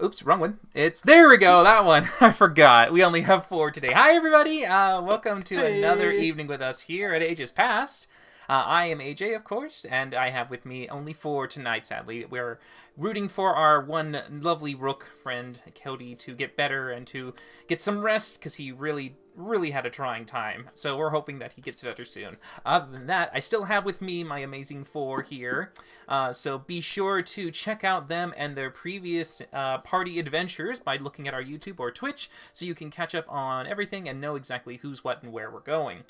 Oops, wrong one. There we go, that one. I forgot. We only have 4 today. Hi, everybody. Welcome to another Hey. evening with us here at Ages Past. I am AJ, of course, and I have with me only 4 tonight, sadly. We're rooting for our one lovely rook friend, Cody, to get better and to get some rest because he really had a trying time. So we're hoping that he gets better soon. Other than that, I still have with me my amazing 4 here. So be sure to check out them and their previous party adventures by looking at our YouTube or Twitch so you can catch up on everything and know exactly who's what and where we're going.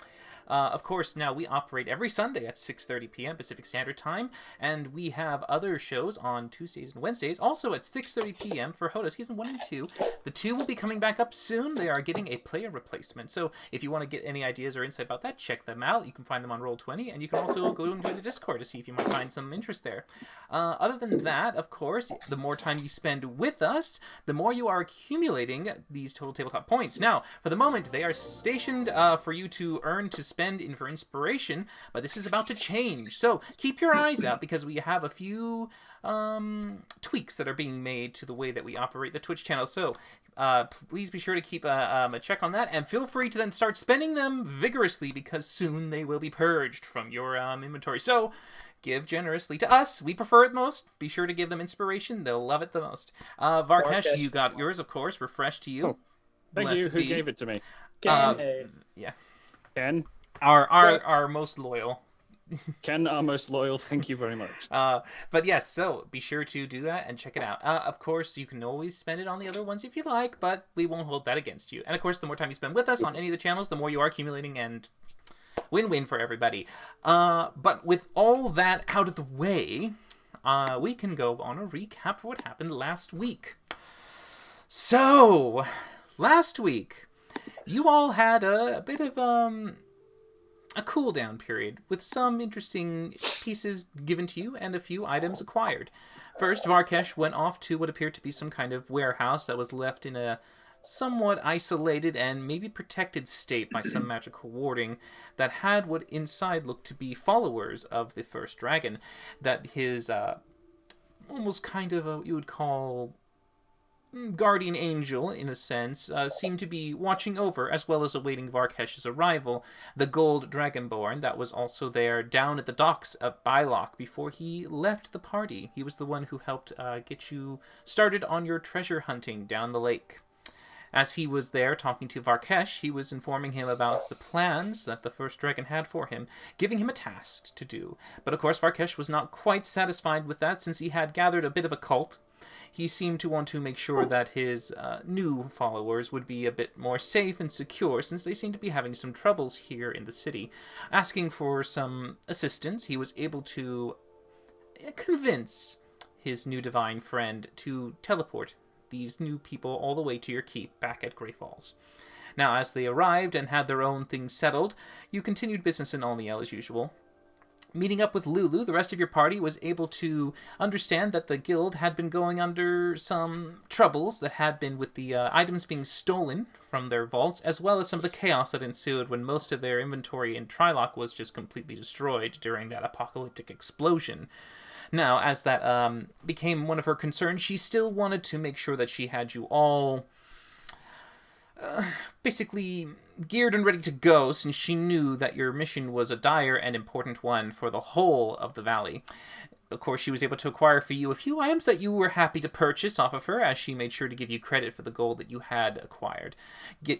Of course, now we operate every Sunday at 6:30 p.m. Pacific Standard Time, and we have other shows on Tuesdays and Wednesdays, also at 6:30 p.m. for Hoda Season 1 and 2. The 2 will be coming back up soon. They are getting a player replacement, so if you want to get any ideas or insight about that, check them out. You can find them on Roll20, and you can also go and join the Discord to see if you might find some interest there. Other than that, of course, the more time you spend with us, the more you are accumulating these total tabletop points. Now, for the moment, they are stationed for you to earn to spend in for inspiration, but this is about to change. So keep your eyes out because we have a few tweaks that are being made to the way that we operate the Twitch channel. So please be sure to keep a check on that, and feel free to then start spending them vigorously because soon they will be purged from your inventory. So give generously to us. We prefer it most. Be sure to give them inspiration. They'll love it the most. Varkesh, you got yours, of course. Refresh to you. Oh, thank you. Who Be. gave it to me? Yeah. Ken. Our most loyal. Ken, our most loyal. Thank you very much. But yes, so be sure to do that and check it out. Of course, you can always spend it on the other ones if you like, but we won't hold that against you. And of course, the more time you spend with us on any of the channels, the more you are accumulating, and win-win for everybody. But with all that out of the way, we can go on a recap of what happened last week. So, last week, you all had a bit of a cooldown period with some interesting pieces given to you and a few items acquired. First, Varkesh went off to what appeared to be some kind of warehouse that was left in a somewhat isolated and maybe protected state by some magical warding that had what inside looked to be followers of the first dragon, that his almost kind of what you would call guardian angel, in a sense, seemed to be watching over, as well as awaiting Varkesh's arrival, the gold dragonborn that was also there down at the docks at Bylock before he left the party. He was the one who helped get you started on your treasure hunting down the lake. As he was there talking to Varkesh, he was informing him about the plans that the first dragon had for him, giving him a task to do. But of course, Varkesh was not quite satisfied with that, since he had gathered a bit of a cult. He seemed to want to make sure that his new followers would be a bit more safe and secure, since they seemed to be having some troubles here in the city. Asking for some assistance, he was able to convince his new divine friend to teleport these new people all the way to your keep back at Grey Falls. Now, as they arrived and had their own things settled, you continued business in Olniel as usual. Meeting up with Lulu, the rest of your party was able to understand that the guild had been going under some troubles that had been with the items being stolen from their vaults, as well as some of the chaos that ensued when most of their inventory in Trilok was just completely destroyed during that apocalyptic explosion. Now, as that became one of her concerns, she still wanted to make sure that she had you all basically geared and ready to go, since she knew that your mission was a dire and important one for the whole of the valley. Of course, she was able to acquire for you a few items that you were happy to purchase off of her, as she made sure to give you credit for the gold that you had acquired.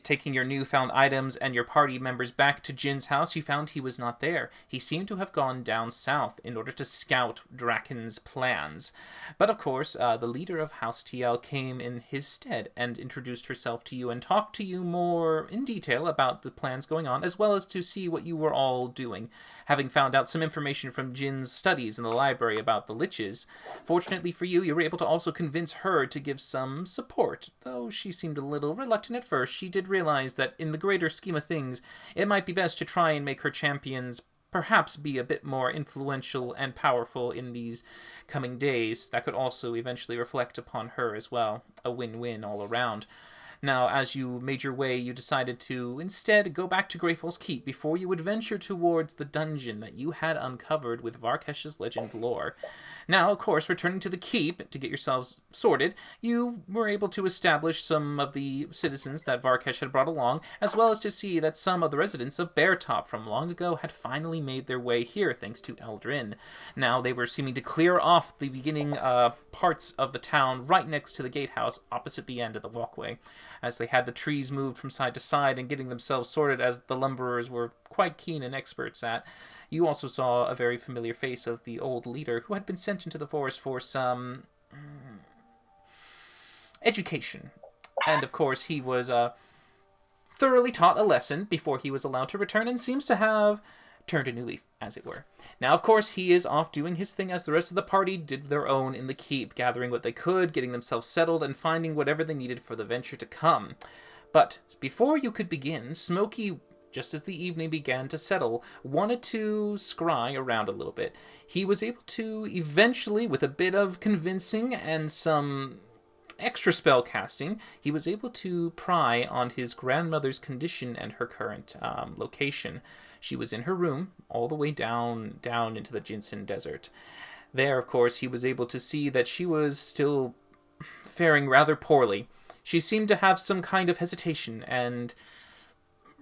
Taking your newfound items and your party members back to Jin's house, you found he was not there. He seemed to have gone down south in order to scout Draken's plans. But of course, the leader of House TL came in his stead and introduced herself to you and talked to you more in detail about the plans going on, as well as to see what you were all doing. Having found out some information from Jin's studies in the library about the liches, fortunately for you, you were able to also convince her to give some support. Though she seemed a little reluctant at first, she did realize that in the greater scheme of things, it might be best to try and make her champions perhaps be a bit more influential and powerful in these coming days. That could also eventually reflect upon her as well. A win-win all around. Now, as you made your way, you decided to instead go back to Greyfall's Keep before you would venture towards the dungeon that you had uncovered with Varkesh's legend lore. Now, of course, returning to the keep to get yourselves sorted, you were able to establish some of the citizens that Varkesh had brought along, as well as to see that some of the residents of Beartop from long ago had finally made their way here, thanks to Eldrin. Now, they were seeming to clear off the beginning parts of the town right next to the gatehouse, opposite the end of the walkway, as they had the trees moved from side to side and getting themselves sorted, as the lumberers were quite keen and experts at. You also saw a very familiar face of the old leader who had been sent into the forest for some education. And of course, he was thoroughly taught a lesson before he was allowed to return, and seems to have turned a new leaf, as it were. Now, of course, he is off doing his thing as the rest of the party did their own in the keep, gathering what they could, getting themselves settled, and finding whatever they needed for the venture to come. But before you could begin, Smokey, just as the evening began to settle, wanted to scry around a little bit. He was able to eventually, with a bit of convincing and some extra spell casting, he was able to pry on his grandmother's condition and her current location. She was in her room, all the way down into the Jinsen Desert. There, of course, he was able to see that she was still faring rather poorly. She seemed to have some kind of hesitation and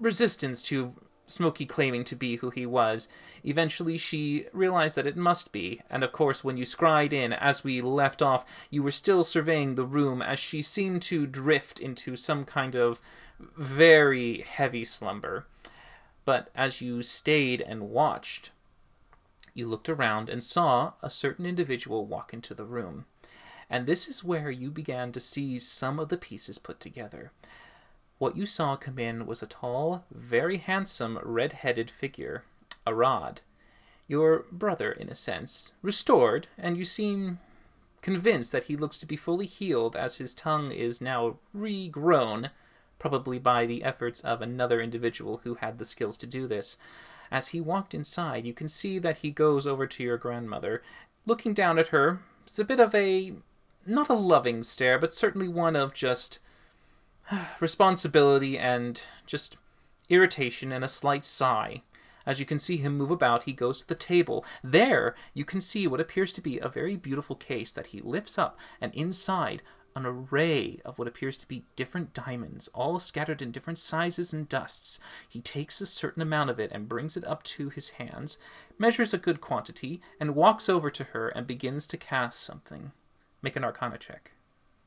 resistance to Smokey claiming to be who he was. Eventually, she realized that it must be, and of course, when you scried in, as we left off, you were still surveying the room as she seemed to drift into some kind of very heavy slumber. But as you stayed and watched, you looked around and saw a certain individual walk into the room. And this is where you began to see some of the pieces put together. What you saw come in was a tall, very handsome, red-headed figure, Arad. Your brother, in a sense, restored, and you seem convinced that he looks to be fully healed, as his tongue is now regrown, probably by the efforts of another individual who had the skills to do this. As he walked inside, you can see that he goes over to your grandmother, looking down at her. It's a bit of a, not a loving stare, but certainly one of just responsibility and just irritation and a slight sigh. As you can see him move about, he goes to the table. There, you can see what appears to be a very beautiful case that he lifts up, and inside, an array of what appears to be different diamonds, all scattered in different sizes and dusts. He takes a certain amount of it and brings it up to his hands, measures a good quantity, and walks over to her and begins to cast something. Make an Arcana check.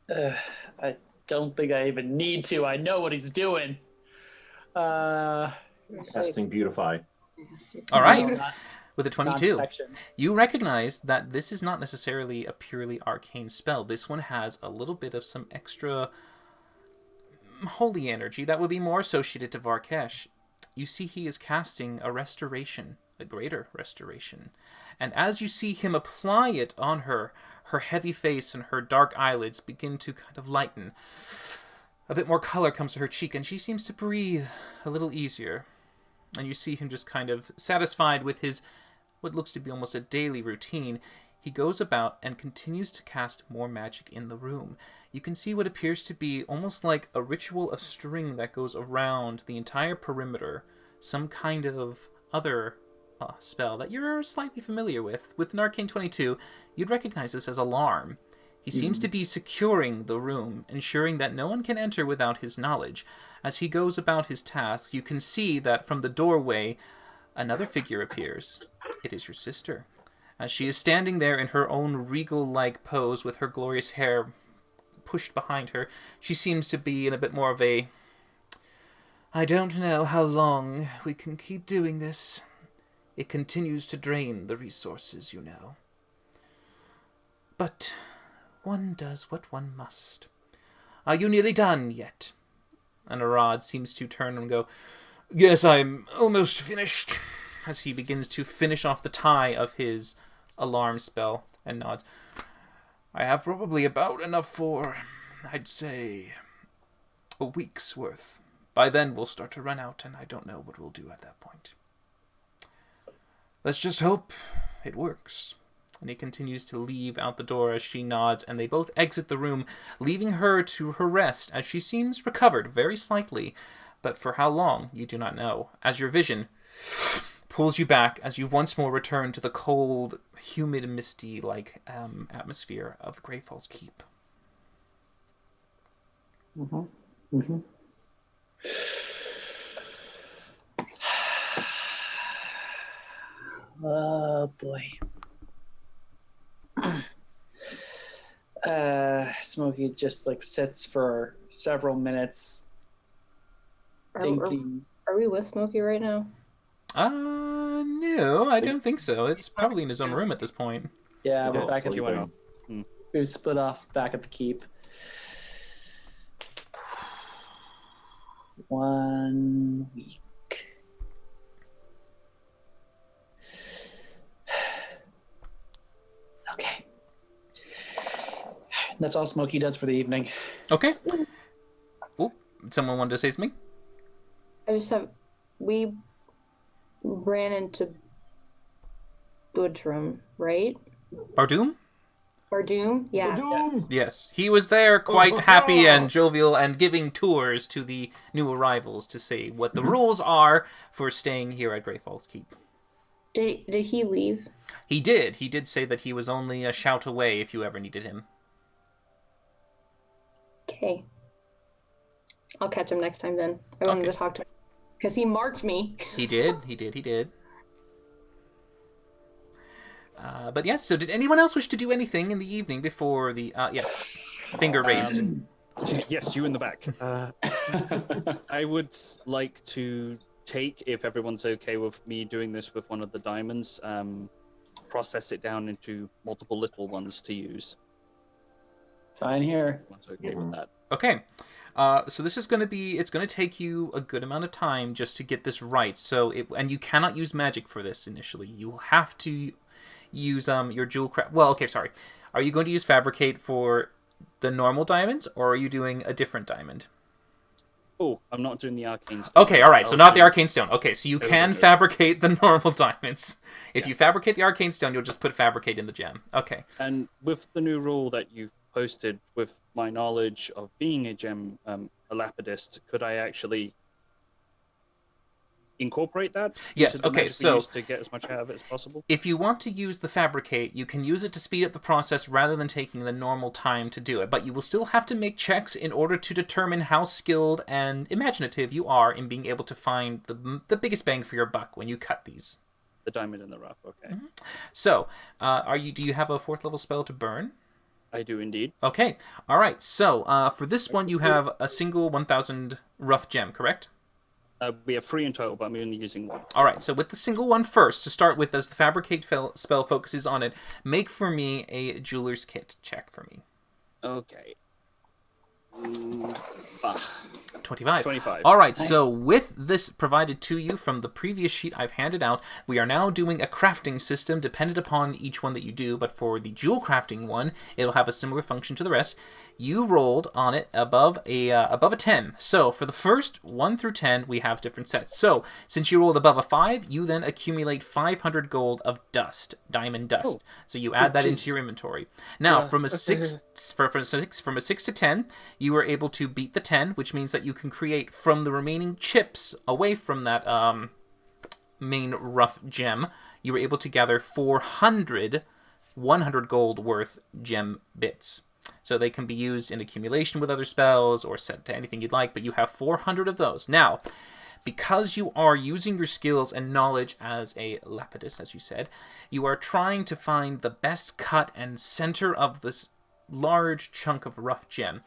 I don't think I even need to. I know what he's doing. Casting Beautify. All right. With a 22, you recognize that this is not necessarily a purely arcane spell. This one has a little bit of some extra holy energy that would be more associated to Varkesh. You see he is casting a restoration, a greater restoration. And as you see him apply it on her, her heavy face and her dark eyelids begin to kind of lighten. A bit more color comes to her cheek, and she seems to breathe a little easier. And you see him just kind of satisfied with his, what looks to be almost a daily routine. He goes about and continues to cast more magic in the room. You can see what appears to be almost like a ritual of string that goes around the entire perimeter. Some kind of other spell that you're slightly familiar with. With an Arcane 22, you'd recognize this as Alarm. He seems to be securing the room, ensuring that no one can enter without his knowledge. As he goes about his task, you can see that from the doorway, another figure appears. It is your sister. As she is standing there in her own regal-like pose with her glorious hair pushed behind her, she seems to be in a bit more of a, I don't know how long we can keep doing this. It continues to drain the resources, you know. But one does what one must. Are you nearly done yet? And Arad seems to turn and go, Yes, I'm almost finished. As he begins to finish off the tie of his alarm spell and nods. I have probably about enough for, I'd say, a week's worth. By then we'll start to run out, and I don't know what we'll do at that point. Let's just hope it works. And he continues to leave out the door as she nods, and they both exit the room, leaving her to her rest as she seems recovered very slightly. But for how long, you do not know, as your vision pulls you back as you once more return to the cold, humid, misty-like atmosphere of the Great Falls Keep. Oh boy. Smokey just like sits for several minutes thinking. Are we with Smokey right now? No, I don't think so. It's probably in his own room at this point. Yeah, we're Yeah, back at you went the off. we split off back at the keep. 1 week. Okay. That's all Smokey does for the evening. Okay. Oh, someone wanted to say something? We ran into Budrum, right? Bardoom? Bardoom? Yeah. Yes. Yes. He was there quite happy and jovial and giving tours to the new arrivals to say what the rules are for staying here at Great Falls Keep. Did he leave? He did. He did say that he was only a shout away if you ever needed him. Okay. I'll catch him next time then. I wanted Okay. to talk to him. Because he marked me. He did. But yes, so did anyone else wish to do anything in the evening before the... yes, finger raised. Yes, you in the back. I would like to take, if everyone's okay with me doing this with one of the diamonds, process it down into multiple little ones to use. Fine here. Everyone's okay with that. Okay. So this is going to be... It's going to take you a good amount of time just to get this right. And you cannot use magic for this initially. You will have to use your jewel craft. Well, okay, sorry. Are you going to use fabricate for the normal diamonds, or are you doing a different diamond? Oh, I'm not doing the arcane stone. Okay, all right. So not the arcane stone. Okay, so you can Okay. fabricate the normal diamonds. If you fabricate the arcane stone, you'll just put fabricate in the gem. Okay. And with the new rule that you've posted, with my knowledge of being a gem, a lapidist, could I actually incorporate that? Yes, into the okay, magic we so- use to get as much out of it as possible? If you want to use the fabricate, you can use it to speed up the process rather than taking the normal time to do it. But you will still have to make checks in order to determine how skilled and imaginative you are in being able to find the biggest bang for your buck when you cut these. The diamond in the rough, okay. So, do you have a 4th level spell to burn? I do indeed. Okay. All right. So, for this one, you have a single 1,000 rough gem, correct? We have 3 in total, but I'm only using 1. All right. So, with the single one first, to start with, as the fabricate spell focuses on it, make for me a jeweler's kit check for me. Okay. 25. 25. All right, so with this provided to you from the previous sheet I've handed out, we are now doing a crafting system dependent upon each one that you do, but for the jewel crafting one, it'll have a similar function to the rest. You rolled on it above a 10. So for the first 1 through 10, we have different sets. So since you rolled above a 5, you then accumulate 500 gold of dust, diamond dust. Oh. So you add that Jesus. into your inventory. Now, from a okay. 6 to 10, you were able to beat the 10, which means that you can create from the remaining chips away from that main rough gem. You were able to gather 100 gold worth gem bits. So they can be used in accumulation with other spells or set to anything you'd like, but you have 400 of those. Now, because you are using your skills and knowledge as a lapidus, as you said, you are trying to find the best cut and center of this large chunk of rough gem.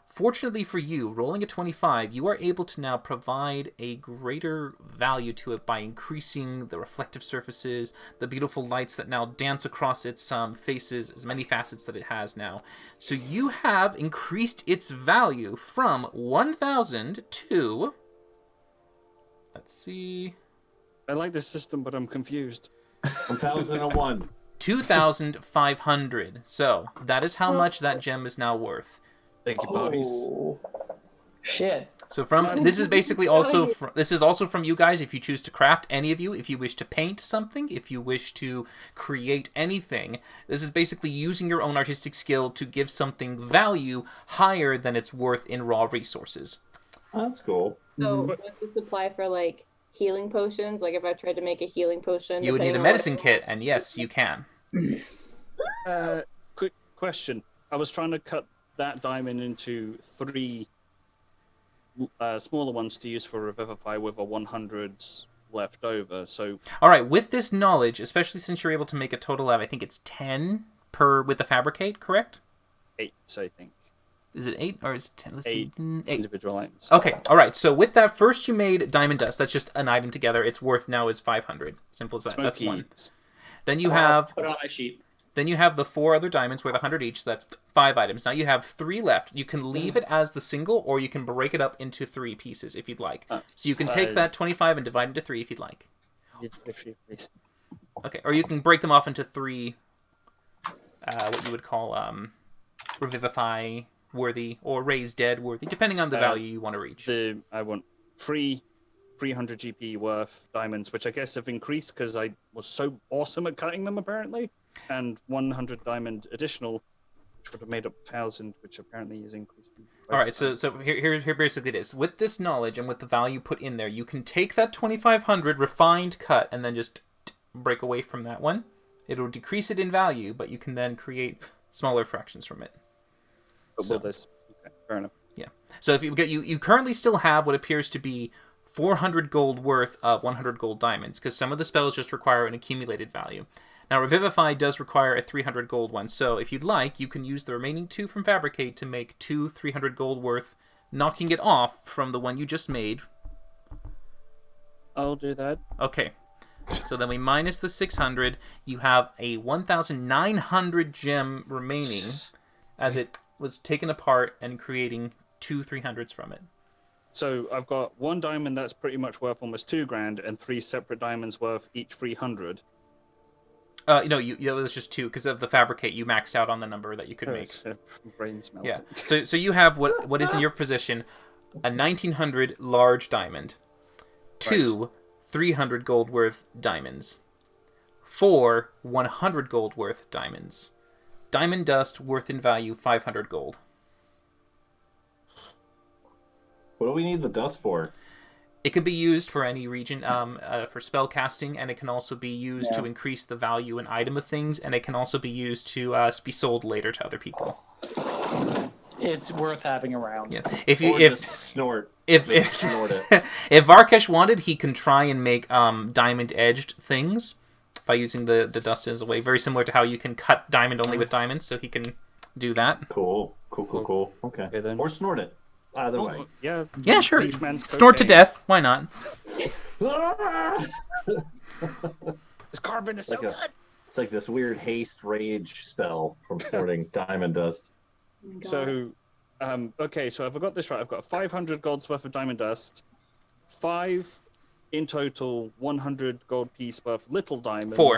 Fortunately for you, rolling a 25, you are able to now provide a greater value to it by increasing the reflective surfaces, the beautiful lights that now dance across its faces, as many facets that it has now. So you have increased its value from 1,000 to... Let's see... I like this system, but I'm confused. 1,001. 2,500. So that is how much that gem is now worth. Thank you, buddies. Oh. Shit. So from this is basically also this is also from you guys. If you choose to craft, any of you, if you wish to paint something, if you wish to create anything, this is basically using your own artistic skill to give something value higher than it's worth in raw resources. That's cool. So would this apply for like healing potions? Like if I tried to make a healing potion, You would need a depending on medicine what- kit, and yes, you can. Quick question. I was trying to cut that diamond into 3 smaller ones to use for Revivify with a 100 left over. So All right, with this knowledge, especially since you're able to make a total of, I think it's 10 per with the fabricate, correct? 8, I think. Is it 8 or is it 10? Let's 8 see. 8. individual items. Okay, all right. So with that, first you made diamond dust. That's just an item together. Its worth now is 500. Simple as that. That's one. Smokies. Then you have Put it on my sheet. Then you have the 4 other diamonds worth 100 each, so that's 5 items. Now you have 3 left. You can leave it as the single, or you can break it up into 3 pieces if you'd like. So you can take that 25 and divide into 3 if you'd like. If you please. Okay, or you can break them off into 3, what you would call revivify worthy or raise dead worthy, depending on the value you want to reach. I want 3 300 GP worth diamonds, which I guess have increased because I was so awesome at cutting them apparently, and 100 diamond additional, which would have made up 1,000, which apparently is increased. All right, so here basically it is. With this knowledge and with the value put in there, you can take that 2,500 refined cut and then just break away from that one. It'll decrease it in value, but you can then create smaller fractions from it. But will this? Okay, fair enough. Yeah. So if you get you currently still have what appears to be 400 gold worth of 100 gold diamonds, because some of the spells just require an accumulated value. Now, Revivify does require a 300 gold one, so if you'd like, you can use the remaining 2 from Fabricate to make 2 300 gold worth, knocking it off from the one you just made. I'll do that. Okay. So then we minus the 600. You have a 1,900 gem remaining, as it was taken apart and creating 2 300s from it. So I've got 1 diamond that's pretty much worth almost 2 grand, and 3 separate diamonds worth each 300. No, it was just 2 because of the Fabricate. You maxed out on the number that you could make. Brain smells. Yeah. So you have what is in your position, a 1,900 large diamond, 2 300 gold worth diamonds, 4 100 gold worth diamonds, diamond dust worth in value 500 gold. What do we need the dust for? It can be used for any region, for spell casting, and it can also be used to increase the value and item of things, and it can also be used to be sold later to other people. It's worth having around. Yeah. Or just snort. If snort it. if Varkesh wanted, he can try and make diamond edged things by using the dust as a way, very similar to how you can cut diamond only with diamonds. So he can do that. Cool. Okay. Okay, then. Or snort it. Either way. Yeah. Yeah, sure. Each man's Snort to cocaine. death. Why not? This carbon is so Like a- good. It's like this weird haste rage spell from snorting diamond dust. Oh my God. So, okay, so if I got this right, I've got 500 gold's worth of diamond dust, 5 in total 100 gold piece worth little diamonds. 4.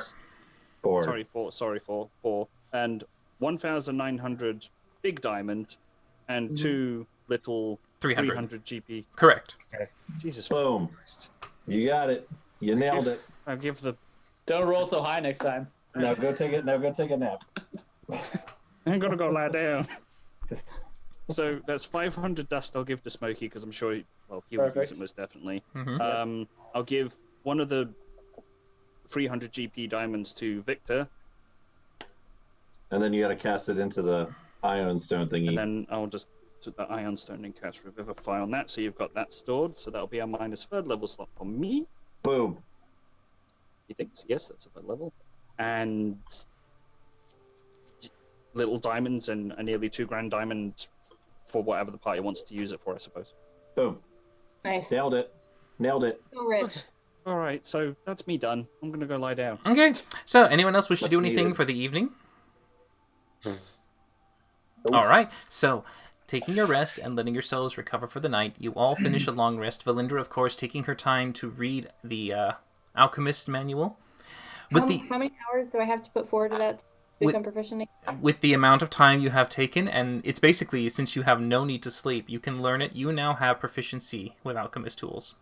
Four, and 1,900 big diamond, and 2 little 300. GP. Correct. Jesus Boom. Christ. You got it. You nailed it. I'll give the. Don't roll so high next time. Now go take it. Now go take a nap. I'm gonna go lie down. So that's 500 dust. I'll give to Smokey because I'm sure he will use Perfect. it most definitely. Mhm. I'll give one of the 300 GP diamonds to Victor, And then you got to cast it into the ion stone thingy. and then I'll just put the Ion Stone and cast Revivify on that. So you've got that stored. So that'll be a minus 3rd level slot for me. Boom. He thinks yes, that's a 3rd level, and little diamonds and a nearly 2 grand diamond for whatever the party wants to use it for, I suppose. Boom. Nice. Nailed it. Nailed it. So rich. All right, so that's me done. I'm gonna go lie down. Okay. So anyone else wish to Much do anything needed. for the evening? All right. So, taking your rest and letting yourselves recover for the night, you all finish a long rest. Valindra, of course, taking her time to read the Alchemist Manual. With How, the how many hours do I have to put forward to that? become proficient in? With the amount of time you have taken, and it's basically, since you have no need to sleep, you can learn it. You now have proficiency with alchemist tools.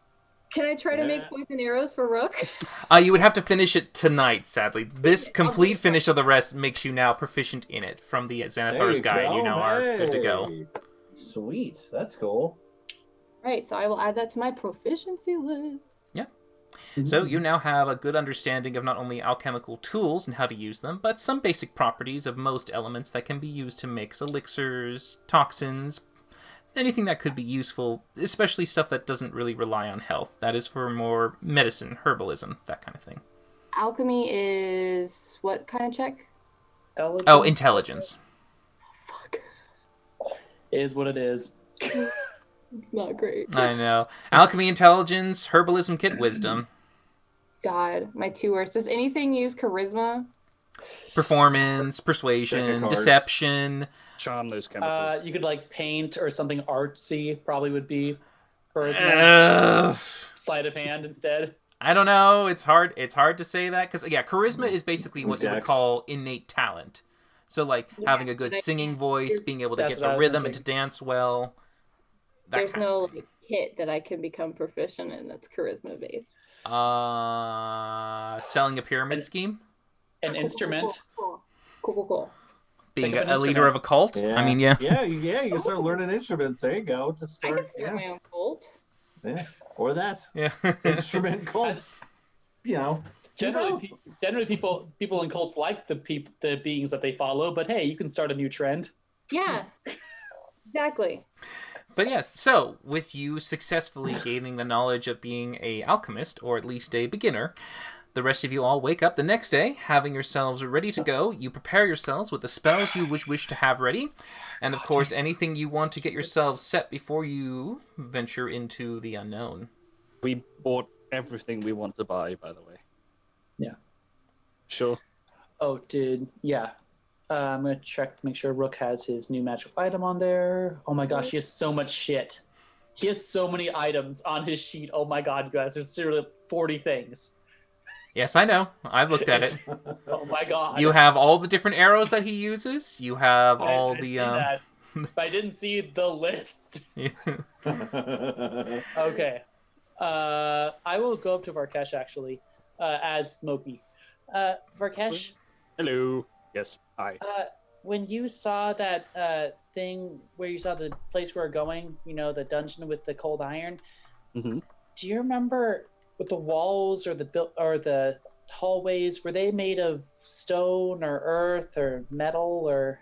Can I try to make Yeah. poison arrows for Rook? You would have to finish it tonight, sadly. This complete finish of the rest makes you now proficient in it. From the There Xanathar's you guide, you go. now are good to go. Hey. Sweet. That's cool. Right, so I will add that to my proficiency list. So you now have a good understanding of not only alchemical tools and how to use them, but some basic properties of most elements that can be used to mix elixirs, toxins, anything that could be useful, especially stuff that doesn't really rely on health. That is for more medicine, herbalism, that kind of thing. Alchemy is what kind of check? Oh, intelligence. Fuck. Is what it is. It's not great. I know. Alchemy, intelligence, herbalism, kit, wisdom. God, my two worst. Does anything use charisma? Performance, Deck persuasion, of cards. deception. Charm those chemicals. You could like paint or something artsy. Probably would be charisma. Ugh. Sleight of hand instead. I don't know. It's hard. It's hard to say that because charisma is basically what you would Dex. call innate talent. So like having a good singing voice, being able to That's get what I the was rhythm and to thinking. dance well. That There's kind of no thing. like kit that I can become proficient in that's charisma based. Selling a pyramid scheme, An instrument. Cool. being Think of a an leader instrument. of a cult. Yeah. I mean, yeah. Yeah, you can start learning instruments. There you go. Just I start. can start Yeah. my own cult. Yeah. Or that. Yeah. Instrument cult. You know. Generally, generally people in cults like the beings that they follow. But hey, you can start a new trend. Yeah. Exactly. But yes, so with you successfully gaining the knowledge of being a alchemist, or at least a beginner, the rest of you all wake up the next day, having yourselves ready to go. You prepare yourselves with the spells you wish to have ready, and of course anything you want to get yourselves set before you venture into the unknown. We bought everything we want to buy, by the way. Yeah. Sure. Oh, yeah. I'm gonna check to make sure Rook has his new magical item on there. Oh my gosh, he has so much shit. He has so many items on his sheet. Oh my god, you guys, there's seriously 40 things. Yes, I know. I've looked at it. Oh my god. You have all the different arrows that he uses. You have all I the see that, but I didn't see the list. Okay. I will go up to Varkesh actually, as Smokey. Varkesh, Hello. Yes. Hi. when you saw that thing where you saw the place we were going, you know, the dungeon with the cold iron, hmm do you remember with the walls or the hallways, were they made of stone or earth or metal or?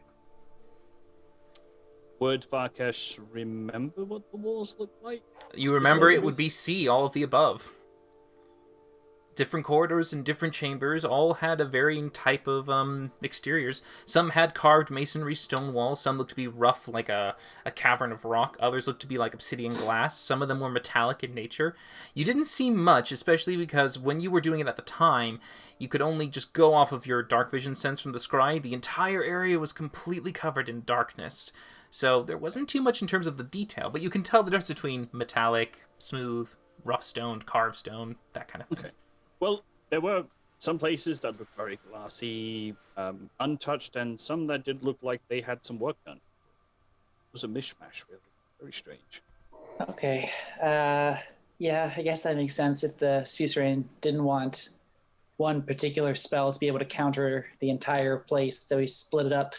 Would Varkesh remember what the walls look like? You remember it would be C, all of the above. Different corridors and different chambers all had a varying type of exteriors. Some had carved masonry stone walls, some looked to be rough like a cavern of rock, others looked to be like obsidian glass, some of them were metallic in nature. You didn't see much, especially because when you were doing it at the time, you could only just go off of your dark vision sense from the scry. The entire area was completely covered in darkness. So there wasn't too much in terms of the detail, but you can tell the difference between metallic, smooth, rough stone, carved stone, that kind of thing. Okay. Well, there were some places that looked very glassy, untouched, and some that did look like they had some work done. It was a mishmash, really. Very strange. Okay. Yeah, I guess that makes sense if the suzerain didn't want one particular spell to be able to counter the entire place, so he split it up.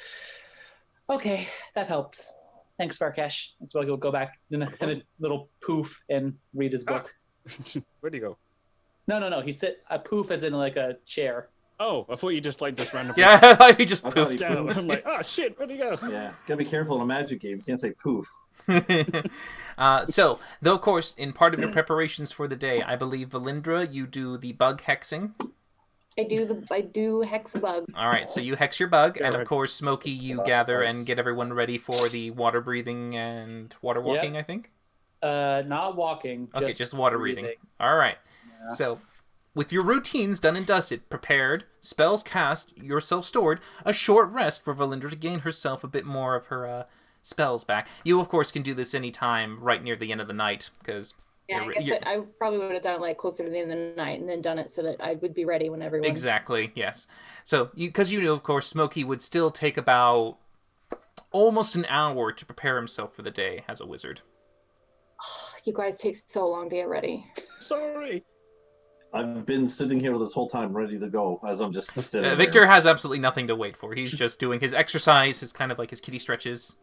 Okay, that helps. Thanks, Varkesh. And so I'll go back in a little poof and read his book. Where'd he go? No. He sit a poof as in like a chair. Oh, I thought you just like randomly Yeah, I thought you just I thought he poofed. down. poofed. I'm like, oh shit, where'd he go? Yeah. Gotta be careful in a magic game. You can't say poof. So, though of course, in part of your preparations for the day, I believe Valindra, you do the bug hexing. I do hex bug. All right, so you hex your bug, and of Good. course, Smokey, you Lots of gather bugs. and get everyone ready for the water breathing and water walking. I think. Not walking. Okay, just water breathing. All right. So, with your routines done and dusted, prepared, spells cast, yourself stored, a short rest for Valindra to gain herself a bit more of her spells back. You, of course, can do this any time right near the end of the night, because Yeah, I guess I probably would have done it like closer to the end of the night and then done it so that I would be ready when everyone. Exactly, yes. So, because you know, of course, Smokey would still take about almost an hour to prepare himself for the day as a wizard. You guys take so long to get ready. Sorry. I've been sitting here this whole time ready to go as I'm just sitting Victor there. has absolutely nothing to wait for. He's just doing his exercise, his kind of like his kitty stretches.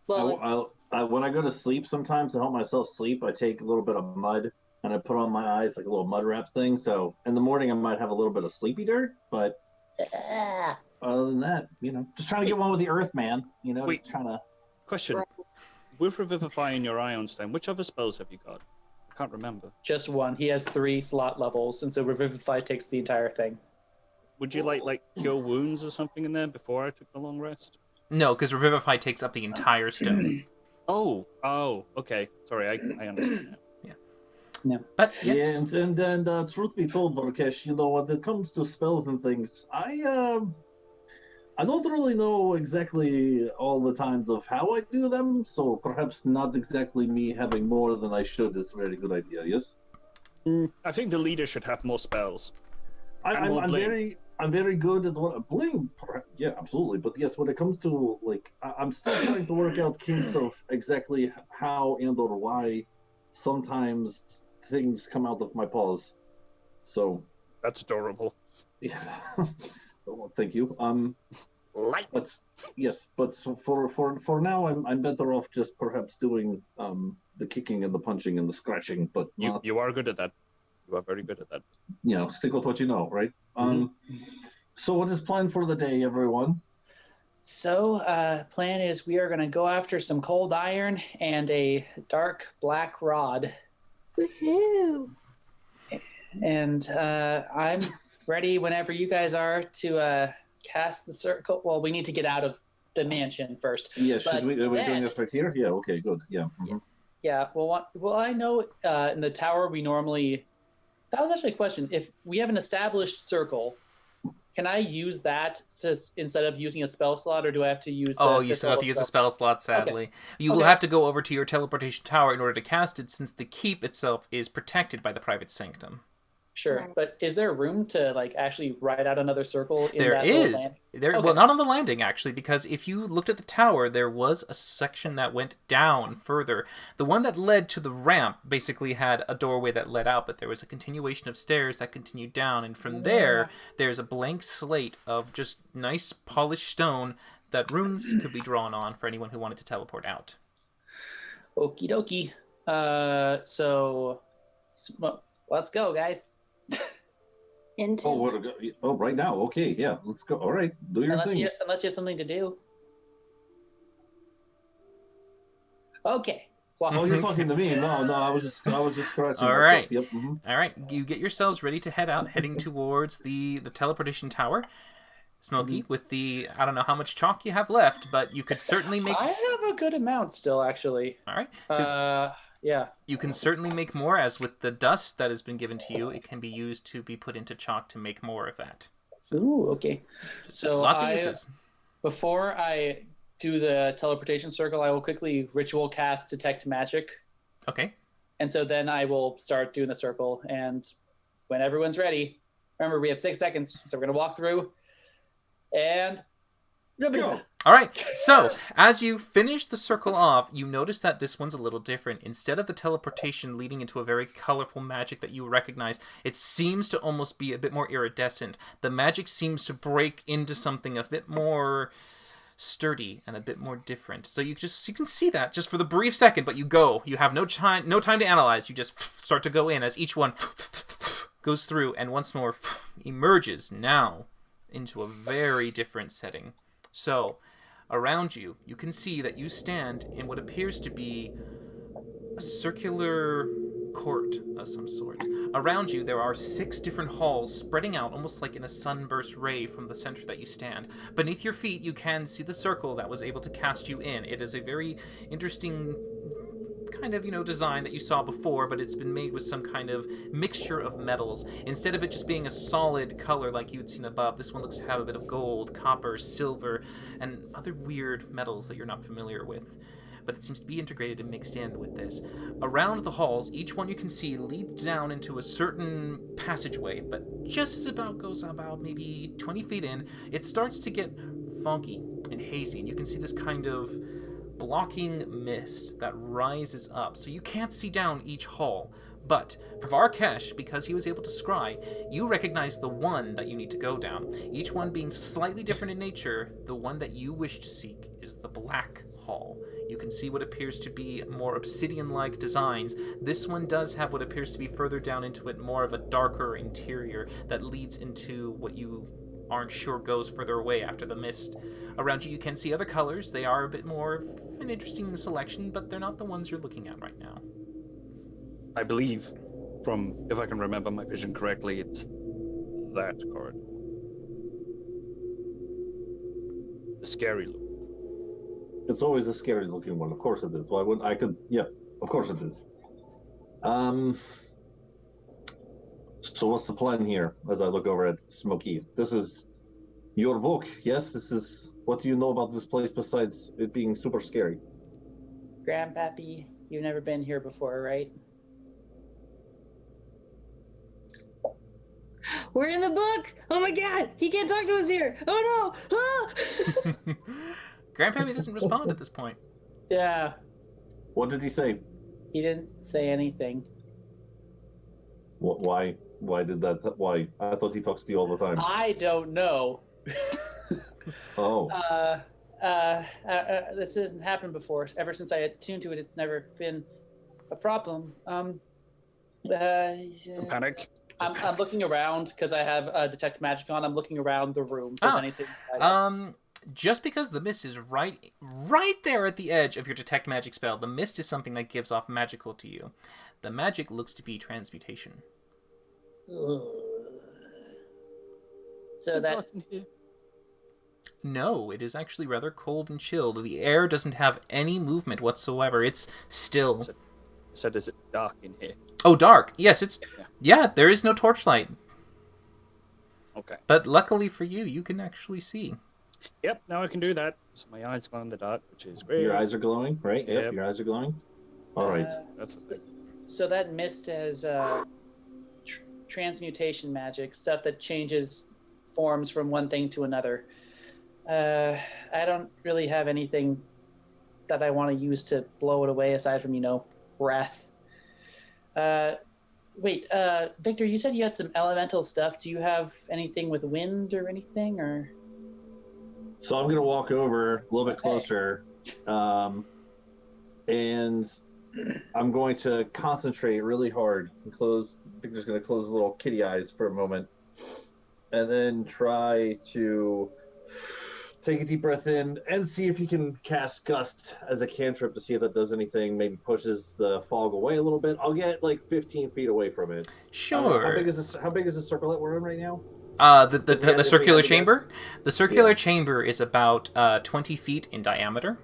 Well, When I go to sleep sometimes to help myself sleep, I take a little bit of mud and I put on my eyes like a little mud wrap thing. So in the morning I might have a little bit of sleepy dirt, but other than that, you know, just trying to get one with the earth, man. You know, Wait. just trying to. Question. With Revivify in your Ion Stone, which other spells have you got? I can't remember. Just one. He has 3 slot levels, and so Revivify takes the entire thing. Would you like Cure Wounds or something in there before I took the long rest? No, because Revivify takes up the entire stone. Oh, okay. Sorry, I understand now. But yes. Yeah, and truth be told, Varkesh, you know, when it comes to spells and things, I don't really know exactly all the times of how I do them, so perhaps not exactly me having more than I should is a very good idea, yes? I think the leader should have more spells. I'm very good at what bling. Yeah, absolutely. But yes, when it comes to like, I'm still trying to work out kinks of exactly how and or why sometimes things come out of my paws. So That's adorable. yeah, well, thank you. But yes, but so for now, I'm better off just perhaps doing the kicking and the punching and the scratching. But You are good at that. You are very good at that. you know, stick with what you know, right? So what is planned for the day, everyone? So, plan is we are going to go after some cold iron and a dark black rod. woohoo! And I'm ready whenever you guys are to cast the circle. Well, we need to get out of the mansion first. Yeah, But are we doing then- this right here? Yeah, okay, good. Yeah. Mhm. Yeah, well, I know in the tower we normally. That was actually a question. If we have an established circle, can I use that instead of using a spell slot, or do I have to use? You still have to use a spell slot, sadly. You will Okay. have to go over to your teleportation tower in order to cast it, since the keep itself is protected by the private sanctum. Sure, Right. but is there room to like actually write out another circle in There that little is. land? Well, Okay. not on the landing, actually, because if you looked at the tower, there was a section that went down further. The one that led to the ramp basically had a doorway that led out, but there was a continuation of stairs that continued down, and from there, there's a blank slate of just nice polished stone that runes could be drawn on for anyone who wanted to teleport out. Okie dokie. Let's go, guys. Into Right now. Okay, yeah, let's go. All right, do your Unless thing. you have something to do. Okay. Well, Oh, you're talking to me. No, I was just scratching. All myself. right. Yep. Mhm. All right, you get yourselves ready to head out, heading towards the teleportation tower. Smokey, with the, I don't know how much chalk you have left, but you could certainly make... I have a good amount still, actually. All right. Yeah. You can certainly make more, as with the dust that has been given to you, it can be used to be put into chalk to make more of that. Ooh, okay. So Lots of uses. Before I do the teleportation circle, I will quickly ritual cast detect magic, Okay. and so then I will start doing the circle. And when everyone's ready, remember we have 6 seconds, so we're gonna walk through. And Go. All right. So, as you finish the circle off, you notice that this one's a little different. Instead of the teleportation leading into a very colorful magic that you recognize, it seems to almost be a bit more iridescent. The magic seems to break into something a bit more sturdy and a bit more different. So you can see that just for the brief second, but you have no time to analyze. You just start to go in as each one goes through and once more emerges now into a very different setting. So, around you, you can see that you stand in what appears to be a circular court of some sort. Around you, there are 6 different halls spreading out almost like in a sunburst ray from the center that you stand. Beneath your feet, you can see the circle that was able to cast you in. It is a very interesting kind of, design that you saw before, but it's been made with some kind of mixture of metals. Instead of it just being a solid color like you'd seen above, this one looks to have a bit of gold, copper, silver, and other weird metals that you're not familiar with. but it seems to be integrated and mixed in with this. Around the halls, each one you can see leads down into a certain passageway, but just as it goes about maybe 20 feet in, it starts to get foggy and hazy, and you can see this kind of blocking mist that rises up, so you can't see down each hall. But for Varkesh, because he was able to scry, you recognize the one that you need to go down. Each one being slightly different in nature, the one that you wish to seek is the Black Hall. You can see what appears to be more obsidian-like designs. This one does have what appears to be further down into it more of a darker interior that leads into what you aren't sure goes further away after the mist. Around you can see other colors. They are a bit more of an interesting selection, but they're not the ones you're looking at right now. I believe, from if I can remember my vision correctly, it's that corridor. The scary look. It's always a scary looking one. Of course it is. Why wouldn't I could? Yeah, of course it is. So what's the plan here? As I look over at Smokey, this is your book. Yes, this is. What do you know about this place besides it being super scary? Grandpappy, you've never been here before, right? We're in the book. Oh my god, he can't talk to us here. Oh no. Ah! Grandpappy doesn't respond at this point. Yeah, What did he say? he didn't say anything. Why? Why did that? Why? I thought he talks to you all the time. I don't know. Oh, This hasn't happened before. Ever since I attuned to it, it's nenever been a problem. Panic. I'm looking around because I have detect magic on. I'm looking around the room. If there's anything. Just because the mist is right there at the edge of your detect magic spell, the mist is something that gives off magical to you. The magic looks to be transmutation. So that No, it is actually rather cold and chilled. The air doesn't have any movement whatsoever. It's still. So is it dark in here? Oh, dark. Yes, it's. Yeah, there is no torchlight. Okay. But luckily for you, you can actually see. Yep, now I can do that. So my eyes glow in the dark, which is great. your eyes are glowing, right? Yep. Your eyes are glowing. All right. That's the thing. So that mist has transmutation magic, stuff that changes forms from one thing to another. I don't really have anything that I want to use to blow it away aside from, breath. Wait, Victor, you said you had some elemental stuff. Do you have anything with wind or anything, or? So I'm gonna walk over a little bit closer, and I'm going to concentrate really hard and close. Victor's gonna close his little kitty eyes for a moment, and then try to take a deep breath in and see if he can cast Gust as a cantrip to see if that does anything. Maybe pushes the fog away a little bit. I'll get like 15 feet away from it. Sure. How big is this? How big is the circle that we're in right now? The circular chamber? The circular chamber is about 20 feet in diameter.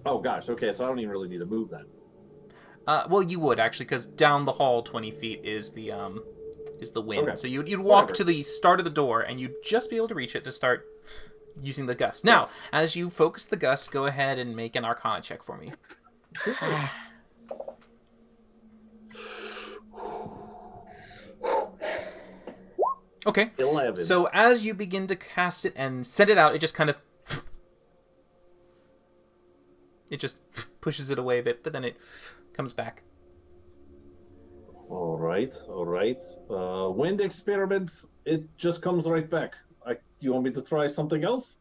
Oh gosh, okay, so I don't even really need to move then. Well, you would actually, because down the hall 20 feet is the wind. Okay. So you'd walk Whatever. to the start of the door, and you'd just be able to reach it to start using the gust. Now, as you focus the gust, go ahead and make an Arcana check for me. Okay. 11. So as you begin to cast it and send it out, it just kind of... It just pushes it away a bit, but then it comes back. All right. Wind experiment. It just comes right back. You want me to try something else?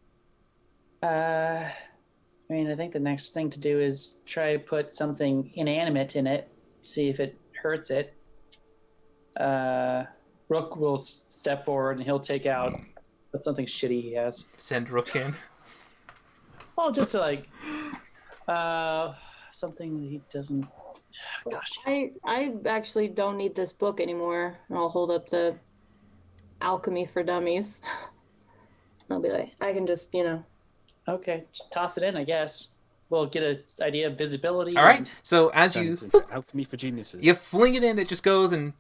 I think the next thing to do is try to put something inanimate in it, see if it hurts it. Rook will step forward and he'll take out something shitty he has. Send Rook in. Well, just to something that he doesn't. Gosh. I actually don't need this book anymore. And I'll hold up the Alchemy for Dummies. I'll be like, I can just, Okay, just toss it in, I guess. We'll get an idea of visibility. All right. So as you Turns into Alchemy for Geniuses. you fling it in, it just goes and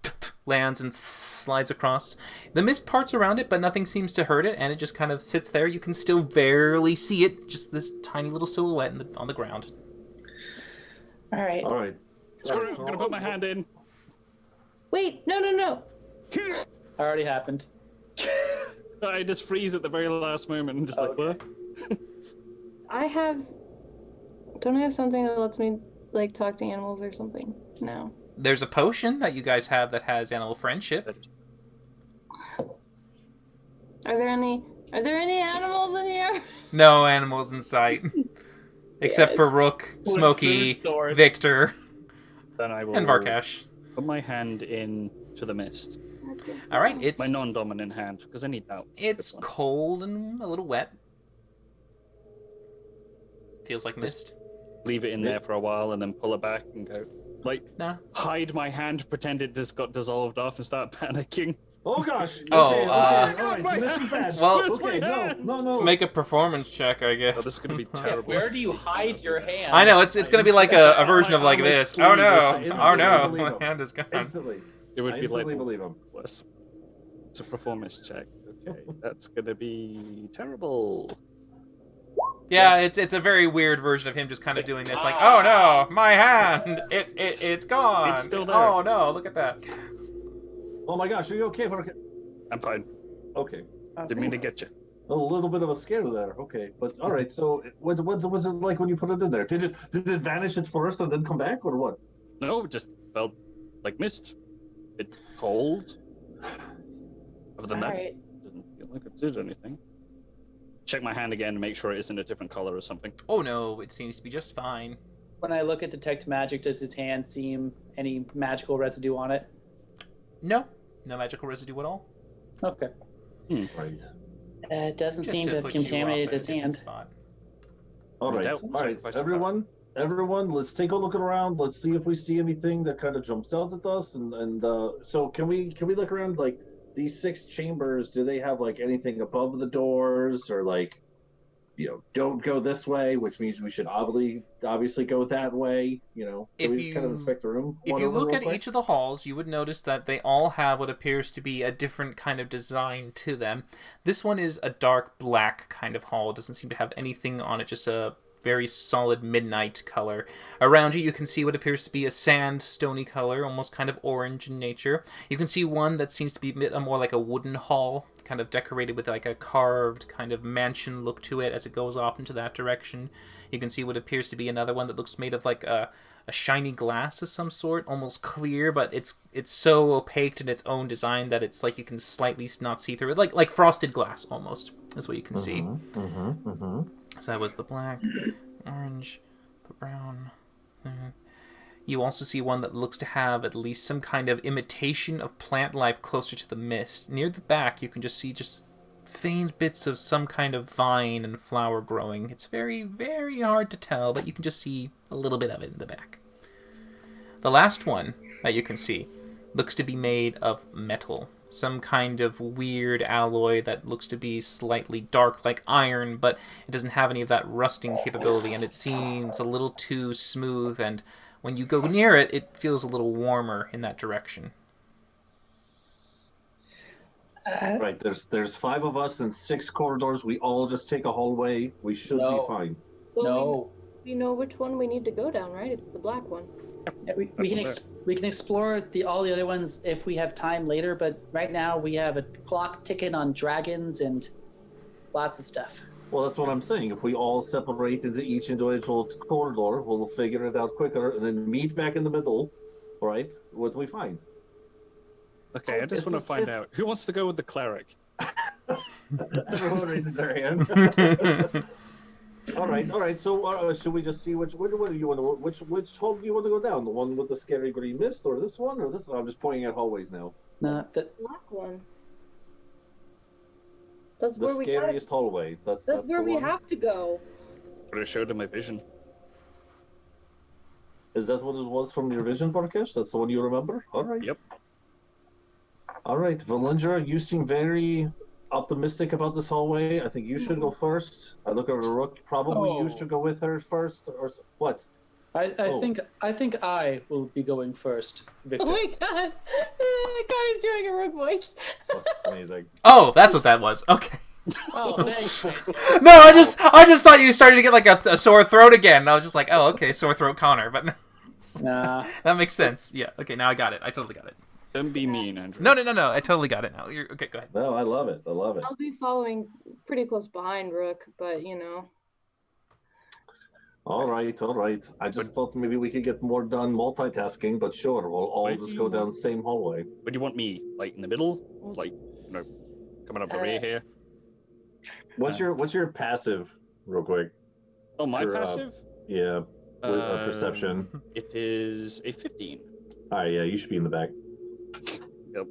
lands and slides across. The mist parts around it, but nothing seems to hurt it, and it just kind of sits there. You can still barely see it, just this tiny little silhouette on the ground. All right. All right. Sorry, I'm gonna put my hand in. Wait, no. Already happened. I just freeze at the very last moment and just like, Okay. what? Don't I have something that lets me like talk to animals or something? No. There's a potion that you guys have that has animal friendship. Are there any animals in here? No animals in sight. Except for it's- Rook, Smokey, Food source. Victor, Then I will and Varkash. put my hand in to the mist. All right, My it's non-dominant hand, because I need that. it's This one. cold and a little wet. Feels like mist. Leave it in there for a while and then pull it back and go. Like, Nah. hide my hand, pretend it just got dissolved off and start panicking. Oh gosh. Oh, Okay, uh, all right. My This is hand! bad. Well- Where's my Okay, no, hand? no. Make a performance check, I guess. Oh, this is gonna be Yeah, terrible. where do you hide your hand? I know it's gonna be like a version of like My this. arm Oh is no! sleeveless. Oh no! Believe My him. hand is gone. Instantly. It would I be like instantly believe him. worse. It's a performance check. Okay, that's gonna be terrible. Yeah, it's a very weird version of him just kind of doing this, like, oh no, my hand, it's gone. It's still there. Oh no, look at that. Oh my gosh, are you okay? I'm fine. Okay. Didn't mean to get you. A little bit of a scare there. Okay, but all right. So, what was it like when you put it in there? Did it vanish at first and then come back, or what? No, it just felt like mist. Bit cold. Other than All that, right. it doesn't feel like it did anything. Check my hand again to make sure it isn't a different color or something. Oh no, it seems to be just fine. When I look at detect magic, does his hand seem any magical residue on it? No magical residue at all. Okay. Right. It doesn't Just seem to have put you off contaminated at a his different hand. spot. All No right. doubt. All right. Sacrifice the Everyone, let's take a look around. Let's see if we see anything that kind of jumps out at us. And so can we look around, like these 6 chambers? Do they have like anything above the doors, or like, don't go this way, which means we should obviously go that way? Can If we just kind of you- inspect the room? If you look at each of the halls, you would notice that they all have what appears to be a different kind of design to them. This one is a dark black kind of hall. It doesn't seem to have anything on it, just a very solid midnight color. Around you can see what appears to be a sand stony color, almost kind of orange in nature. You can see one that seems to be more like a wooden hall, kind of decorated with like a carved kind of mansion look to it as it goes off into that direction. You can see what appears to be another one that looks made of like a shiny glass of some sort, almost clear, but it's so opaque in its own design that it's like you can slightly not see through it, like frosted glass almost is what you can see. So that was the black, orange, the brown. You also see one that looks to have at least some kind of imitation of plant life closer to the mist. Near the back, you can just see faint bits of some kind of vine and flower growing. It's very, very hard to tell, but you can just see a little bit of it in the back. The last one that you can see looks to be made of metal. Some kind of weird alloy that looks to be slightly dark like iron, but it doesn't have any of that rusting capability, and it seems a little too smooth, and when you go near it, it feels a little warmer in that direction. Right. There's 5 of us and 6 corridors. We all just take a hallway. We should No. be fine. Well, No. we know which one we need to go down, right? It's the black one. Yeah, we can explore all the other ones if we have time later, but right now we have a clock ticking on dragons and lots of stuff. Well, that's what I'm saying. If we all separate into each individual corridor, we'll figure it out quicker, and then meet back in the middle. Right? What do we find? Okay, I just want to find out who wants to go with the cleric. Everyone raises their hand. All right. So, should we just see which do you want to which hall do you want to go down? The one with the scary green mist, or this one, or this? I'm just pointing at hallways now. No, Black one. That's The where we gotta, scariest hallway. That's That's where the we one. have to go. But I showed him my vision. Is that what it was from your vision, Varkash? That's the one you remember? All right. Yep. All right, Valinger, you seem very optimistic about this hallway. I think you should go first. I look over to Rook. Probably you Oh. should go with her first, or what? I Oh. think I will be going first, Victor. Oh my god! Connor's doing a rook voice. Amazing. Oh, that's what that was. Okay. Oh, thanks. No, I just thought you started to get like a sore throat again. I was just like, oh, okay, sore throat Connor, but Nah. that makes sense. Yeah. Okay, now I got it. I totally got it. Don't be mean, Andrew. No. I totally got it now. You're okay. Go ahead. No, I love it. I love it. I'll be following pretty close behind Rook, but you know. All right. I just thought maybe we could get more done multitasking, but sure, we'll all Where just do go you down the want- same hallway. Would you want me like in the middle, like coming up the rear here? What's your passive, real quick? Oh, my Your, passive. Yeah, with perception. It is a 15. All right, yeah, you should be in the back. Yep.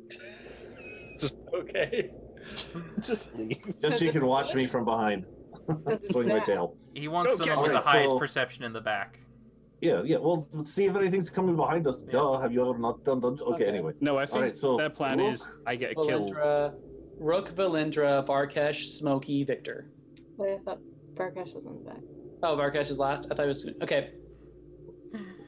Just Okay. just leave. Just so you can watch me from behind. Swing my tail. He wants Okay, someone with alright, the highest so- perception in the back. Yeah. Well, let's see if anything's coming behind us. Duh. Have you ever not done dungeon? Okay. Anyway. No, I think Alright, so their plan Rook, is I get killed. Rook, Valindra, Varkesh, Smokey, Victor. Wait, I thought Farkash was on the back. Oh, Varkesh is last. I thought it was okay.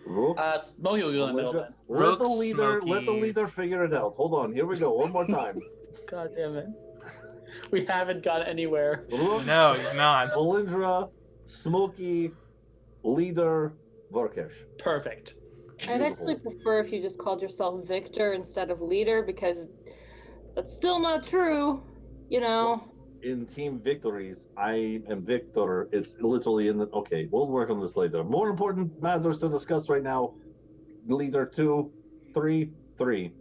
Rook, Smokey will go in the middle then. let the Rook, leader. Let the Smokey. leader figure it out. Hold on. Here we go. One more time. God damn it. We haven't got anywhere. Rook, No, you're not. Valindra, Smokey, leader, Varkesh. Perfect. I'd actually prefer if you just called yourself Victor instead of leader because that's still not true, you know. In team victories, I am Victor. It's literally in the. Okay, we'll work on this later. More important matters to discuss right now. Leader 2, 3, 3.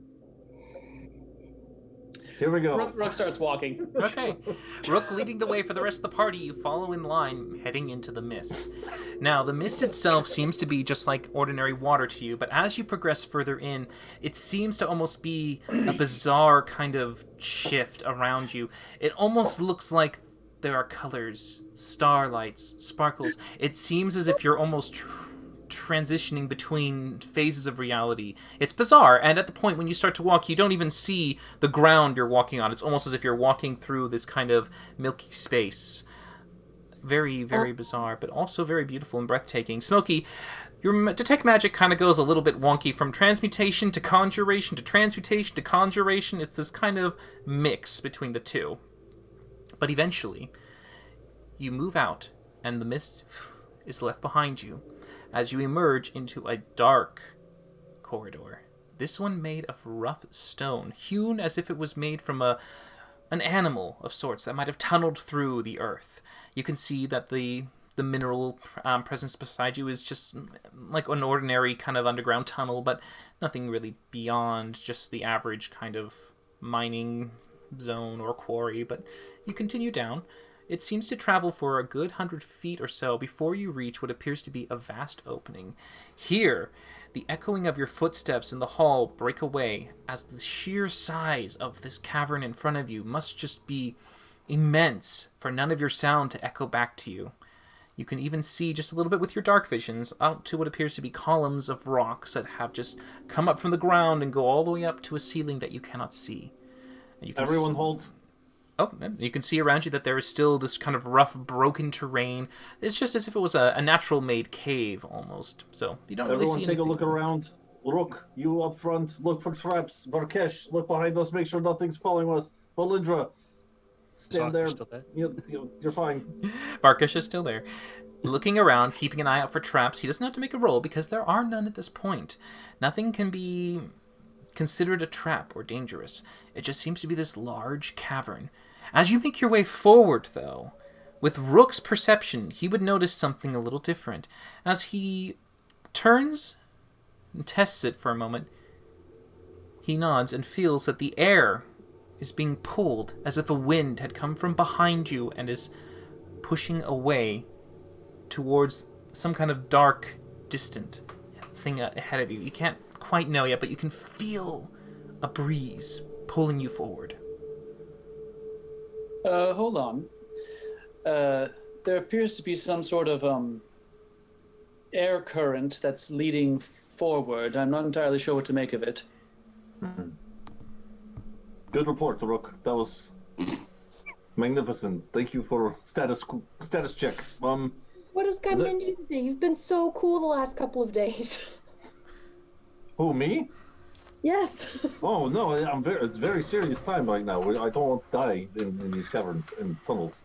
Here we go. Rook starts walking. Okay. Rook leading the way for the rest of the party, you follow in line, heading into the mist. Now, the mist itself seems to be just like ordinary water to you, but as you progress further in, it seems to almost be a bizarre kind of shift around you. It almost looks like there are colors, starlights, sparkles. It seems as if you're almost transitioning between phases of reality. It's bizarre, and at the point when you start to walk, you don't even see the ground you're walking on. It's almost as if you're walking through this kind of milky space. Very, very bizarre, but also very beautiful and breathtaking. Smokey, your detect magic kind of goes a little bit wonky from transmutation to conjuration to transmutation to conjuration. It's this kind of mix between the two. But eventually, you move out, and the mist is left behind you as you emerge into a dark corridor. This one made of rough stone, hewn as if it was made from an animal of sorts that might have tunneled through the earth. You can see that the mineral presence beside you is just like an ordinary kind of underground tunnel, but nothing really beyond just the average kind of mining zone or quarry. But you continue down. It seems to travel for a good 100 feet or so before you reach what appears to be a vast opening. Here, the echoing of your footsteps in the hall break away as the sheer size of this cavern in front of you must just be immense for none of your sound to echo back to you. You can even see just a little bit with your dark visions out to what appears to be columns of rocks that have just come up from the ground and go all the way up to a ceiling that you cannot see. And you can Everyone hold. Oh, you can see around you that there is still this kind of rough, broken terrain. It's just as if it was a natural-made cave, almost. So you don't really Everyone see take a anything. look around. Rook, you up front, look for traps. Varkesh, look behind us, make sure nothing's following us. Valindra, stand there. Still there? You're fine. Varkish is still there, looking around, keeping an eye out for traps. He doesn't have to make a roll because there are none at this point. Nothing can be considered a trap or dangerous. It just seems to be this large cavern. As you make your way forward, though, with Rook's perception, he would notice something a little different. As he turns and tests it for a moment, he nods and feels that the air is being pulled as if a wind had come from behind you and is pushing away towards some kind of dark, distant thing ahead of you. You can't quite know yet, but you can feel a breeze pulling you forward. Hold on. There appears to be some sort of air current that's leading forward. I'm not entirely sure what to make of it. Good report, Rook. That was magnificent. Thank you for status check. What has gotten into you? You've been so cool the last couple of days. Who, me? Yes. Oh no, it's very serious time right now. I don't want to die in these caverns and tunnels.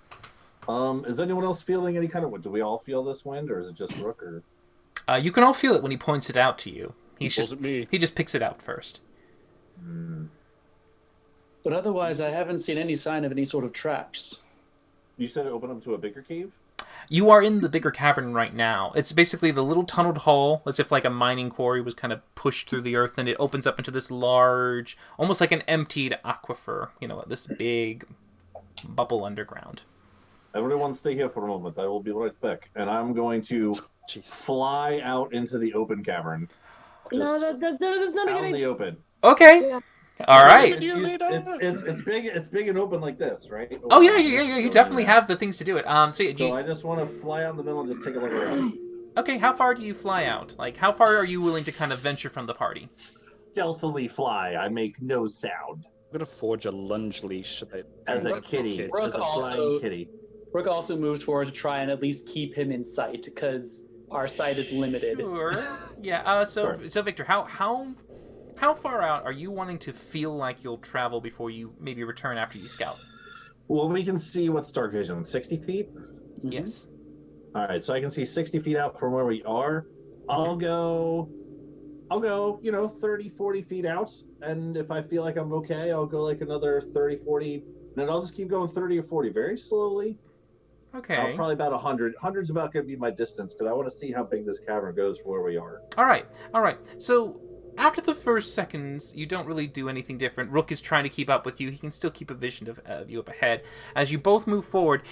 Is anyone else feeling any kind of? Do we all feel this wind, or is it just Rook? Or You can all feel it when he points it out to you. He just picks it out first. But otherwise, I haven't seen any sign of any sort of traps. You said it opened up to a bigger cave. You are in the bigger cavern right now. It's basically the little tunneled hall, as if like a mining quarry was kind of pushed through the earth, and it opens up into this large, almost like an emptied aquifer. You know, this big bubble underground. Everyone stay here for a moment. I will be right back. And I'm going to fly out into the open cavern. No, that's not a good Out in idea. the open. Okay. Yeah. All right. It's big and open like this, right? Oh yeah. You definitely have the things to do it. So I just want to fly out in the middle and just take a look around. Okay, how far do you fly out? Like, how far are you willing to kind of venture from the party? Stealthily fly. I make no sound. I'm gonna forge a lunge leash As a kitty. As Rook a also- flying kitty. Rook also moves forward to try and at least keep him in sight, because our sight is limited. Sure. Yeah. So Sure. Victor, how far out are you wanting to feel like you'll travel before you maybe return after you scout? Well, we can see what's dark vision. 60 feet? Mm-hmm. Yes. All right, so I can see 60 feet out from where we are. I'll go, 30, 40 feet out. And if I feel like I'm okay, I'll go like another 30, 40. And I'll just keep going 30 or 40 very slowly. Okay. Probably about 100. 100's about going to be my distance because I want to see how big this cavern goes from where we are. All right. So after the first seconds, you don't really do anything different. Rook is trying to keep up with you. He can still keep a vision of you up ahead. As you both move forward,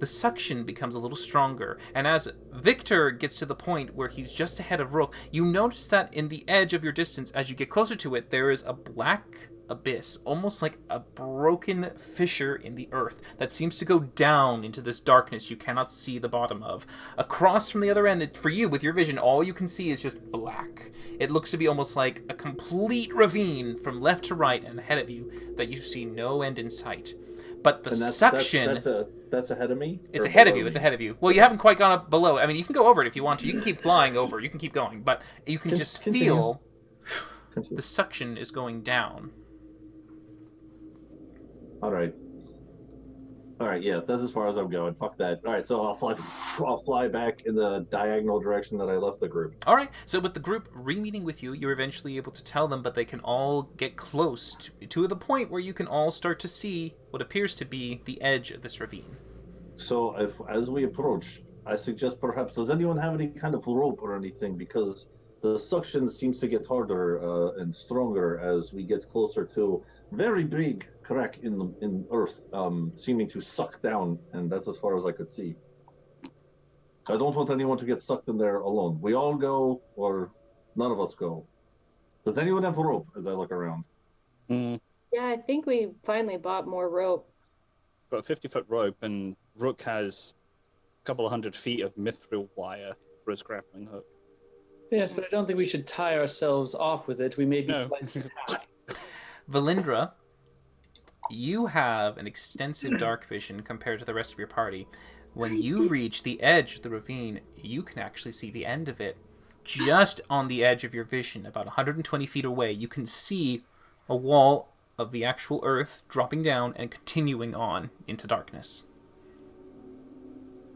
the suction becomes a little stronger. And as Victor gets to the point where he's just ahead of Rook, you notice that in the edge of your distance, as you get closer to it, there is a black abyss, almost like a broken fissure in the earth that seems to go down into this darkness you cannot see the bottom of. Across from the other end, for you, with your vision, all you can see is just black. It looks to be almost like a complete ravine from left to right and ahead of you that you see no end in sight. But the suction... That's ahead of me? It's ahead of you. It's ahead of you. Well, you haven't quite gone up below. I mean, you can go over it if you want to. You can keep flying over. You can keep going. But you can just feel the suction is going down. All right, yeah, that's as far as I'm going. Fuck that. All right, so I'll fly back in the diagonal direction that I left the group. All right, so with the group re-meeting with you, you're eventually able to tell them, but they can all get close to the point where you can all start to see what appears to be the edge of this ravine. So as we approach, I suggest perhaps, does anyone have any kind of rope or anything? Because the suction seems to get harder and stronger as we get closer to very big crack in earth, seeming to suck down, and that's as far as I could see. I don't want anyone to get sucked in there alone. We all go, or none of us go. Does anyone have rope? As I look around. Yeah, I think we finally bought more rope. Got a 50-foot rope, and Rook has a couple of 100 feet of mithril wire for his grappling hook. Yes, but I don't think we should tie ourselves off with it. We may be No. sliced in half. Valindra, you have an extensive dark vision compared to the rest of your party. When you reach the edge of the ravine, you can actually see the end of it. Just on the edge of your vision, about 120 feet away, you can see a wall of the actual earth dropping down and continuing on into darkness.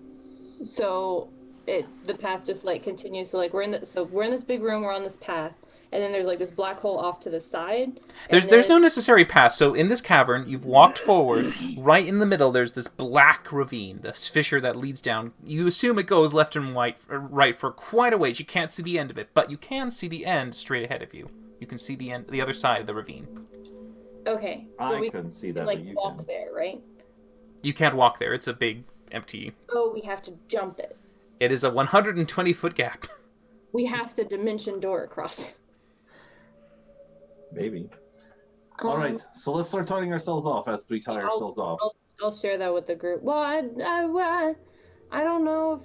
So the path just like continues. So like we're in this big room. We're on this path, and then there's like this black hole off to the side. There's no necessary path. So in this cavern, you've walked forward. Right in the middle, there's this black ravine, this fissure that leads down. You assume it goes left and right for quite a ways. You can't see the end of it, but you can see the end straight ahead of you. You can see the other side of the ravine. Okay. So I we couldn't see can that, like but you walk can. there, right? You can't walk there. It's a big, empty... Oh, we have to jump it. It is a 120-foot gap. We have to dimension door across it. Maybe. All right, so let's start turning ourselves off as we tie ourselves off. I'll share that with the group. Well, I don't know if.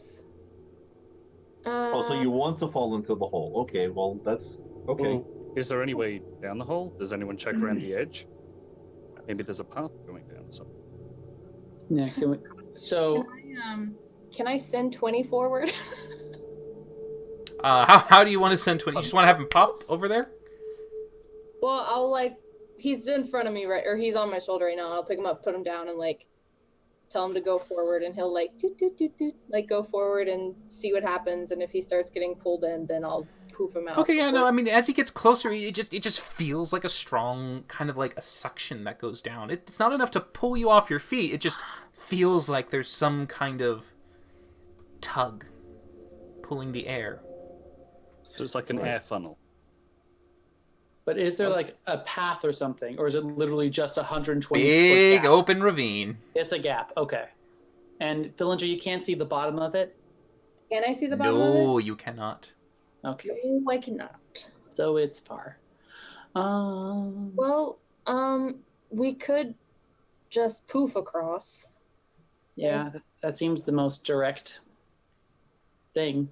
Oh, so you want to fall into the hole? Okay, well that's okay. Well, is there any way down the hole? Does anyone check around the edge? Maybe there's a path going down somewhere. Yeah. So Can I send 20 forward? How do you want to send 20? You just want to have him pop over there? Well, I'll he's in front of me, right, or he's on my shoulder right now. I'll pick him up, put him down, and tell him to go forward, and he'll toot toot toot toot, go forward and see what happens. And if he starts getting pulled in, then I'll poof him out. Okay, yeah, no, I mean, as he gets closer, it just feels like a strong kind of like a suction that goes down. It's not enough to pull you off your feet. It just feels like there's some kind of tug pulling the air. So it's like an air funnel. But is there a path or something, or is it literally just 120 Big foot gap? open ravine. It's a gap. Okay. And Fillinger, you can't see the bottom of it. Can I see the bottom of it? No, you cannot. Okay. No, I cannot. So it's far. Well, we could just poof across. Yeah, that seems the most direct thing.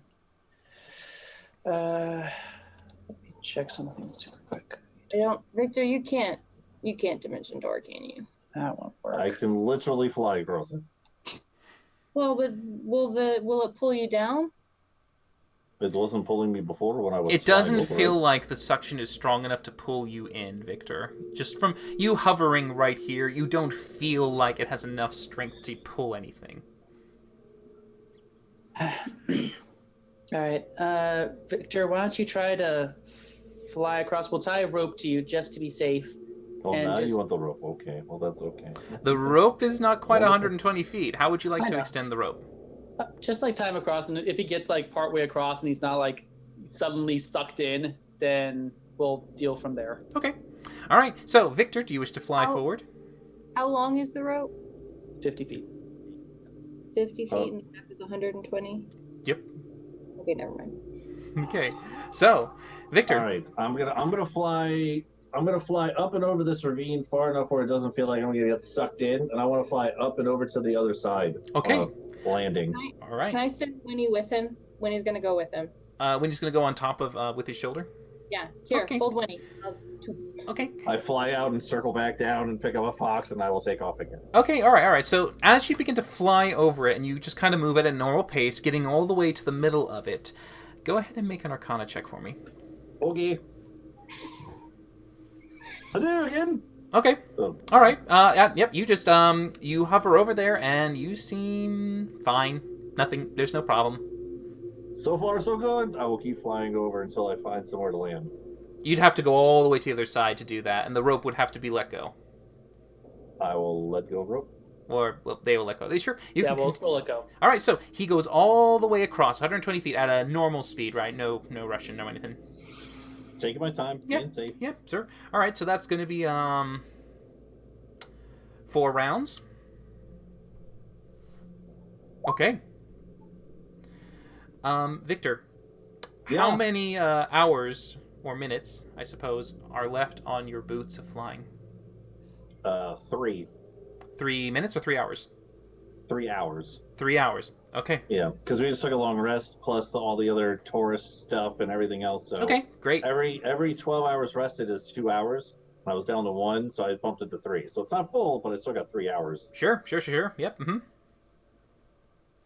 Let me check something super quick. Victor, you can't dimension door, can you? That won't work. I can literally fly across it. Well, but will it pull you down? It wasn't pulling me before when I was. It doesn't flying over feel it. like the suction is strong enough to pull you in, Victor. Just from you hovering right here, you don't feel like it has enough strength to pull anything. All right, Victor, why don't you try to fly across? We'll tie a rope to you just to be safe. Oh, and now just- you want the rope? Okay, well that's okay. The rope is not quite Wonderful. 120 feet. How would you like I to know. extend the rope? Just tie him across, and if he gets partway across and he's not suddenly sucked in, then we'll deal from there. Okay. All right. So, Victor, do you wish to fly How- forward? How long is the rope? 50 feet. 50 feet, and the gap is 120. Yep. Okay, never mind. Okay. So, Victor. All right, I'm gonna fly. I'm gonna fly up and over this ravine far enough where it doesn't feel like I'm gonna get sucked in, and I want to fly up and over to the other side. Okay. Landing. All right. Can I send Winnie with him? Winnie's gonna go with him. Winnie's gonna go on top of with his shoulder. Yeah, here, Okay. hold Winnie. Okay. I fly out and circle back down and pick up a fox, and I will take off again. Okay, all right. So as you begin to fly over it and you just kind of move at a normal pace, getting all the way to the middle of it, go ahead and make an Arcana check for me. Okay. Hadouken! Okay. Oh. All right. Yep. You just you hover over there and you seem fine. Nothing. There's no problem. So far, so good. I will keep flying over until I find somewhere to land. You'd have to go all the way to the other side to do that, and the rope would have to be let go, I will let go of rope. or well, they will let go. They sure. You Yeah, can we'll continue. let go. All right. So he goes all the way across, 120 feet at a normal speed, right? No rushing, no anything. Taking my time, Yeah. being safe. Yep, sir. All right, so that's going to be 4 rounds. Okay. Victor, Yeah. how many hours or minutes, I suppose, are left on your boots of flying? 3 3 minutes or 3 hours? 3 hours. 3 hours. Okay. Yeah, because we just took a long rest, plus all the other tourist stuff and everything else. So Okay, great. every 12 hours rested is 2 hours. I was down to 1, so I bumped it to 3. So it's not full, but I still got 3 hours. Sure. Yep. Mm-hmm.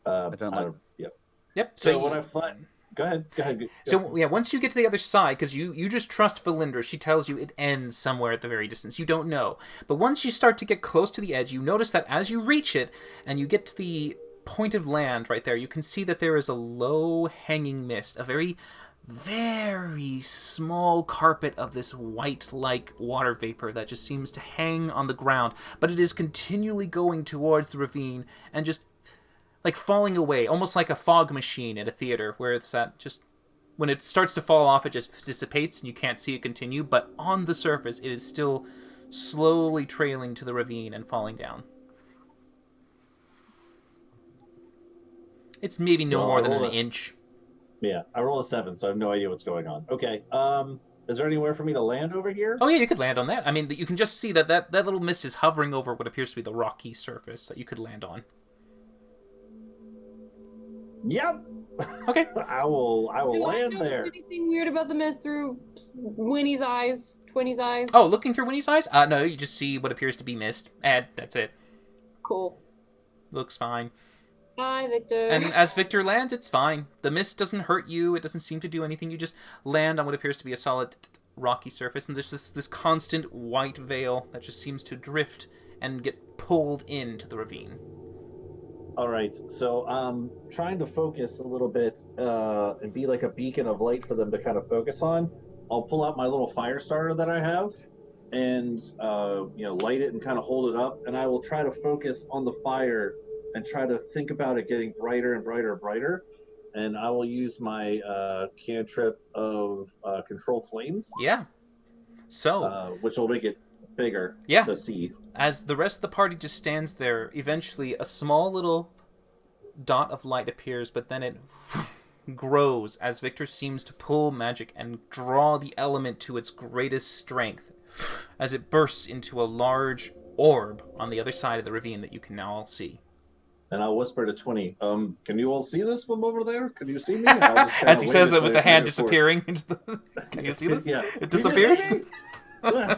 I don't like- Yep. Yep. So when I fly, go ahead. So yeah, once you get to the other side, because you just trust Valindra, she tells you it ends somewhere at the very distance. You don't know, but once you start to get close to the edge, you notice that as you reach it and you get to the point of land right there, you can see that there is a low hanging mist, a very, very small carpet of this white-like water vapor that just seems to hang on the ground, but it is continually going towards the ravine and just like falling away, almost like a fog machine at a theater, where it's that just when it starts to fall off, it just dissipates and you can't see it continue. But on the surface, it is still slowly trailing to the ravine and falling down. It's maybe no Well, more I than rolled an a- inch. Yeah, I roll a 7, so I have no idea what's going on. Okay. Is there anywhere for me to land over here? Oh yeah, you could land on that. I mean, you can just see that little mist is hovering over what appears to be the rocky surface that you could land on. Yep. Okay. I will Do I land notice there. anything weird about the mist through Winnie's eyes? Twinny's eyes? Oh, looking through Winnie's eyes? No, you just see what appears to be mist, and that's it. Cool. Looks fine. Bye, Victor. And as Victor lands, it's fine. The mist doesn't hurt you. It doesn't seem to do anything. You just land on what appears to be a solid rocky surface, and there's this constant white veil that just seems to drift and get pulled into the ravine. All right, so trying to focus a little bit and be like a beacon of light for them to kind of focus on. I'll pull out my little fire starter that I have and light it and kind of hold it up, and I will try to focus on the fire and try to think about it getting brighter and brighter and brighter. And I will use my cantrip of control flames. Yeah. So, which will make it bigger to see. As the rest of the party just stands there, eventually a small little dot of light appears, but then it grows as Victor seems to pull magic and draw the element to its greatest strength as it bursts into a large orb on the other side of the ravine that you can now all see. And I'll whisper to 20, can you all see this from over there? Can you see me? As he says it with the hand disappearing into the... Can you see this? Yeah. It disappears? Hello?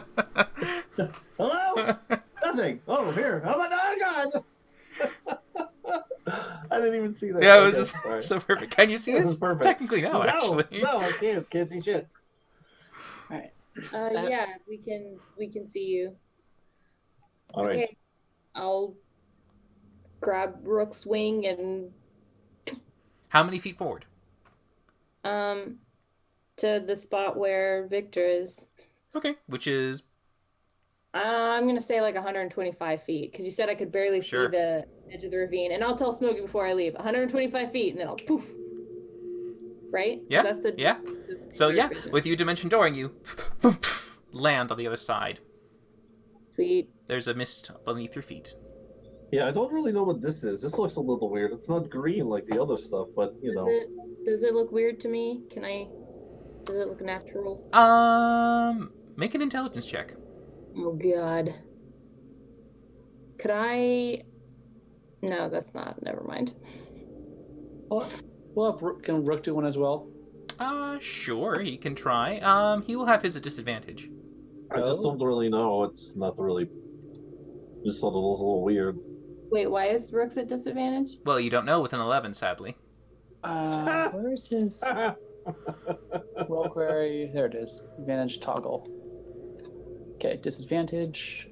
Nothing. Oh, here. Oh my God! I didn't even see that. Yeah, it was just so perfect. Can you see this? Perfect. Technically, no, actually. No, I can't. Can't see shit. All right. Yeah, we can see you. All right. Okay, I'll grab Rook's wing and How many feet forward? to the spot where Victor is. Okay, which is... I'm gonna say like 125 feet because you said I could barely Sure. see the edge of the ravine, and I'll tell Smokey before I leave. 125 feet, and then I'll poof. Right? 'Cause Yeah, That's the, yeah. the So yeah, vision. with you dimension dooring, you land on the other side. Sweet. There's a mist beneath your feet. Yeah, I don't really know what this is. This looks a little weird. It's not green like the other stuff, but you know. Does it look weird to me? Does it look natural? Make an intelligence check. Oh God. Could I? No, that's not. Never mind. We'll have Rook, can Rook do one as well? Sure, he can try. He will have his at disadvantage. I just don't really know. It's not really. Just thought it was a little weird. Wait, why is Rook's at disadvantage? Well, you don't know with an 11, sadly. Where's his roll query? There it is. Advantage toggle. Okay, disadvantage.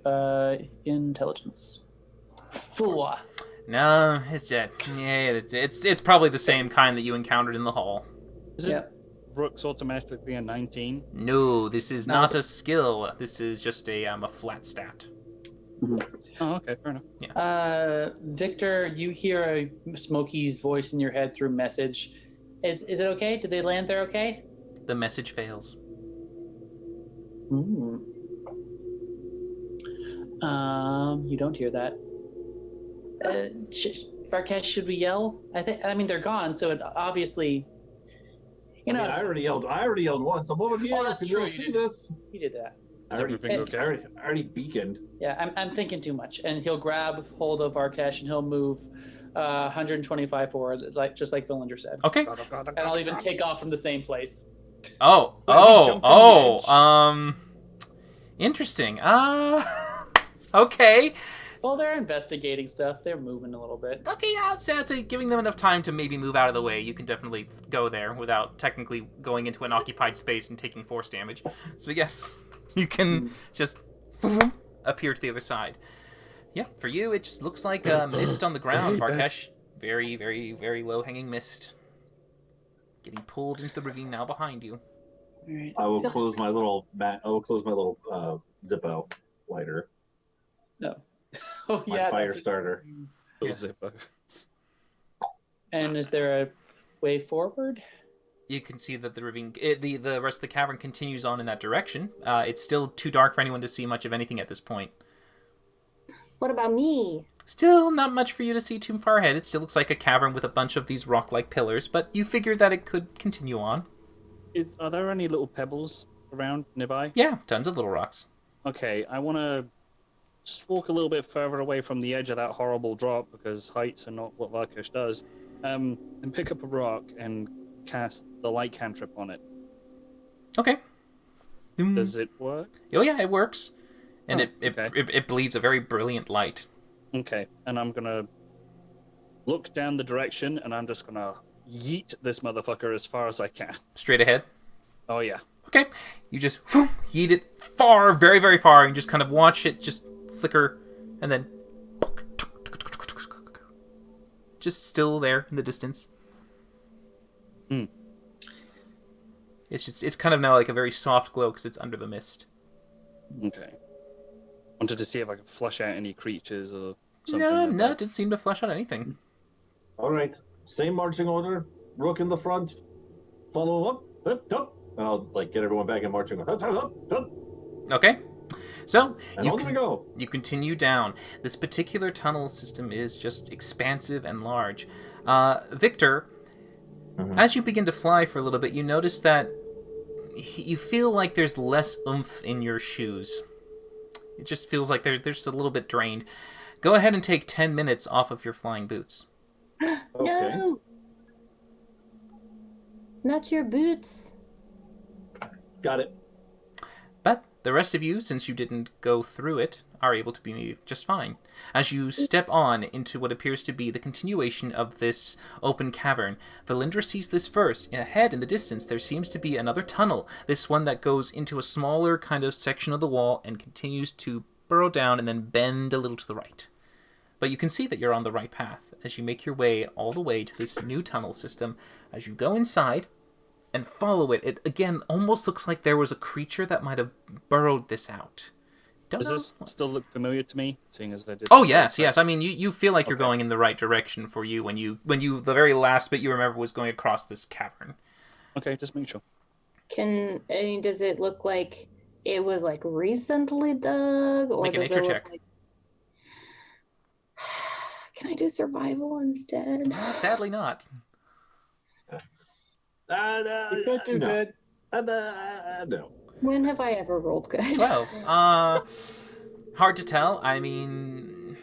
Intelligence. Four. No, it's it's probably the same kind that you encountered in the hall. Is it Rook's automatically a 19? No, this is not a skill. This is just a flat stat. Oh, okay, fair enough. Victor, you hear a Smokey's voice in your head through message. Is it okay? Did they land there okay? The message fails. You don't hear that. Varkesh, should we yell? I mean, they're gone, so it obviously. You know, I already yelled. I already yelled once. I'm over here. Oh, that's Can true, you you see did. this? you did that. Is everything okay? I already beaconed. Yeah, I'm thinking too much, and he'll grab hold of Varkesh and he'll move 125 forward, just like Villinger said. Okay. And I'll even take off from the same place. Interesting. Okay. Well, they're investigating stuff. They're moving a little bit. Okay, I'd say giving them enough time to maybe move out of the way, you can definitely go there without technically going into an occupied space and taking force damage. So yes, you can just appear to the other side. Yeah, for you, it just looks like mist on the ground, Varkesh. Very, very, very low-hanging mist. Getting pulled into the ravine now behind you. All right. I will close my little Zippo lighter. No. Oh My yeah. fire that's- starter. Little Zippo. And is there a way forward? You can see that the ravine, the rest of the cavern continues on in that direction. It's still too dark for anyone to see much of anything at this point. What about me? Still not much for you to see too far ahead. It still looks like a cavern with a bunch of these rock-like pillars, but you figure that it could continue on. Are there any little pebbles around nearby? Yeah, tons of little rocks. Okay, I want to just walk a little bit further away from the edge of that horrible drop because heights are not what Varkesh does. And pick up a rock and cast the light cantrip on it. Okay. Does it work? Oh yeah, it works. And Oh, it bleeds a very brilliant light. Okay, and I'm gonna look down the direction and I'm just gonna yeet this motherfucker as far as I can. Straight ahead. Oh yeah. Okay, you just yeet it far, very, very far, and just kind of watch it just flicker, and then just still there in the distance. Hmm. It's kind of now like a very soft glow because it's under the mist. Okay. Wanted to see if I could flush out any creatures or something. No, like no, that. it didn't seem to flush out anything. All right, same marching order. Rook in the front. Follow up, up. And I'll like get everyone back in marching. Up. Okay, so And on we go. you continue down. This particular tunnel system is just expansive and large. Victor, as you begin to fly for a little bit, you notice that you feel like there's less oomph in your shoes. It just feels like they're just a little bit drained. Go ahead and take 10 minutes off of your flying boots. Okay. No! Not your boots. Got it. But the rest of you, since you didn't go through it, are able to be just fine. As you step on into what appears to be the continuation of this open cavern, Valindra sees this first. Ahead in the distance, there seems to be another tunnel, this one that goes into a smaller kind of section of the wall and continues to burrow down and then bend a little to the right. But you can see that you're on the right path as you make your way all the way to this new tunnel system. As you go inside and follow it, it again almost looks like there was a creature that might have burrowed this out. Does this still look familiar to me, seeing as I did? Oh yes. I mean, you feel like you're Okay. going in the right direction for you when you the very last bit you remember was going across this cavern. Okay, just make sure. Does it look like it was like recently dug, or Make a does nature it look check. like? Can I do survival instead? Sadly not. You could do no. good. No. When have I ever rolled good? 12. Hard to tell. I mean,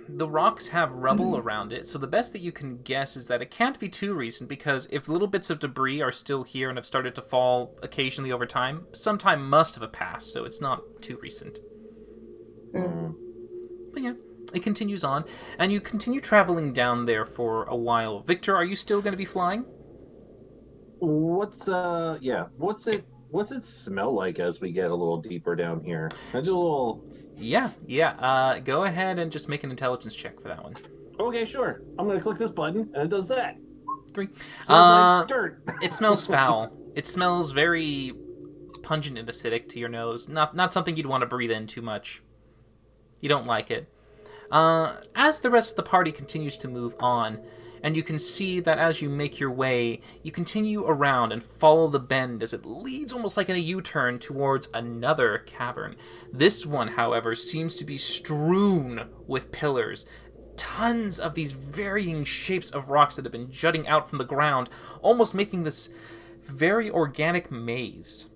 the rocks have rubble around it, so the best that you can guess is that it can't be too recent, because if little bits of debris are still here and have started to fall occasionally over time, some time must have passed, so it's not too recent. But yeah, it continues on, and you continue traveling down there for a while. Victor, are you still going to be flying? What's it smell like as we get a little deeper down here? I do a little. Yeah. Go ahead and just make an intelligence check for that one. Okay, sure. I'm gonna click this button and it does that. 3. Smells like dirt. It smells foul. It smells very pungent and acidic to your nose. Not something you'd want to breathe in too much. You don't like it. As the rest of the party continues to move on, and you can see that as you make your way, you continue around and follow the bend as it leads almost like in a U-turn towards another cavern. This one, however, seems to be strewn with pillars. Tons of these varying shapes of rocks that have been jutting out from the ground, almost making this very organic maze.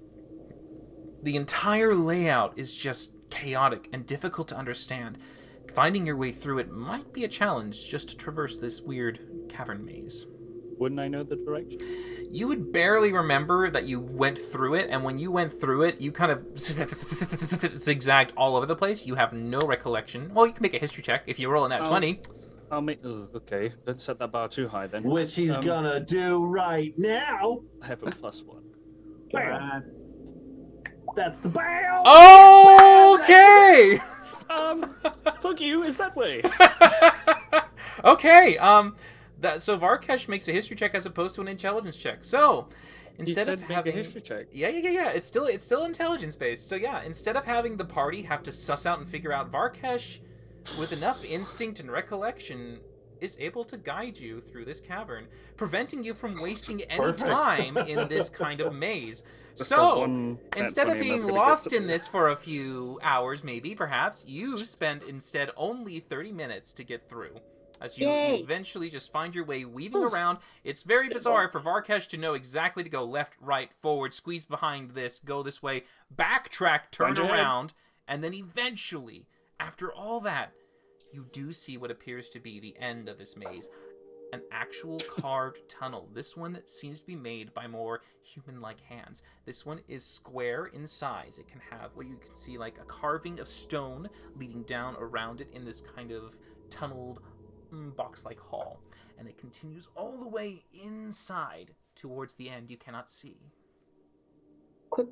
The entire layout is just chaotic and difficult to understand. Finding your way through it might be a challenge just to traverse this weird cavern maze. Wouldn't I know the direction? You would barely remember that you went through it, and when you went through it, you kind of zigzagged all over the place. You have no recollection. Well, you can make a history check if you roll in that 20. I'll make. Oh, okay, don't set that bar too high then. Which he's gonna do right now. I have a +1. Bam. That's the bam. Okay! Fuck you, is that way? Okay, so Varkesh makes a history check as opposed to an intelligence check. So, instead said of make having a history check. Yeah. It's still intelligence based. So yeah, instead of having the party have to suss out and figure out, Varkesh, with enough instinct and recollection, is able to guide you through this cavern, preventing you from wasting any Perfect. time in this kind of maze. Just the So, one instead of 20 I'm being never gonna lost get to. in this for a few hours, maybe, perhaps, you spend instead only 30 minutes to get through. As you Yay. eventually just find your way weaving around. It's very bizarre for Varkesh to know exactly to go left, right, forward, squeeze behind this, go this way, backtrack, turn Find your head. around, and then eventually, after all that, you do see what appears to be the end of this maze. An actual carved tunnel. This one seems to be made by more human-like hands. This one is square in size. It can have what you can see like a carving of stone leading down around it in this kind of tunneled box-like hall. And it continues all the way inside towards the end you cannot see. Quick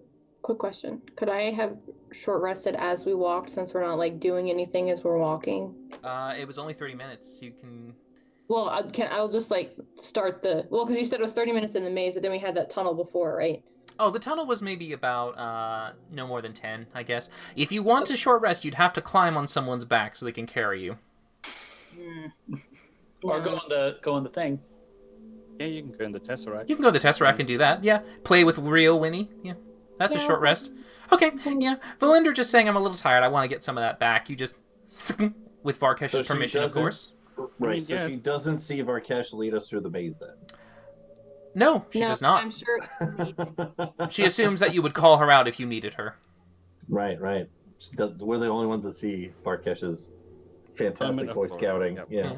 Quick question. Could I have short rested as we walked since we're not like doing anything as we're walking? It was only 30 minutes. You can. Well, I'll just like start because you said it was 30 minutes in the maze, but then we had that tunnel before, right? Oh, the tunnel was maybe about no more than 10, I guess. If you want to short rest, you'd have to climb on someone's back so they can carry you. Or go on the thing. Yeah, you can go in the Tesseract. You can go to the Tesseract and do that. Yeah, play with real Winnie. Yeah, that's a short rest. Okay, yeah. Valinder just saying, I'm a little tired. I want to get some of that back. You just with Varkesh's permission, of course. Right. So she doesn't see Varkesh lead us through the maze then. No, she does not. I'm sure. She assumes that you would call her out if you needed her. Right. We're the only ones that see Varkesh's fantastic Boy Scouting. Yeah.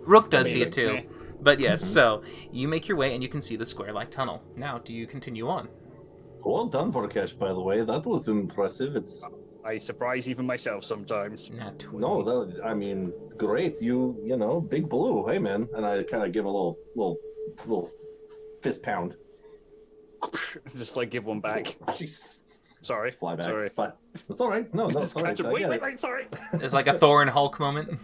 Rook does see it too. But yes, so you make your way and you can see the square-like tunnel. Now, do you continue on? Well done, Varkesh, by the way. That was impressive. I surprise even myself sometimes. No, I mean, great. You know, Big Blue. Hey, man. And I kind of give a little fist pound. Just like give one back. Jeez. Sorry. Fly back. Sorry. It's all right. No, it's all right. Wait, sorry. It's like a Thor and Hulk moment.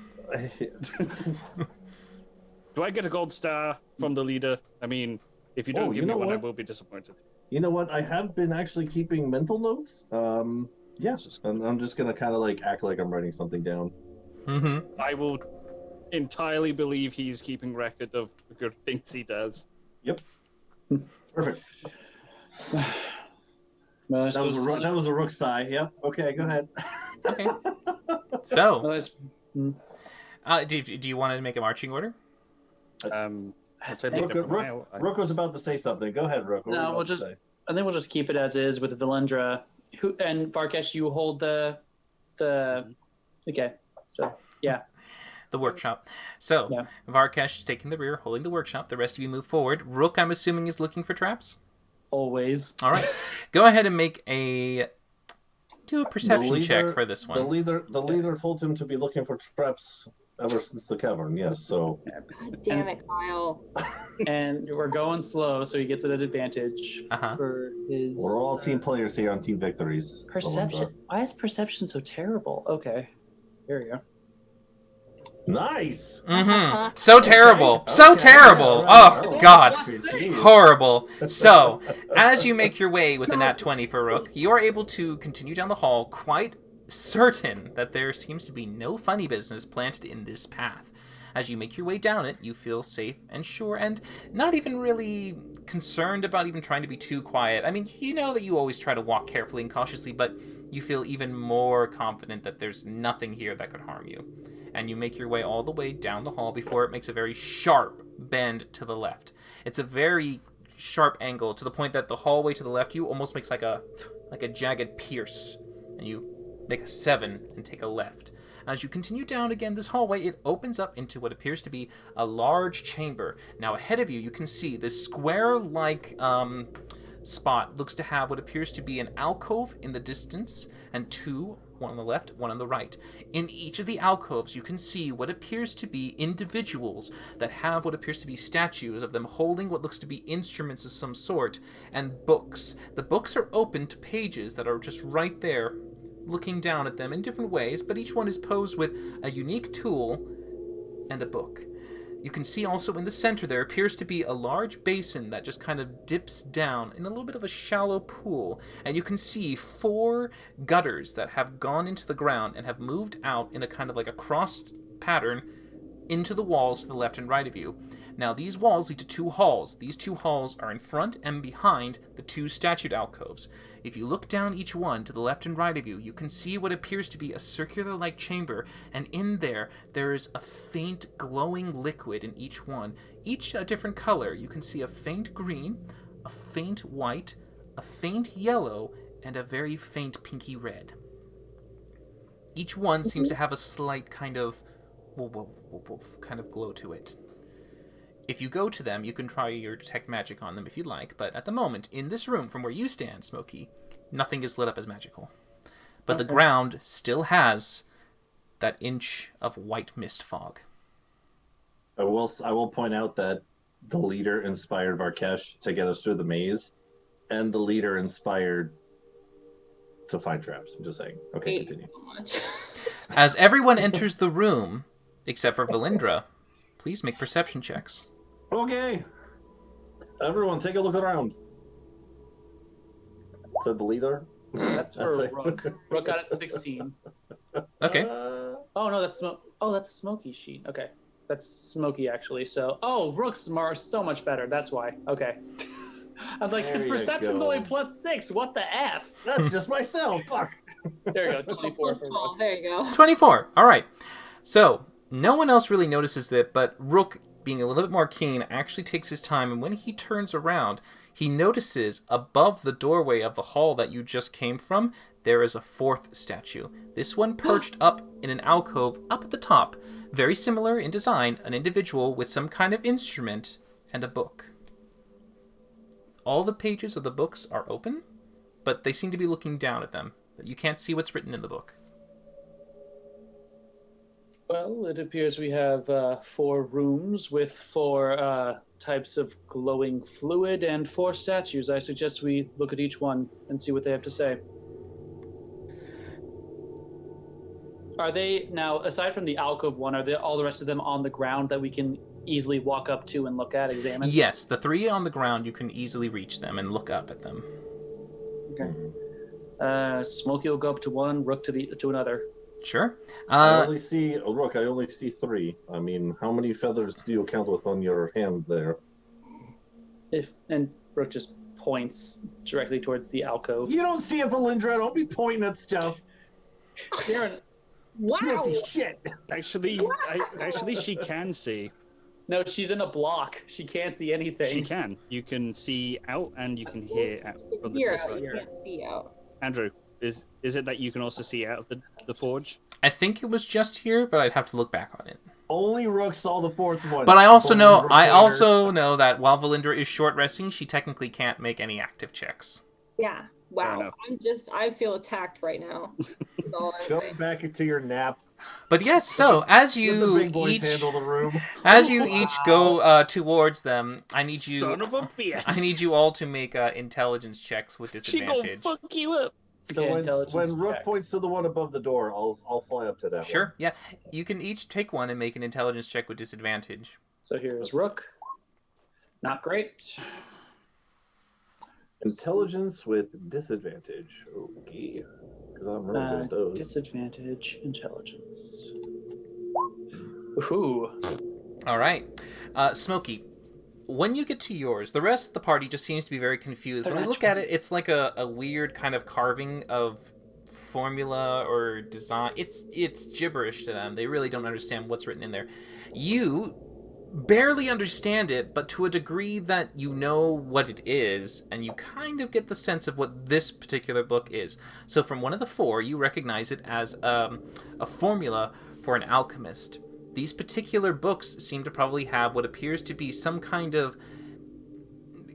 Do I get a gold star from the leader? I mean, if you don't give me one, I will be disappointed. You know what? I have been actually keeping mental notes. Yeah, and I'm just gonna kind of like act like I'm writing something down. Mm-hmm. I will entirely believe he's keeping record of the good things he does. Yep. Perfect. Well, that was a Rook sigh. Yep. Okay, go ahead. Okay. So, do you want to make a marching order? Rook was about to say something. Go ahead, Rook. No, I think we'll just keep it as is with the Valendra. And Varkesh, you hold the. Okay, so yeah. The workshop. So Varkesh is taking the rear, holding the workshop. The rest of you move forward. Rook, I'm assuming, is looking for traps. Always. All right. Go ahead and do a perception check for this one. The leader told him to be looking for traps ever since the cavern. Yes. So. God damn it, Kyle. And we're going slow, so he gets it at advantage. For his. We're all team players here on Team Victories. Perception. Why is perception so terrible? Okay. Here we go. Nice. Mm-hmm. So terrible. Okay. So terrible. Right. Oh, God. Horrible. So, as you make your way with the nat 20 for Rook, you are able to continue down the hall, quite certain that there seems to be no funny business planted in this path. As you make your way down it, you feel safe and sure and not even really concerned about even trying to be too quiet. I mean, you know that you always try to walk carefully and cautiously, but you feel even more confident that there's nothing here that could harm you. And you make your way all the way down the hall before it makes a very sharp bend to the left. It's a very sharp angle to the point that the hallway to the left you almost makes like a jagged pierce. And you make a 7 and take a left. As you continue down again this hallway, it opens up into what appears to be a large chamber. Now ahead of you, you can see this square-like spot looks to have what appears to be an alcove in the distance, and two, one on the left, one on the right. In each of the alcoves, you can see what appears to be individuals that have what appears to be statues of them holding what looks to be instruments of some sort, and books. The books are open to pages that are just right there, looking down at them in different ways, but each one is posed with a unique tool and a book. You can see also in the center there appears to be a large basin that just kind of dips down in a little bit of a shallow pool, and you can see 4 gutters that have gone into the ground and have moved out in a kind of like a crossed pattern into the walls to the left and right of you. Now these walls lead to 2 halls. These 2 halls are in front and behind the 2 statued alcoves. If you look down each one to the left and right of you, you can see what appears to be a circular-like chamber, and in there is a faint glowing liquid in each one, each a different color. You can see a faint green, a faint white, a faint yellow, and a very faint pinky red. Each one seems to have a slight kind of glow to it. If you go to them, you can try your detect magic on them if you like, but at the moment, in this room, from where you stand, Smokey, nothing is lit up as magical. But the ground still has that inch of white mist fog. I will point out that the leader inspired Varkesh to get us through the maze, and the leader inspired to find traps. I'm just saying. Okay, continue. So much. As everyone enters the room, except for Valindra, please make perception checks. Okay. Everyone, take a look around. Said the leader. That's for Rook. Rook got a 16. Okay. Oh no, that's Smokey sheet. Okay, that's Smokey actually. So Rook's so much better. That's why. Okay. I'm like, There his you perception's go. only +6. What the f? That's just myself. Fuck. There you go. 24 Plus for 12. Rook. There you go. 24. All right. So, no one else really notices that, but Rook, being a little bit more keen, actually takes his time, and when he turns around, he notices above the doorway of the hall that you just came from, there is a fourth statue. This one perched up in an alcove up at the top. Very similar in design, an individual with some kind of instrument and a book. All the pages of the books are open, but they seem to be looking down at them. You can't see what's written in the book. Well, it appears we have 4 rooms with 4 types of glowing fluid and 4 statues. I suggest we look at each one and see what they have to say. Are they, now, aside from the alcove one, are they, all the rest of them on the ground that we can easily walk up to and look at, examine? Yes, the 3 on the ground, you can easily reach them and look up at them. Okay. Smokey will go up to one, Rook to another. Sure. I only see Rook. I only see 3. I mean, how many feathers do you count with on your hand there? And Rook just points directly towards the alcove. You don't see it, Valindra. Don't be pointing at stuff. Darren, Wow. You don't see shit. Actually, she can see. no, she's in a block. She can't see anything. She can. You can see out and you can hear out from the Hear test out, side. you can't see out. Andrew, is it that you can also see out of the forge? I think it was just here, but I'd have to look back on it. Only Rook saw the 4th one. But I also know Valindra that while Valindra is short resting, she technically can't make any active checks. Yeah. Fair Wow. enough. I feel attacked right now. That's all I'm Go saying. back into your nap. But yes, so as Let the you big boys each handle the room. go towards them, I need you. Son of a bitch! I need you all to make intelligence checks with She gonna disadvantage. fuck you up. So Okay, when intelligence Rook checks. points to the one above the door, I'll fly up to that one. Sure. Yeah, you can each take one and make an intelligence check with disadvantage. So here's Rook. Not great. Intelligence with disadvantage. Okay. Because I'm really good at those. Disadvantage, intelligence. Ooh. All right, Smokey. When you get to yours, the rest of the party just seems to be very confused. When I look at it, it's like a weird kind of carving of formula or design. It's gibberish to them. They really don't understand what's written in there. You barely understand it, but to a degree that you know what it is, and you kind of get the sense of what this particular book is. So from one of the 4, you recognize it as a formula for an alchemist. These particular books seem to probably have what appears to be some kind of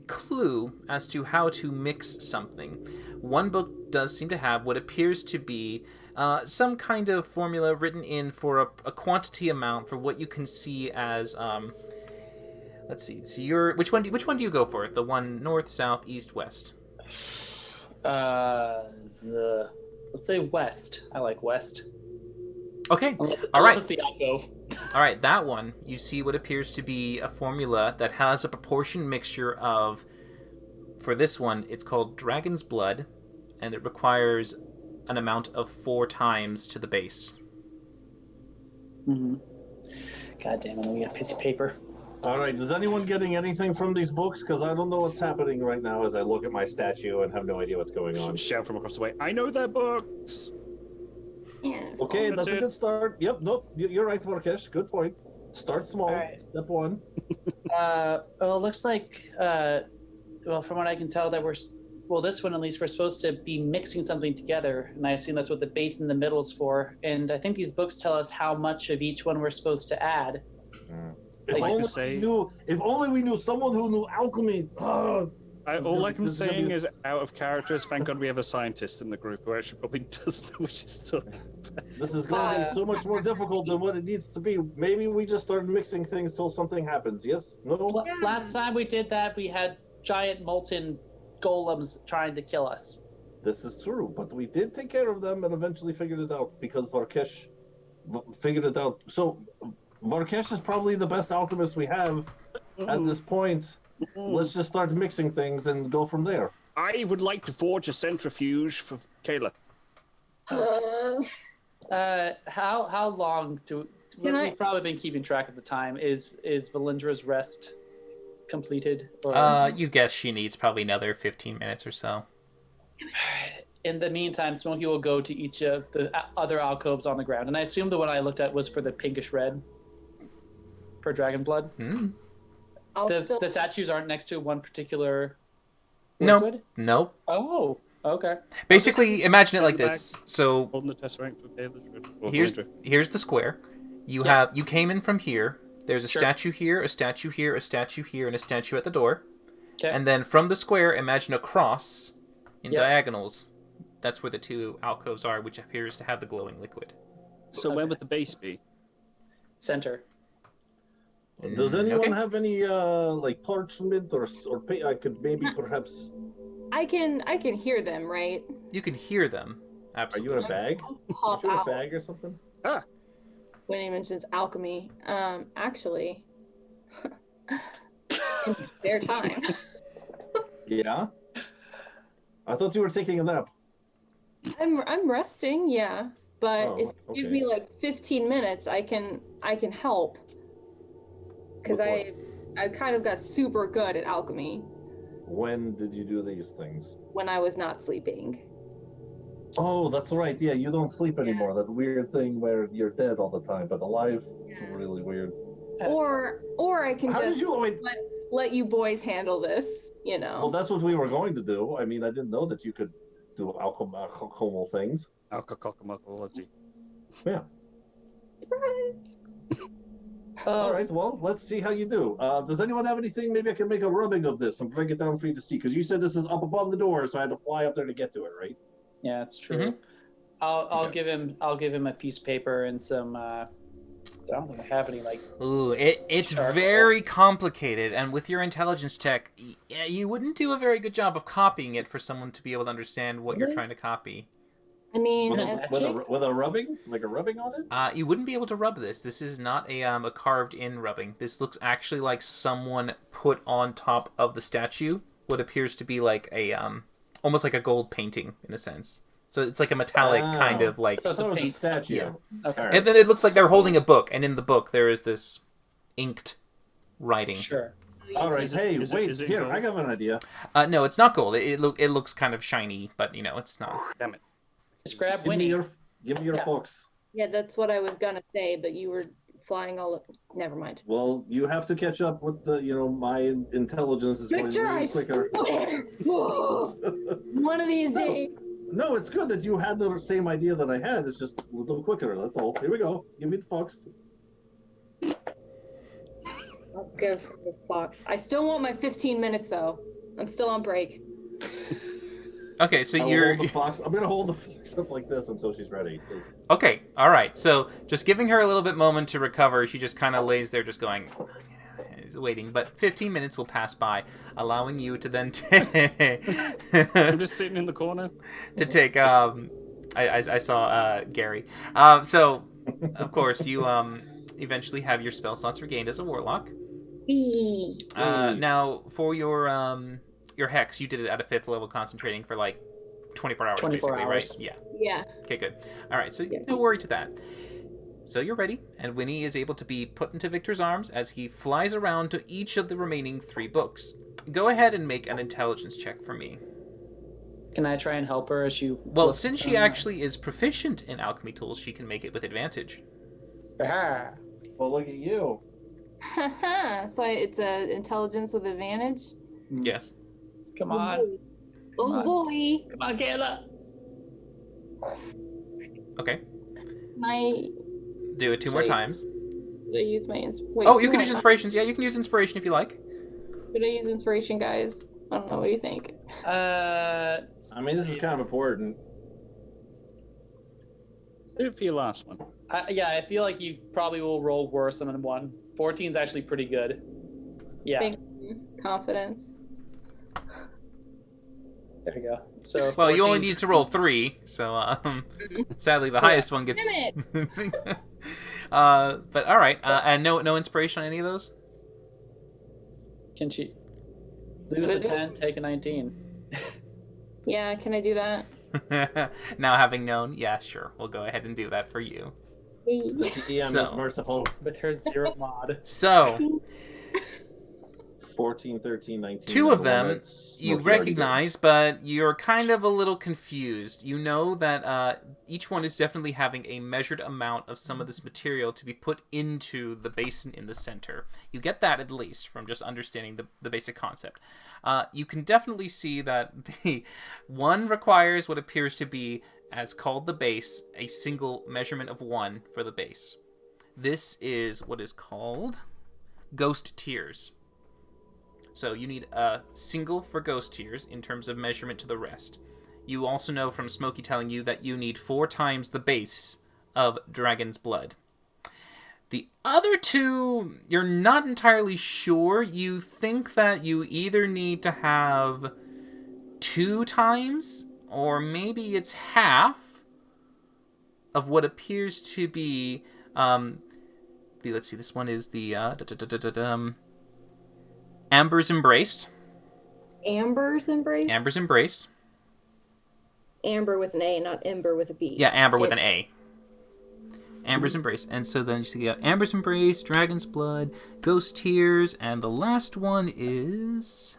clue as to how to mix something. One book does seem to have what appears to be some kind of formula written in for a quantity amount for what you can see as let's see. So which one do you go for? The one north, south, east, west? Let's say west. I like west. Okay. All right. The alcove. All right, that one, you see what appears to be a formula that has a proportion mixture of, for this one, it's called Dragon's Blood, and it requires an amount of 4 times to the base. Mm-hmm. God damn it, let me get a piece of paper. All right, is anyone getting anything from these books? Because I don't know what's happening right now as I look at my statue and have no idea what's going on. Shout from across the way. I know their books. Yeah. Okay, That's that's a it. good start. Yep, nope, you're right, Vorkesh. Good point. Start small. All right. Step 1. Well, it looks like, well, from what I can tell, that this one at least, we're supposed to be mixing something together, and I assume that's what the base in the middle is for. And I think these books tell us how much of each one we're supposed to add. If I'd like only to say- if only we knew someone who knew alchemy. All I can This is gonna saying be- is out of characters. Thank God we have a scientist in the group who actually probably does know what she's talking. This is going to be so much more difficult than what it needs to be. Maybe we just start mixing things till something happens. Yes? No? Last time we did that, we had giant molten golems trying to kill us. This is true, but we did take care of them and eventually figured it out because Varkesh figured it out. So Varkesh is probably the best alchemist we have at this point. Let's just start mixing things and go from there. I would like to forge a centrifuge for Kayla. How long do we've probably been keeping track of the time? Is Valindra's rest completed? Or... You guess she needs probably another 15 minutes or so. In the meantime, Smokey will go to each of the other alcoves on the ground, and I assume the one I looked at was for the pinkish red for dragon blood. Mm. The statues aren't next to one particular liquid? Nope. Oh, okay. Basically, imagine it like this. So holding the tesseract with Kayla. Here's the square. You came in from here. There's a statue here, a statue here, a statue here, and a statue at the door. Okay. And then from the square, imagine a cross in diagonals. That's where the two alcoves are, which appears to have the glowing liquid. So where would the base be? Center. Does anyone have any like parchment or I could maybe perhaps? I can hear them, right? You can hear them. Absolutely. Are you in a bag? Pop Are you in a out bag or something? Ah. when he mentions alchemy. Actually, in their time. Yeah. I thought you were taking a nap. I'm resting, yeah. But if you give okay. me like 15 minutes, I can help. Because I kind of got super good at alchemy When did you do these things? when I was not sleeping. Oh, that's right. Yeah, you don't sleep anymore. That weird thing where you're dead all the time, but alive. It's really weird. Or I can How just did you wait? let you boys handle this, you know. Well, that's what we were going to do. I mean, I didn't know that you could do alchemical things. Alchemology. Yeah. Surprise. All right. Well, let's see how you do. Does anyone have anything? Maybe I can make a rubbing of this and break it down for you to see. Because you said this is up above the door, so I had to fly up there to get to it, right? Yeah, that's true. I'll give him a piece of paper and some. I don't think I have any like. Ooh, it's very complicated, and with your intelligence check, you wouldn't do a very good job of copying it for someone to be able to understand what you're trying to copy. I mean, with a rubbing, like a rubbing on it. You wouldn't be able to rub this. This is not a carved-in rubbing. This looks actually like someone put on top of the statue what appears to be like a almost like a gold painting in a sense. So it's like a metallic kind of like. So it's a statue. Yeah. Okay. And then it looks like they're holding a book, and in the book there is this inked writing. Sure. All right. Is it Here, gold? I got an idea. No, it's not gold. It looks kind of shiny, but it's not. Damn it. Just grab Give me Winnie. your fox. yeah, that's what I was gonna say, but you were flying all up. Never mind. Well, you have to catch up with the, my intelligence is going Victor, I way quicker. swear. One of these days. No, it's good that you had the same idea that I had. It's just a little quicker. That's all. Here we go. Give me the fox. I'll go for the fox. I still want my 15 minutes though. I'm still on break. Okay, so I will you're hold the fox. I'm gonna hold the fox up like this until she's ready. okay. All right. So just giving her a little bit moment to recover, she just kind of lays there, just going, waiting. But 15 minutes will pass by, allowing you to then I'm just sitting in the corner. to take. I saw Gary. So of course you eventually have your spell slots regained as a warlock. Now for your hex, you did it at a 5th level, concentrating for like 24 hours, 24 basically, hours. right? Yeah. Yeah. Okay, good. All right, so no worry to that. So you're ready, and Winnie is able to be put into Victor's arms as he flies around to each of the remaining 3 books. Go ahead and make an intelligence check for me. Can I try and help her as she? Well, since she actually is proficient in alchemy tools, she can make it with advantage. Ah. Well, look at you. So it's a intelligence with advantage. Yes. Come on. Oh on. boy. Come on, Kayla. Okay. My. Do it 2 more times. Did I use my inspiration? Oh, you can use inspirations. Yeah, you can use inspiration if you like. Should I use inspiration, guys? I don't know. What do you think? I mean, this is kind of important. Do it for your last one. I feel like you probably will roll worse than 1. 14 is actually pretty good. Yeah. Thank you. Confidence. There we go. So Well, you only 14 need to roll 3, so sadly the highest one gets. Damn But all right, and no inspiration on any of those. Can she lose a 10, take a 19? Yeah, can I do that? Now having known, yeah, sure, we'll go ahead and do that for you. The DM is So- merciful. With her 0 mod. So 14, 13, 19. two of the one them that Smokey you already did. recognize, but you're kind of a little confused. You know that each one is definitely having a measured amount of some of this material to be put into the basin in the center. You get that at least from just understanding the basic concept. You can definitely see that the one requires what appears to be, as called the base, a single measurement of 1 for the base. This is what is called ghost tears. So you need a single for ghost tears in terms of measurement to the rest. You also know from Smokey telling you that you need 4 times the base of dragon's blood. The other two, you're not entirely sure. You think that you either need to have 2 times, or maybe it's half of what appears to be. Let's see. This one is the Amber's Embrace. Amber's Embrace? Amber's Embrace. Amber with an A, not Ember with a B. Yeah, Amber with an A. Amber's Embrace. And so then you see Amber's Embrace, Dragon's Blood, Ghost Tears, and the last one is...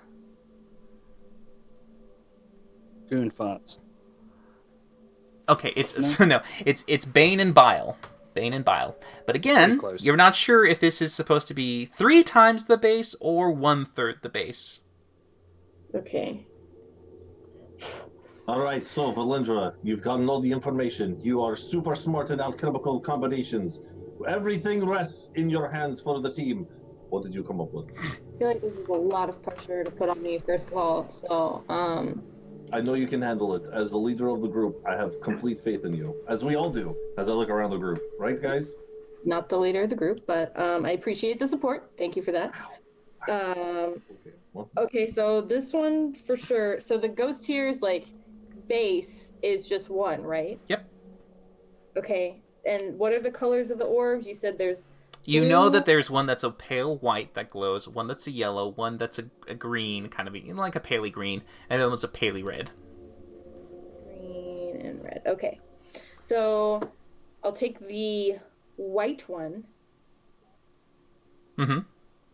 Goon farts. Okay, it's Bane and Bile. Bane and Bile. But again, pretty close. you're not sure if this is supposed to be 3 times the base or 1/3 the base. Okay. All right, so Valindra, you've gotten all the information. You are super smart in alchemical combinations. Everything rests in your hands for the team. What did you come up with? I feel like this is a lot of pressure to put on me, first of all. So, I know you can handle it. As the leader of the group, I have complete faith in you, as we all do, as I look around the group. Right, guys? not the leader of the group, but I appreciate the support. Thank you for that. Okay. Well, Okay, so this one for sure. So the ghost tears like base is just 1, right? Yep. Okay, and what are the colors of the orbs? You said there's You know blue. that there's one that's a pale white that glows, one that's a yellow, one that's a green, kind of like a paley green, and then one's a paley red. Green and red. Okay. So I'll take the white one, Mm-hmm.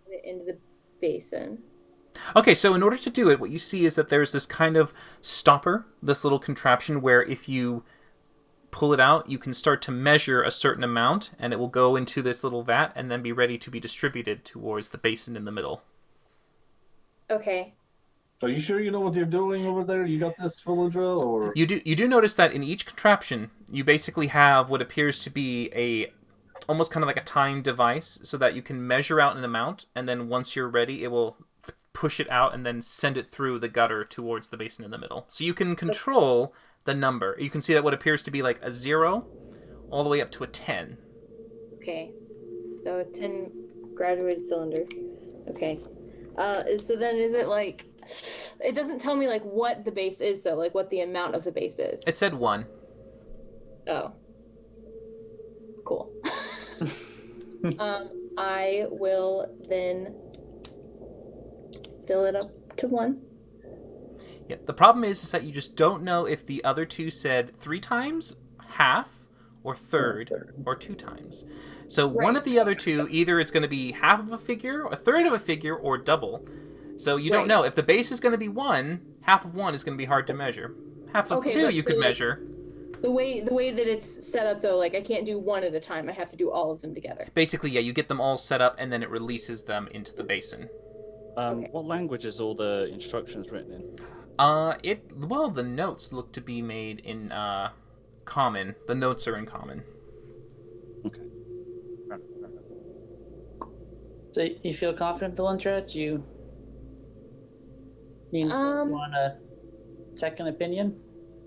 put it into the basin. Okay, so in order to do it, what you see is that there's this kind of stopper, this little contraption where if you pull it out, you can start to measure a certain amount, and it will go into this little vat and then be ready to be distributed towards the basin in the middle. Okay. are you sure you know what you're doing over there? You got this, Valindra, or You do notice that in each contraption, you basically have what appears to be a almost kind of like a timed device, so that you can measure out an amount, and then once you're ready, it will push it out and then send it through the gutter towards the basin in the middle. So you can control the number. You can see that what appears to be like a 0 all the way up to a 10. Okay. So a 10 graduated cylinder. Okay. So then is it like it doesn't tell me like what the base is though, like what the amount of the base is. It said 1. Oh. Cool. I will then fill it up to 1. Yeah. The problem is that you just don't know if the other two said 3 times, half, or third, or 2 times. So one Right. of the other two, either it's going to be half of a figure, a third of a figure, or double. So you don't Right. know. If the base is going to be 1, half of 1 is going to be hard to measure. Half of Okay, 2 but you could like- measure. The way that it's set up though, like I can't do 1 at a time. I have to do all of them together. Basically, yeah, you get them all set up, and then it releases them into the basin. Okay. What language is all the instructions written in? Well, the notes look to be made in common. The notes are in common. Okay. So you feel confident, Valindra? Do you want a second opinion?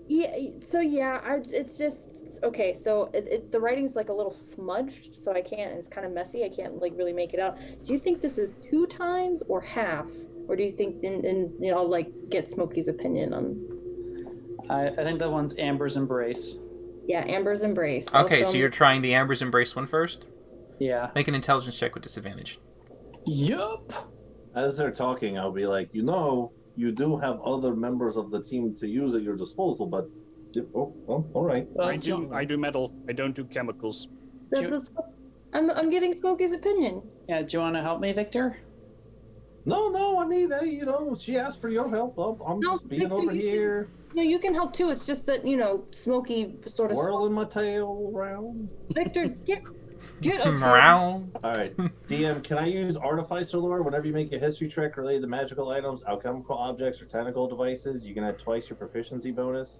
Yeah. So yeah, it's just okay. So the writing's like a little smudged, so I can't. It's kind of messy. I can't like really make it out. Do you think this is 2 times or half Or do you think, and I'll like get Smokey's opinion on. I think that one's Amber's Embrace. Yeah, Amber's Embrace. I'll Okay, show so him- you're trying the Amber's Embrace one first? Yeah. Make an intelligence check with disadvantage. Yup. As they're talking, I'll be like, you do have other members of the team to use at your disposal, but all right. I do metal. I don't do chemicals. I'm getting Smokey's opinion. Yeah. Do you want to help me, Victor? No, I mean, hey, she asked for your help. I'm No, just being Victor, over you here, No, you can help too. It's just that Smokey sort of. whirling my tail around. Victor, get up. Meow. All right, DM, can I use Artificer Lore whenever you make a history check related to magical items, alchemical objects, or tentacle devices? You can add twice your proficiency bonus.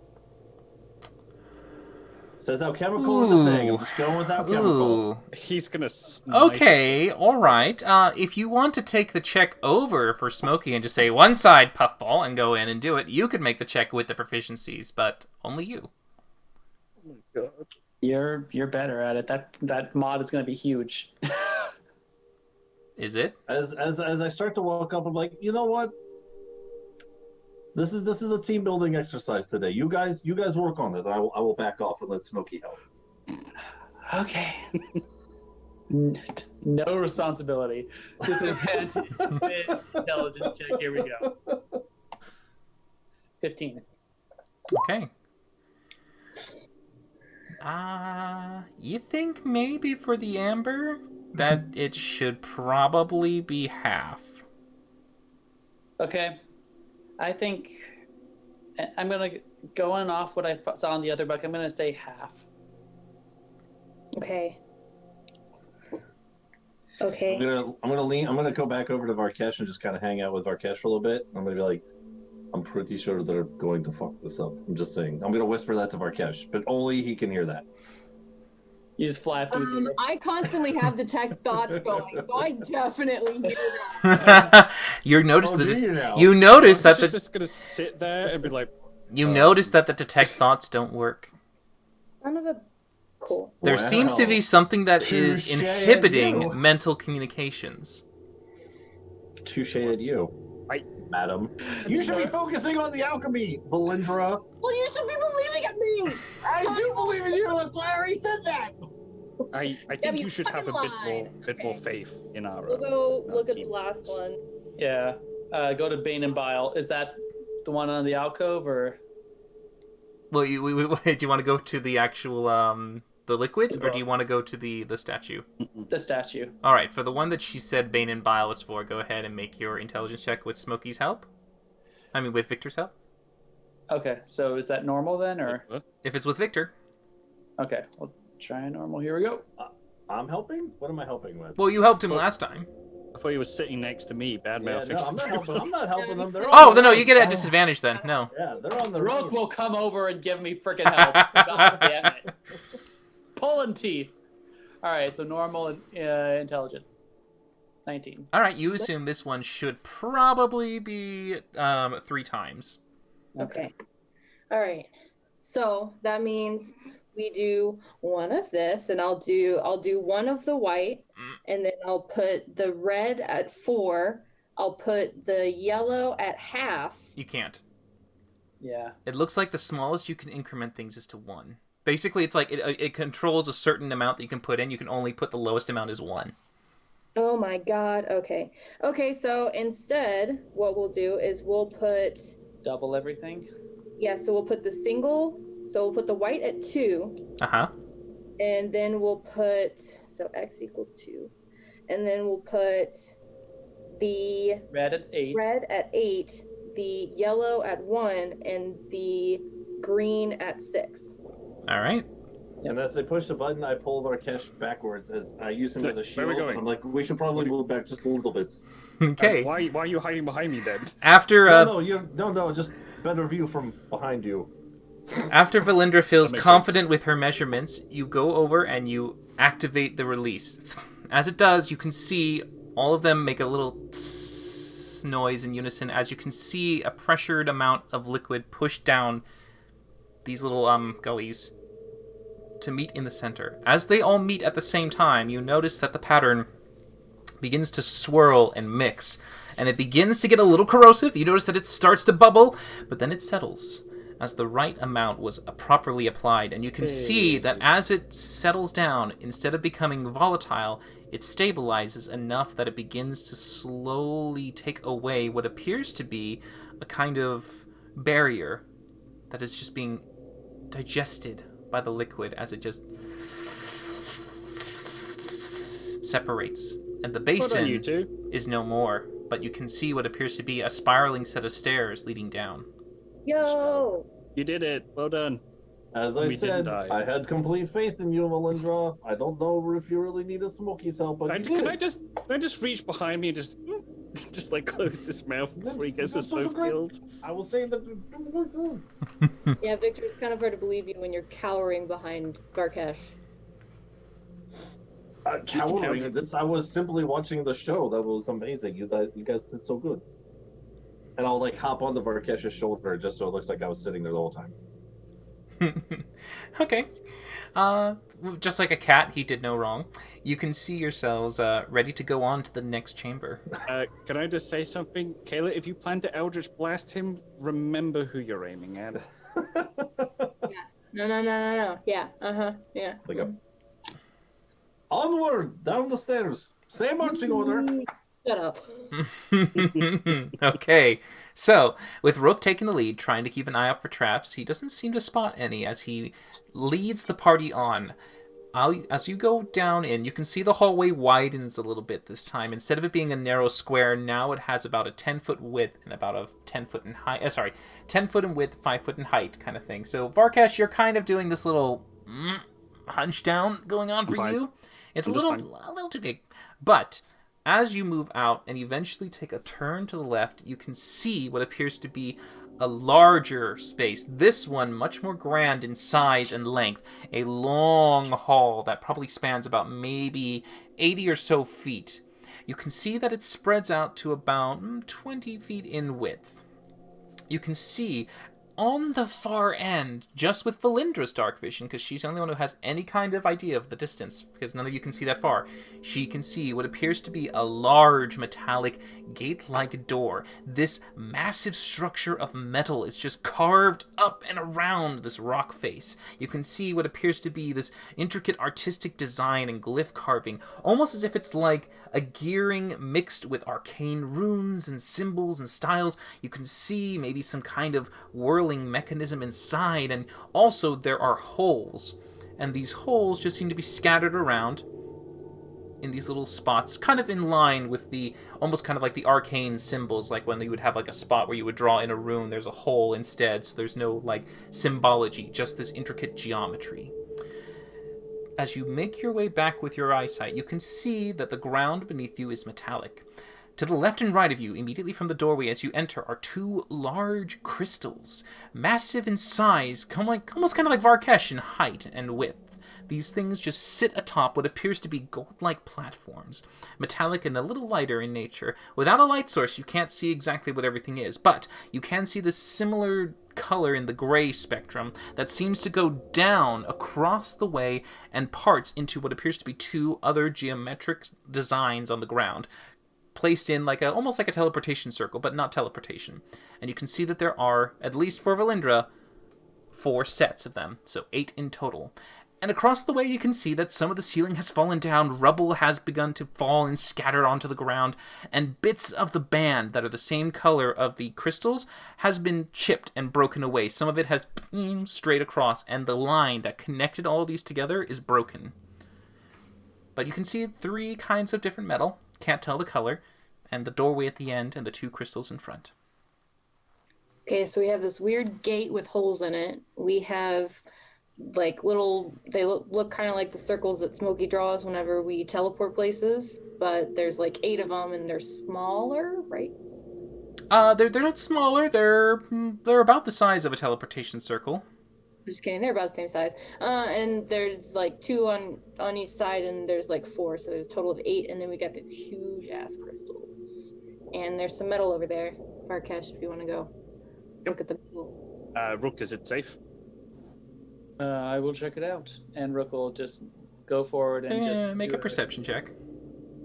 It says alchemical in the thing. I'm just going with alchemical. Ooh. He's gonna. Okay, all right. If you want to take the check over for Smokey and just say one side puffball and go in and do it, you could make the check with the proficiencies, but only you. You're better at it. That mod is going to be huge. Is it? As I start to walk up, I'm like, you know what? This is a team building exercise today. You guys work on it. I will back off and let Smokey help. Okay. No responsibility. Disadvantage. Intelligence check. Here we go. 15. Okay. You think maybe for the Amber that it should probably be half. Okay. I think I'm gonna go on off what I saw in the other book. I'm gonna say half. Okay. I'm Okay. gonna go back over to Varkesh and just kind of hang out with Varkesh for a little bit. I'm gonna be like, I'm pretty sure they're going to fuck this up. I'm just saying. I'm gonna whisper that to Varkesh, but only he can hear that. You just fly up to a zero. I constantly have detect thoughts going, so I definitely hear that. You notice Oh, do that you now? you notice that He's just gonna sit there and be like, you notice that the detect thoughts don't work. Son of a cool. There seems to be something that is Touche, inhibiting you. mental communications. Touche at you, madam. You should be focusing on the alchemy, Belindra. Well, you should be believing at me. I do believe in you. That's why I already said that. I Yeah, think but you you should have a fucking bit more lied. faith in our. We'll go look at the team. last one. Yeah. Go to Bane and Bile. Is that the one on the alcove or? Well, do you want to go to the actual the liquids, or do you want to go to the statue? The statue. All right, for the one that she said Bane and Bile was for, go ahead and make your intelligence check with Smokey's help. I mean, with Victor's help. Okay, so is that normal then, or? If it's with Victor. Okay, we'll try normal. Here we go. I'm helping. What am I helping with? Well, you helped him last time. I thought he was sitting next to me, bad Yeah, mouthing. no, I'm not helping. I'm not helping them. They're Oh, on no, the you get it right. at disadvantage then. No. Yeah, they're on the Rogue right. will come over and give me freaking help. God damn it. Pulling teeth. All right, so normal intelligence. 19. All right, you assume this one should probably be 3 times. Okay. All right. So that means we do one of this, and I'll do one of the white, and then I'll put the red at 4. I'll put the yellow at half. You can't. Yeah. It looks like the smallest you can increment things is to 1. Basically, it's like it controls a certain amount that you can put in. You can only put the lowest amount as 1. Oh my God. Okay. Okay. So instead, what we'll do is we'll put Double everything. so we'll put the single. So we'll put the white at 2. Uh-huh. And then we'll put, so x equals 2. And then we'll put the Red at 8. red at 8, the yellow at 1, and the green at 6. All right. And as they push the button, I pull Varkesh backwards as I use him So, as a where shield. are we going? I'm like, we should probably move back just a little bit. Okay. Why are you hiding behind me then? After No, just better view from behind you. After Valindra feels That makes confident with her measurements, you go over and you activate the release. As it does, you can see all of them make a little noise in unison as you can see a pressured amount of liquid push down these little gullies to meet in the center. As they all meet at the same time, you notice that the pattern begins to swirl and mix, and it begins to get a little corrosive. You notice that it starts to bubble, but then it settles as the right amount was properly applied, and you can see that as it settles down, instead of becoming volatile, it stabilizes enough that it begins to slowly take away what appears to be a kind of barrier that is just being digested by the liquid as it just separates. And the basin you two. is no more, but you can see what appears to be a spiraling set of stairs leading down. Yo! You did it. Well done. As I We didn't said, die. I had complete faith in you, Melindra. I don't know if you really need a Smokey's help, but you Can did. I just reach behind me and just like close his mouth before he gets us both killed? I will say that. Yeah, Victor, it's kind of hard to believe you when you're cowering behind Varkesh. Cowering. I was simply watching the show. That was amazing. You guys did so good. And I'll like hop onto Varkesh's shoulder just so it looks like I was sitting there the whole time. Okay. Just like a cat, he did no wrong. You can see yourselves ready to go on to the next chamber. Can I just say something? Kayla, if you plan to Eldritch Blast him, remember who you're aiming at. No. Yeah. Yeah. Like onward, down the stairs. Same marching order. Shut up. Okay, so with Rook taking the lead, trying to keep an eye out for traps, he doesn't seem to spot any as he leads the party on. As you go down in, you can see the hallway widens a little bit this time. Instead of it being a narrow square, now it has about a 10-foot width and about a 10-foot in height. 10 foot in width, 5 foot in height, kind of thing. So Varkesh, you're kind of doing this little hunch down going on for you. It's a little too big, but as you move out and eventually take a turn to the left, you can see what appears to be a larger space. This one much more grand in size and length. A long hall that probably spans about maybe 80 or so feet. You can see that it spreads out to about 20 feet in width. You can see on the far end, just with Valindra's dark vision, because she's the only one who has any kind of idea of the distance, because none of you can see that far, she can see what appears to be a large metallic gate-like door. This massive structure of metal is just carved up and around this rock face. You can see what appears to be this intricate artistic design and glyph carving, almost as if it's like a gearing mixed with arcane runes and symbols and styles. You can see maybe some kind of whirling mechanism inside, and also there are holes, and these holes just seem to be scattered around in these little spots, kind of in line with the almost kind of like the arcane symbols, like when you would have like a spot where you would draw in a rune, there's a hole instead, so there's no like symbology, just this intricate geometry. As you make your way back with your eyesight, you can see that the ground beneath you is metallic. To the left and right of you, immediately from the doorway as you enter, are two large crystals, massive in size, almost kind of like Varkesh in height and width. These things just sit atop what appears to be gold-like platforms, metallic and a little lighter in nature. Without a light source, you can't see exactly what everything is, but you can see this similar color in the gray spectrum that seems to go down across the way and parts into what appears to be two other geometric designs on the ground, placed in like almost like a teleportation circle, but not teleportation. And you can see that there are, at least for Valindra, 4 sets of them, so 8 in total. And across the way you can see that some of the ceiling has fallen down, rubble has begun to fall and scatter onto the ground, and bits of the band that are the same color of the crystals has been chipped and broken away. Some of it has straight across, and the line that connected all of these together is broken. But you can see 3 kinds of different metal, can't tell the color, and the doorway at the end and the 2 crystals in front. Okay, so we have this weird gate with holes in it. We have like little, they look kind of like the circles that Smokey draws whenever we teleport places, but there's like 8 of them and they're smaller, right? They're not smaller, they're about the size of a teleportation circle. Just kidding, they're about the same size. And there's like 2 on each side, and there's like 4, so there's a total of 8, and then we got these huge ass crystals. And there's some metal over there. Varkesh, if you want to go look at the metal. Rook, is it safe? I will check it out, and Rook will just go forward and just make a perception check.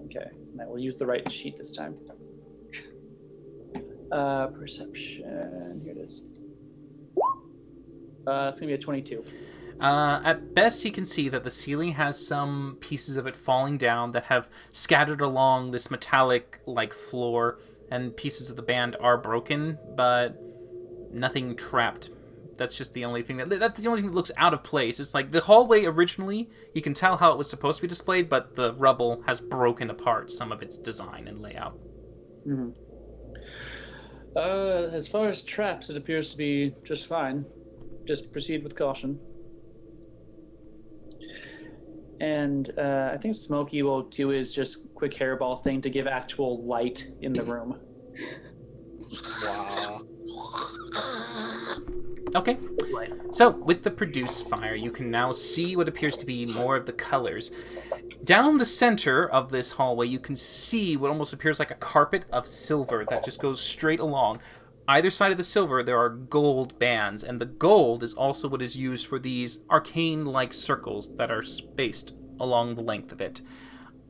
Okay, and I will use the right sheet this time. Perception. Here it is. It's gonna be a 22. At best, he can see that the ceiling has some pieces of it falling down that have scattered along this metallic-like floor, and pieces of the band are broken, but nothing trapped. That's just the only thing that's the only thing that looks out of place. It's like the hallway originally, you can tell how it was supposed to be displayed, but the rubble has broken apart some of its design and layout. Mm-hmm. As far as traps, it appears to be just fine. Just proceed with caution. And I think Smokey will do his just quick hairball thing to give actual light in the room. Wow. Okay. So, with the produce fire, you can now see what appears to be more of the colors. Down the center of this hallway, you can see what almost appears like a carpet of silver that just goes straight along. Either side of the silver, there are gold bands, and the gold is also what is used for these arcane-like circles that are spaced along the length of it.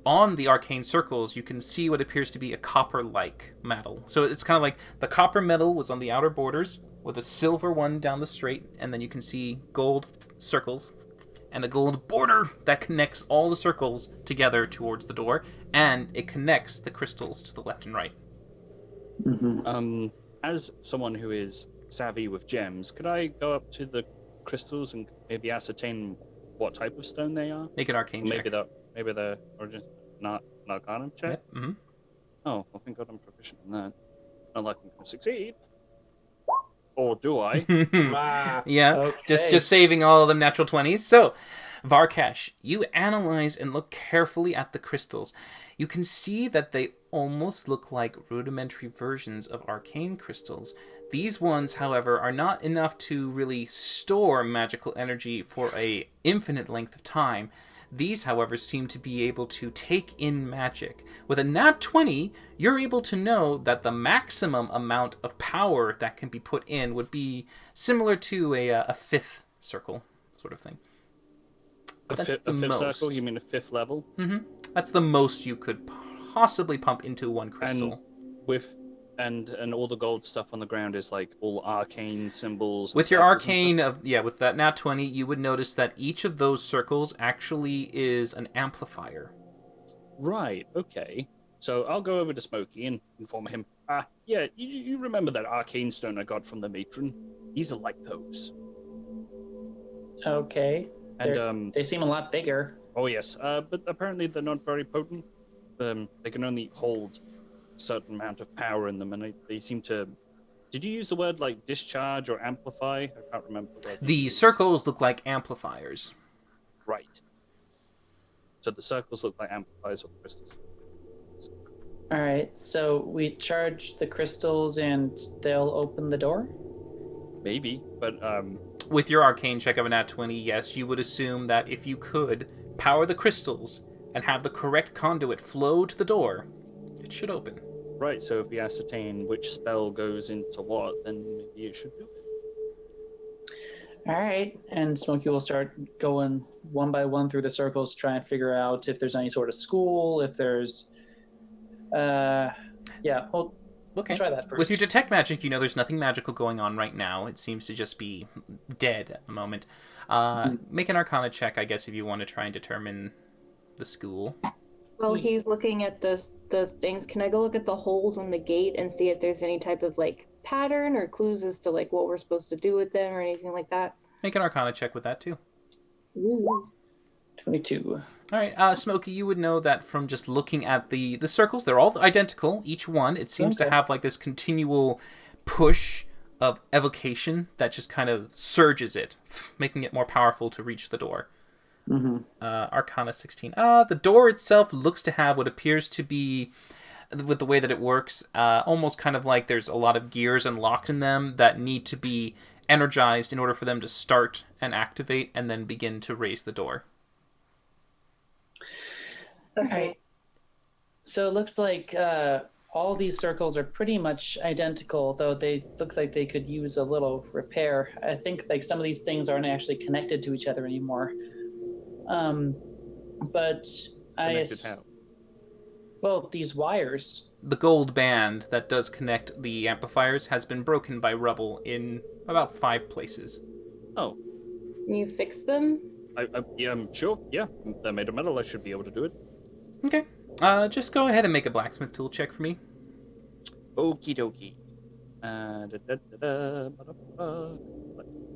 On the arcane circles, you can see what appears to be a copper-like metal. So it's kind of like the copper metal was on the outer borders, with a silver one down the straight, and then you can see gold circles and a gold border that connects all the circles together towards the door, and it connects the crystals to the left and right. Mm-hmm. As someone who is savvy with gems, could I go up to the crystals and maybe ascertain what type of stone they are? Make an arcane check. Maybe the origin, not Arcanum check. Yep. Mm-hmm. Oh, well, thank God I'm proficient in that. Not like I'm going to succeed. Or do I? Yeah, Okay. just saving all of them natural 20s. So, Varkash, you analyze and look carefully at the crystals. You can see that they almost look like rudimentary versions of arcane crystals. These ones, however, are not enough to really store magical energy for a infinite length of time. These, however, seem to be able to take in magic. With a nat 20, you're able to know that the maximum amount of power that can be put in would be similar to a fifth circle sort of thing. A fifth circle? You mean a fifth level? Mm-hmm. That's the most you could possibly pump into one crystal. And all the gold stuff on the ground is like all arcane symbols. With your arcane with that nat 20, you would notice that each of those circles actually is an amplifier. Right. Okay. So I'll go over to Smokey and inform him. Yeah, you remember that arcane stone I got from the matron? These are like those. Okay. And they seem a lot bigger. Oh yes. But apparently they're not very potent. They can only hold a certain amount of power in them, and they seem to. Did you use the word like discharge or amplify? I can't remember. The circles look like amplifiers. Right. So the circles look like amplifiers of the crystals. All right. So we charge the crystals, and they'll open the door. Maybe, but With your arcane check of a nat 20, yes, you would assume that if you could power the crystals and have the correct conduit flow to the door, it should open. Right, so if we ascertain which spell goes into what, then maybe it should do it. All right. And Smokey will start going one by one through the circles, try and figure out if there's any sort of school, if there's... yeah, we'll try that first. With your detect magic, you know there's nothing magical going on right now. It seems to just be dead at the moment. Make an Arcana check, I guess, if you want to try and determine the school. While he's looking at the things, can I go look at the holes in the gate and see if there's any type of like pattern or clues as to like what we're supposed to do with them or anything like that? Make an Arcana check with that too. Ooh. 22. All right, Smokey, you would know that from just looking at the circles. They're all identical, each one. It seems to have like this continual push of evocation that just kind of surges it, making it more powerful to reach the door. Mm-hmm. Arcana 16. The door itself looks to have what appears to be, with the way that it works, almost kind of like there's a lot of gears and locks in them that need to be energized in order for them to start and activate and then begin to raise the door. Okay. So it looks like all these circles are pretty much identical, though they look like they could use a little repair. I think like some of these things aren't actually connected to each other anymore. But Connected how? well, these wires. the gold band that does connect the amplifiers has been broken by rubble in about 5 places. Oh, Can you fix them? yeah, I'm sure. Yeah, they're made of metal. I should be able to do it. Okay. Just go ahead and make a blacksmith tool check for me. Okie dokie.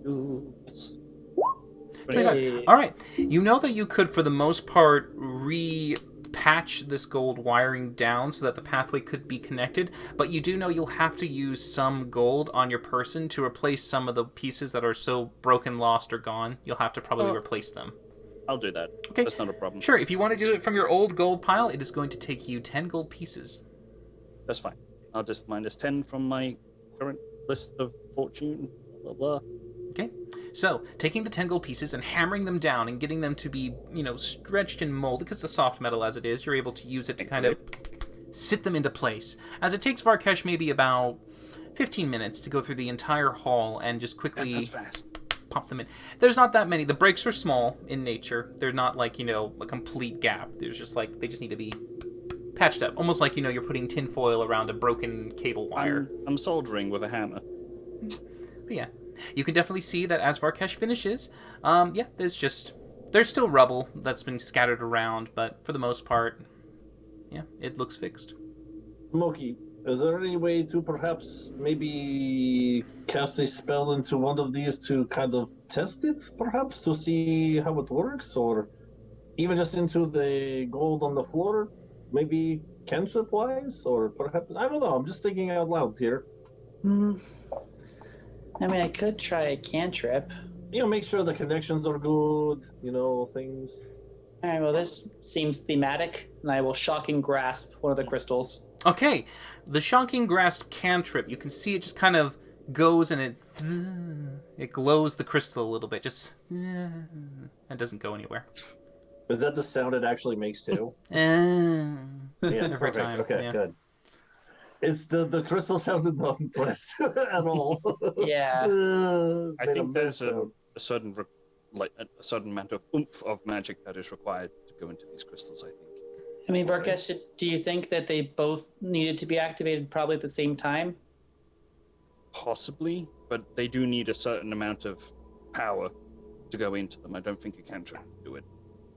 Tools. Hey. All right. You know that you could, for the most part, patch this gold wiring down so that the pathway could be connected, but you do know you'll have to use some gold on your person to replace some of the pieces that are so broken, lost, or gone. You'll have to probably replace them. I'll do that. Okay. That's not a problem. Sure, if you want to do it from your old gold pile, it is going to take you 10 gold pieces. That's fine. I'll just minus 10 from my current list of fortune, blah, blah, blah. Okay, so taking the 10 gold pieces and hammering them down and getting them to be, stretched and molded, because the soft metal as it is, you're able to use it to kind of sit them into place. As it takes Varkesh maybe about 15 minutes to go through the entire hall and just quickly That's fast. pop them in. There's not that many. The breaks are small in nature. They're not like, a complete gap. There's just they just need to be patched up. Almost like, you're putting tin foil around a broken cable wire. I'm soldering with a hammer. But yeah. You can definitely see that as Varkesh finishes, there's still rubble that's been scattered around, but for the most part, yeah, it looks fixed. Smoky, is there any way to perhaps maybe cast a spell into one of these to kind of test it, perhaps, to see how it works, or even just into the gold on the floor, maybe cantrip-wise, or perhaps, I don't know, I'm just thinking out loud here. I mean, I could try a cantrip. Make sure the connections are good, things. All right, well, this seems thematic, and I will shocking grasp one of the crystals. Okay, the Shocking Grasp cantrip, you can see it just kind of goes and it glows the crystal a little bit, just it doesn't go anywhere. Is that the sound it actually makes too? Yeah, Yeah, perfect. time, Okay, yeah. good. It's the crystal sounded not impressed at all. Yeah. I Made think there's a sound. certain a certain amount of oomph of magic that is required to go into these crystals, I think. I mean, Varkesh, do you think that they both needed to be activated probably at the same time? Possibly, but they do need a certain amount of power to go into them. I don't think a cantrip can do it.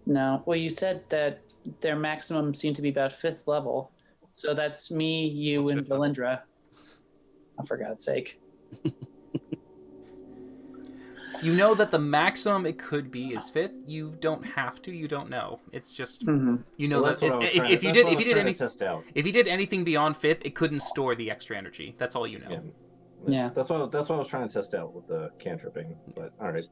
No. Well, you said that their maximum seemed to be about 5th level. So that's me, you, What's and 5th level? Valindra. Oh, for God's sake. You know that the maximum it could be is 5th. You don't have to. You don't know. It's just Mm-hmm. you know Well, that's that what I was if trying- you that's did what I if was you did trying to any test out. if you did anything beyond 5th, it couldn't store the extra energy. That's all you know. Yeah. That's what I was trying to test out with the cantripping. But all right.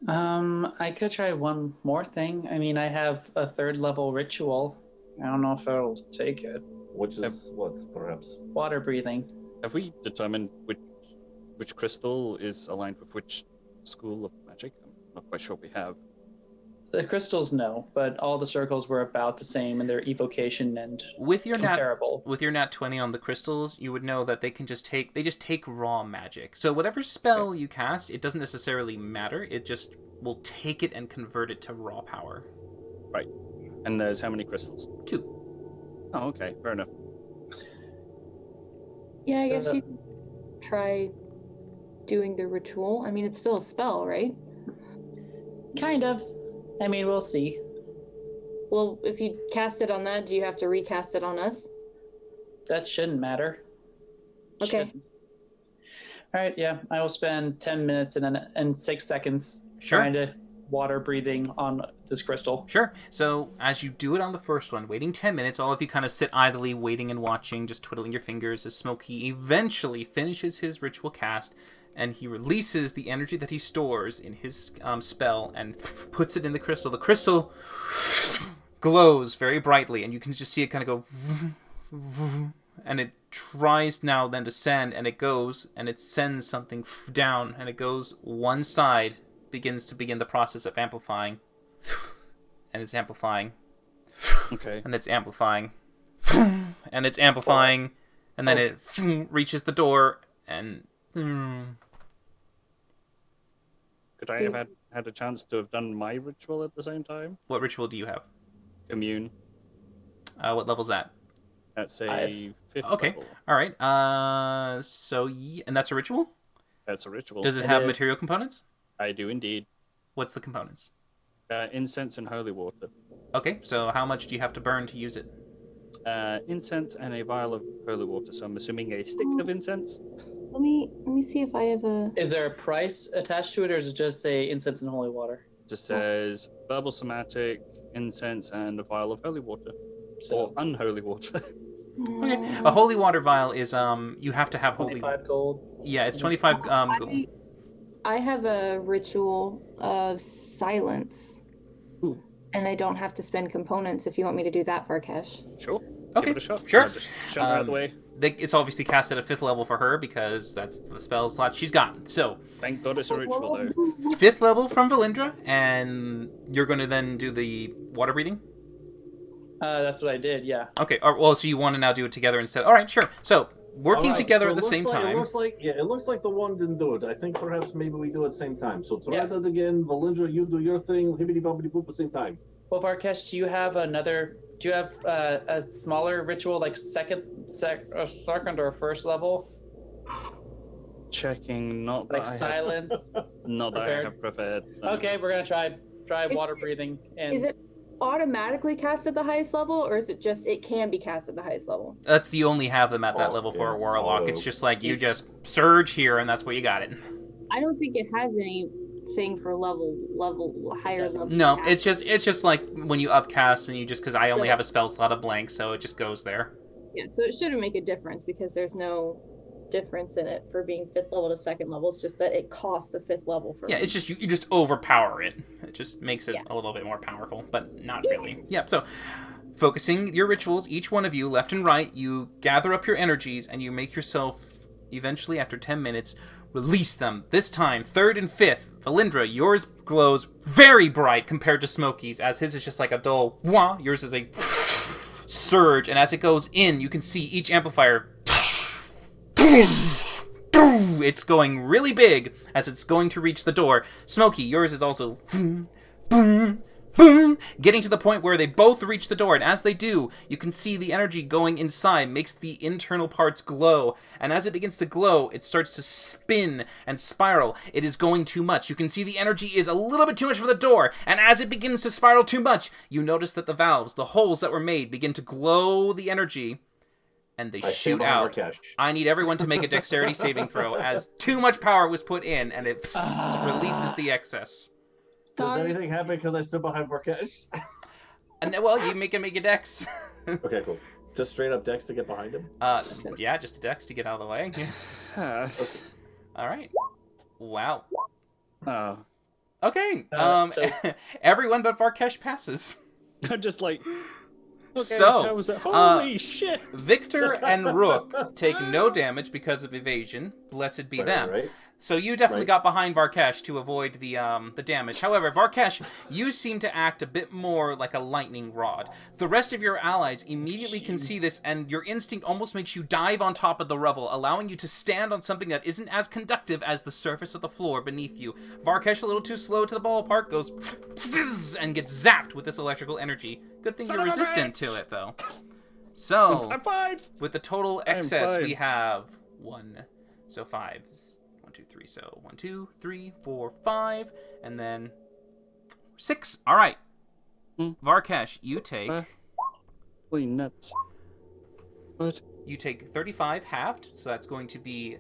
I could try one more thing. I mean, I have a 3rd level ritual. I don't know if it'll take it. Which is what, perhaps? Water breathing. Have we determined which crystal is aligned with which school of magic? I'm not quite sure we have. The crystals, no, but all the circles were about the same in their evocation and With your comparable. nat 20 on the crystals, you would know that they just take raw magic. So whatever spell you cast, it doesn't necessarily matter. It just will take it and convert it to raw power. Right. And there's how many crystals? 2. Oh, okay. Fair enough. Yeah, I guess you try doing the ritual. I mean, it's still a spell, right? Kind of. I mean, we'll see. Well, if you cast it on that, do you have to recast it on us? That shouldn't matter. Okay. Shouldn't. All right, yeah. I will spend 10 minutes and 6 seconds Sure. trying to water breathing on this crystal. Sure. So as you do it on the first one, waiting 10 minutes, all of you kind of sit idly, waiting and watching, just twiddling your fingers as Smokey eventually finishes his ritual cast, and he releases the energy that he stores in his spell and puts it in the crystal. The crystal glows very brightly, and you can just see it kind of go, and it tries now then to send, and it goes, and it sends something down, and it goes one side, begin the process of amplifying, and it's amplifying, Okay. and it's amplifying, and it's amplifying, and then it reaches the door, and Could I have had a chance to have done my ritual at the same time? what ritual do you have? Commune. What level's that? That's a 5th Okay. level. All right. And that's a ritual? That's a ritual. Does it It have is. material components? I do indeed. What's the components? Incense and holy water. Okay, so how much do you have to burn to use it? Incense and a vial of holy water. So I'm assuming a stick of incense. Let me see if I have a. Is there a price attached to it, or is it just say incense and holy water? It just says verbal somatic, incense, and a vial of holy water. Or unholy water. Okay, a holy water vial is you have to have holy. 25 gold. Yeah, it's 25 gold. I have a ritual of silence. Ooh. And I don't have to spend components if you want me to do that, Varkesh. Sure. Okay, Give it a shot. sure. I'll just shut her out of the way. It's obviously cast at a 5th level for her because that's the spell slot she's got. So, Thank God it's a ritual, though. 5th level from Valindra, and you're going to then do the water breathing? That's what I did, yeah. Okay, well, so you want to now do it together instead. All right, sure. So, working Alright, together so at the it same looks like- time. It looks like the one didn't do it. I think perhaps maybe we do it at the same time. So try Yeah. that again. Valindra, you do your thing. Hibbity bobbity boop at the same time. Well, Varkesh, do you have a smaller ritual, like second or first level? Checking, not Like that I silence? have, not that I prepared? have prepared. Okay, we're gonna try Is water it- breathing. And Is it automatically cast at the highest level, or is it just it can be cast at the highest level? That's you only have them at that level for a yeah. warlock. It's just like you just surge here, and that's where you got it. I don't think it has anything for level higher level. No, it's just like when you upcast and you just because I only have a spell slot of blank, so it just goes there. Yeah, so it shouldn't make a difference because there's no difference in it for being 5th level to 2nd level. It's just that it costs a 5th level for Yeah, me. it's just you just overpower it. It just makes it Yeah. a little bit more powerful, but not really. Yeah, so focusing your rituals, each one of you, left and right, you gather up your energies and you make yourself eventually after 10 minutes release them. This time, 3rd and 5th. Valindra, yours glows very bright compared to Smokey's, as his is just like a dull wah. Yours is a surge, and as it goes in, you can see each amplifier. It's going really big as it's going to reach the door. Smokey, yours is also boom, boom, boom, getting to the point where they both reach the door, and as they do, you can see the energy going inside makes the internal parts glow, and as it begins to glow, it starts to spin and spiral. It is going too much. You can see the energy is a little bit too much for the door, and as it begins to spiral too much, you notice that the valves, the holes that were made, begin to glow the energy, and they shoot out. I need everyone to make a dexterity saving throw, as too much power was put in, and it releases the excess. Does anything happen because I stood behind Varkesh? And well, you can make a dex. Okay, cool. Just straight up Dex to get behind him. Yeah, just a dex to get out of the way. All right. Wow. Oh. Okay. So- Everyone but Varkesh passes. I'm just like. Okay, So, that was holy shit! Victor and Rook take no damage because of evasion. Blessed be them. Right? So you definitely Right. got behind Varkesh to avoid the damage. However, Varkesh, you seem to act a bit more like a lightning rod. The rest of your allies immediately can see this, and your instinct almost makes you dive on top of the rubble, allowing you to stand on something that isn't as conductive as the surface of the floor beneath you. Varkesh, a little too slow to the ballpark, goes and gets zapped with this electrical energy. Good thing Son you're of a resistant bitch! to it, though. So, I'm fine! with the total I'm excess, fine. we have 1, so 5. 1, 2, 3. So 1, 2, 3, 4, 5, and then 6. All right. Varkesh, you take Holy nuts. What? you take 35 halved, so that's going to be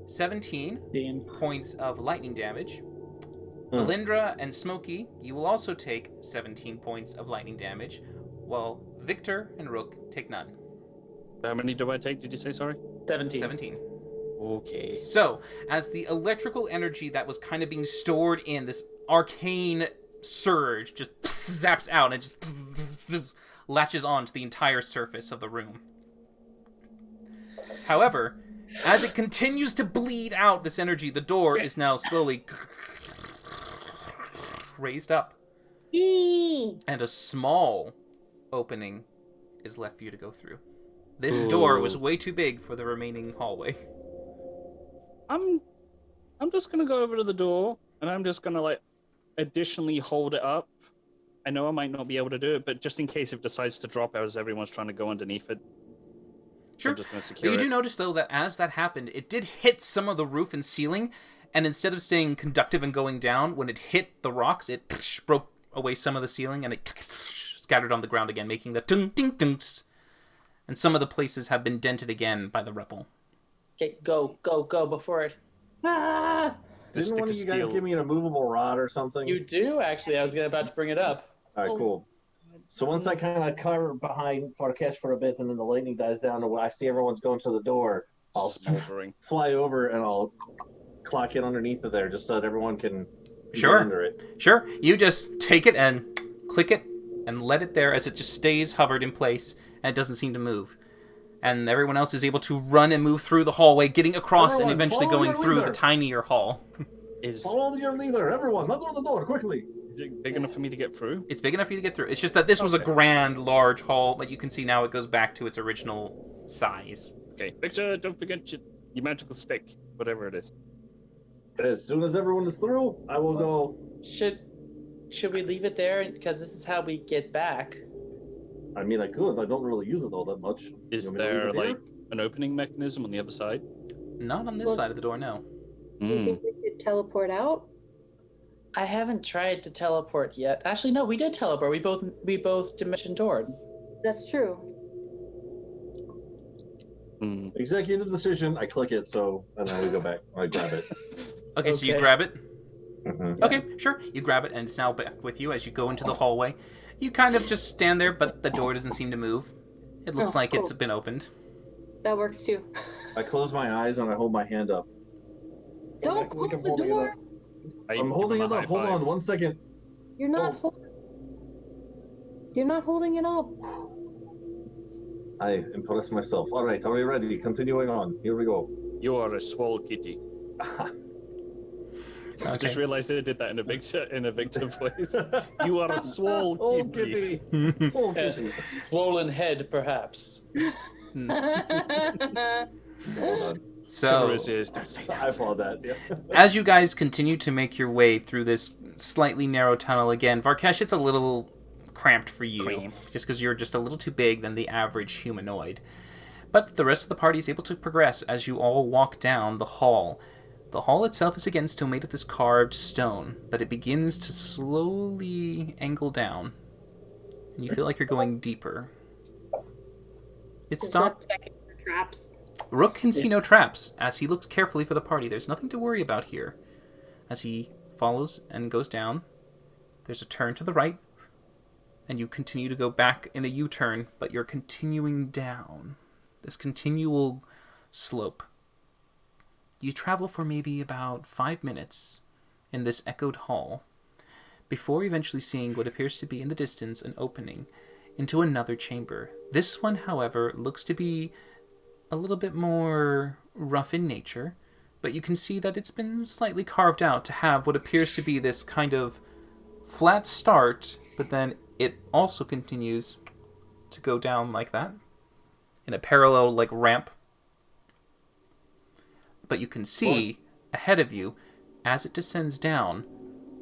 17 points of lightning damage. Valindra and Smokey, you will also take 17 points of lightning damage, while Victor and Rook take none. How many do I take? Did you say sorry? 17. Okay. So, as the electrical energy that was kind of being stored in this arcane surge just zaps out and just latches on to the entire surface of the room. However, as it continues to bleed out this energy, the door is now slowly raised up, and a small opening is left for you to go through. This door was way too big for the remaining hallway. I'm just gonna go over to the door and I'm just gonna like additionally hold it up. I know I might not be able to do it, but just in case it decides to drop as everyone's trying to go underneath it. So Sure. I'm just going to But secure you do it. notice, though, that as that happened, it did hit some of the roof and ceiling, and instead of staying conductive and going down, when it hit the rocks, it broke away some of the ceiling, and it scattered on the ground again, making the ding-ding-dunks. And some of the places have been dented again by the rebel. Okay, go before it. Ah! The Didn't stick one of of you guys steel. give me an immovable rod or something? You do actually. I was about to bring it up. All right, cool. So once I kind of cover behind Farkesh for a bit, and then the lightning dies down, and I see everyone's going to the door, I'll Smoldering. fly over and I'll clock in underneath of there, just so that everyone can Sure. get under it. Sure, you just take it and click it and let it there as it just stays hovered in place and it doesn't seem to move. And everyone else is able to run and move through the hallway, getting across Everyone, and eventually follow going your through leader. the tinier hall. Is Follow your leader, everyone, under the door, quickly. it big enough for me to get through? It's big enough for you to get through. It's just that this was a Okay. grand, large hall, but you can see now it goes back to its original size. Okay. Victor, don't forget your magical stick, whatever it is. As soon as everyone is through, I will go. Should we leave it there? Because this is how we get back. I mean, I could. I don't really use it all that much. Is You want me to leave there it here? like an opening mechanism on the other side? Not on this Well- side of the door, no. Do you think we could teleport out? I haven't tried to teleport yet. Actually, no, we did teleport. We both dimension doored. That's true. Hmm. Executive decision. I click it, so and then we go back. I grab it. Okay, so you Okay. grab it. Mhm. Okay, sure. You grab it, and it's now back with you as you go into the hallway. You kind of just stand there, but the door doesn't seem to move. It looks Oh, like it's cool. been opened. That works too. I close my eyes and I hold my hand up. Don't Like close I'm the holding it door. up. I I'm give holding him it a up. Hold high on, five. 1 second. You're not Oh. holding. You're not holding it up. I impress myself. All right, are we ready? Continuing on. Here we go. You are a swole kitty. I just Okay. realized I did that in a Victor voice. You are a swole Oh, kitty. kitty. Soul Yes. kitty. Swollen head, perhaps. Hold on. So, Cover his ears. Don't say I that. applaud that. Yeah. as you guys continue to make your way through this slightly narrow tunnel again, Varkesh, it's a little cramped for you, Cramped. just because you're just a little too big than the average humanoid. But the rest of the party is able to progress as you all walk down the hall. The hall itself is again still made of this carved stone, but it begins to slowly angle down, and you feel like you're going deeper. It stops. Checking for traps. Rook can see no traps as he looks carefully for the party. There's nothing to worry about here. As he follows and goes down, there's a turn to the right, and you continue to go back in a U-turn, but you're continuing down this continual slope. You travel for maybe about 5 minutes in this echoed hall before eventually seeing what appears to be in the distance an opening into another chamber. This one, however, looks to be a little bit more rough in nature, but you can see that it's been slightly carved out to have what appears to be this kind of flat start, but then it also continues to go down like that in a parallel like ramp. But you can see ahead of you, as it descends down,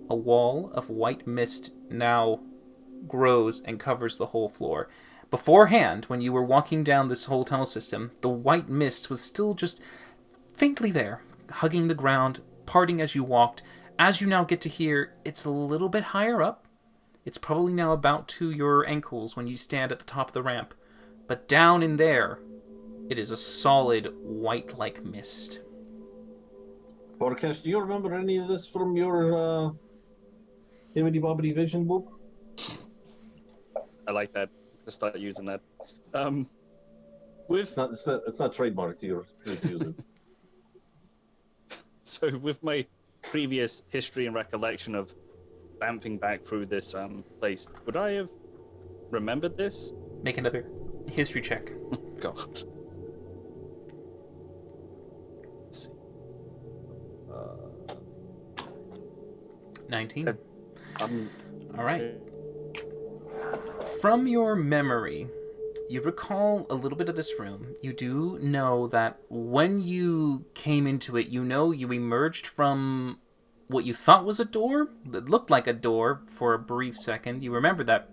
a wall of white mist now grows and covers the whole floor. Beforehand, when you were walking down this whole tunnel system, the white mist was still just faintly there, hugging the ground, parting as you walked. As you now get to here, it's a little bit higher up. It's probably now about to your ankles when you stand at the top of the ramp. But down in there, it is a solid white-like mist. Orkesh, do you remember any of this from your Hibbity Bobbity Vision book? I like that. Just start using that. With It's not trademarked. You're free to use it. so with my previous history and recollection of vamping back through this place, would I have remembered this? Make another history check. God. Let's see. 19. I'm All right. From your memory, you recall a little bit of this room. You do know that when you came into it, you know you emerged from what you thought was a door, that looked like a door for a brief second. You remember that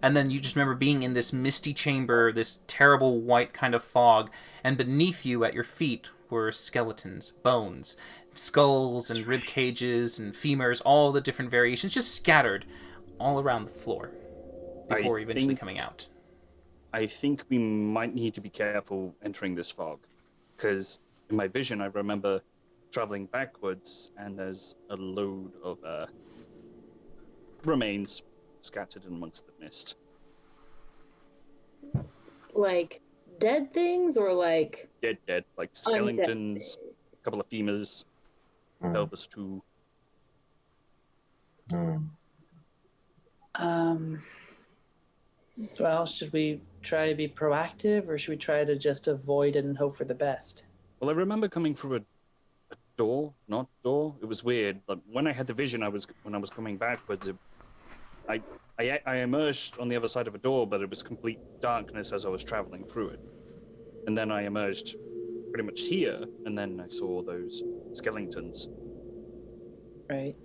And then you just remember being in this misty chamber, this terrible white kind of fog, and beneath you at your feet were skeletons, bones, skulls and rib cages and femurs, all the different variations just scattered all around the floor before eventually coming out. I think we might need to be careful entering this fog, because in my vision I remember traveling backwards and there's a load of remains scattered amongst the mist. Like dead things or like Dead, like skeletons, a couple of femurs, pelvis too. Well, should we try to be proactive, or should we try to just avoid it and hope for the best? Well, I remember coming through a door, not door. It was weird. Like when I had the vision, when I was coming backwards, I emerged on the other side of a door, but it was complete darkness as I was traveling through it. And then I emerged pretty much here, and then I saw those skeletons. Right.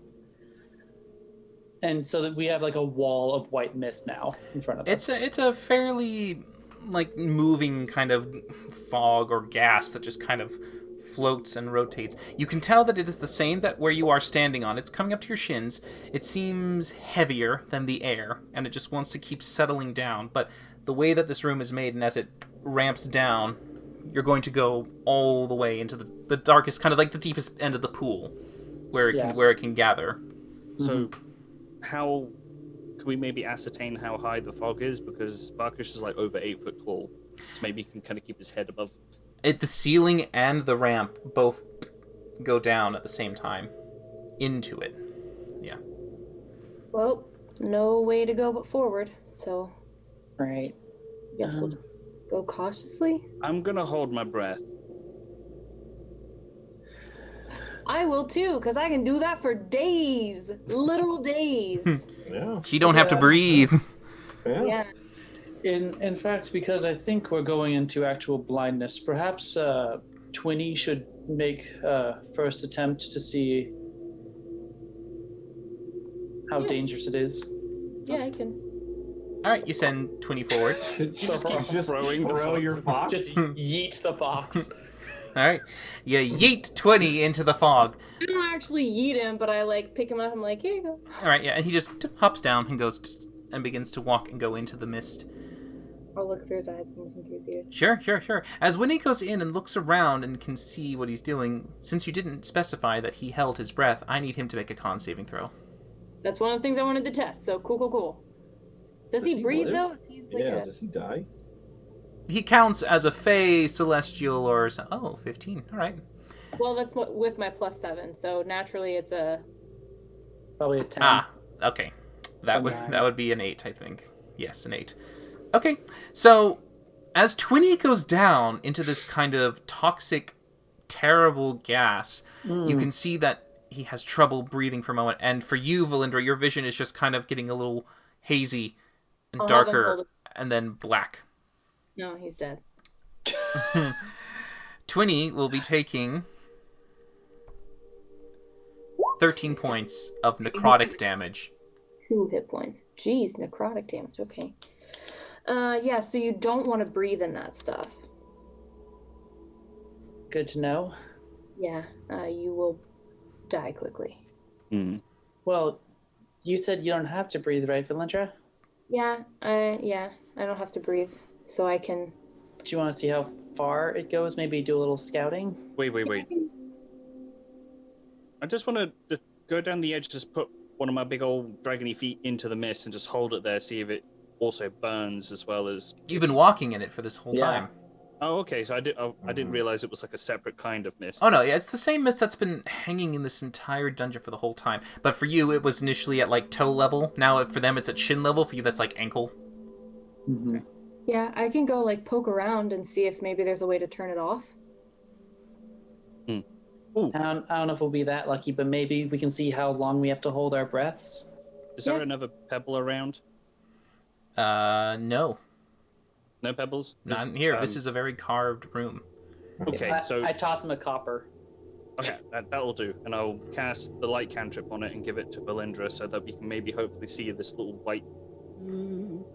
And so that we have like a wall of white mist now in front of us. It's a fairly like moving kind of fog or gas that just kind of floats and rotates. You can tell that it is the same that where you are standing on. It's coming up to your shins. It seems heavier than the air, and it just wants to keep settling down. But the way that this room is made, and as it ramps down, you're going to go all the way into the darkest, kind of like the deepest end of the pool, where it can gather. So, how can we maybe ascertain how high the fog is? Because Barkish is like over 8 foot tall, so maybe he can kind of keep his head above. The ceiling and the ramp both go down at the same time into it. Yeah. Well, no way to go but forward. So, Right. I guess we'll go cautiously. I'm gonna hold my breath. I will too, because I can do that for days, literal days. Yeah. She don't have to breathe. Yeah. Yeah. In fact, because I think we're going into actual blindness, perhaps Twinny should make a first attempt to see how dangerous it is. Yeah, I can. All right, you send Twinny forward. Just keep throwing the throw your fox. Just yeet the fox. All right, you yeet Twinny into the fog. I don't actually yeet him, but I like pick him up. I'm like, here you go. All right, yeah, and he just hops down and goes and begins to walk and go into the mist. I'll look through his eyes and listen to his ears. Sure. As Winnie goes in and looks around and can see what he's doing, since you didn't specify that he held his breath, I need him to make a con saving throw. That's one of the things I wanted to test. So cool. Does he breathe live? though? He's like Yeah, does he die? He counts as a Fey, Celestial, or... Oh, 15. All right. Well, that's with my +7. So naturally, it's a. Probably a 10. Ah, okay. That A would 9. that would be an 8, I think. Yes, an 8. Okay, so as Twinny goes down into this kind of toxic, terrible gas, you can see that he has trouble breathing for a moment. And for you, Valindra, your vision is just kind of getting a little hazy and I'll have him darker, hold it. and then black. No, he's dead. Twinny will be taking 13 points of necrotic damage. 2 hit points. Jeez, necrotic damage. Okay. Yeah. So you don't want to breathe in that stuff. Good to know. Yeah. You will die quickly. Well, you said you don't have to breathe, right, Valindra? Yeah. I don't have to breathe, so I can. Do you want to see how far it goes? Maybe do a little scouting? Wait. I just want to just go down the edge, just put one of my big old dragony feet into the mist and just hold it there, see if it also burns as well as... You've been walking in it for this whole time. Oh, okay, so I didn't realize it was like a separate kind of mist. Oh no, yeah, it's the same mist that's been hanging in this entire dungeon for the whole time. But for you, it was initially at like toe level. Now for them, it's at shin level. For you, that's like ankle. Mm-hmm. Yeah, I can go like poke around and see if maybe there's a way to turn it off. Ooh, I don't know if we'll be that lucky, but maybe we can see how long we have to hold our breaths. is there another pebble around? No, No pebbles? not in here. This is a very carved room. Okay, so... I toss him a copper. Okay, that'll do. And I'll cast the light cantrip on it and give it to Valindra so that we can maybe hopefully see this little white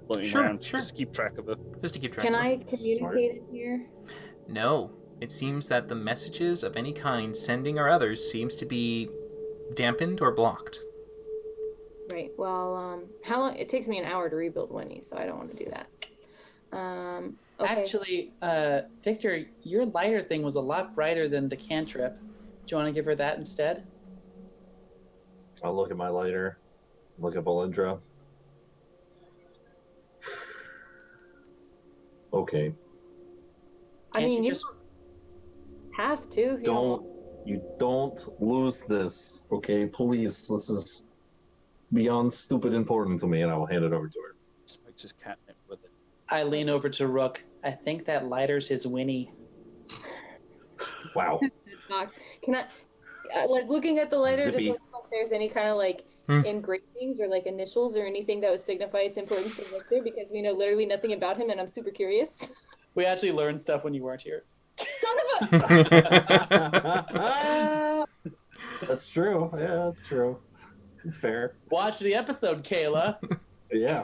floating Sure, around sure. just to keep track of her. Just to keep track Can of it. I communicate in here? No. It seems that the messages of any kind, sending or others, seems to be dampened or blocked. Right. Well, how long? It takes me an hour to rebuild Winnie, so I don't want to do that. Okay. Actually, Victor, your lighter thing was a lot brighter than the cantrip. Do you want to give her that instead? I'll look at my lighter. Look at Belindra. Okay. I Can't mean, you you just have to if you Don't you don't lose this, okay? Please. This is beyond stupid important to me, and I will hand it over to her. Spikes his catnip with it. I lean over to Rook. I think that lighter's his Winnie. Wow. want. Can I, like, looking at the lighter, does it Zippy. look like there's any kind of like engravings or like initials or anything that would signify its importance to Victor? Because we know literally nothing about him, and I'm super curious. We actually learned stuff when you weren't here. Son of a. That's true. Yeah, that's true. It's fair. Watch the episode, Kayla. Yeah.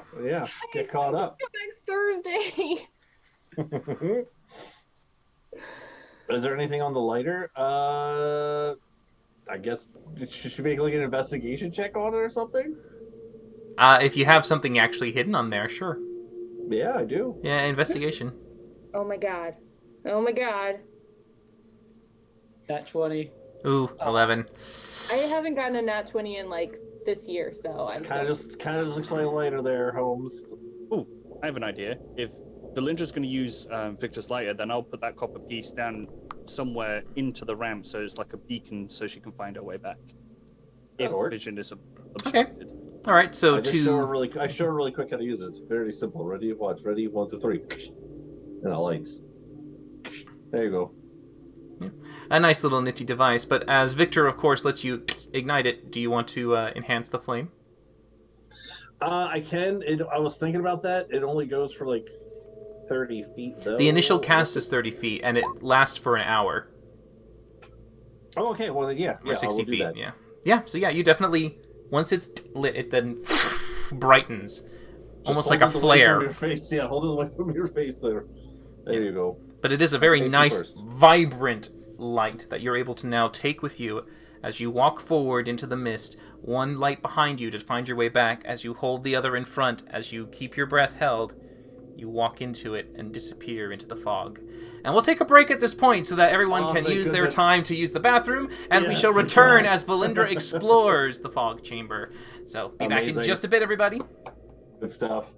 Get caught up. Come back Thursday. Is there anything on the lighter? I guess should we make like an investigation check on it or something? If you have something actually hidden on there, sure. Yeah, I do. Yeah, investigation. Oh my god. Oh my god. Nat 20. Ooh, 11. I haven't gotten a nat 20 in like this year, so I'm Kind of just looks like a lighter there, Holmes. Oh, I have an idea. If Delindra's going to use Victor's lighter, then I'll put that copper piece down somewhere into the ramp so it's like a beacon so she can find her way back. If That'll work. vision is obstructed. All right, so I just show her to really quick how to use it. It's very simple. Ready? Watch. Ready? 1, 2, 3. And it lights. There you go. a nice little nifty device, but as Victor, of course, lets you ignite it, do you want to enhance the flame? I can. I was thinking about that. It only goes for like 30 feet, though. The initial cast is 30 feet, and it lasts for an hour. Oh, okay. Well, then, yeah. Or I 60 will do feet, that. yeah. Yeah, so yeah, you definitely, once it's lit, it then brightens. Just Almost hold like a it away flare. from your face. Yeah, hold it away from your face there. There you go. But it is a very Safety nice, first. vibrant light that you're able to now take with you as you walk forward into the mist, one light behind you to find your way back, as you hold the other in front, as you keep your breath held, you walk into it and disappear into the fog. And we'll take a break at this point so that everyone can thank use their goodness. time to use the bathroom, and we Yes, shall thank return God. as Valindra explores the fog chamber. So, be back in Amazing. just a bit, everybody. Good stuff.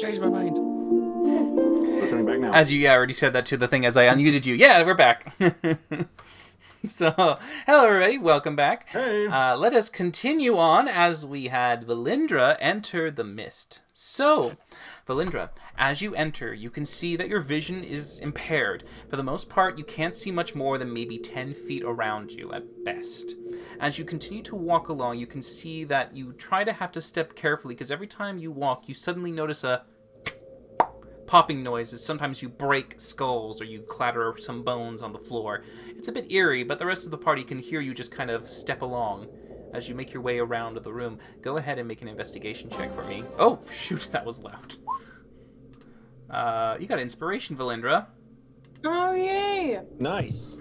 changed my mind. Returning back now. As you already said that to the thing as I unmuted you. Yeah, we're back. So, hello everybody, welcome back. Hey. Let us continue on as we had Valindra enter the mist. So, Valindra, as you enter, you can see that your vision is impaired. For the most part, you can't see much more than maybe 10 feet around you at best. As you continue to walk along, you can see that you try to have to step carefully because every time you walk, you suddenly notice a popping noises. Sometimes you break skulls or you clatter some bones on the floor. It's a bit eerie, but the rest of the party can hear you just kind of step along as you make your way around the room. Go ahead and make an investigation check for me. Oh, shoot, that was loud. You got inspiration, Valindra. Oh, yay! Nice.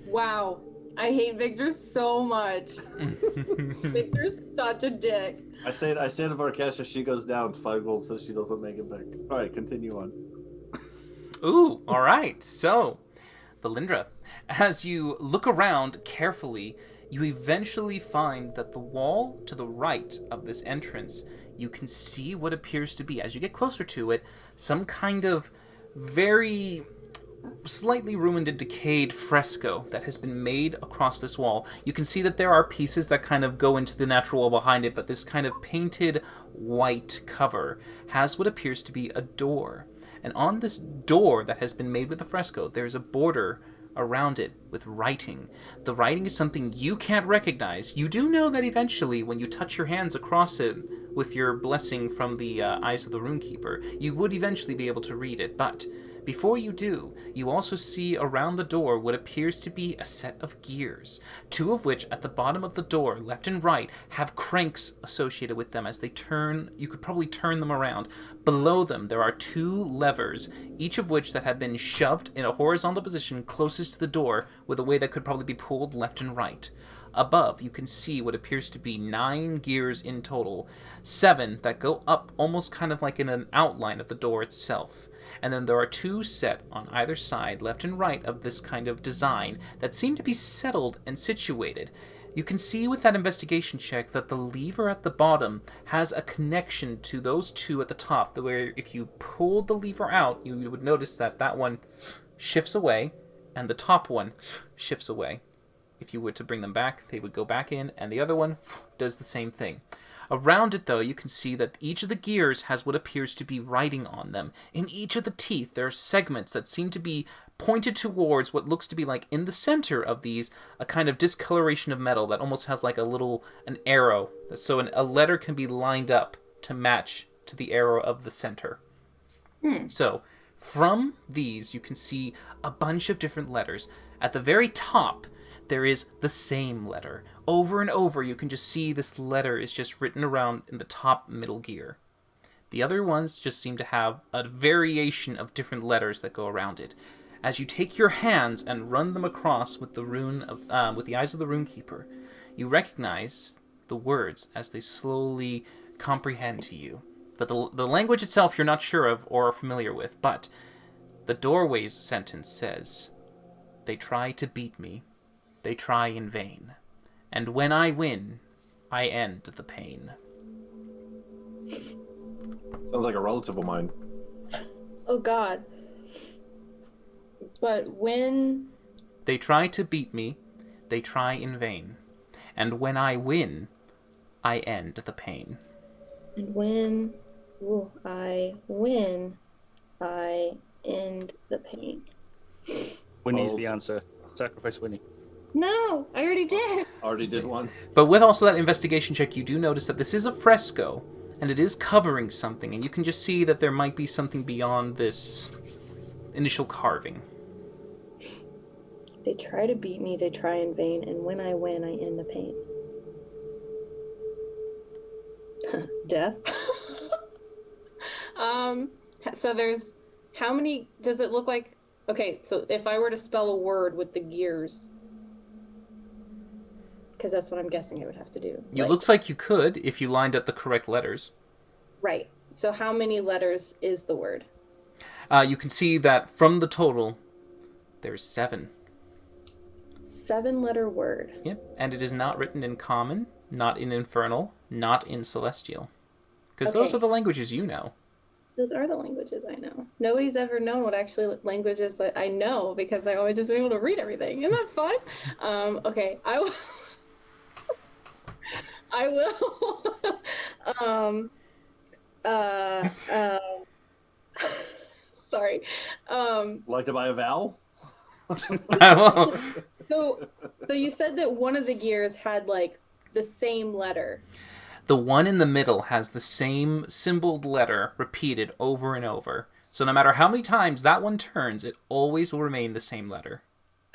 Wow. I hate Victor so much. Victor's such a dick. I say to Varkesha, she goes down 5 gold so she doesn't make it back. All right, continue on. Ooh, all right. So, Valindra, as you look around carefully, you eventually find that the wall to the right of this entrance, you can see what appears to be, as you get closer to it, some kind of very slightly ruined and decayed fresco that has been made across this wall. You can see that there are pieces that kind of go into the natural wall behind it, but this kind of painted white cover has what appears to be a door. And on this door that has been made with the fresco, there's a border around it with writing. The writing is something you can't recognize. You do know that eventually, when you touch your hands across it with your blessing from the eyes of the Runekeeper, you would eventually be able to read it, but before you do, you also see around the door what appears to be a set of gears, 2 of which at the bottom of the door, left and right, have cranks associated with them as they turn. You could probably turn them around. Below them, there are 2 levers, each of which that have been shoved in a horizontal position closest to the door with a way that could probably be pulled left and right. Above, you can see what appears to be 9 gears in total, 7 that go up almost kind of like in an outline of the door itself. And then there are 2 set on either side, left and right, of this kind of design that seem to be settled and situated. You can see with that investigation check that the lever at the bottom has a connection to those 2 at the top, where if you pulled the lever out, you would notice that that one shifts away and the top one shifts away. If you were to bring them back, they would go back in, and the other one does the same thing. Around it, though, you can see that each of the gears has what appears to be writing on them. In each of the teeth, there are segments that seem to be pointed towards what looks to be like, in the center of these, a kind of discoloration of metal that almost has like an arrow. So a letter can be lined up to match to the arrow of the center. So, from these, you can see a bunch of different letters. At the very top, there is the same letter. Over and over, you can just see this letter is just written around in the top middle gear. The other ones just seem to have a variation of different letters that go around it. As you take your hands and run them across with the with the eyes of the Runekeeper, you recognize the words as they slowly comprehend to you. But the language itself you're not sure of or are familiar with, but the doorway's sentence says, "They try to beat me. They try in vain. And when I win, I end the pain." Sounds like a relative of mine. Oh, God. But when... They try to beat me, they try in vain. And when I win, I end the pain. And when I win, I end the pain. Winnie's the answer. Sacrifice Winnie. No, I already did. Already did once. But with also that investigation check, you do notice that this is a fresco, and it is covering something, and you can just see that there might be something beyond this initial carving. They try to beat me, they try in vain, and when I win, I end the pain. Death. So there's how many does it look like? Okay, so if I were to spell a word with the gears, because that's what I'm guessing I would have to do. It looks like you could if you lined up the correct letters. Right. So how many letters is the word? You can see that from the total, there's 7. 7-letter word. Yep, and it is not written in Common, not in Infernal, not in Celestial. Because those are the languages you know. Those are the languages I know. Nobody's ever known what actually languages that I know because I always just been able to read everything. Isn't that fun? Okay, I will. I will. Sorry. Like to buy a vowel? So you said that one of the gears had like the same letter. The one in the middle has the same symboled letter repeated over and over. So no matter how many times that one turns, it always will remain the same letter.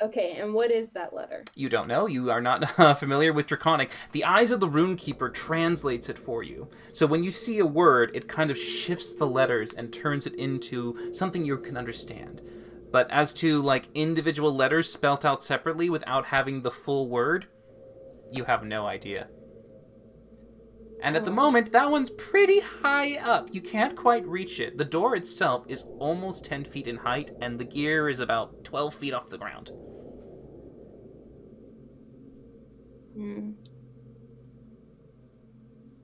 Okay, and what is that letter? You don't know. You are not familiar with Draconic. The Eyes of the Runekeeper translates it for you. So when you see a word, it kind of shifts the letters and turns it into something you can understand. But as to, like, individual letters spelt out separately without having the full word, you have no idea. And at the moment, that one's pretty high up. You can't quite reach it. The door itself is almost 10 feet in height, and the gear is about 12 feet off the ground.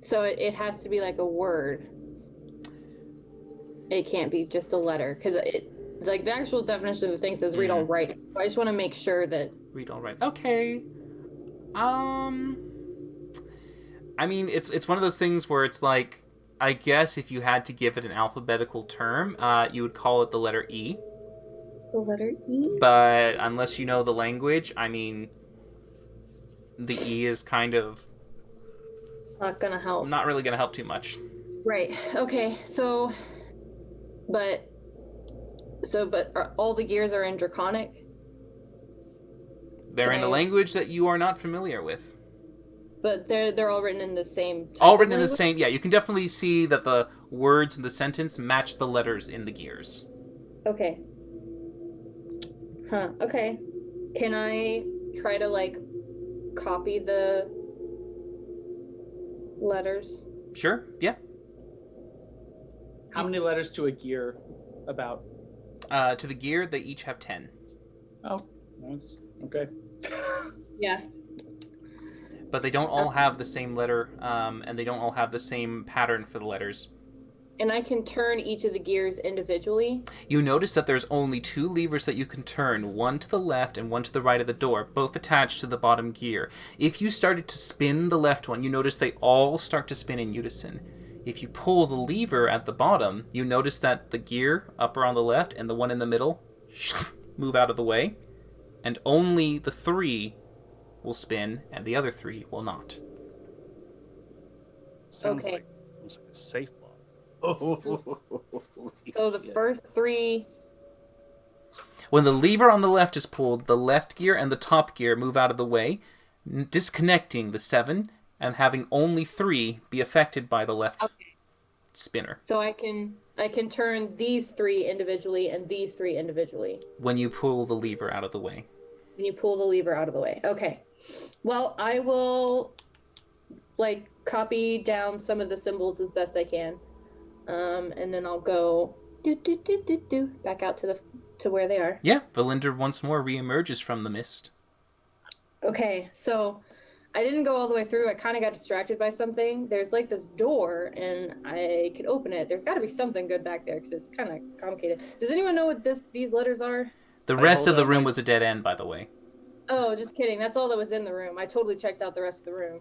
So it has to be like a word. It can't be just a letter, because like the actual definition of the thing says read all writing. So I just want to make sure that read all writing. Okay. I mean, it's one of those things where it's like, I guess if you had to give it an alphabetical term, you would call it the letter E. The letter E? But unless you know the language, I mean, the E is kind of not gonna help. Not really gonna help too much. Right. Okay. But all the gears are in Draconic? They're in a language that you are not familiar with. But they're all written in the same type all written of in the language? same, yeah, you can definitely see that the words in the sentence match the letters in the gears. Okay. Huh, okay. Can I try to, like, copy the letters? Sure, yeah. How many letters to a gear about? To the gear, they each have 10. Oh, that's okay. Yeah. But they don't all have the same letter, and they don't all have the same pattern for the letters. And I can turn each of the gears individually? You notice that there's only 2 levers that you can turn, one to the left and one to the right of the door, both attached to the bottom gear. If you started to spin the left one, you notice they all start to spin in unison. If you pull the lever at the bottom, you notice that the gear upper on the left and the one in the middle move out of the way, and only the 3 will spin, and the other 3 will not. Sounds Okay. like almost like a safe lock. So the first 3... When the lever on the left is pulled, the left gear and the top gear move out of the way, disconnecting the 7 and having only 3 be affected by the left spinner. So I can turn these 3 individually and these 3 individually. When you pull the lever out of the way. When you pull the lever out of the way. Okay. Well, I will, like, copy down some of the symbols as best I can. And then I'll go back out to where they are. Yeah, Valinda once more reemerges from the mist. Okay, so I didn't go all the way through. I kind of got distracted by something. There's like this door, and I could open it. There's got to be something good back there because it's kind of complicated. Does anyone know what these letters are? The rest of the room was a dead end, by the way. Oh, just kidding. That's all that was in the room. I totally checked out the rest of the room.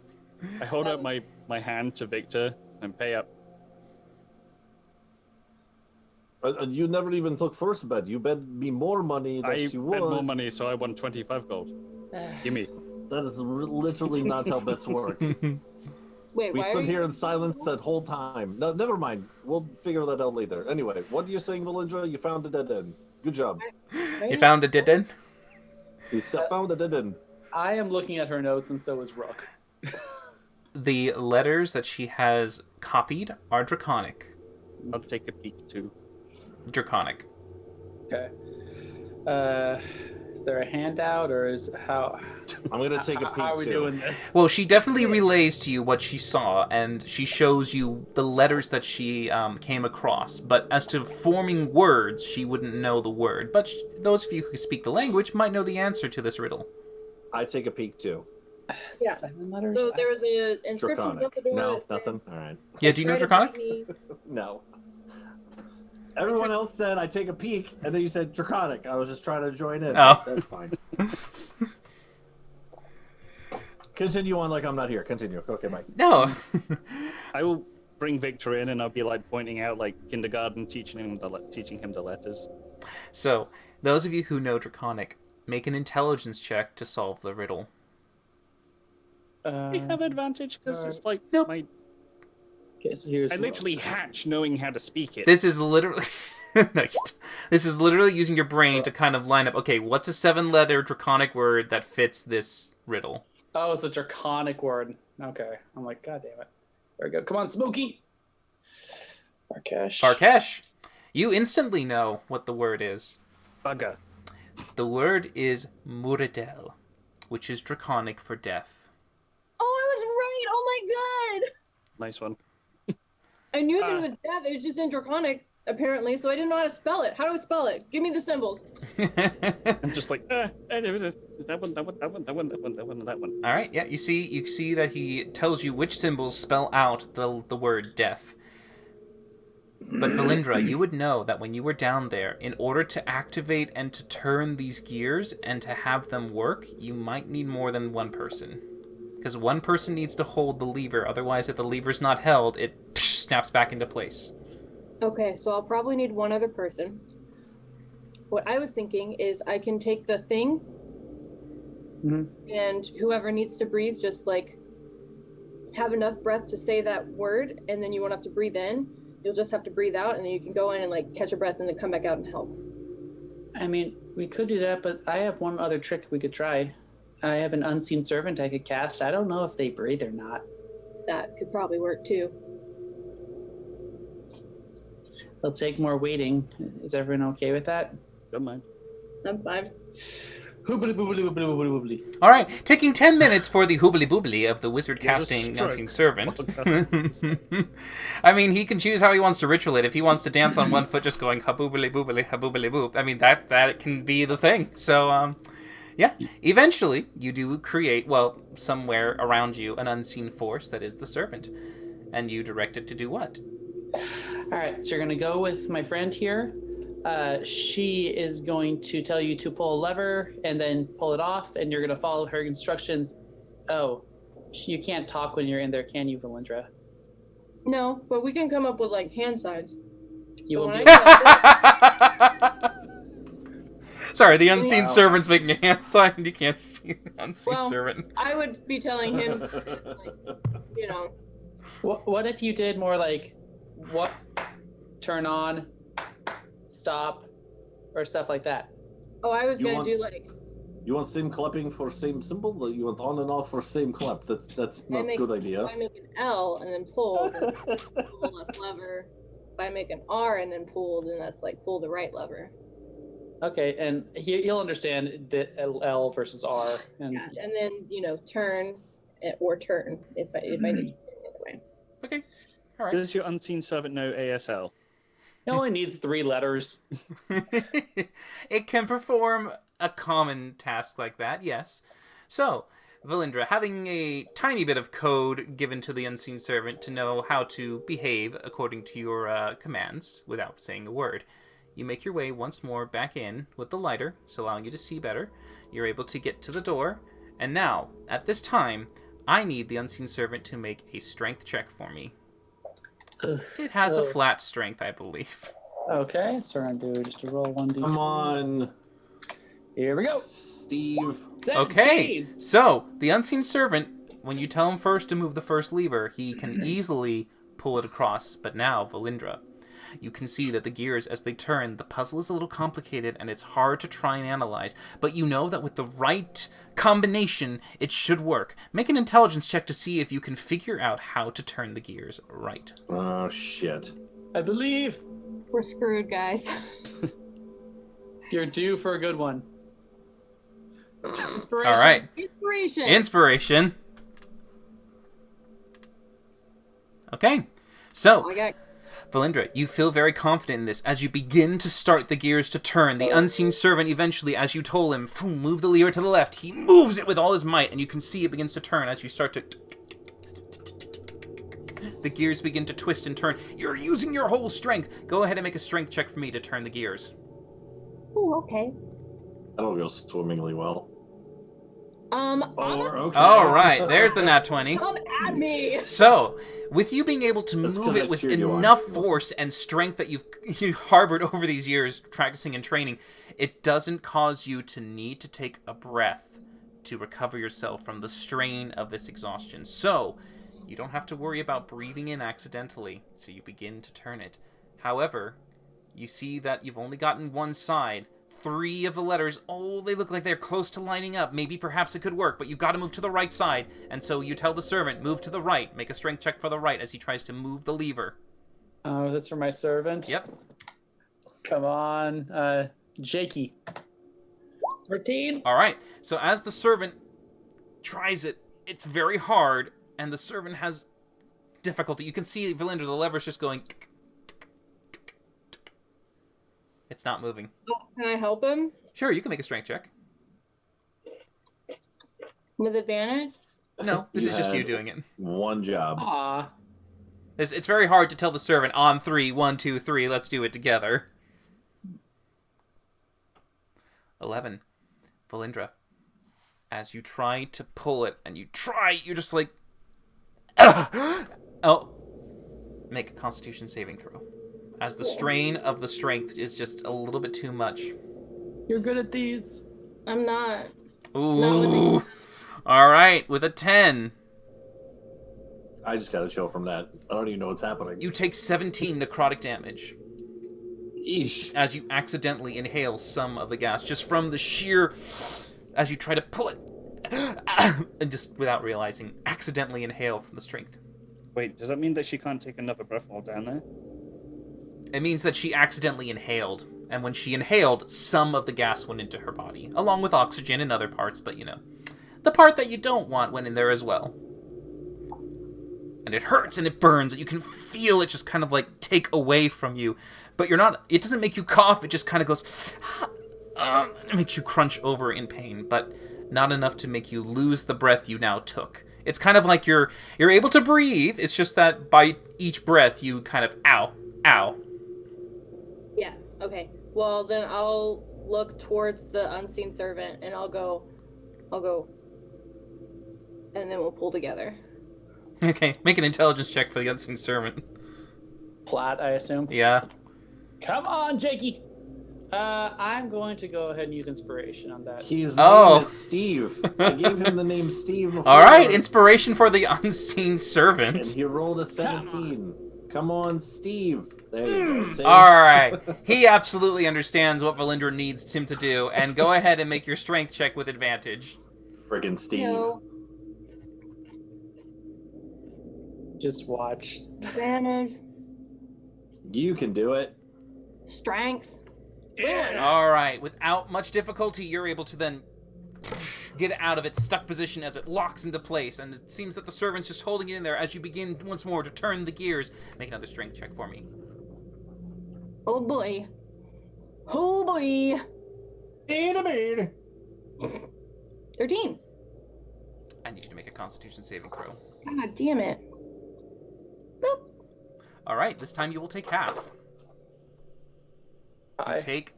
I hold out my hand to Victor and pay up. You never even took first bet. You bet me more money that I you bet won. more money, so I won 25 gold. Give me. That is literally not how bets work. Wait, We why stood are here you... in silence that whole time. No, never mind. We'll figure that out later. Anyway, what are you saying, Valindra? You found a dead end. Good job. You found a dead end? You found a dead end. I am looking at her notes, and so is Rook. The letters that she has copied are Draconic. I'll take a peek too. Draconic. Okay. Is there a handout, or is how? I'm gonna take a peek How are we too. doing this? Well, she definitely relays to you what she saw, and she shows you the letters that she came across. But as to forming words, she wouldn't know the word. But those of you who speak the language might know the answer to this riddle. I take a peek too. Yeah. 7 letters. So there was an inscription Draconic. above the door No, that said, nothing. All right. Yeah, do you know "Try to Draconic? beat me." No. Everyone else said I take a peek, and then you said draconic. I was just trying to join in. Oh. That's fine. Continue on like I'm not here. Continue. Okay, Mike. No. I will bring Victor in, and I'll be like pointing out like kindergarten, teaching him the letters. So, those of you who know Draconic, make an intelligence check to solve the riddle. We have advantage because it's like Nope. my. Okay, so here's I literally hatch knowing how to speak it. This is literally... No, you don't. This is literally using your brain to kind of line up, okay, what's a 7-letter Draconic word that fits this riddle? Oh, it's a draconic word. Okay. I'm like, God damn it. There we go. Come on, Smokey. Farkesh. Farkesh, you instantly know what the word is. Bugger. The word is Muradel, which is Draconic for death. Oh, I was right. Oh my god. Nice one. I knew that it was death. It was just in Draconic, apparently, so I didn't know how to spell it. How do I spell it? Give me the symbols. I'm just like, is that one, that one, that one, that one, that one, that one, that one. All right, yeah, you see that he tells you which symbols spell out the word death. But Valindra, you would know that when you were down there, in order to activate and to turn these gears and to have them work, you might need more than one person. Because one person needs to hold the lever, otherwise if the lever's not held, it snaps back into place. Okay, so I'll probably need one other person. What I was thinking is I can take the thing, and whoever needs to breathe, just like have enough breath to say that word, and then you won't have to breathe in. You'll just have to breathe out, and then you can go in and like catch a breath and then come back out and help. I mean, we could do that, but I have one other trick we could try. I have an unseen servant I could cast. I don't know if they breathe or not. That could probably work too. They'll take more waiting. Is everyone okay with that? Don't mind. I'm fine. Hoobly boobly boobly boobly boobly. All right, taking 10 minutes for the hoobly boobly of the wizard He has a casting stroke unseen servant. while I mean, he can choose how he wants to ritual it. If he wants to dance on one foot, just going haboobly boobly haboobly boop. I mean, that can be the thing. So, yeah. Eventually, you do create, well, somewhere around you, an unseen force that is the servant, and you direct it to do what? All right, so you're going to go with my friend here. She is going to tell you to pull a lever and then pull it off, and you're going to follow her instructions. Oh, you can't talk when you're in there, can you, Valindra? No, but we can come up with like hand signs. You So won't when be- I go like Sorry, the unseen Wow. servant's making a hand sign, and you can't see the unseen Well, servant. I would be telling him, like, you know, What if you did more like what, turn on, stop, or stuff like that? oh, I was You gonna want- do like You want same clapping for same symbol? You want on and off for same clap? That's not a good idea. If I make an L and then pull, then pull left lever. If I make an R and then pull, then that's like pull the right lever. Okay, and he'll understand that L versus R. And Yeah, and then turn or turn if I need to turn the other way. Okay, all right. Does your unseen servant know ASL? It only needs 3 letters. It can perform a common task like that, yes. So, Valindra, having a tiny bit of code given to the unseen servant to know how to behave according to your commands without saying a word, you make your way once more back in with the lighter, so allowing you to see better. You're able to get to the door, and now, at this time, I need the unseen servant to make a strength check for me. Ugh. It has a Ugh. flat strength, I believe. Okay, so we're gonna do just a roll 1d. Come on, Here we go. Steve. 17. Okay, so the unseen servant, when you tell him first to move the first lever, he can easily pull it across. But now, Valindra, you can see that the gears, as they turn, the puzzle is a little complicated and it's hard to try and analyze. But you know that with the right combination, it should work. Make an intelligence check to see if you can figure out how to turn the gears right. Oh shit. I believe We're screwed, guys. you're due for a good one. Inspiration. All right, Inspiration. inspiration. Okay, so I got Valindra, you feel very confident in this as you begin to start the gears to turn. The unseen servant eventually, as you told him, move the lever to the left. He moves it with all his might, and you can see it begins to turn as you start to... The gears begin to twist and turn. You're using your whole strength. Go ahead and make a strength check for me to turn the gears. Ooh, okay. That'll go swimmingly well. Okay. All right, there's the nat 20. Come at me. So, with you being able to That's move 'cause it I with cheered you on. enough force and strength that you harbored over these years practicing and training, it doesn't cause you to need to take a breath to recover yourself from the strain of this exhaustion. So, you don't have to worry about breathing in accidentally, so you begin to turn it. However, you see that you've only gotten one side. 3 of the letters, they look like they're close to lining up. Maybe perhaps it could work, but you've got to move to the right side. And so you tell the servant, move to the right. Make a strength check for the right as he tries to move the lever. Oh, that's for my servant? Yep. Come on. Jakey. 13? All right. So as the servant tries it, it's very hard, and the servant has difficulty. You can see, Valindra, the lever's just going... It's not moving. Can I help him Sure, you can make a strength check. with advantage? No, this You is just you had doing it. One job. Aw. It's very hard to tell the servant on 3, 1, 2, 3, let's do it together. 11. Valindra, as you try to pull it, and you're just like... Oh. Make a Constitution saving throw. As the strain of the strength is just a little bit too much. You're good at these. I'm not. Ooh. All right, with a 10. I just got a chill from that. I don't even know what's happening. You take 17 necrotic damage Eesh. as you accidentally inhale some of the gas, just from the sheer... As you try to pull it, and just without realizing, accidentally inhale from the strength. Wait, does that mean that she can't take another breath while down there? It means that she accidentally inhaled, and when she inhaled, some of the gas went into her body, along with oxygen and other parts, but the part that you don't want went in there as well. And it hurts and it burns, and you can feel it just kind of like take away from you, but it doesn't make you cough, it just kind of goes, it makes you crunch over in pain, but not enough to make you lose the breath you now took. It's kind of like you're able to breathe, it's just that by each breath you kind of, ow. Yeah, okay. Well, then I'll look towards the unseen servant and I'll go, and then we'll pull together. Okay, make an intelligence check for the unseen servant. Flat, I assume. Yeah. Come on, Jakey. I'm going to go ahead and use inspiration on that. His name Oh. is Steve. I gave him the name Steve before. All right, inspiration for the unseen And servant. he rolled a 17. Come on, Steve. There you go. See? All right, he absolutely understands what Valindra needs him to do, and go ahead and make your strength check with advantage. Friggin' Steve. No. Just watch. Advantage. You can do it. Strength. All right, without much difficulty, you're able to then get it out of its stuck position as it locks into place, and it seems that the servant's just holding it in there as you begin once more to turn the gears. Make another strength check for me. Oh boy. Oh boy. 13. I need you to make a Constitution saving throw. God damn it. Boop. All right, this time you will take half. I Take,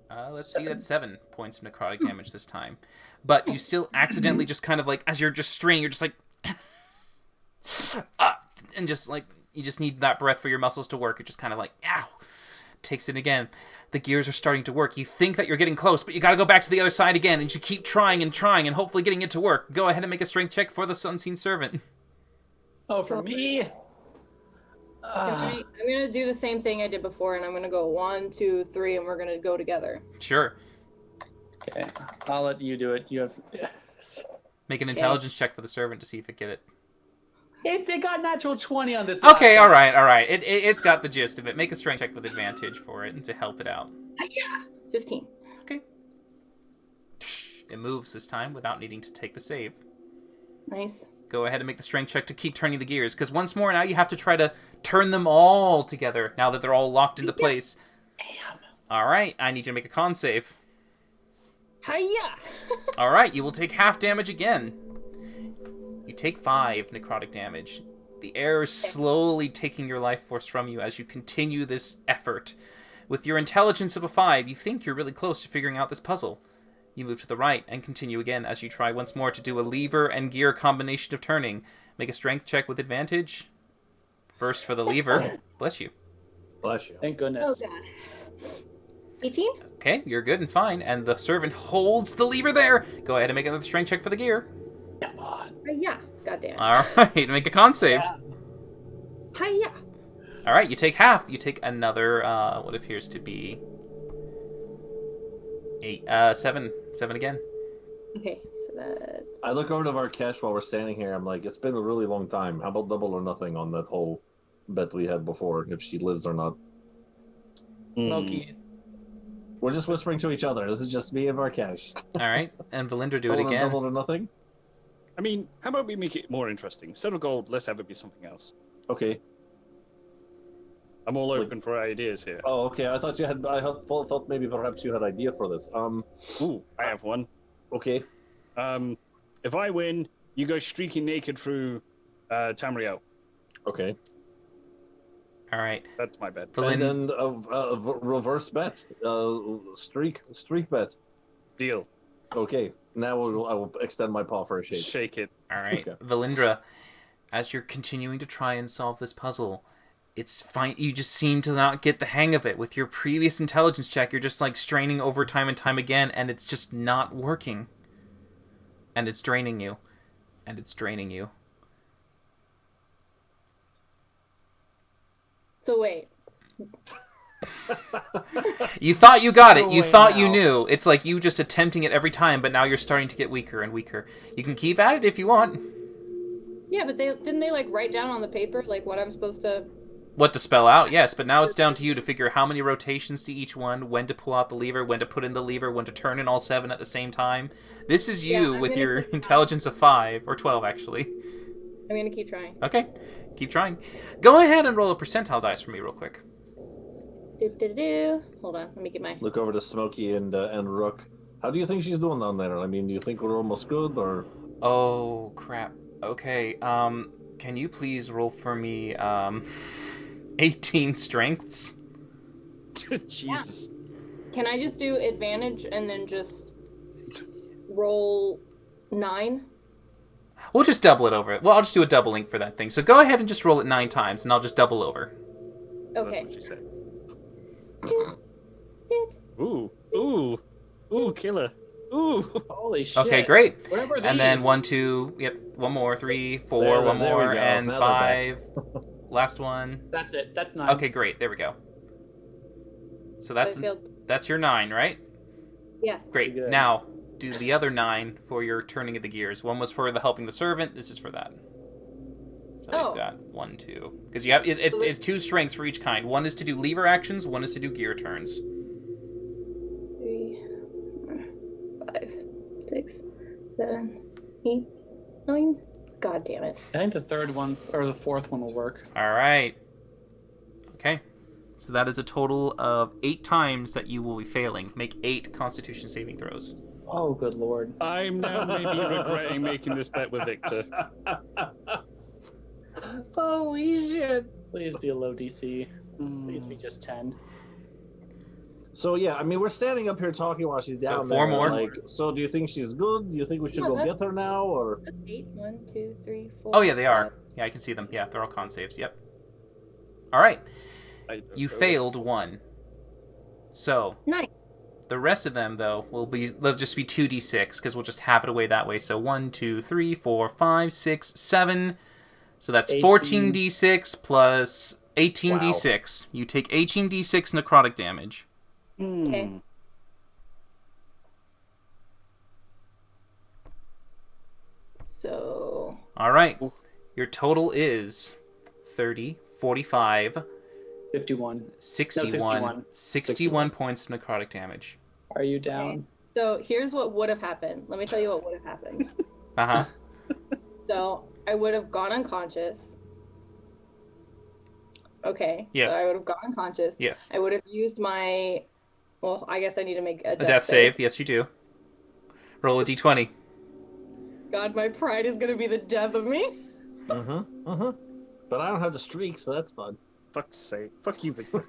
let's see, that's 7 points of necrotic damage this time. But you still accidentally just kind of like, as you're just straining, you're just like, and just like, you just need that breath for your muscles to work. You're just kind of like, ow, takes it again. The gears are starting to work. You think that you're getting close, but you got to go back to the other side again, and you keep trying and trying, and hopefully getting it to work. Go ahead and make a strength check for the unseen servant. Oh, for me? I'm gonna do the same thing I did before, and I'm gonna go 1, 2, 3, and we're gonna go together. Sure. Okay, I'll let you do it. You have. Make an intelligence check for the servant to see if it get it. It got natural 20 on this. Okay, last all right. It's got the gist of it. Make a strength check with advantage for it and to help it out. 15. Okay. It moves this time without needing to take the save. Nice. Go ahead and make the strength check to keep turning the gears, because once more now you have to try to turn them all together now that they're all locked into place. Damn. All right, I need you to make a con save. Hiya! All right, you will take half damage again. You take 5 necrotic damage. The air is slowly taking your life force from you as you continue this effort. With your intelligence of a 5, you think you're really close to figuring out this puzzle. You move to the right and continue again as you try once more to do a lever and gear combination of turning. Make a strength check with advantage. First for the lever. Bless you. Bless you. Thank Oh goodness. god. 18? Okay, you're good and fine, and the servant holds the lever there. Go ahead and make another strength check for the gear. Come on. Yeah. Goddamn. Alright, make a con save. Yeah. Hiya. Alright, you take half. You take another, what appears to be 7 again. Okay, so that's. I look over to Varkesh while we're standing here. I'm like, it's been a really long time. How about double or nothing on that whole bet we had before, if she lives or not? Smokey. We're just whispering to each other. This is just me and Varkesh. Alright, and Valindra do it Double or- again. Double or nothing? I mean, how about we make it more interesting? Instead of gold, let's have it be something else. Okay. I'm all open for ideas here. Oh, okay. I thought you had. Thought maybe perhaps you had an idea for this. Ooh, I have one. Okay. If I win, you go streaking naked through Tamriel. Okay. Alright. That's my bet. And Valindra. then a reverse bet. Streak bet. Deal. Okay. Now I will extend my paw for a shake. Shake it. Alright. Okay. Valindra, as you're continuing to try and solve this puzzle, it's fine. You just seem to not get the hang of it. With your previous intelligence check, you're just like straining over time and time again, and it's just not working. And it's draining you. And it's draining you. So wait. You thought you got So it. You wait thought you now. knew. It's like you just attempting it every time, but now you're starting to get weaker and weaker. You can keep at it if you want. Yeah, but didn't they like write down on the paper like what I'm supposed to? What to spell out, yes, but now it's down to you to figure how many rotations to each one, when to pull out the lever, when to put in the lever, when to turn in all 7 at the same time. This is you I'm with gonna your keep intelligence of 5, or 12 actually. I'm gonna keep trying. Okay, keep trying. Go ahead and roll a percentile dice for me real quick. Hold on, let me get my. Look over to Smokey and Rook. How do you think she's doing down there? I mean, do you think we're almost good, or? Oh, crap. Okay, can you please roll for me, 18 strengths? Jesus. Can I just do advantage and then just roll 9? We'll just double it over. Well, I'll just do a doubling for that thing. So go ahead and just roll it 9 times, and I'll just double over. That's Okay. what she said. Ooh. Ooh. Ooh, killer. Ooh. Holy shit. Okay, great. What are And then these? 1, 2, yep, 1 more, 3, 4, There, 1 there we more, go. and Now they're 5. Last one. That's it. That's 9. Okay, great. There we go. So I that's failed. that's your 9, right? Yeah. Great. Good. Now do the other 9 for your turning of the gears. One was for the helping the servant. This is for that. So Oh. you've got 1, 2. Because you have it's 2 strengths for each kind. One is to do lever actions. One is to do gear turns. 3, 4, 5, 6, 7, 8, 9. God damn it. I think the third one or the fourth one will work. All right. Okay. So that is a total of 8 times that you will be failing. Make 8 Constitution saving throws. Oh, good lord. I'm now maybe regretting making this bet with Victor. Holy shit! Please be a low DC. Please be just 10. So yeah, I mean, we're standing up here talking while she's down four there. more. Like, so do you think she's good? Do you think we should Yeah, go that's- get her now, or? That's 8. 1, 2, 3, 4. Oh yeah, they are. Yeah, I can see them. Yeah, they're all con saves. Yep. All right. I don't You know. failed 1. So Nice. the rest of them though they'll just be 2d6 because we'll just have it away that way. So 1, 2, 3, 4, 5, 6, 7. So that's 18. 14d6 plus 18d6. You take 18d6 necrotic damage. Okay. So. All right. Your total is 30, 45, 51. 61, 61 61. points of necrotic damage. Are you down? So here's what would have happened. Let me tell you what would have happened. Uh-huh. So I would have gone unconscious. Okay. Yes. So I would have gone unconscious. Yes. I would have used my. Well, I guess I need to make a A death save. Yes, you do. Roll a d20. God, my pride is gonna be the death of me. Mm-hmm. Mm-hmm. But I don't have the streak, so that's fun. Fuck's sake. Fuck you, Victor.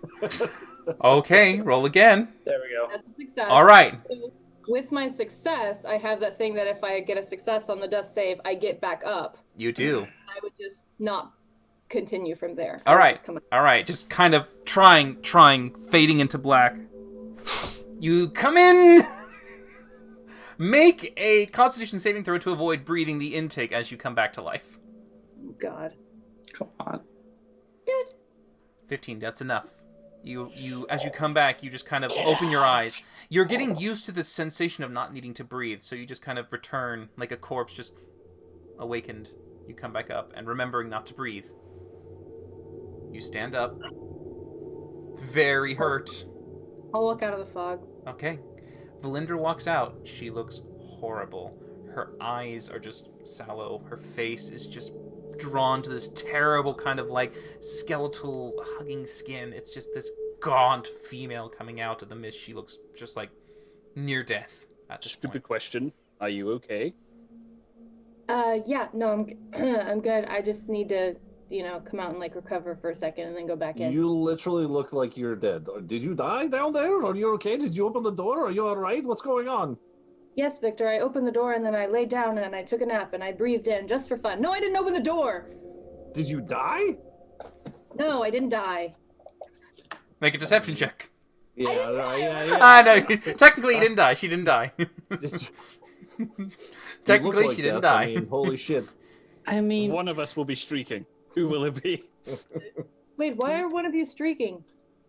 Okay, roll again. There we go. That's a success. All right. So with my success, I have that thing that if I get a success on the death save, I get back up. You do. I would just not continue from there. All I would right. just come up. All right. Just kind of trying, fading into black. You come in. Make a Constitution saving throw to avoid breathing the intake as you come back to life. Oh, God. Come on. 15. That's enough. You as you come back, you just kind of open your eyes. You're getting used to the sensation of not needing to breathe, so you just kind of return like a corpse, just awakened. You come back up and remembering not to breathe. You stand up. Very hurt. I'll walk out of the fog. Okay. Valindra walks out. She looks horrible. Her eyes are just sallow. Her face is just drawn to this terrible kind of like skeletal hugging skin. It's just this gaunt female coming out of the mist. She looks just like near death at this Stupid point. question. Are you okay? Yeah, no, I'm good. I just need to, come out and like recover for a second and then go back in. You literally look like you're dead. Did you die down there? Are you okay? Did you open the door? Are you all right? What's going on? Yes, Victor, I opened the door and then I laid down and I took a nap and I breathed in just for fun. No, I didn't open the door. Did you die? No, I didn't die. Make a deception check. Yeah. Ah, no. Technically, you didn't die. She didn't die. You Technically, look like she didn't death. die. I mean, holy shit. I mean, One of us will be streaking. Who will it be? Wait, why are one of you streaking?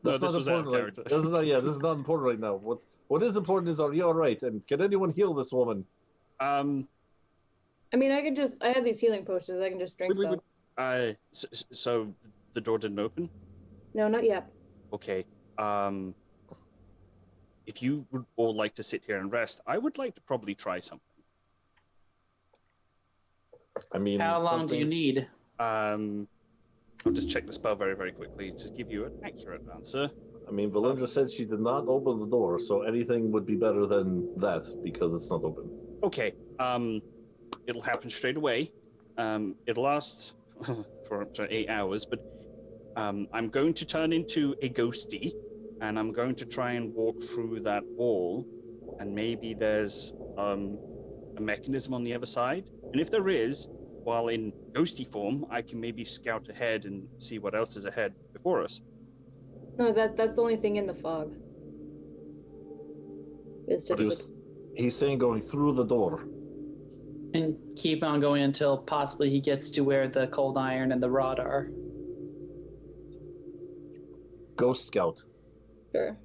No, That's this not was out of important. character. This is not important right now. What is important is, are you all right? And can anyone heal this woman? I mean, I have these healing potions. I can just drink some. So the door didn't open? No, not yet. Okay. If you would all like to sit here and rest, I would like to probably try something. I mean, how long do you something's- need? I'll just check the spell very, very quickly to give you an accurate answer. I mean, Valindra said she did not open the door, so anything would be better than that because it's not open. Okay. It'll happen straight away. It'll last for up to 8 hours, but I'm going to turn into a ghosty, and I'm going to try and walk through that wall, and maybe there's a mechanism on the other side. And if there is, while in ghosty form, I can maybe scout ahead and see what else is ahead before us. No, that's the only thing in the fog. It's just He's saying going through the door. And keep on going until possibly he gets to where the cold iron and the rod are. Ghost Scout. sure.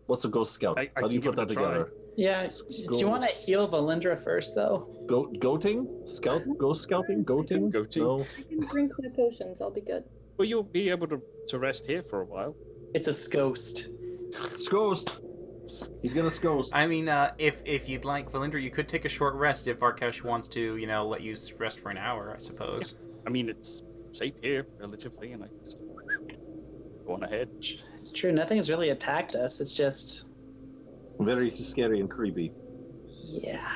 What's a Ghost Scout? I How do you can put that give it a try. together? Yeah, do you want to heal Valindra first, though? Goating? Scout? Ghost Scouting? Goating? Goating. No. I can drink my potions. I'll be good. Well, you'll be able to rest here for a while. It's a ghost. Ghost. He's gonna ghost. I mean, if you'd like, Valindra, you could take a short rest if Arkesh wants to, let you rest for an hour, I suppose. I mean, it's safe here, relatively, and I can just go on ahead. It's true. Nothing's really attacked us. It's just, Very scary and creepy. yeah.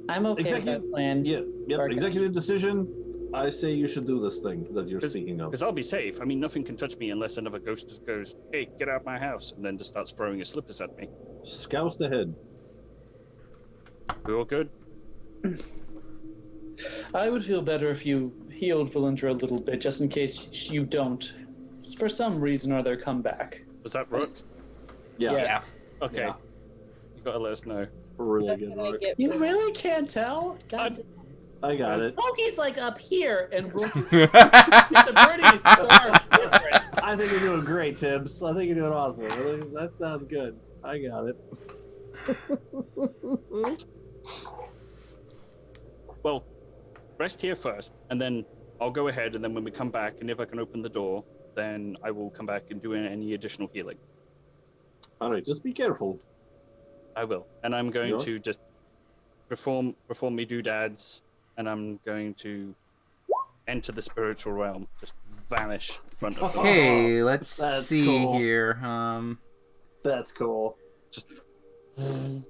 I'm okay with Executive- that plan. Yeah. Yep. Arkesh. Executive decision. I say you should do this thing that you're speaking of. Because I'll be safe. I mean, nothing can touch me unless another ghost just goes, "Hey, get out of my house," and then just starts throwing his slippers at me. Scoust ahead. We're all good. I would feel better if you healed Valindra a little bit, just in case you don't, for some reason or other, come back. Was that Rook? Yeah. Yes. Okay. Yeah. You gotta let us know. Really What good can I work. get You for- really can't tell? God, I got it. Smokey's like up here, and the birdie is far different. I think you're doing great, Tibbs. I think you're doing awesome. That sounds good. I got it. Well, rest here first, and then I'll go ahead, and then when we come back, and if I can open the door, then I will come back and do any additional healing. All right, just be careful. I will. And I'm going Yeah. to just perform me doodads, and I'm going to enter the spiritual realm, just vanish in front of them. Okay, let's That's see cool. here. That's cool.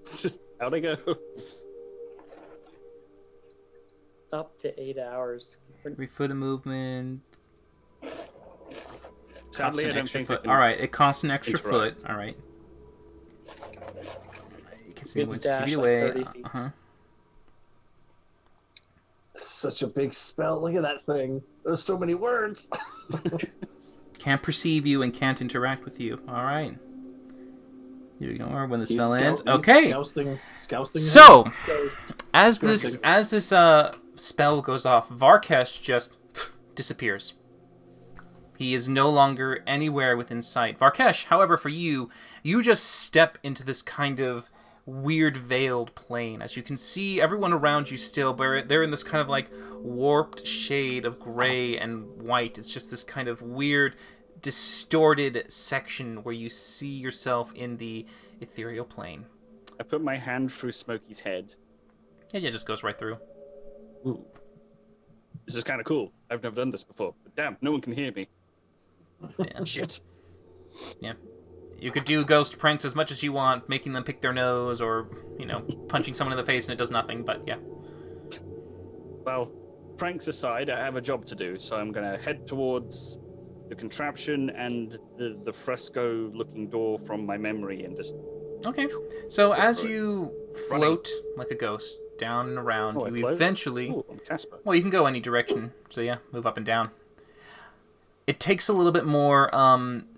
Just out I go. Up to 8 hours. 3 foot of movement. Sadly, I don't Extra think I foot. can. All right, it costs an extra interact. foot. All right. You can see You when can 60 dash feet like away. 30 feet. It's such a big spell. Look at that thing. There's so many words. Can't perceive you and can't interact with you. All right. Here we go. When the He's spell ends. he's Okay. Scousing So, Ghost. as Scouting. this spell goes off, Varkesh just disappears. He is no longer anywhere within sight. Varkesh, however, for you just step into this kind of weird veiled plane. As you can see, everyone around you still, but they're in this kind of like warped shade of gray and white. It's just this kind of weird, distorted section where you see yourself in the ethereal plane. I put my hand through Smokey's head. And it just goes right through. Ooh. This is kind of cool. I've never done this before. But damn, no one can hear me. Yeah. Shit. Yeah. You could do ghost pranks as much as you want, making them pick their nose or, punching someone in the face and it does nothing, but yeah. Well, pranks aside, I have a job to do, so I'm going to head towards the contraption and the fresco-looking door from my memory and just... Okay. So as Right. you Running. float like a ghost down and around, Oh, I you float? eventually... Ooh, I'm Casper. Well, you can go any direction. So yeah, move up and down. It takes a little bit more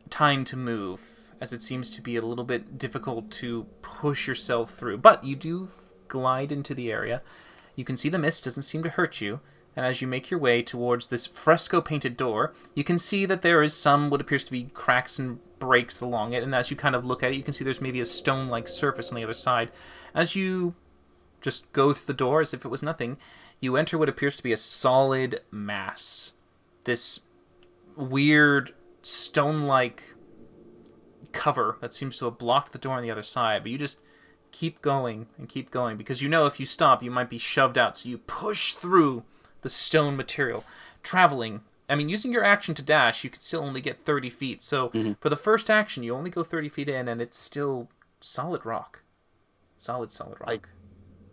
time to move, as it seems to be a little bit difficult to push yourself through. But you do glide into the area. You can see the mist doesn't seem to hurt you. And as you make your way towards this fresco-painted door, you can see that there is some what appears to be cracks and breaks along it. And as you kind of look at it, you can see there's maybe a stone-like surface on the other side. As you just go through the door as if it was nothing, you enter what appears to be a solid mass. This weird stone-like cover that seems to have blocked the door on the other side, but you just keep going and keep going because you know if you stop you might be shoved out, so you push through the stone material, traveling. I mean, using your action to dash, you could still only get 30 feet, so for the first action you only go 30 feet in and it's still solid rock. Solid rock.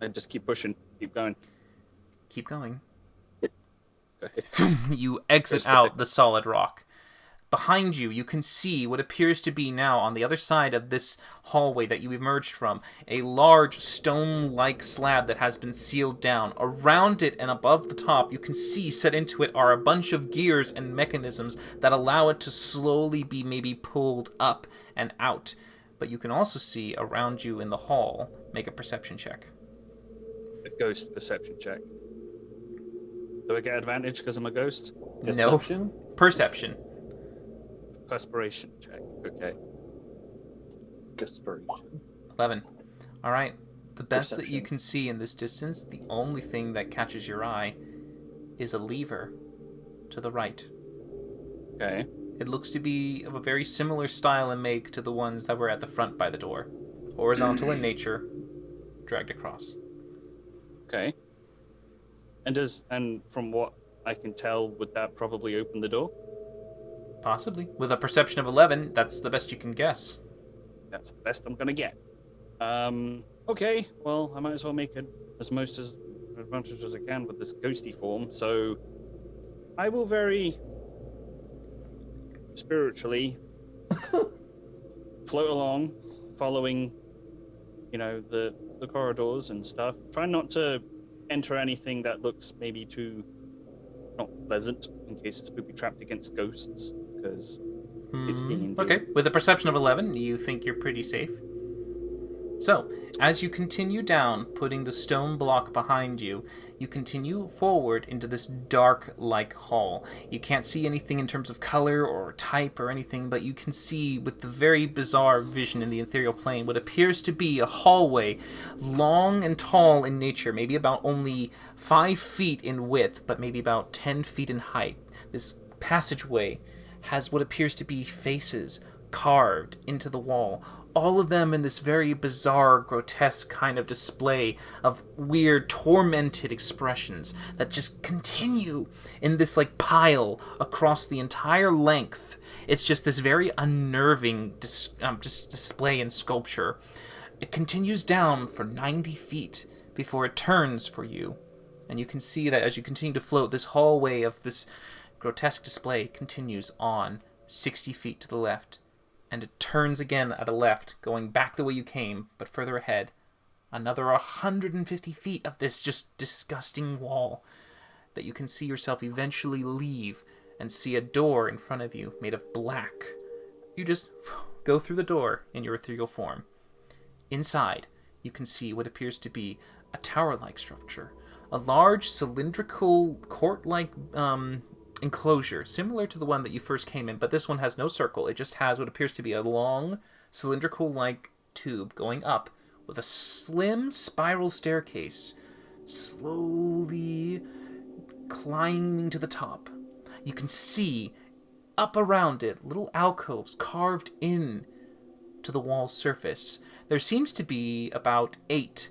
I just keep pushing, keep going. Keep going. Go ahead. You exit out the solid rock. Behind you, you can see what appears to be now on the other side of this hallway that you emerged from, a large stone-like slab that has been sealed down. Around it and above the top, you can see set into it are a bunch of gears and mechanisms that allow it to slowly be maybe pulled up and out. But you can also see around you in the hall. Make a perception check. A ghost perception check. Do I get advantage because I'm a ghost? Perception? No. Perception. Perspiration check. Okay. Perspiration. 11. All right. The best that Perception. you can see in this distance, the only thing that catches your eye is a lever to the right. Okay. It looks to be of a very similar style and make to the ones that were at the front by the door. Horizontal in nature, dragged across. Okay. And from what I can tell, would that probably open the door? Possibly. With a perception of 11, that's the best you can guess. That's the best I'm gonna get. Okay. Well, I might as well make it as advantage as I can with this ghosty form. So, I will very spiritually float along, following, the corridors and stuff. Try not to enter anything that looks maybe too not pleasant, in case it's booby trapped against ghosts, because it's D&D. Okay. With a perception of 11, you think you're pretty safe. So, as you continue down, putting the stone block behind you, you continue forward into this dark-like hall. You can't see anything in terms of color or type or anything, but you can see with the very bizarre vision in the ethereal plane what appears to be a hallway, long and tall in nature, maybe about only 5 feet in width, but maybe about 10 feet in height. This passageway has what appears to be faces carved into the wall, all of them in this very bizarre, grotesque kind of display of weird, tormented expressions that just continue in this like pile across the entire length. It's just this very unnerving just display and sculpture. It continues down for 90 feet before it turns for you And you can see that as you continue to float, this hallway of this grotesque display continues on 60 feet to the left. And it turns again at a left, going back the way you came, but further ahead. Another 150 feet of this just disgusting wall that you can see yourself eventually leave and see a door in front of you made of black. You just go through the door in your ethereal form. Inside, you can see what appears to be a tower-like structure. A large cylindrical court-like enclosure, similar to the one that you first came in, but this one has no circle. It just has what appears to be a long cylindrical-like tube going up with a slim spiral staircase slowly climbing to the top. You can see up around it little alcoves carved in to the wall surface. There seems to be about 8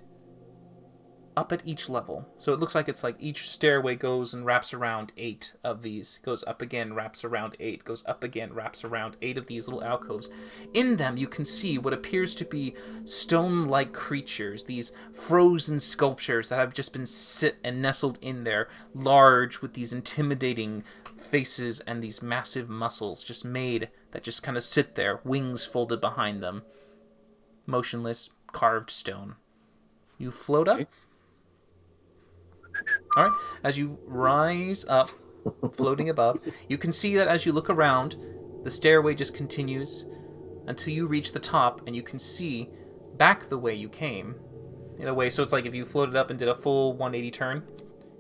up at each level. So it looks like it's like each stairway goes and wraps around 8 of these. Goes up again, wraps around 8. Goes up again, wraps around 8 of these little alcoves. In them you can see what appears to be stone-like creatures. These frozen sculptures that have just been sit and nestled in there. Large with these intimidating faces and these massive muscles just made that just kind of sit there. Wings folded behind them. Motionless, carved stone. You float up. All right. As you rise up, floating above, you can see that as you look around, the stairway just continues until you reach the top, and you can see back the way you came. In a way, so it's like if you floated up and did a full 180 turn,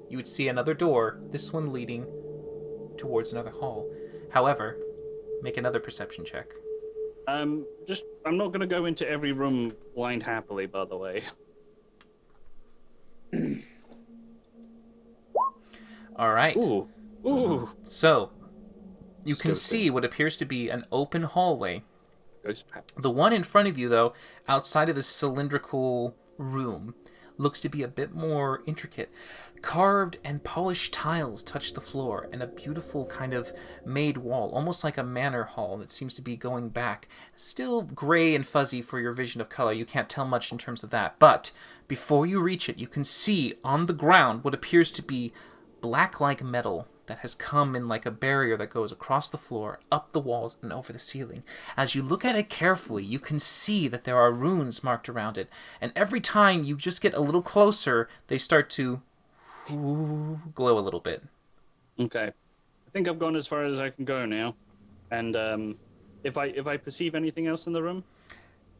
you would see another door, this one leading towards another hall. However, make another perception check. I'm not going to go into every room blind happily, by the way. All right. Ooh. So, you can Stupid. see what appears to be an open hallway. Ghost pets. The one in front of you, though, outside of this cylindrical room, looks to be a bit more intricate. Carved and polished tiles touch the floor, and a beautiful kind of made wall, almost like a manor hall that seems to be going back. Still gray and fuzzy for your vision of color. You can't tell much in terms of that. But before you reach it, you can see on the ground what appears to be black-like metal that has come in like a barrier that goes across the floor, up the walls, and over the ceiling. As you look at it carefully, you can see that there are runes marked around it, and every time you just get a little closer, they start to glow a little bit. Okay. I think I've gone as far as I can go now. And if I perceive anything else in the room?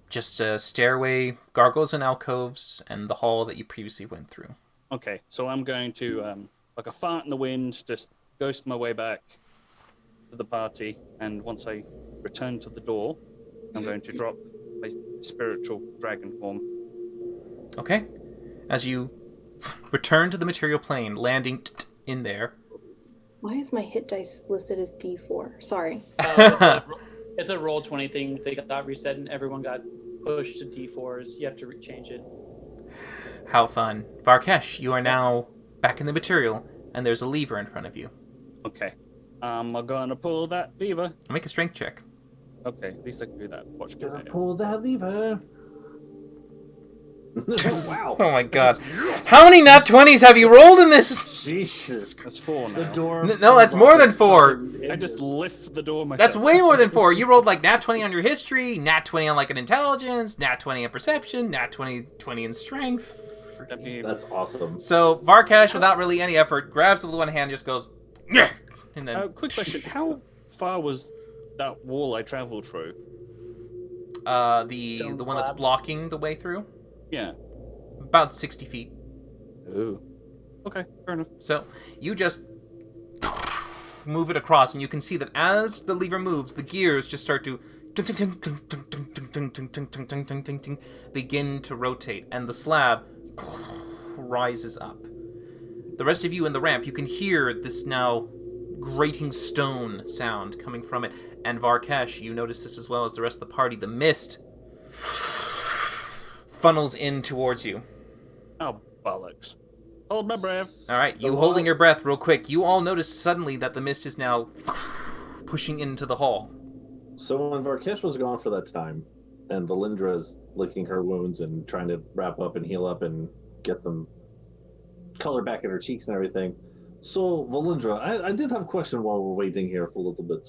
Just a stairway, gargoyles and alcoves, and the hall that you previously went through. Okay, so I'm going to, like a fart in the wind, just ghost my way back to the party. And once I return to the door, I'm going to drop my spiritual dragon form. Okay. As you return to the material plane, landing in there. Why is my hit dice listed as D4? Sorry. It's a roll 20 thing. They got reset and everyone got pushed to D4s. You have to change it. How fun. Varkesh, you are now back in the material, and there's a lever in front of you. Okay. I'm gonna pull that lever. Make a strength check. Okay, at least I can do that. Watch me. Gotta pull that lever. Wow. Oh my god. How many nat 20s have you rolled in this? Jesus. That's 4 now. The door. No, that's more than 4. I just lift the door myself. That's way more than 4. You rolled like nat 20 on your history, nat 20 on like an intelligence, nat 20 on perception, nat 20 in strength. That'd be- That's awesome. So Varkesh, without really any effort, grabs the one hand and just goes, "Nyeh," and then quick question. How far was that wall I traveled through? the one that's slab. blocking the way through, Yeah. about 60 feet. Ooh. Okay, fair enough. So you just move it across, and you can see that as the lever moves, the gears just start to begin to rotate, and the slab rises up. The rest of you in the ramp, you can hear this now grating stone sound coming from it, and Varkesh, you notice this as well as the rest of the party. The mist funnels in towards you. Oh, bollocks. Hold my breath. All right, you holding your breath real quick. You all notice suddenly that the mist is now pushing into the hall. So when Varkesh was gone for that time, and Valindra's licking her wounds and trying to wrap up and heal up and get some color back in her cheeks and everything. So, Valindra, I did have a question while we're waiting here for a little bit.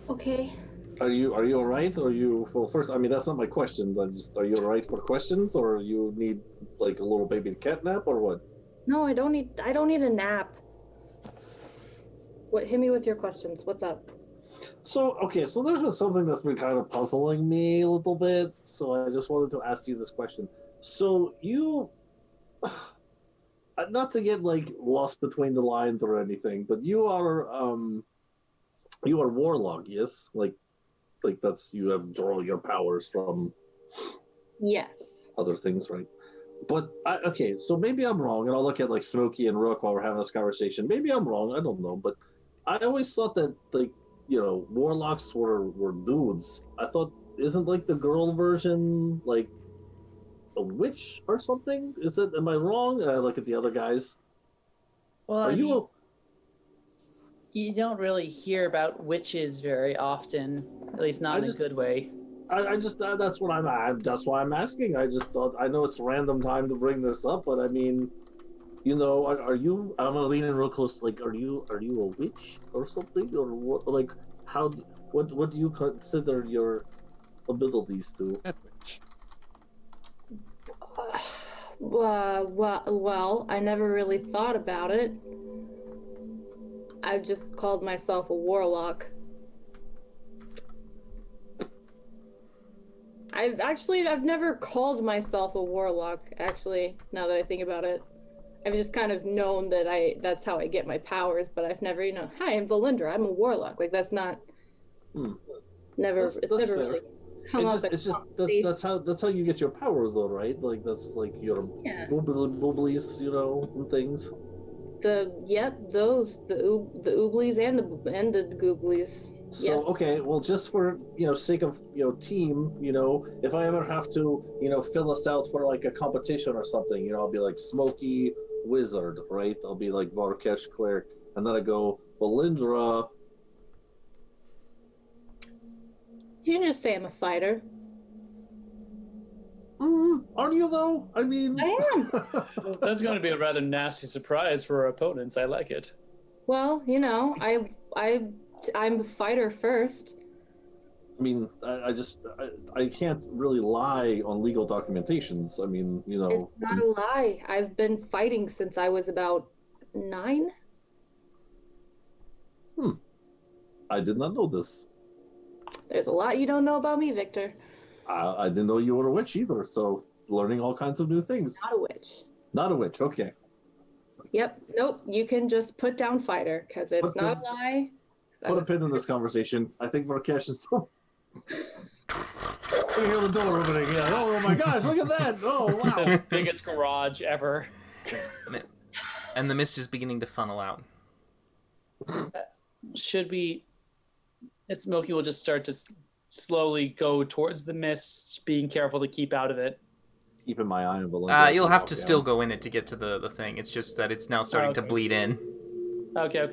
Okay. Are you all right? Or well, first, I mean, that's not my question, but just, are you all right for questions, or you need like a little baby cat nap, or what? No, I don't need a nap. What, hit me with your questions. What's up? So, okay, so there's been something that's been kind of puzzling me a little bit, so I just wanted to ask you this question. So, you, not to get like lost between the lines or anything, but you are warlock, yes? Like that's, you have draw your powers from Yes. other things, right? But okay, so maybe I'm wrong, and I'll look at like Smokey and Rook while we're having this conversation. Maybe I'm wrong, I don't know, but I always thought that like, you know, warlocks were dudes. I thought, isn't like the girl version like a witch or something? Is it? Am I wrong? And I look at the other guys. Well, Are you? You don't really hear about witches very often, at least not in a good way. I just that's what that's why I'm asking. I just thought, I know it's a random time to bring this up, but I mean, you know, are you? I'm gonna lean in real close. Like, are you a witch or something, or what? Like, what do you consider your abilities to? Well, I never really thought about it. I just called myself a warlock. I've never called myself a warlock, actually, now that I think about it. I've just kind of known that that's how I get my powers, but I've never, hi, I'm Valindra, I'm a warlock. Like, that's not, never, it's never really come up. That's how you get your powers, though, right? Like, that's like your booblies, and things. The ooblies and the googlies. So okay, well, just for sake of team, if I ever have to fill us out for like a competition or something, I'll be like Smokey Wizard, right? I'll be like Varkesh Cleric, and then I go Valindra. You can just say I'm a fighter. Aren't you though? I mean, I am. That's going to be a rather nasty surprise for our opponents. I like it. Well, I'm a fighter first. I mean, I can't really lie on legal documentations. I mean, It's not a lie. I've been fighting since I was about 9. I did not know this. There's a lot you don't know about me, Victor. I didn't know you were a witch either, so learning all kinds of new things. Not a witch. Not a witch, okay. Yep, nope, you can just put down fighter, because it's not a lie. Put a pin in this conversation. I think Varkesh is so... We hear the door opening. Yeah. Oh my gosh, look at that! Oh, wow. The biggest garage ever. And the mist is beginning to funnel out. Smokey will just start to slowly go towards the mist, being careful to keep out of it. Keeping my eye on Valindra. You'll have to still go in it to get to the thing. It's just that it's now starting to bleed in. Okay.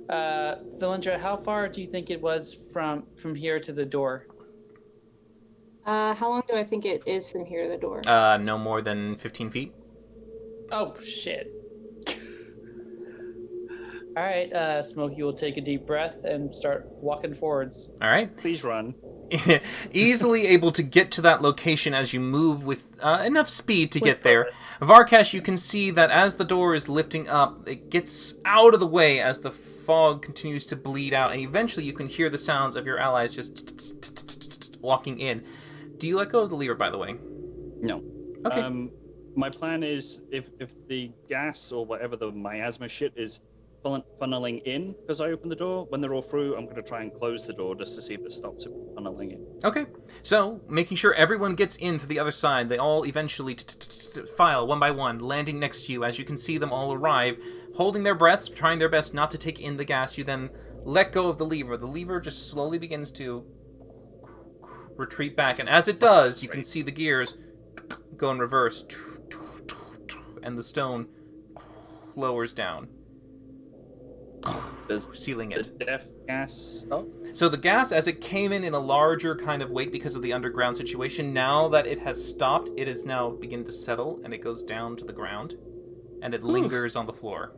Valindra, how far do you think it was from here to the door? How long do I think it is from here to the door? No more than 15 feet. Oh, shit. All right, Smokey will take a deep breath and start walking forwards. All right. Please run. Easily able to get to that location as you move with enough speed to get there. Varkesh, you can see that as the door is lifting up, it gets out of the way as the fog continues to bleed out, and eventually you can hear the sounds of your allies just walking in. Do you let go of the lever, by the way? No. Okay. My plan is, if the gas or whatever the miasma shit is funneling in because I open the door, when they're all through, I'm going to try and close the door just to see if it stops it funneling in. Okay. So, making sure everyone gets in through the other side, they all eventually file one by one, landing next to you as you can see them all arrive, holding their breaths, trying their best not to take in the gas. You then let go of the lever. The lever just slowly begins to retreat back, and as it does, you can see the gears go in reverse, and the stone lowers down. Does sealing the it. death gas stop? So the gas, as it came in a larger kind of weight because of the underground situation, now that it has stopped, it is now beginning to settle, and it goes down to the ground, and it lingers on the floor.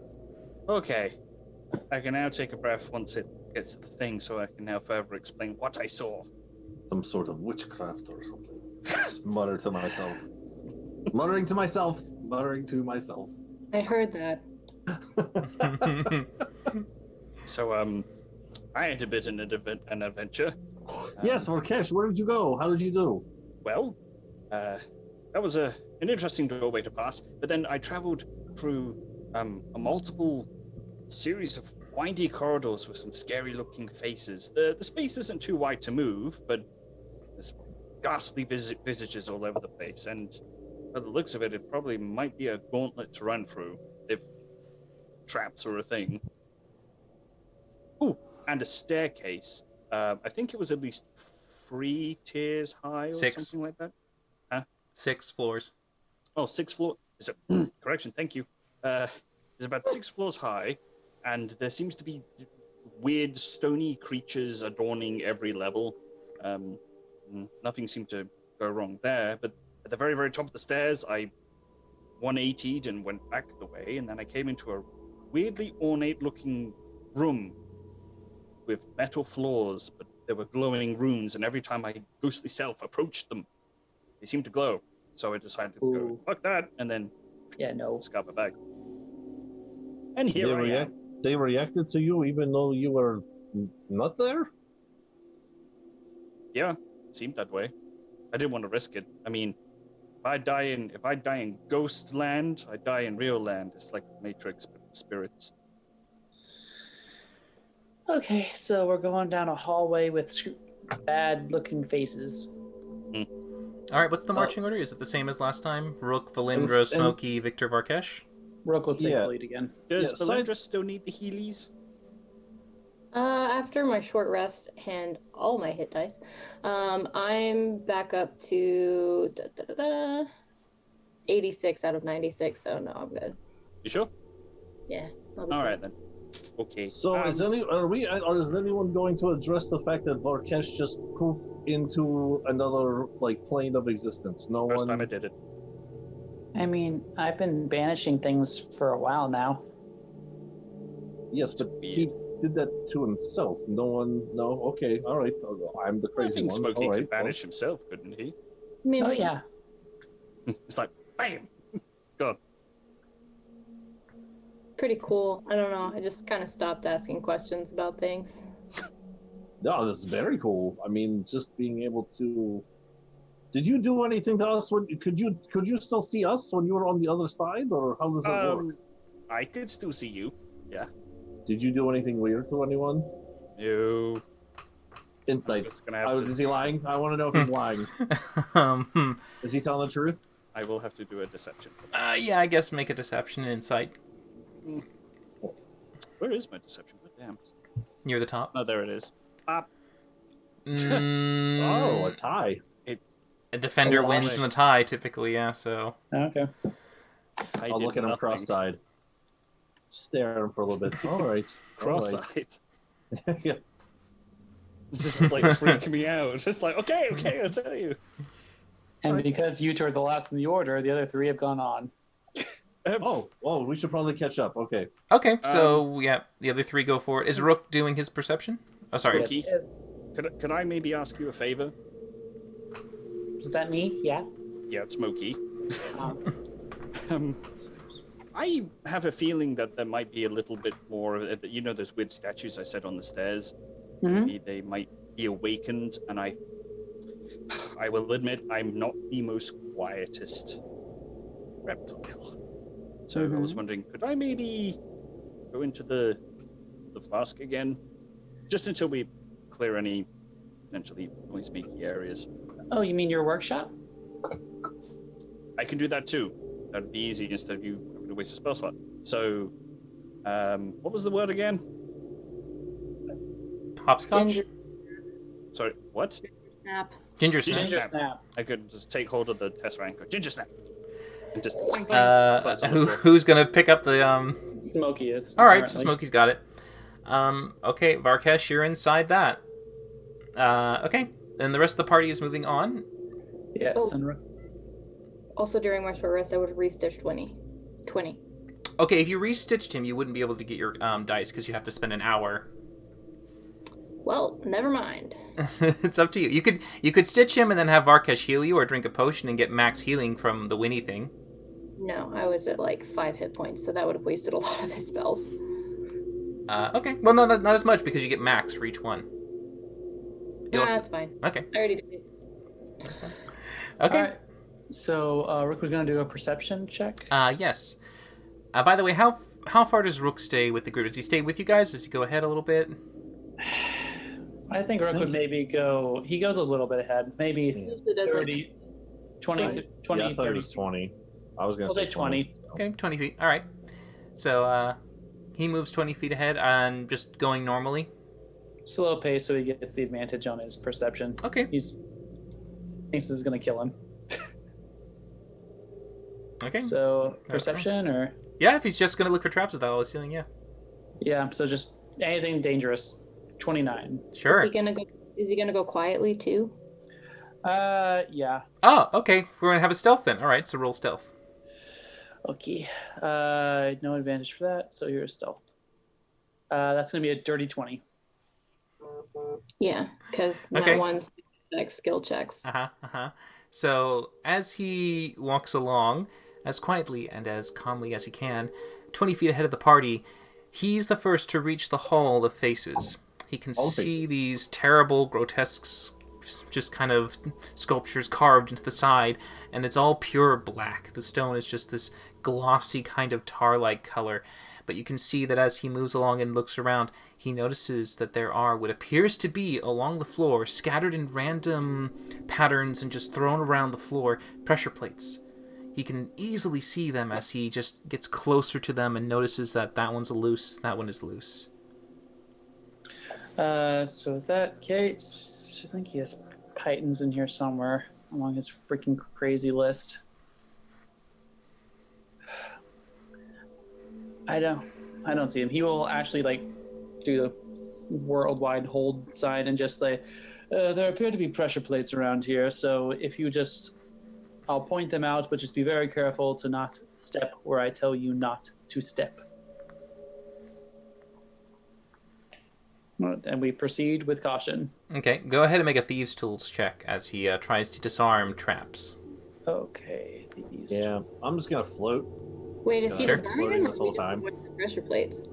Okay. I can now take a breath once it gets to the thing, so I can now further explain what I saw. Some sort of witchcraft or something. Just mutter to myself. Muttering to myself. Muttering to myself. I heard that. So, I had a bit of an adventure. Yes, Vorkesh, where did you go? How did you do? Well, that was an interesting doorway to pass, but then I traveled through a multiple series of windy corridors with some scary-looking faces. The space isn't too wide to move, but there's ghastly visages all over the place, and by the looks of it, it probably might be a gauntlet to run through if traps are a thing. Ooh, and a staircase. I think it was at least 3 tiers high or 6. something like that. 6 floors. Oh, 6 floors. Is it? Correction, thank you. It's about 6 floors high, and there seems to be weird stony creatures adorning every level. Nothing seemed to go wrong there, but at the very, very top of the stairs, I 180'd and went back the way, and then I came into a weirdly ornate-looking room with metal floors, but there were glowing runes, and every time my ghostly self approached them, they seemed to glow. So I decided to go, fuck that, and then scabber back. And here I am. They reacted to you even though you were not there? Yeah, seemed that way. I didn't want to risk it. I mean, if I die in ghost land, I die in real land. It's like Matrix, but for spirits. Okay, so we're going down a hallway with bad-looking faces. All right, what's the marching order? Is it the same as last time? Rook, Valindra, Smokey, Victor, Varkesh? Rook will take the lead again. Does Valindra still need the Heelys? After my short rest and all my hit dice, I'm back up to 86 out of 96, so no, I'm good. You sure? Yeah. All right then. Okay. So is anyone going to address the fact that Varkesh just poofed into another plane of existence? No First one. time I did it. I mean, I've been banishing things for a while now. Yes, but he did that to himself. No one. No. Okay. All right. I'm the I crazy think one. Smokey All could right, banish himself, couldn't he? I mean, yeah. It's like, bam! God. Pretty cool. I don't know. I just kind of stopped asking questions about things. No, this is very cool. I mean, just being able to. Did you do anything to us? Could you still see us when you were on the other side, or how does that work? I could still see you. Yeah. Did you do anything weird to anyone? No. Insight. Is he lying? I want to know if he's lying. Is he telling the truth? I will have to do a deception. Yeah, I guess make a deception and insight. Where is my deception? God damn. Near the top. Oh, there it is. Oh, a tie. A defender wins in the tie, typically, yeah, so... Okay. I'll look at him cross-eyed. Stare at him for a little bit. All right. Cross-eyed. Yeah. It's just freaking me out. Just okay, I'll tell you. And because you two are the last in the order, the other 3 have gone on. We should probably catch up. Okay. Okay, so, the other 3 go for it. Is Rook doing his perception? Oh, sorry. Smokey, could I maybe ask you a favor? Is that me? Yeah. Yeah, it's Smokey. I have a feeling that there might be a little bit more, those weird statues I said on the stairs. Mm-hmm. Maybe they might be awakened, and I will admit I'm not the most quietest reptile. So I was wondering, could I maybe go into the flask again? Just until we clear any potentially noise-making areas. Oh, you mean your workshop? I can do that too. That'd be easy instead of you having to waste a spell slot. So, what was the word again? Hopscotch? Sorry, what? Snap. Ginger snap. Ginger snap. I could just take hold of the tesseract and go, ginger snap. And just... Who's gonna pick up the, Smokey is. Alright, so Smokey's got it. Okay, Varkesh, you're inside that. Okay. And the rest of the party is moving on. Yes. Oh. And Also, during my short rest, I would have restitched 20. Okay, if you restitched him, you wouldn't be able to get your dice because you have to spend an hour. Well, never mind. It's up to you. You could stitch him and then have Varkesh heal you, or drink a potion and get max healing from the Winnie thing. No, I was at like 5 hit points, so that would have wasted a lot of his spells. Okay. Well, no, not as much because you get max for each one. You also- That's fine. Okay. I already did it. Okay. All right. So Rook was going to do a perception check. Yes. By the way, how far does Rook stay with the group? Does he stay with you guys? Does he go ahead a little bit? I think Rook would maybe go. He goes a little bit ahead. Maybe Usually does like 30, 20, Right. 20, Yeah, I thought it 30. was 20. I was going We'll to say 20. Okay, 20 feet. All right. So he moves 20 feet ahead and just going normally. Slow pace, so he gets the advantage on his perception. Okay. Thinks this is going to kill him. Okay. So perception or Yeah, if he's just gonna look for traps without all his healing, yeah. yeah. So just anything dangerous. 29. Sure. Is he gonna go quietly too? Yeah. Oh, okay. We're gonna have a stealth then. All right, so roll stealth. Okay. No advantage for that. So here's stealth. That's gonna be a dirty 20. Yeah, because Okay. that one's like skill checks. So as he walks along, as quietly and as calmly as he can, 20 feet ahead of the party, he's the first to reach the Hall of Faces. He can Hall of see Faces. these terrible, grotesque, just kind of sculptures carved into the side, and it's all pure black. The stone is just this glossy kind of tar-like color. But you can see that as he moves along and looks around, he notices that there are what appears to be along the floor, scattered in random patterns and just thrown around the floor, pressure plates. He can easily see them as he just gets closer to them and notices that that one's loose, that one is loose. So in that case, I think he has Pythons in here somewhere among his freaking crazy list. I don't see him. He will actually do the worldwide hold sign and just say, there appear to be pressure plates around here. So if you I'll point them out, but just be very careful to not step where I tell you not to step. And we proceed with caution. Okay, go ahead and make a Thieves' Tools check as he tries to disarm traps. Okay. Yeah, I'm just going to float. Wait, is he Sure. disarming Floating them? this whole time. With the pressure plates.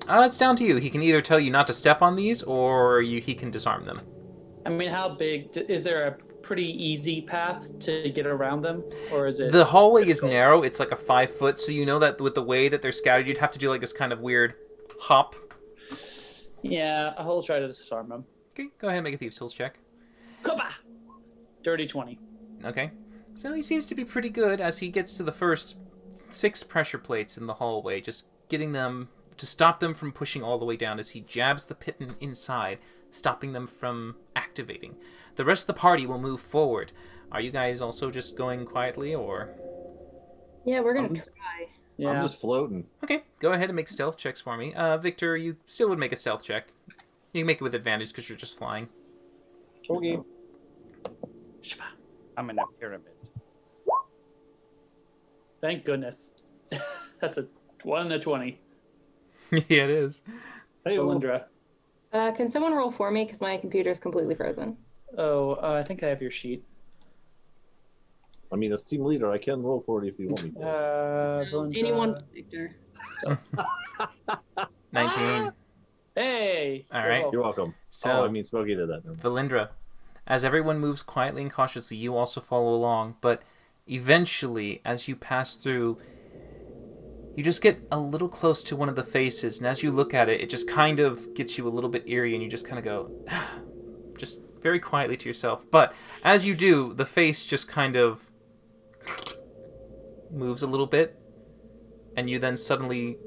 It's down to you. He can either tell you not to step on these, or he can disarm them. I mean, how big is there a pretty easy path to get around them, or is it? The hallway is narrow. It's like a 5 foot, so you know that with the way that they're scattered, you'd have to do like this kind of weird hop. Yeah, I'll try to disarm them. Okay, go ahead and make a Thieves' Tools check. Koba! Dirty 20. Okay. So he seems to be pretty good as he gets to the first 6 pressure plates in the hallway, just getting them to stop them from pushing all the way down as he jabs the piton inside, stopping them from activating. The rest of the party will move forward. Are you guys also just going quietly, or...? Yeah, we're gonna I'm try. Yeah. I'm just floating. Okay, go ahead and make stealth checks for me. Victor, you still would make a stealth check. You can make it with advantage because you're just flying. Okay. I'm in a pyramid. Thank goodness. That's a 1 and a 20. Yeah, it is. Hey, Valindra. Can someone roll for me? Because my computer's completely frozen. Oh, I think I have your sheet. I mean, as team leader, I can roll for it if you want me to. Valindra. Anyone but Victor. 19. Hey! All right. You're welcome. So, I mean, Smokey did that. Valindra, as everyone moves quietly and cautiously, you also follow along, but eventually, as you pass through, you just get a little close to one of the faces, and as you look at it, it just kind of gets you a little bit eerie, and you just kind of go, just very quietly to yourself. But as you do, the face just kind of moves a little bit, and you then suddenly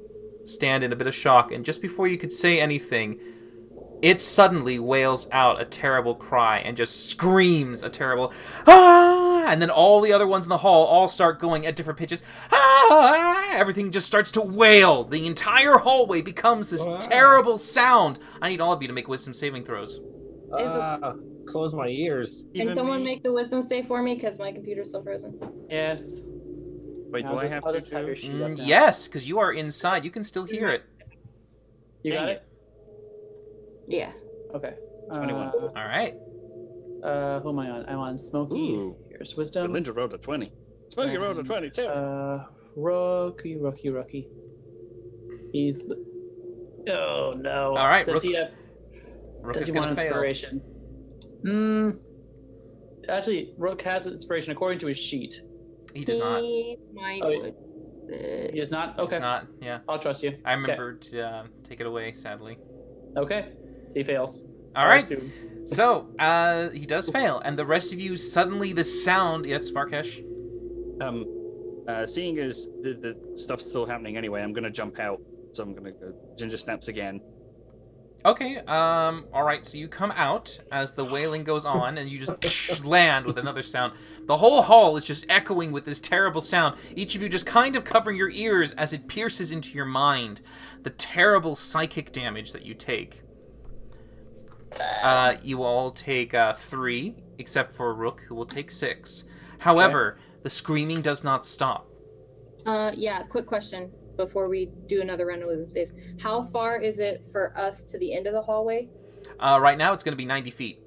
stand in a bit of shock, and just before you could say anything, it suddenly wails out a terrible cry and just screams a terrible "Ah!" and then all the other ones in the hall all start going at different pitches. Ah! Everything just starts to wail. The entire hallway becomes this terrible sound. I need all of you to make wisdom saving throws. Close my ears. Can someone make the wisdom save for me? Because my computer's still frozen. Yes. Wait, do I have I'll to just have your sheet up now. Yes, because you are inside. You can still hear it. You got Dang it? Yeah. Okay. 21. All right. Who am I on? I'm on Smokey. Ooh. Here's wisdom. Linda rolled a 20. Smokey rolled a 22. Rookie. He's the... Oh no. All right, Does Rook. he have... Rook Does is he going want to fail. inspiration? Actually, Rook has inspiration according to his sheet. He does not. He might Oh, would. He does not? Okay. Does not. Yeah. I'll trust you. I remembered to take it away, sadly. Okay. He fails. All I right. assume. So, he does fail, and the rest of you suddenly the sound. Yes, Varkesh. Seeing as the stuff's still happening anyway, I'm gonna jump out. So I'm gonna go ginger snaps again. Okay. All right. So you come out as the wailing goes on, and you just land with another sound. The whole hall is just echoing with this terrible sound. Each of you just kind of covering your ears as it pierces into your mind. The terrible psychic damage that you take. You all take 3, except for Rook, who will take 6. However, the screaming does not stop. Yeah, quick question before we do another round of wisdom saves. How far is it for us to the end of the hallway? Right now, it's going to be 90 feet.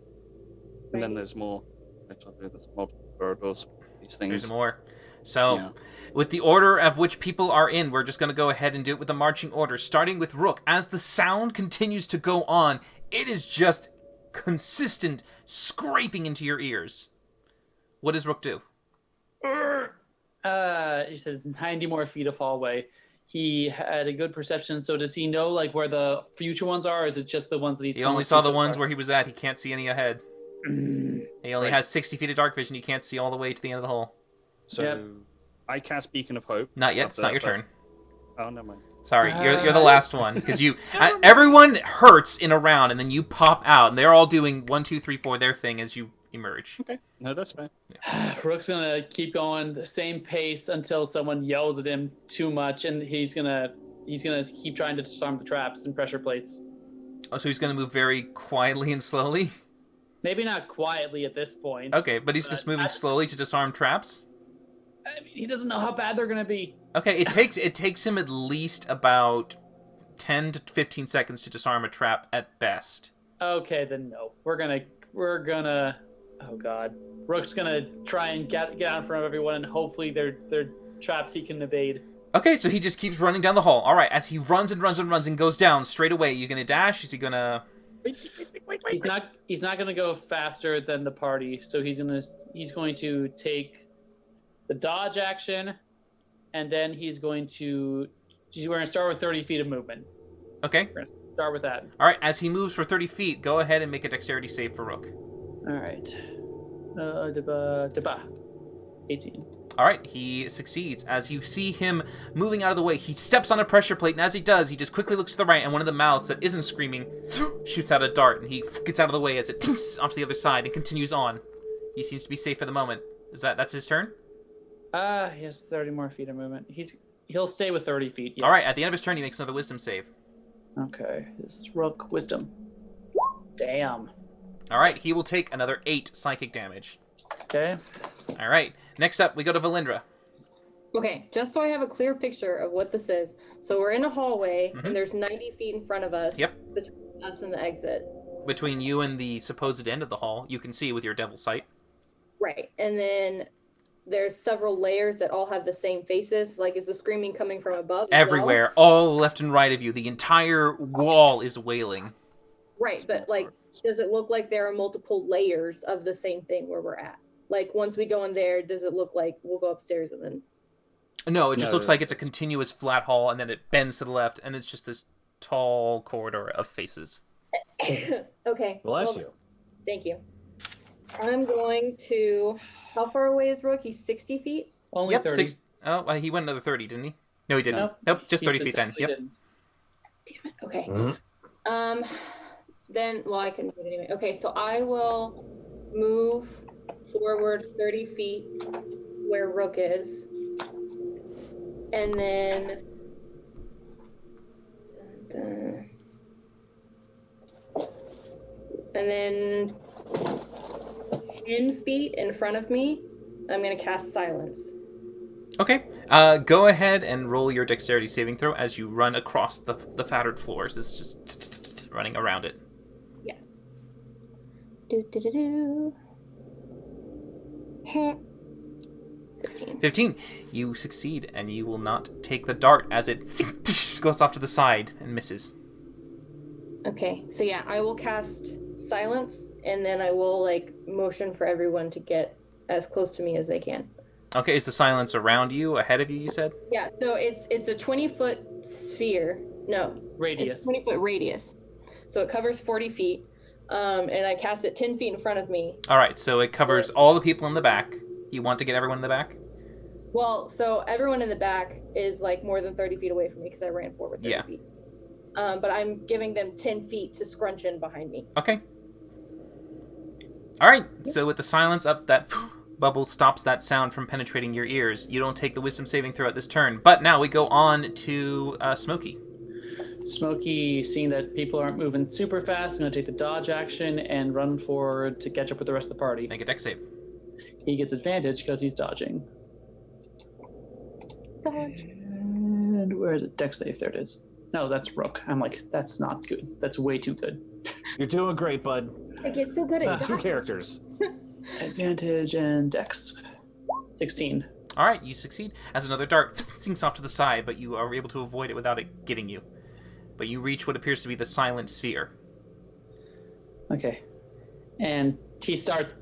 And then there's more. There's multiple corridors. These things. There's more. So, Yeah. with the order of which people are in, we're just going to go ahead and do it with the marching order, starting with Rook. As the sound continues to go on, it is just consistent scraping into your ears. What does Rook do? He said 90 more feet of hallway. He had a good perception, so does he know like where the future ones are, or is it just the ones that he's He only saw the ones where he was at. He can't see any ahead. He only Right. has 60 feet of dark vision. You can't see all the way to the end of the hall. So Yep. I cast Beacon of Hope. Not yet. Up It's not there your turn. first. Oh, never mind. Sorry, you're the last one because you. Everyone hurts in a round, and then you pop out, and they're all doing 1, 2, 3, 4 their thing as you emerge. Okay. No, that's fine. Rook's gonna keep going the same pace until someone yells at him too much, and he's gonna keep trying to disarm the traps and pressure plates. Oh, so he's gonna move very quietly and slowly. Maybe not quietly at this point. Okay, but he's just moving slowly to disarm traps. I mean, he doesn't know how bad they're gonna be. Okay, it takes him at least about 10 to 15 seconds to disarm a trap at best. Okay, then no. We're gonna. Oh God. Rook's gonna try and get out in front of everyone, and hopefully they're traps he can evade. Okay, so he just keeps running down the hall. All right, as he runs and runs and runs and goes down straight away, you gonna dash? Is he gonna? He's not gonna go faster than the party, so he's going to take the dodge action, and then we're gonna start with 30 feet of movement. Okay. We're gonna start with that. All right, as he moves for 30 feet, go ahead and make a dexterity save for Rook. All right. 18. All right, he succeeds. As you see him moving out of the way, he steps on a pressure plate, and as he does, he just quickly looks to the right, and one of the mouths that isn't screaming shoots out a dart, and he gets out of the way as it tinks off to the other side and continues on. He seems to be safe for the moment. That's his turn? He has 30 more feet of movement. He'll stay with 30 feet. Yeah. All right, at the end of his turn, he makes another wisdom save. Okay, this is Rook Wisdom. Damn. All right, he will take another 8 psychic damage. Okay. All right, next up, we go to Valindra. Okay, just so I have a clear picture of what this is. So we're in a hallway, and there's 90 feet in front of us. Yep. Between us and the exit. Between you and the supposed end of the hall, you can see with your devil sight. Right, and then there's several layers that all have the same faces. Like, is the screaming coming from above? as well? Everywhere, all left and right of you. The entire wall is wailing. Right, but like, does it look like there are multiple layers of the same thing where we're at? Like, once we go in there, does it look like we'll go upstairs and then? No, it just No, looks like it's a continuous flat hall, and then it bends to the left, and it's just this tall corridor of faces. Okay. Bless well, you. Thank you. I'm going to. How far away is Rook? He's 60 feet. Only Yep, 30. Oh, well, he went another 30, didn't he? No, he didn't. Nope. Nope, just He 30 feet then. specifically Yep. didn't. Damn it. Okay. Mhm. Then, well, I can do it anyway. Okay, so I will move forward 30 feet where Rook is. And then... And then 10 feet in front of me, I'm going to cast Silence. Okay. Go ahead and roll your dexterity saving throw as you run across the fattered floors. It's just running around it. Yeah. Do do do do. 15. 15. You succeed, and you will not take the dart as it goes off to the side and misses. Okay, so yeah, I will cast Silence, and then I will, like, motion for everyone to get as close to me as they can. Okay, is the silence around you, ahead of you, you said? Yeah, so it's a 20-foot sphere. No. Radius. It's a 20-foot radius. So it covers 40 feet, and I cast it 10 feet in front of me. All right, so it covers all the people in the back. You want to get everyone in the back? Well, so everyone in the back is, like, more than 30 feet away from me because I ran forward 30 feet. But I'm giving them 10 feet to scrunch in behind me. Okay. All right, so with the silence up, that bubble stops that sound from penetrating your ears. You don't take the wisdom saving throw at this turn. But now we go on to Smokey. Smokey, seeing that people aren't moving super fast, is going to take the dodge action and run forward to catch up with the rest of the party. Make a dex save. He gets advantage because he's dodging. Dodge. And where is it? Dex save. There it is. No, that's Rook. I'm like, that's not good. That's way too good. You're doing great, bud. I get so good at Two dodging. characters. Advantage and Dex. 16. All right, you succeed. As another dart sinks off to the side, but you are able to avoid it without it getting you. But you reach what appears to be the silent sphere. Okay. And he starts.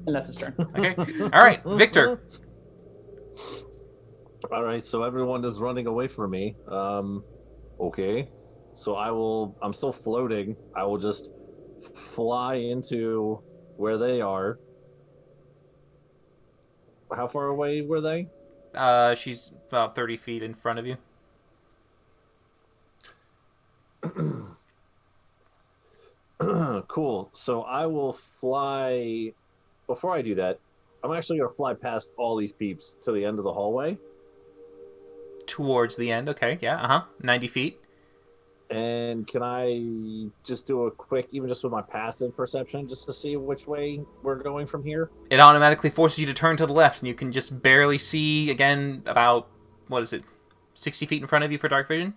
And that's his turn. Okay. All right, Victor. All right, so everyone is running away from me. Okay. So I'm still floating. I will just fly into where they are. How far away were they? She's about 30 feet in front of you. Cool. So I will fly. Before I do that, I'm actually going to fly past all these peeps to the end of the hallway. Towards the end, okay, yeah, 90 feet. And can I just do a quick, even just with my passive perception, just to see which way we're going from here? It automatically forces you to turn to the left, and you can just barely see, again, about, 60 feet in front of you for dark vision?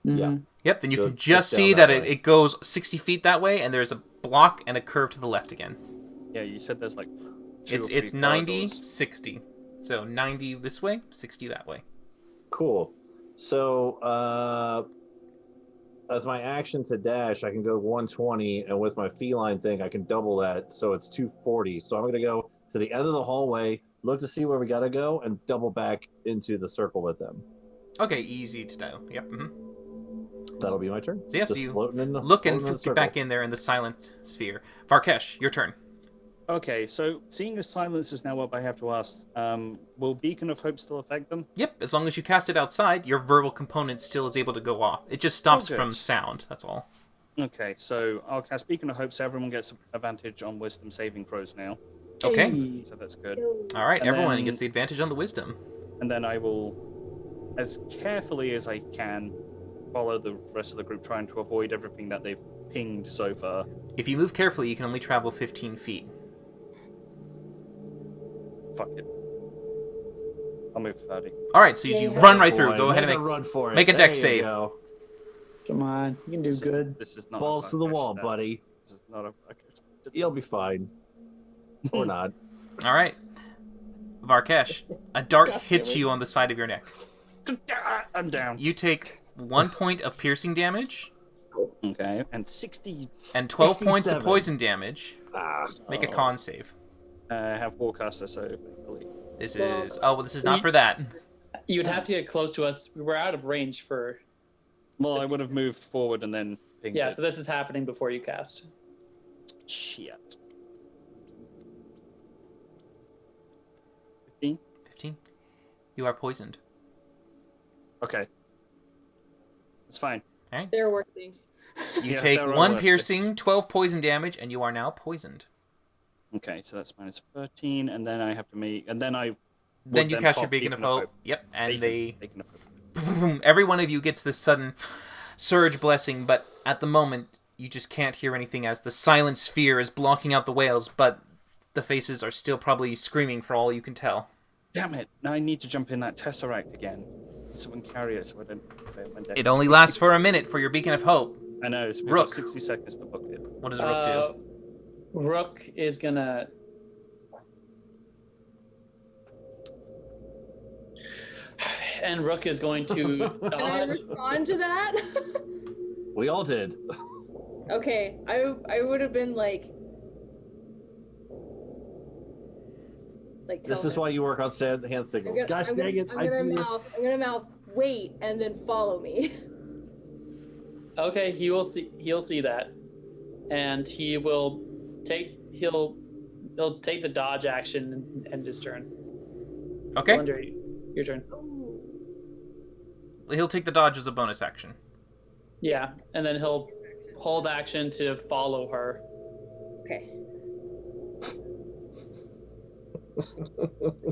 Yeah. Yep, then you So can just just see down that that way. it goes 60 feet that way, and there's a block and a curve to the left again. Yeah, you said there's like two or It's three 90, corridors. 60. So 90 this way, 60 that way. Cool. So, as my action to dash, I can go 120, and with my feline thing, I can double that, so it's 240. So I'm going to go to the end of the hallway, look to see where we got to go, and double back into the circle with them. Okay, easy to do. Yep. That'll be my turn. So yeah, so Just you floating in the, look floating and in the get back circle. in there in the silent sphere. Varkesh, your turn. Okay, so seeing as silence is now up, I have to ask, will Beacon of Hope still affect them? Yep, as long as you cast it outside, your verbal component still is able to go off. It just stops good. from sound, that's all. Okay, so I'll cast Beacon of Hope so everyone gets advantage on wisdom saving throws now. Okay. So that's good. All right, And everyone then- gets the advantage on the wisdom. And then I will, as carefully as I can, follow the rest of the group, trying to avoid everything that they've pinged so far. If you move carefully, you can only travel 15 feet. Fuck it. I'll move 30. All right, so as you Yeah. run right through, Boy, go ahead and make make... a run for it. make a There dex you save. go. Come on. You can do good. This is not a Balls to the Varkesh wall, stat. buddy. This is not a. You'll be fine. Or not. All right. Varkesh, a dart hits you on the side of your neck. I'm down. You take 1 point of piercing damage Okay, and 60. and 12 points of 67. poison damage. Ah, Make a con save. I have Warcaster, so thankfully. This Well, is... Oh, well, this is not for that. You'd have to get close to us. We're out of range for. Well, I would have moved forward and then pinged Yeah, it. so this is happening before you cast. Shit. 15? 15. You are poisoned. Okay. It's fine. There are worse things. You Yeah, take there are 1 worse piercing, things. 12 poison damage, and you are now poisoned. Okay, so that's minus 13, and then I have to make, and then I. Then would you cast your pop Beacon of Hope. Yep, and Beacon of Hope. every one of you gets this sudden surge blessing, but at the moment you just can't hear anything as the silent sphere is blocking out the wails, but the faces are still probably screaming for all you can tell. Damn it! Now I need to jump in that Tesseract again. Someone carry it so I don't fail my dex. It only lasts for a minute for your Beacon of Hope. I know, so we've Rook. got 60 seconds to book it. What does Rook do? Rook is gonna. And Rook is going to Can I dodge. respond to that? We all did. Okay, I would have been like This is why you work on hand signals. Gosh dang it! I'm gonna mouth wait and then follow me. Okay, he'll see that, and he'll take the dodge action and end his turn. Okay. Wonder, your turn. He'll take the dodge as a bonus action. Yeah, and then he'll hold action to follow her. Okay.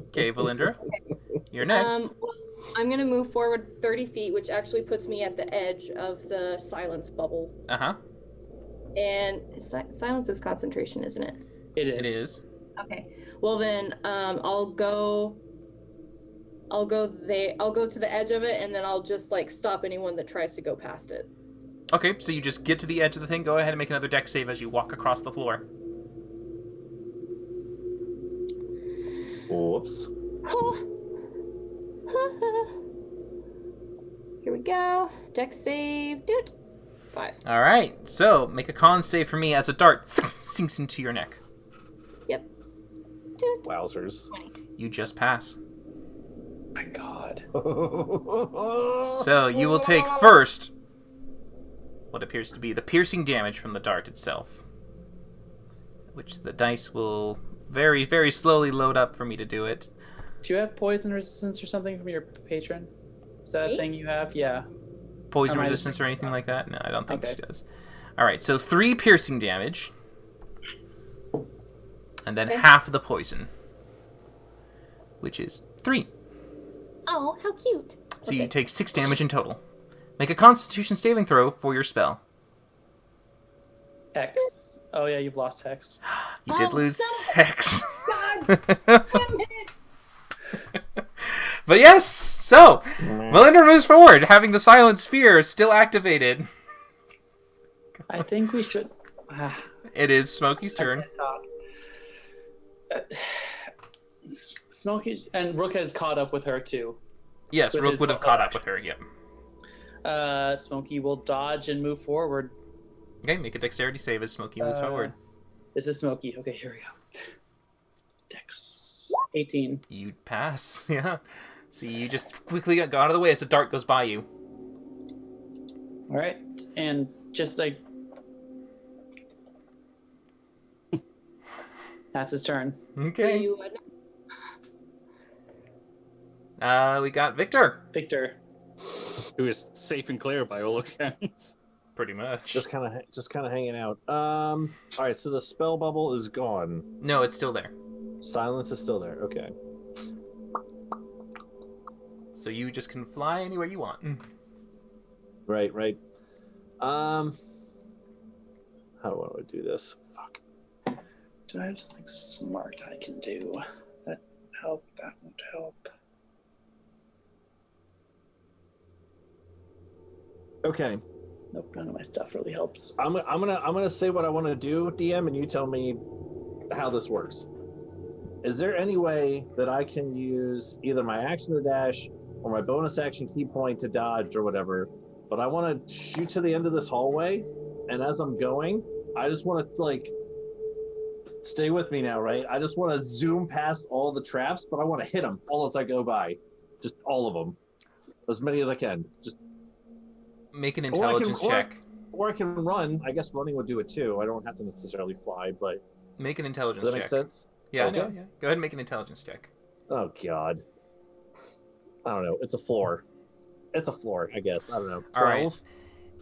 Okay, Valindra, you're next. Well, I'm gonna move forward 30 feet, which actually puts me at the edge of the silence bubble. Uh-huh. And silence is concentration, isn't it? It is. It is. Okay. Well then, I'll go to the edge of it, and then I'll just like stop anyone that tries to go past it. Okay, so you just get to the edge of the thing. Go ahead and make another dex save as you walk across the floor. Whoops. Here we go. Dex save. Dude. 5. All right, so make a con save for me as a dart sinks into your neck. Yep. Dude. Wowzers. 20. You just pass. My God. So you will take first what appears to be the piercing damage from the dart itself, which the dice will very, very slowly load up for me to do it. Do you have poison resistance or something from your patron? Is that a Me? thing you have? Yeah. Poison Am I resistance or anything like that? No, I don't think Okay. she does. All right, so 3 piercing damage, and then half of the poison, which is 3. Oh, how cute. So you take 6 damage in total. Make a Constitution saving throw for your spell. Hex. Oh yeah, you've lost Hex. You did lose Hex. But yes, so Valindra moves forward, having the silent sphere still activated. I think we should. It is Smokey's turn. Smokey and Rook has caught up with her too. Yes, With Rook his would have double caught up action. with her, yep. Smokey will dodge and move forward. Okay, make a dexterity save as Smokey moves forward. This is Smokey. Okay, here we go. Dex 18. You pass, yeah. So you just quickly got out of the way as the dart goes by you. All right, and just like that's his turn. Okay. You would. We got Victor. Victor. Who is safe and clear by all accounts. Pretty much. Just kind of hanging out. All right, so the spell bubble is gone. No, it's still there. Silence is still there. Okay. So you just can fly anywhere you want. Right. How do I do this? Fuck. Do I have something smart I can do? That help? That won't help. Okay. Nope, none of my stuff really helps. I'm gonna say what I want to do, DM, and you tell me how this works. Is there any way that I can use either my action to dash or my bonus action key point to dodge or whatever? But I want to shoot to the end of this hallway, and as I'm going, I just want to stay with me now, right? I just want to zoom past all the traps, but I want to hit them all as I go by, just all of them, as many as I can. Just Make an intelligence check. Or I can run. I guess running would do it too. I don't have to necessarily fly, but Make an intelligence does that check. make sense? Yeah, Okay. I know. Yeah. Go ahead and make an intelligence check. Oh God. I don't know. It's a floor. It's a floor, I guess. I don't know. 12? All right.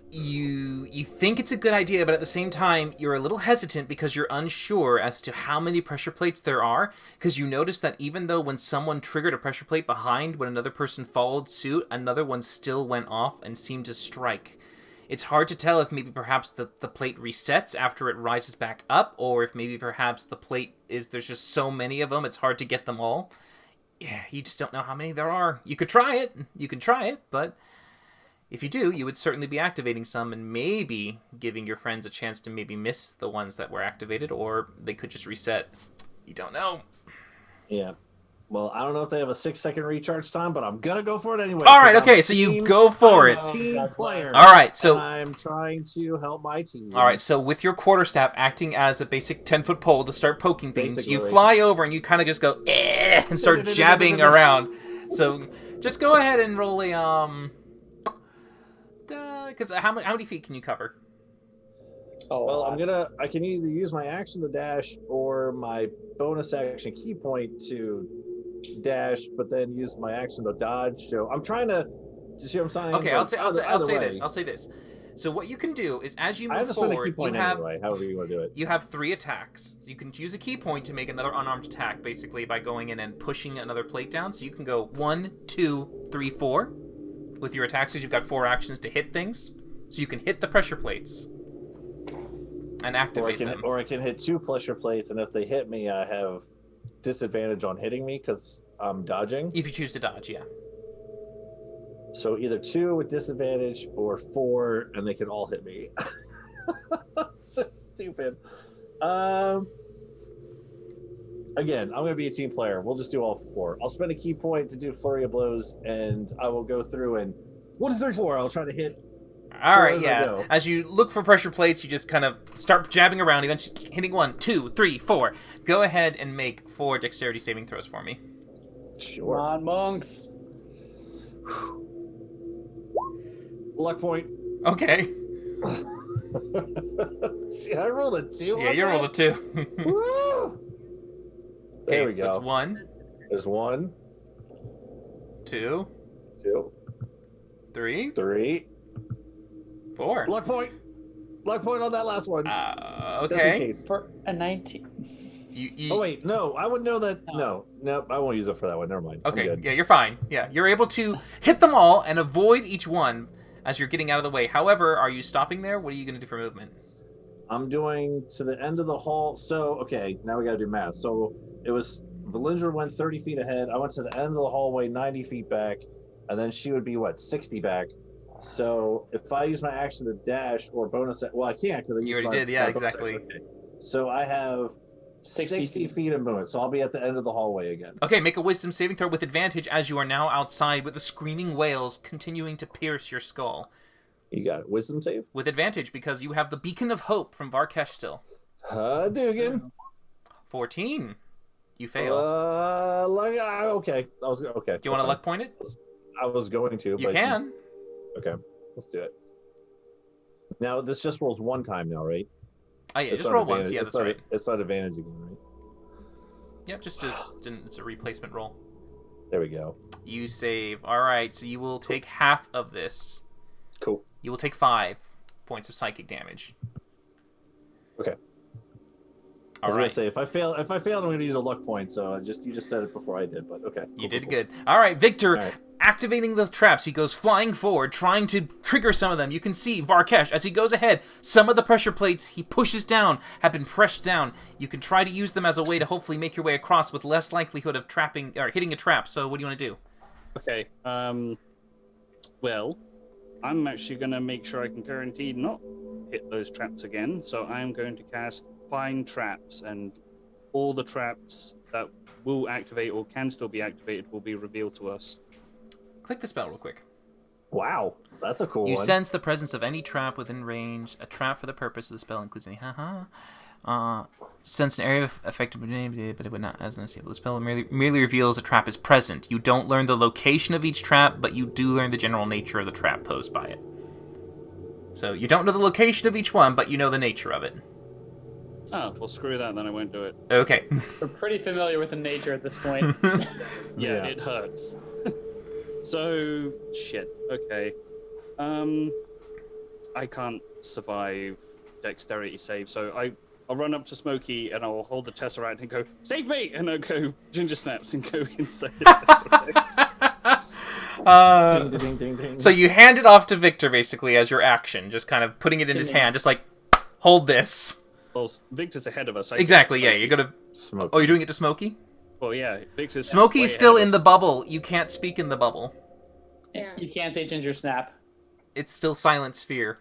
you think it's a good idea, but at the same time, you're a little hesitant because you're unsure as to how many pressure plates there are, because you notice that even though when someone triggered a pressure plate behind, when another person followed suit, another one still went off and seemed to strike. It's hard to tell if maybe perhaps the plate resets after it rises back up, or if maybe perhaps the plate is, there's just so many of them, it's hard to get them all. Yeah, you just don't know how many there are. You could try it, but if you do, you would certainly be activating some and maybe giving your friends a chance to maybe miss the ones that were activated, or they could just reset. You don't know. Yeah. Well, I don't know if they have a 6-second recharge time, but I'm gonna go for it anyway. All right, okay, so you go for it. Team player. All right, so I'm trying to help my team. All right, so with your quarterstaff acting as a basic 10-foot pole to start poking things, Basically. you fly over and you kind of just go and start jabbing around. So just go ahead and roll a because how many feet can you cover? Oh, Well, I can either use my action to dash or my bonus action key point to dash, but then use my action to dodge. So I'm trying to see what I'm saying. Okay, but I'll say this. So what you can do is as you I have move to spend a key forward, point anyway, however you want to do it. you have 3 attacks. So you can use a key point to make another unarmed attack, basically by going in and pushing another plate down. So you can go 1, 2, 3, 4 with your attacks. You've got 4 actions to hit things. So you can hit the pressure plates and activate them. Or I can hit 2 pressure plates, and if they hit me, I have disadvantage on hitting me because I'm dodging. If you choose to dodge, yeah. So either 2 with disadvantage or 4, and they can all hit me. So stupid. Again, I'm going to be a team player. We'll just do all 4. I'll spend a key point to do flurry of blows, and I will go through and 1, 2, 3, 4. I'll try to hit. All right, as I yeah. go. As you look for pressure plates, you just kind of start jabbing around, eventually hitting 1, 2, 3, 4. Go ahead and make 4 dexterity saving throws for me. Come Sure. on, monks. Luck point. Okay. See, I rolled a 2. Yeah, you rolled a 2. Woo! There we so that's go. 1, There's 1, 2, 2, 3, 3. 4. Luck point. Luck point on that last one. Just in Okay. case. For a 19. Oh wait, no, I would know that. No, I won't use it for that one. Never mind. I'm Okay, good. yeah, you're fine. Yeah, you're able to hit them all and avoid each one as you're getting out of the way. However, are you stopping there? What are you going to do for movement? I'm doing to the end of the hall. So okay, now we got to do math. So it was Valindra went 30 feet ahead. I went to the end of the hallway, 90 feet back, and then she would be what 60 back. So if I use my action to dash or bonus, well, I can't because You already did, yeah, my bonus exactly. action. Okay. So I have 60 feet of movement. So I'll be at the end of the hallway again. Okay, make a wisdom saving throw with advantage as you are now outside with the screaming wails continuing to pierce your skull. You got it. Wisdom save. With advantage because you have the beacon of hope from Varkesh still. Dugan. 14. You fail. Okay. I was okay. Do you want to luck point it? I was going to. You but can. Okay, let's do it. Now this just rolls 1 time now, right? Oh yeah, It's just not roll once. advantage- Yeah, it's that's not, right. It's not advantage again, right? Yep, just it's a replacement roll. There we go. You save. All right, so you will take half of this. Cool. You will take 5 points of psychic damage. Okay. I All was right. gonna say if I fail, I'm gonna use a luck point. So you just said it before I did, but okay. You did cool. good. All right, Victor, All right. activating the traps. He goes flying forward, trying to trigger some of them. You can see Varkesh, as he goes ahead, some of the pressure plates he pushes down have been pressed down. You can try to use them as a way to hopefully make your way across with less likelihood of trapping or hitting a trap. So what do you want to do? Okay. Well, I'm actually going to make sure I can guarantee not hit those traps again. So I'm going to cast Find Traps, and all the traps that will activate or can still be activated will be revealed to us. Click the spell real quick. Wow, that's a cool You one. sense the presence of any trap within range. A trap for the purpose of the spell includes any sense an area of affected, but it would not as unstable. The spell merely reveals a trap is present. You don't learn the location of each trap, but you do learn the general nature of the trap posed by it. So you don't know the location of each one, but you know the nature of it. Oh, well, screw that, then I won't do it. Okay. We're pretty familiar with the nature at this point. Yeah, it hurts. So, shit. Okay. I I can't survive dexterity save, so I'll run up to Smokey and I'll hold the Tesseract and go, save me! And I'll go Ginger Snaps and go inside the Tesseract. Ding, ding, ding, ding. So you hand it off to Victor, basically, as your action, just kind of putting it in his hand, just like, hold this. Well, Victor's ahead of us. Exactly, yeah, you're gonna... Smoke. Oh, you're doing it to Smokey? Well, yeah, Victor's Smokey's way still ahead in of the us. bubble. You can't speak in the bubble. Yeah. You can't say Ginger Snap. It's still Silent Sphere.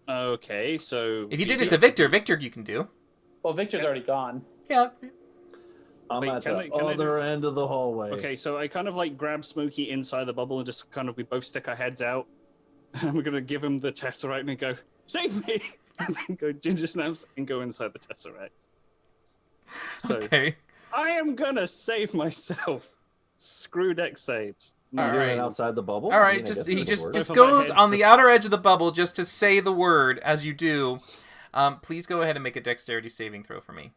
Okay, so... If you did it to Victor, you can do. Well, Victor's already gone. Yeah. I'm Wait, at can the I- can I other end of the hallway. Okay, so I kind of like grab Smokey inside the bubble and just kind of, we both stick our heads out. And we're going to give him the Tesseract and go, save me! And then go Ginger Snaps and go inside the Tesseract. So, Okay. I am going to save myself. Screw deck saves. You're All doing right. it outside the bubble. All I right, mean, I guess he that just works. just Both of my goes heads on the just- outer edge of the bubble just to say the word as you do. Please go ahead and make a dexterity saving throw for me.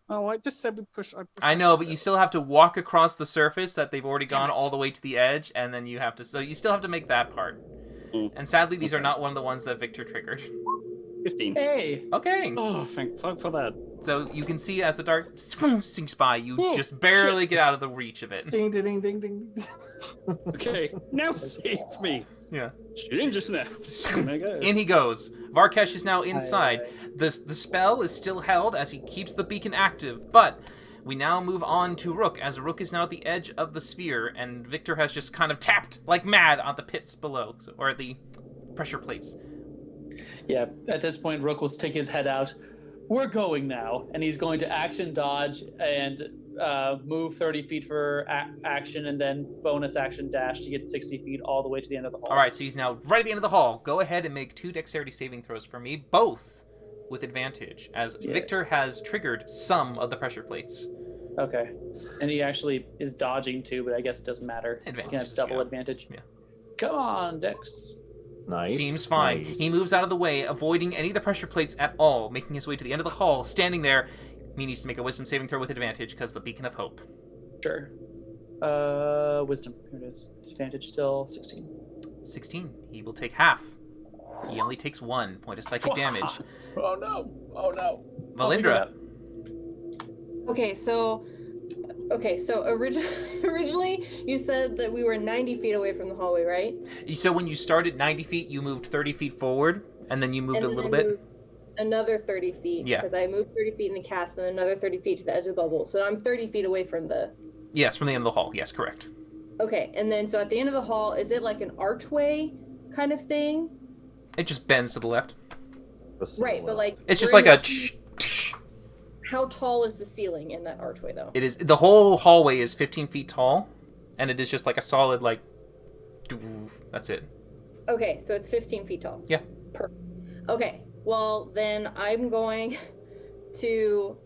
Oh, I just said we push. I know, but you still have to walk across the surface that they've already gone Damn it. all the way to the edge, and then you have to. So you still have to make that part. Mm. And sadly, these are not one of the ones that Victor triggered. 15. Hey, Okay. Oh, thank fuck for that. So you can see as the dart sinks by, you Whoa, just barely get out of the reach of it. Ding, ding, ding, ding, ding. Okay, now save me. Yeah. Ginger Snaps. There I go. In he goes. Varkesh is now inside. Aye, The spell is still held as he keeps the beacon active, but we now move on to Rook, as Rook is now at the edge of the sphere, and Victor has just kind of tapped like mad on the pits below, or the pressure plates. yeah. At this point, Rook will stick his head out. We're going now, and he's going to action dodge and move 30 feet for action, and then bonus action dash to get 60 feet all the way to the end of the hall. All right, so he's now right at the end of the hall. Go ahead and make 2 dexterity saving throws for me, both with advantage, as Yeah. Victor has triggered some of the pressure plates. Okay. And he actually is dodging too, but I guess it doesn't matter. He can have Advantage, double yeah. advantage. Yeah. Come on, Dex. Nice. Seems fine. Nice. He moves out of the way, avoiding any of the pressure plates at all, making his way to the end of the hall, standing there. He needs to make a wisdom saving throw with advantage because the beacon of hope. Sure. Wisdom. Here it is. Advantage still 16. 16. He will take half. He only takes 1 point of psychic damage. Oh no. Oh no. Melindra. Okay, so originally you said that we were 90 feet away from the hallway, right? So when you started 90 feet, you moved 30 feet forward, and then you moved And a then little I bit. moved another 30 feet. Yeah. Because I moved 30 feet in the cast and then another 30 feet to the edge of the bubble. So I'm 30 feet away from the... Yes, from the end of the hall. Yes, correct. Okay, and then so at the end of the hall, is it like an archway kind of thing? It just bends to the left. Right, but like... It's just we're like in a... the ce- How tall is the ceiling in that archway, though? It is... The whole hallway is 15 feet tall, and it is just like a solid, like... That's it. Okay, so it's 15 feet tall. Yeah. Perfect. Okay, well, then I'm going to...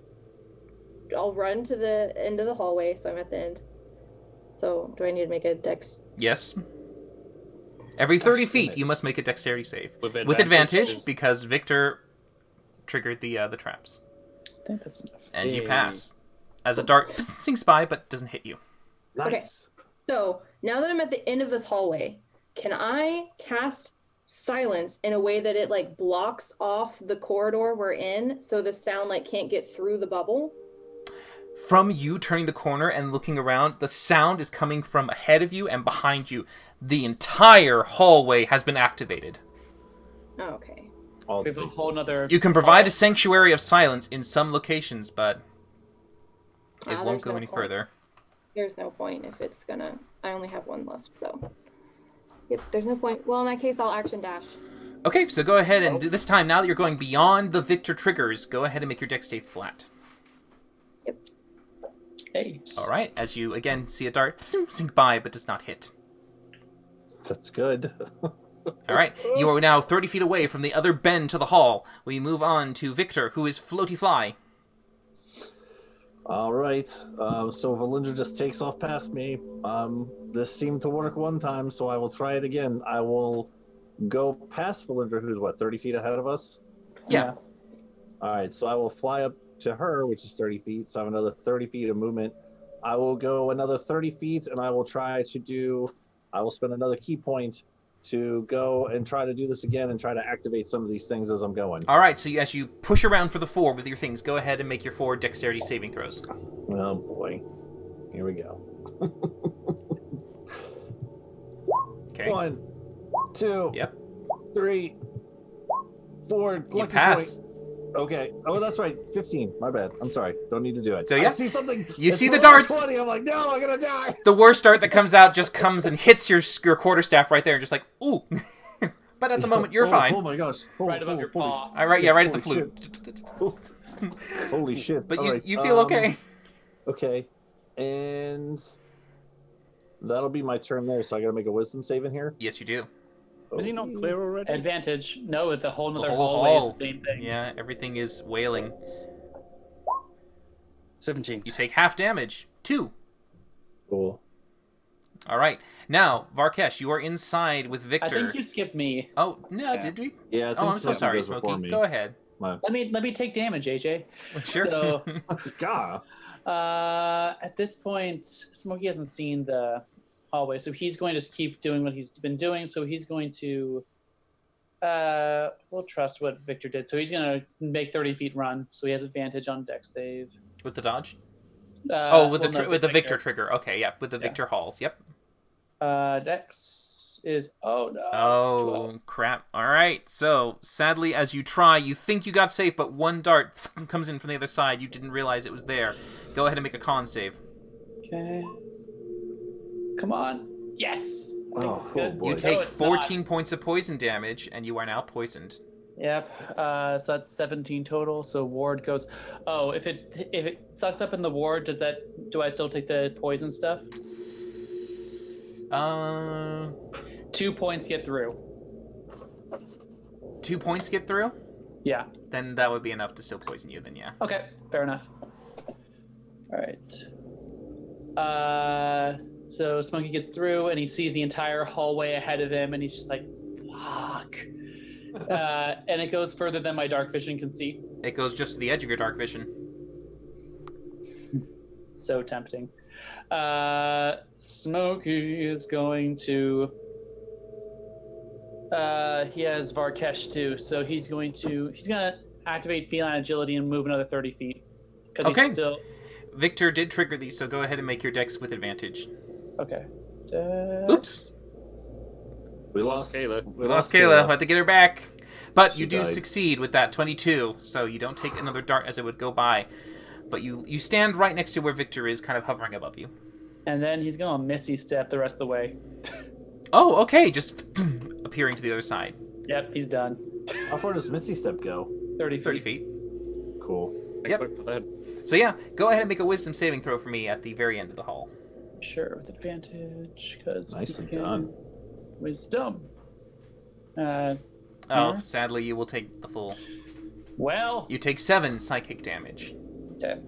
I'll run to the end of the hallway, so I'm at the end. So, do I need to make a dex? Yes. Every 30 Gosh, damn feet, it. you must make a dexterity save. With With advantage, is- because Victor triggered the traps. I think that's enough. And you Yay. pass. As a dart sinks by, but doesn't hit you. Nice. So, now that I'm at the end of this hallway, can I cast silence in a way that it, like, blocks off the corridor we're in so the sound, like, can't get through the bubble? From you turning the corner and looking around, the sound is coming from ahead of you and behind you. The entire hallway has been activated. Oh, okay. All We have a faces. whole nother. You can provide a sanctuary of silence in some locations, but it Ah, won't there's go no any point. further. There's no point if it's gonna... I only have one left, so... Yep, there's no point. Well, in that case, I'll action dash. Okay, so go ahead and do this time, now that you're going beyond the Victor triggers, go ahead and make your dex stay flat. Hey. All right, as you again see a dart sink by but does not hit. That's good. All right, you are now 30 feet away from the other bend to the hall. We move on to Victor, who is floaty fly. All right. So Valindra just takes off past me. This seemed to work one time, so I will try it again. I will go past Valindra, who's what, 30 feet ahead of us? Yeah. All right. So I will fly up to her, which is 30 feet. So I have another 30 feet of movement. I will go another 30 feet, and I will try to do. I will spend another key point to go and try to do this again and try to activate some of these things as I'm going. All right, so as you push around for the 4 with your things, go ahead and make your 4 dexterity saving throws. Oh boy. Here we go. Okay. 1, 2, Yep. 3, 4. You Lucky pass. point. Okay. Oh, that's right. 15. My bad. I'm sorry. Don't need to do it. So, yeah. I see something. You it's see the below darts. 20. I'm like, no, I'm gonna die. The worst dart that comes out just comes and hits your quarterstaff right there, and just like, ooh. But at the moment, you're fine. Oh my gosh. Right above your paw. All right, yeah, right at the Holy flute. Holy shit. But All right, you feel okay. Okay. And that'll be my turn there, so I gotta make a wisdom save in here. Yes, you do. Is he not clear already? Advantage. No, it's a whole The nother whole hallway is hall. the same thing. Yeah, everything is wailing. 17. You take half damage. 2. Cool. All right. Now, Varkesh, you are inside with I Victor. think you skipped me. Oh, no, Yeah. did we? Yeah, I think Oh, I'm so Smokey sorry, goes before Smokey. me. Go ahead. Let me take damage, AJ. Sure. So God. at this point, Smokey hasn't seen the hallway, so he's going to just keep doing what he's been doing. So he's going to we'll trust what Victor did. So he's going to make 30 feet run. So he has advantage on dex save. With the dodge? with Well, the no, with the Victor trigger. Okay, yeah, with the Yeah. Victor Halls. Yep. Dex is oh no. Oh 12. crap! All right. So sadly, as you try, you think you got safe, but one dart comes in from the other side. You didn't realize it was there. Go ahead and make a con save. Okay. Come on. Yes. I think Oh, that's cool good. boy. You No, take it's not. 14 points of poison damage, and you are now poisoned. Yep. So that's 17 total. So ward goes. Oh, if it sucks up in the ward, do I still take the poison stuff? 2 points get through. 2 points get through. Yeah. Then that would be enough to still poison you. Then yeah. Okay. Fair enough. All right. So Smokey gets through and he sees the entire hallway ahead of him, and he's just like, "Fuck." And it goes further than my dark vision can see. It goes just to the edge of your dark vision. So tempting. Smokey is going to. He has Varkesh too, so he's gonna activate feline agility and move another 30 feet. Okay. He's still Victor did trigger these, so go ahead and make your dex with advantage. okay. Oops. We lost Kayla. We Lost Kayla. Had to get her back. But She you do died. succeed with that 22, so you don't take another dart as it would go by. But you stand right next to where Victor is, kind of hovering above you. And then he's gonna Misty step the rest of the way. Oh, okay, just appearing to the other side. Yep, he's done. How far does Misty Step go? 30 feet. 30 feet. Cool. Yep. Quick for that. So yeah, go ahead and make a wisdom saving throw for me at the very end of the hall. Sure, with advantage, because Nicely done. Wisdom. Oh, Huh? sadly, you will take the full. Well, You take 7 psychic damage. okay.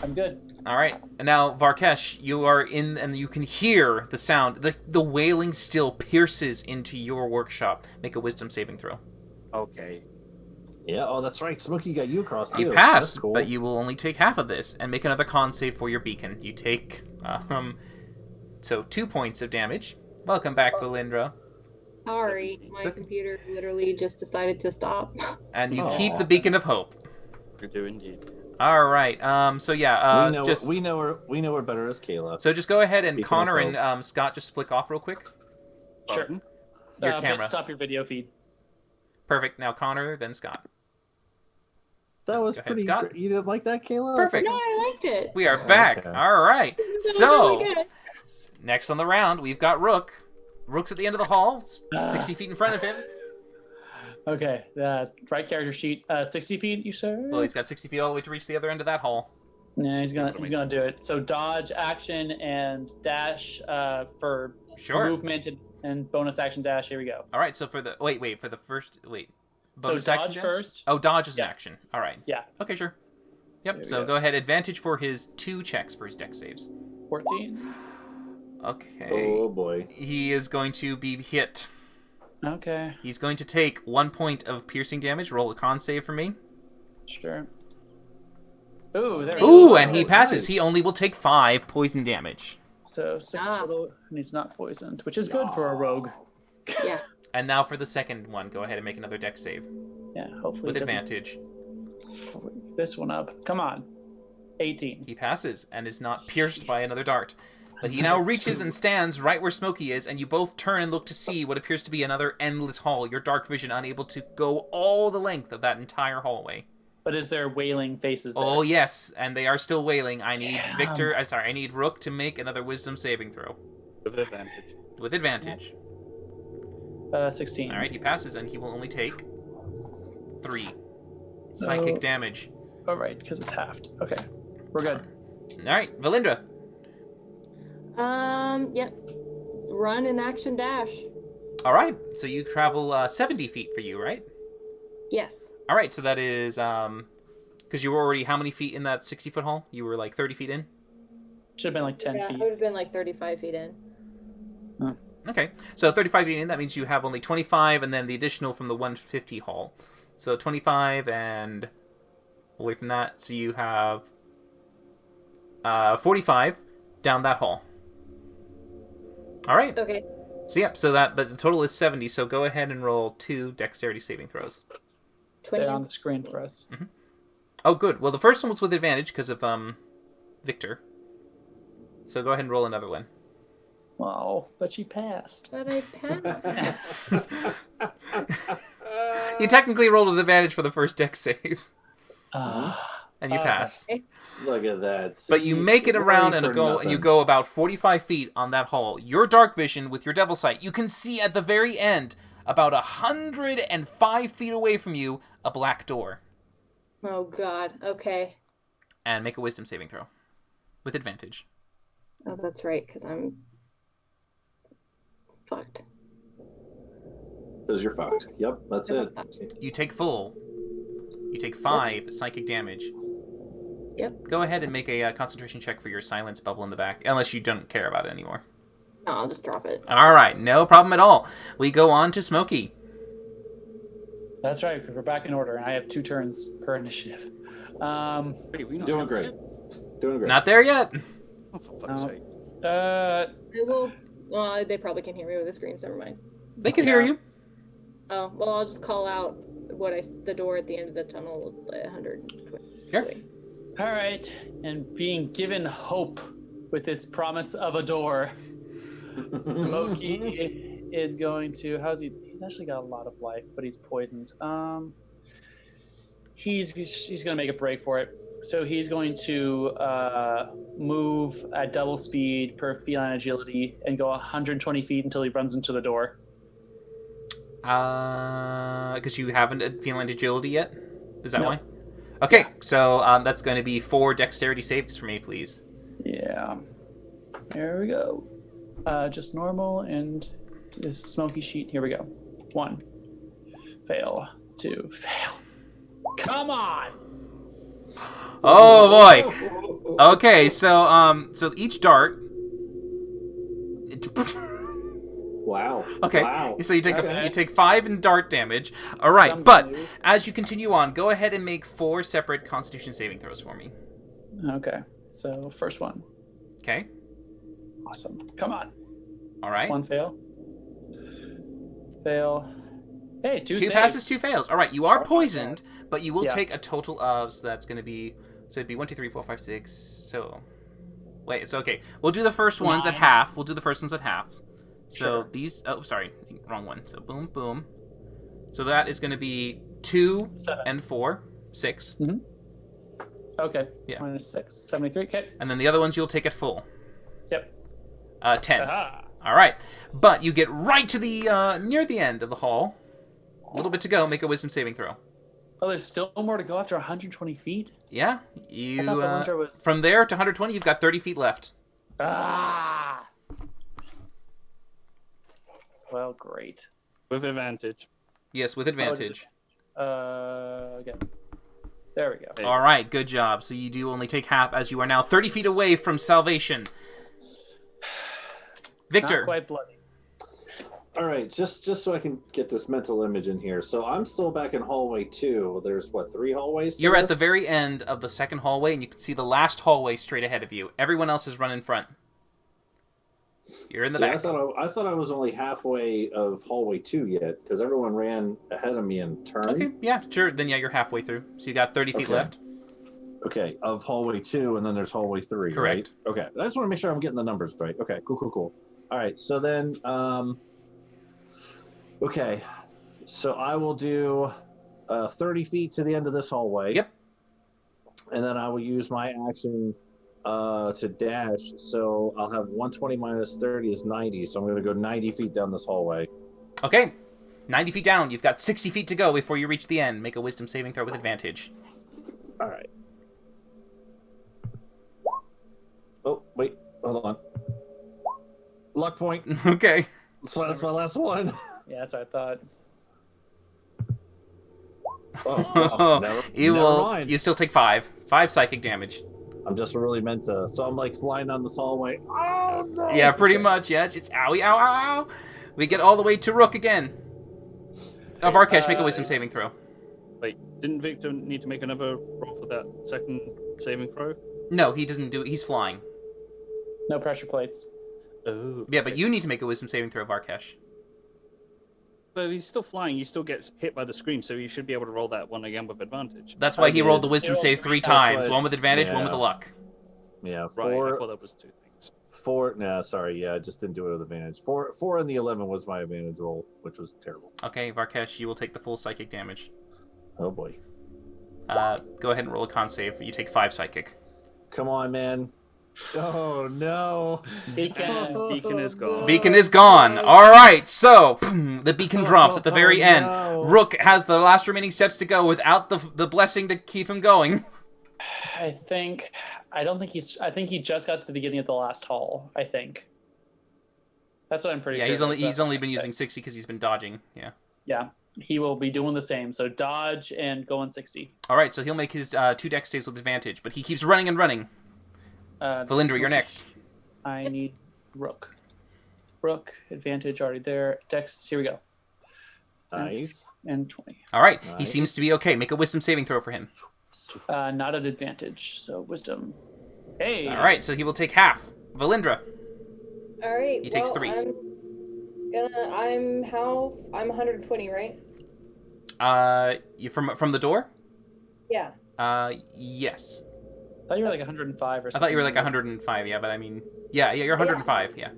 I'm good. All right, and now Varkesh, you are in, and you can hear the sound. The wailing still pierces into your workshop. Make a wisdom saving throw. Okay. Yeah, oh, that's right. Smokey got you across, too. You pass, That's cool. but you will only take half of this, and make another con save for your beacon. You take, so 2 points of damage. Welcome back, Valindra. Sorry, my computer literally just decided to stop. And you Aw. keep the beacon of hope. You do indeed. All right. So yeah. we know her better as Kayla. So just go ahead and Beacon of Connor hope. and Scott just flick off real quick. Sure. Pardon? Your camera. Stop your video feed. Perfect. Now Connor, then Scott. That was Go ahead, pretty. Scott. You didn't like that, Kayla? Perfect. No, I liked it. We are back. Okay. All right. That was So really good. next on the round, we've got Rook. Rook's at the end of the hall, 60 feet in front of him. Okay, right character sheet. 60 feet, you said? Well, he's got 60 feet all the way to reach the other end of that hall. Yeah, he's gonna do it. So dodge, action, and dash for Sure. movement and bonus action dash. Here we go. All right. So for the for the first So bonus dodge action dash? first. Oh, dodge is Yeah. an action. All right. Yeah. Okay, sure. There Yep. we So go. go ahead. Advantage for his 2 checks for his dex saves. 14. Okay. Oh boy. He is going to be hit. Okay, He's going to take 1 point of piercing damage. Roll a con save for me. sure. Ooh, there we Ooh, go. and he passes. nice. He only will take 5 poison damage. So 6 Ah. total, and he's not poisoned, which is good for a rogue. Yeah. And now for the second one, go ahead and make another dex save Yeah, hopefully with it doesn't advantage. freak this one up. Come on. 18. He passes and is not pierced by another dart. But he now reaches and stands right where Smokey is, and you both turn and look to see what appears to be another endless hall, your dark vision unable to go all the length of that entire hallway. But is there wailing faces there? Oh, yes, and they are still wailing. I need Damn. I need Rook to make another wisdom saving throw. With advantage. With advantage. 16. Alright, he passes, and he will only take 3 psychic Oh. damage. All right, because it's halved. Okay, we're good. Alright, Valindra. Yep. Run and action dash. Alright, so you travel 70 feet for you, right? Yes. Alright, so that is, because you were already how many feet in that 60-foot hall? You were like 30 feet in? Should have been like 10 Yeah, feet. I would have been like 35 feet in. Okay, so 35 feet in, that means you have only 25, and then the additional from the 150 hall. So 25, and away from that, so you have 45 down that hall. All right. Okay. So yeah, but the total is 70. So go ahead and roll 2 dexterity saving throws. 20. They're on the screen for us. Oh, good. Well, the first one was with advantage because of Victor. So go ahead and roll another one. Wow, but she passed. But I passed. You technically rolled with advantage for the first dex save, Ah, and you pass. Look at that. But you See, make it around worry and for you nothing. go about 45 feet on that hall. Your dark vision with your devil sight, you can see at the very end, about 105 feet away from you, a black door. Oh God. Okay. And make a wisdom saving throw with advantage. Oh, that's right, because I'm fucked. Because you're fucked. Yep, that's Because it. I'm fucked. You take full. You take 5 psychic damage. Yep. Go ahead and make a concentration check for your silence bubble in the back, unless you don't care about it anymore. No, I'll just drop it. All right, no problem at all. We go on to Smokey. that's right, because we're back in order, and I have 2 turns per initiative. Wait, we not Doing have great. it? Doing great. Not there yet. Oh, for fuck's No. sake. I will. Well, they probably can hear me with the screams. Never mind. They can hear you. Oh well, I'll just call out the door at the end of the tunnel. 120. Here. All right, and being given hope with this promise of a door, Smokey is going to. How's he? He's actually got a lot of life, but he's poisoned. He's gonna make a break for it. So he's going to move at double speed per feline agility and go 120 feet until he runs into the door. Because you haven't feline agility yet? Is that No. why? Okay, so that's going to be 4 dexterity saves for me, please. Yeah. There we go. Just normal and this smoky sheet. Here we go. 1. Fail. 2. Fail. Come on! Oh boy. Okay, so each dart. Wow. Okay, Wow. so you take Okay. you take 5 in dart damage. All right, Some but clues. as you continue on, go ahead and make 4 separate Constitution saving throws for me. Okay. So first one. Okay. Awesome. Come on. All right. 1 fail. Fail. Hey, 2 2 saves. passes, 2 fails. All right, you are poisoned, but you will Yeah. take a total of. So that's going to be. So it'd be 1, 2, 3, 4, 5, 6. So. Wait. So okay, we'll do the first ones at 9. half. We'll do the first ones at half. So Sure. these. Oh, sorry, wrong one. So boom, boom. So that is going to be 2 7. and 4, 6, Okay. Yeah. Minus 6. 73. Okay. and then the other ones you'll take at full. Yep. 10. Aha. All right, but you get right to the near the end of the hall. A little bit to go. Make a wisdom saving throw. Oh, there's still more to go after 120 feet? Yeah, I you thought the winter was... from there to 120, you've got 30 feet left. Ah! Well, great. With advantage. Yes, with advantage. Again. There we go. Hey. All right, good job. So you do only take half, as you are now 30 feet away from salvation. Victor. Not quite bloody. All right, just so I can get this mental image in here. So I'm still back in hallway 2. There's what, 3 hallways? to You're at the this? very end of the second hallway, and you can see the last hallway straight ahead of you. Everyone else has run in front. You're in the See, back. I thought I was only halfway of hallway 2 yet, because everyone ran ahead of me and turned. Okay, yeah, sure. Then yeah, you're halfway through. So you got 30 feet Okay. left. Okay, of hallway 2, and then there's hallway 3. Correct. Right? Okay, I just want to make sure I'm getting the numbers right. Okay, cool. All right, so then, okay, so I will do 30 feet to the end of this hallway. Yep. And then I will use my action to dash. So I'll have 120 minus 30 is 90. So I'm going to go 90 feet down this hallway. Okay, 90 feet down. You've got 60 feet to go before you reach the end. Make a wisdom saving throw with advantage. All right. Oh, wait, hold on. Luck point. Okay. That's my last one. Yeah, that's what I thought. Never mind. You still take 5 psychic damage. I'm just really meant to. So I'm like flying down this hallway. Oh no! Yeah, pretty much. Yeah, it's owie, ow, ow, ow. We get all the way to Rook again. Varkesh, make a wisdom saving throw. Wait, didn't Victor need to make another roll for that second saving throw? No, he doesn't do it. He's flying. No pressure plates. Oh. Yeah, but you need to make a wisdom saving throw, Varkesh. But he's still flying. He still gets hit by the screen, so he should be able to roll that one again with advantage. That's why he did. rolled the wisdom He rolled save 3 three times. times. One with advantage, one with the Yeah. luck. Yeah, Right, I four. thought that was 2 things. Nah, sorry. Yeah, I just didn't do it with advantage. Four and the 11 was my advantage roll, which was terrible. Okay, Varkesh, you will take the full psychic damage. Oh boy. Go ahead and roll a con save. You take 5 psychic. Come on, man. Oh no. Beacon. Beacon is gone. Beacon is gone. All right, so the beacon drops at the very end. no. Rook has the last remaining steps to go without the blessing to keep him going. I think he just got to the beginning of the last hall. I think. That's what I'm pretty Yeah, sure. he's only been So, using 60 because he's been dodging. Yeah. Yeah, he will be doing the same. So dodge and go on 60. All right, so he'll make his 2 dex saves with advantage, but he keeps running and running. Valindra, you're next. I need Rook. Rook advantage already there. Dex. Here we go. Nice. And 20. All right, he Nice. seems to be okay. Make a wisdom saving throw for him. Not an advantage. So wisdom. Hey. All right, so he will take half. Valindra. All right. He takes 3. I'm 120, right? You from the door? Yeah. Yes. I thought you were like 105 or I something. thought you were like 105. Yeah, but I mean, yeah, you're 105. Yeah.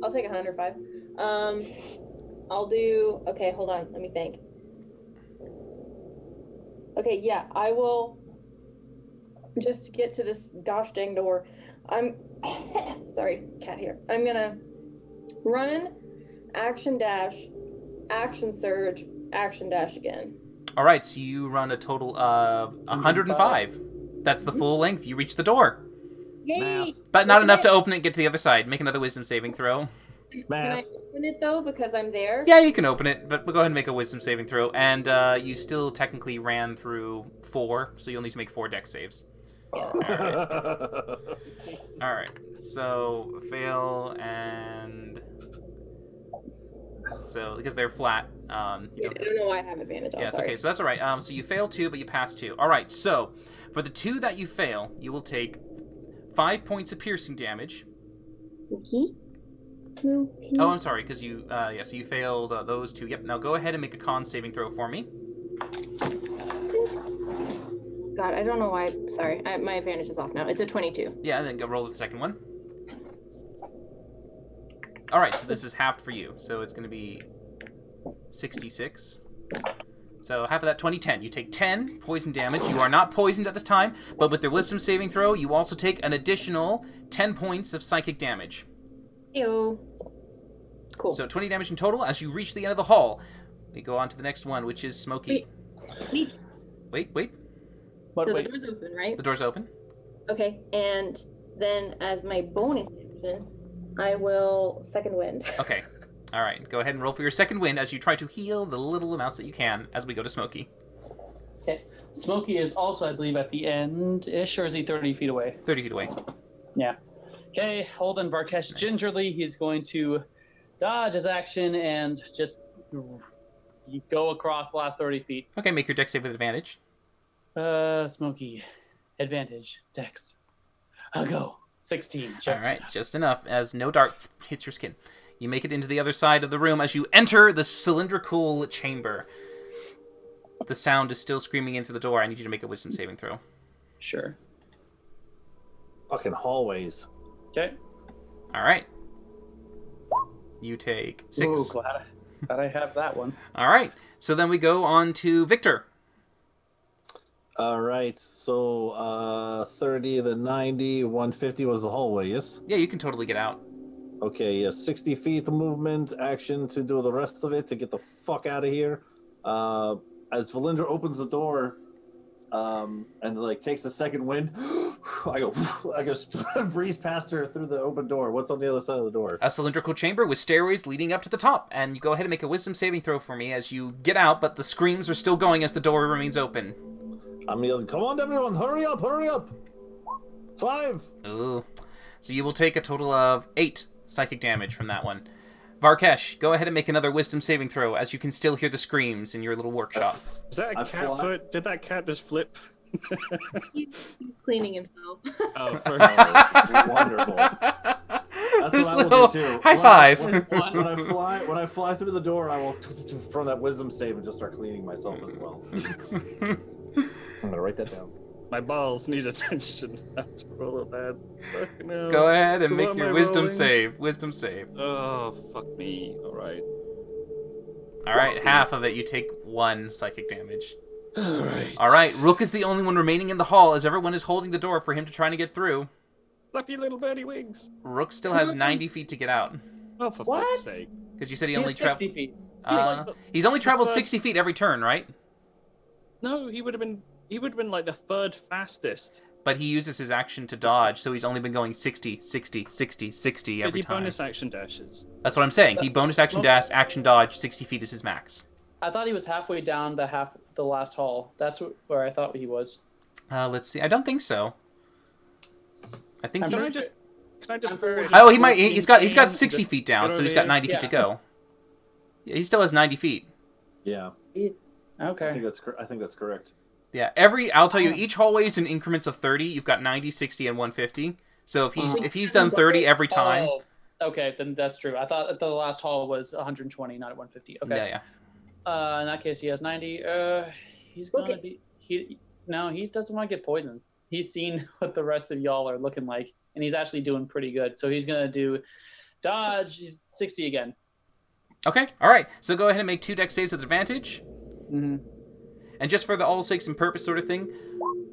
I'll take 105. I'll do. Okay, hold on. Let me think. Okay, yeah, I will. Just to get to this gosh dang door, I'm. Sorry, cat here. I'm gonna run, action dash, action surge, action dash again. All right, so you run a total of 105. That's the full length. You reach the door, Yay! but not Can enough I- to open it and get to the other side. Make another wisdom saving throw. Can I Math. open it though because I'm there? Yeah, you can open it, but we'll go ahead and make a wisdom saving throw. And you still technically ran through 4, so you'll need to make 4 dex saves. All right, so fail and so because they're flat. You I don't don't know why I have advantage on. Yeah, it's sorry. okay. So that's all right. So you fail 2, but you pass 2. All right. So for the 2 that you fail, you will take 5 points of piercing damage. Okay. No, can Oh, you- I'm sorry, because you so you failed those 2. Yep. Now go ahead and make a con saving throw for me. God, I don't know why. Sorry, my advantage is off now. It's a 22. Yeah, and then go roll the second one. All right. So this is halved for you. So it's going to be 66. So half of that, 10. You take 10 poison damage. You are not poisoned at this time, but with their wisdom saving throw, you also take an additional 10 points of psychic damage. Ew. Cool. So 20 damage in total. As you reach the end of the hall, we go on to the next one, which is Smokey. Wait. But so the wait, door's open, right? The door's open. Okay, and then as my bonus action, I will second wind. Okay. All right. Go ahead and roll for your second wind as you try to heal the little amounts that you can as we go to Smokey. okay. Smokey is also, I believe, at the end-ish, or is he 30 feet away? 30 feet away. Yeah. Okay, Holden Varkesh gingerly, he's going to dodge his action and just go across the last 30 feet. Okay, make your dex save with advantage. Smokey. Advantage. Dex. I'll go. 16. All right, just enough as no dart hits your skin. You make it into the other side of the room as you enter the cylindrical chamber. The sound is still screaming in through the door. I need you to make a wisdom saving throw. Sure. Fucking hallways. Okay. All right. You take 6. Ooh, glad I have that one. All right. So then we go on to Victor. All right. So 30, the 90, 150 was the hallway, yes? Yeah, you can totally get out. Okay, yeah, 60 feet of movement, action to do the rest of it to get the fuck out of here. As Valindra opens the door, and like takes a second wind, I go breeze past her through the open door. What's on the other side of the door? A cylindrical chamber with stairways leading up to the top, and you go ahead and make a wisdom saving throw for me as you get out, but the screams are still going as the door remains open. I'm yelling, come on everyone, hurry up, hurry up! 5! Ooh. So you will take a total of 8 psychic damage from that one. Varkesh, go ahead and make another wisdom saving throw as you can still hear the screams in your little workshop. Is that a cat foot? Did that cat just flip? He's cleaning himself. Oh, Wonderful. That's what I will do too. High five. When I fly through the door, I will from that wisdom save and just start cleaning myself as well. I'm gonna write that down. My balls need attention. I have to roll a bad. Fucking hell. Go ahead and So make what am your I wisdom rolling? save. Wisdom save. Oh, fuck me. All right. All right, half of it. You take 1 psychic damage. All right. All right, Rook is the only one remaining in the hall as everyone is holding the door for him to try to get through. Fluffy little birdie wings. Rook still has 90 feet to get out. Oh, for What? fuck's sake. Because you said he He only has 60 traveled. feet. He's only traveled third- 60 feet every turn, right? No, he would have been like the third fastest. But he uses his action to dodge, so he's only been going 60, 60, 60, 60 But every he time. bonus action dashes. That's what I'm saying. He bonus action dash, action dodge, 60 feet is his max. I thought he was halfway down the last hall. That's where I thought he was. Let's see. I don't think so. I think I'm he's... Can I just? Oh, he might. He's got 60 feet down, get so he's over got 90 feet Yeah. to go. Yeah, he still has 90 feet. Yeah, I Okay. think that's correct. Yeah, I'll tell you, each hallway is in increments of 30. You've got 90, 60, and 150. So if he's done 30 every time, Oh, okay, then that's true. I thought that the last hall was 120, not at 150. Okay. yeah. In that case, he has 90. He's gonna be he doesn't want to get poisoned. He's seen what the rest of y'all are looking like, and he's actually doing pretty good. So he's gonna do dodge. He's 60 again. Okay, all right. So go ahead and make 2 dex saves with advantage. Mm-hmm. And just for the all sakes and purpose sort of thing.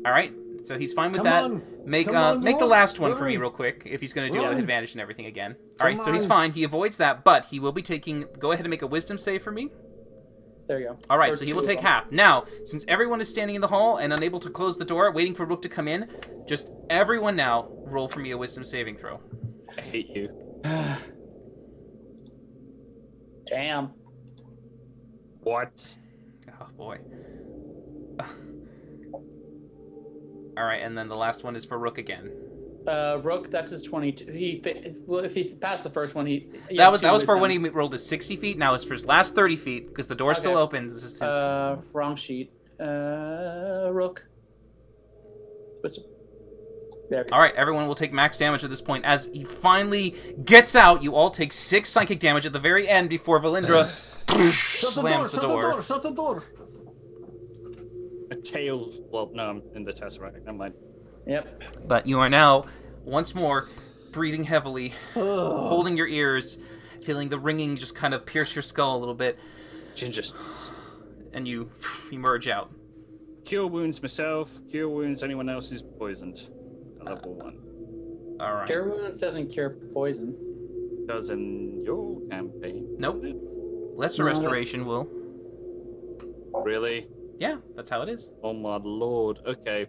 All right. So he's fine with Come that. on. Make Come on, make the Rook. last one for me Hurry. real quick if he's going to do it with Run. advantage and everything again. All Come right, so he's on. fine. He avoids that, but he will be taking. Go ahead and make a wisdom save for me. There you go. All right, Or so he two will of take them. half. Now, since everyone is standing in the hall and unable to close the door, waiting for Rook to come in, just everyone now roll for me a wisdom saving throw. I hate you. Damn. What? Oh boy. All right, and then the last one is for Rook again. Rook, that's his 22. Well, if he passed the first one, he That was had two for when he wisdoms. rolled his 60 feet. Now it's for his last 30 feet because the door's still Okay. open. This is his. Wrong sheet. Rook. Wisdom. There we go. All right, everyone will take max damage at this point. As he finally gets out, you all take 6 psychic damage at the very end before Valindra slams the door. Shut the door. A tail. Well, no, I'm in the Tesseract. Never mind. Yep. But you are now, once more, breathing heavily, holding your ears, feeling the ringing just kind of pierce your skull a little bit, Ginger. and you emerge out. Cure wounds myself. Cure wounds anyone else who's poisoned. Level 1. All right. Cure wounds doesn't cure poison. Does in your campaign. Nope. Isn't it? Lesser No, restoration will. Really? Yeah, that's how it is. Oh my lord. Okay.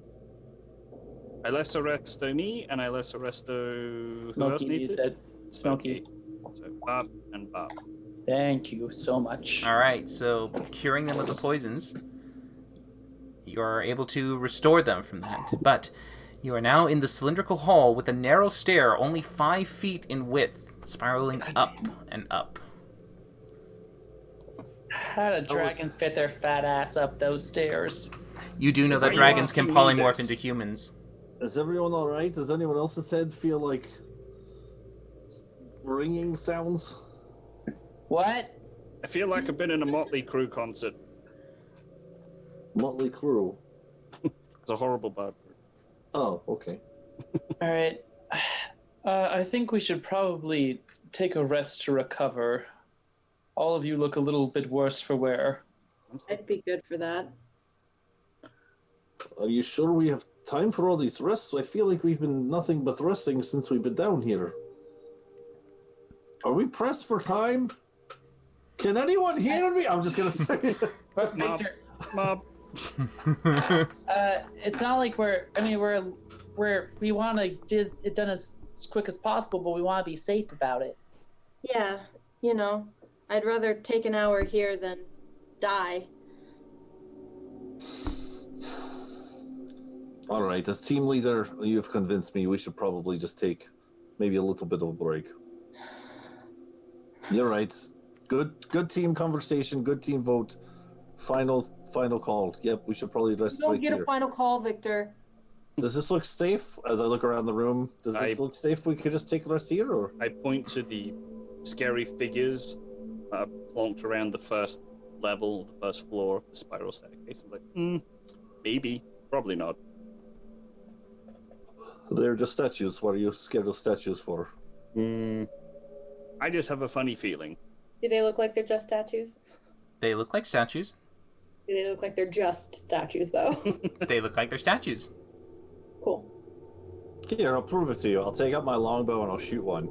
I lesser resto me, and I lesser resto. Who else Smokey needs needs it? it. Smokey. So Bob and Bob. Thank you so much. All right, so curing them of the poisons, you are able to restore them from that. But you are now in the cylindrical hall with a narrow stair, only 5 feet in width, spiraling up and up. How did a dragon fit their fat ass up those stairs? You do know Why that are you dragons can asking me polymorph this? into humans. Is everyone all right? Does anyone else's head feel like ringing sounds? What? I feel like I've been in a Motley Crue concert. Motley Crue. It's a horrible bad word. Oh, okay. All right. I think we should probably take a rest to recover. All of you look a little bit worse for wear. I'd be good for that. Are you sure we have time for all these rests? I feel like we've been nothing but resting since we've been down here. Are we pressed for time? Can anyone hear me? I'm just gonna say it. But Mob. Victor, Mob. it's not like we want to get it done as quick as possible, but we want to be safe about it. Yeah, I'd rather take an hour here than die. All right, as team leader, you've convinced me we should probably just take maybe a little bit of a break. You're right. Good team conversation, good team vote. Final call. Yep, we should probably rest Don't right get here. a final call, Victor. Does this look safe as I look around the room? Does it look safe we could just take the rest here? Or? I point to the scary figures plonked around the first level, the first floor of the spiral staircase. I'm like, maybe. Probably not. They're just statues. What are you scared of statues for? I just have a funny feeling. Do they look like they're just statues? They look like statues. Do they look like they're just statues, though? They look like they're statues. Cool. Here, I'll prove it to you. I'll take out my longbow and I'll shoot one.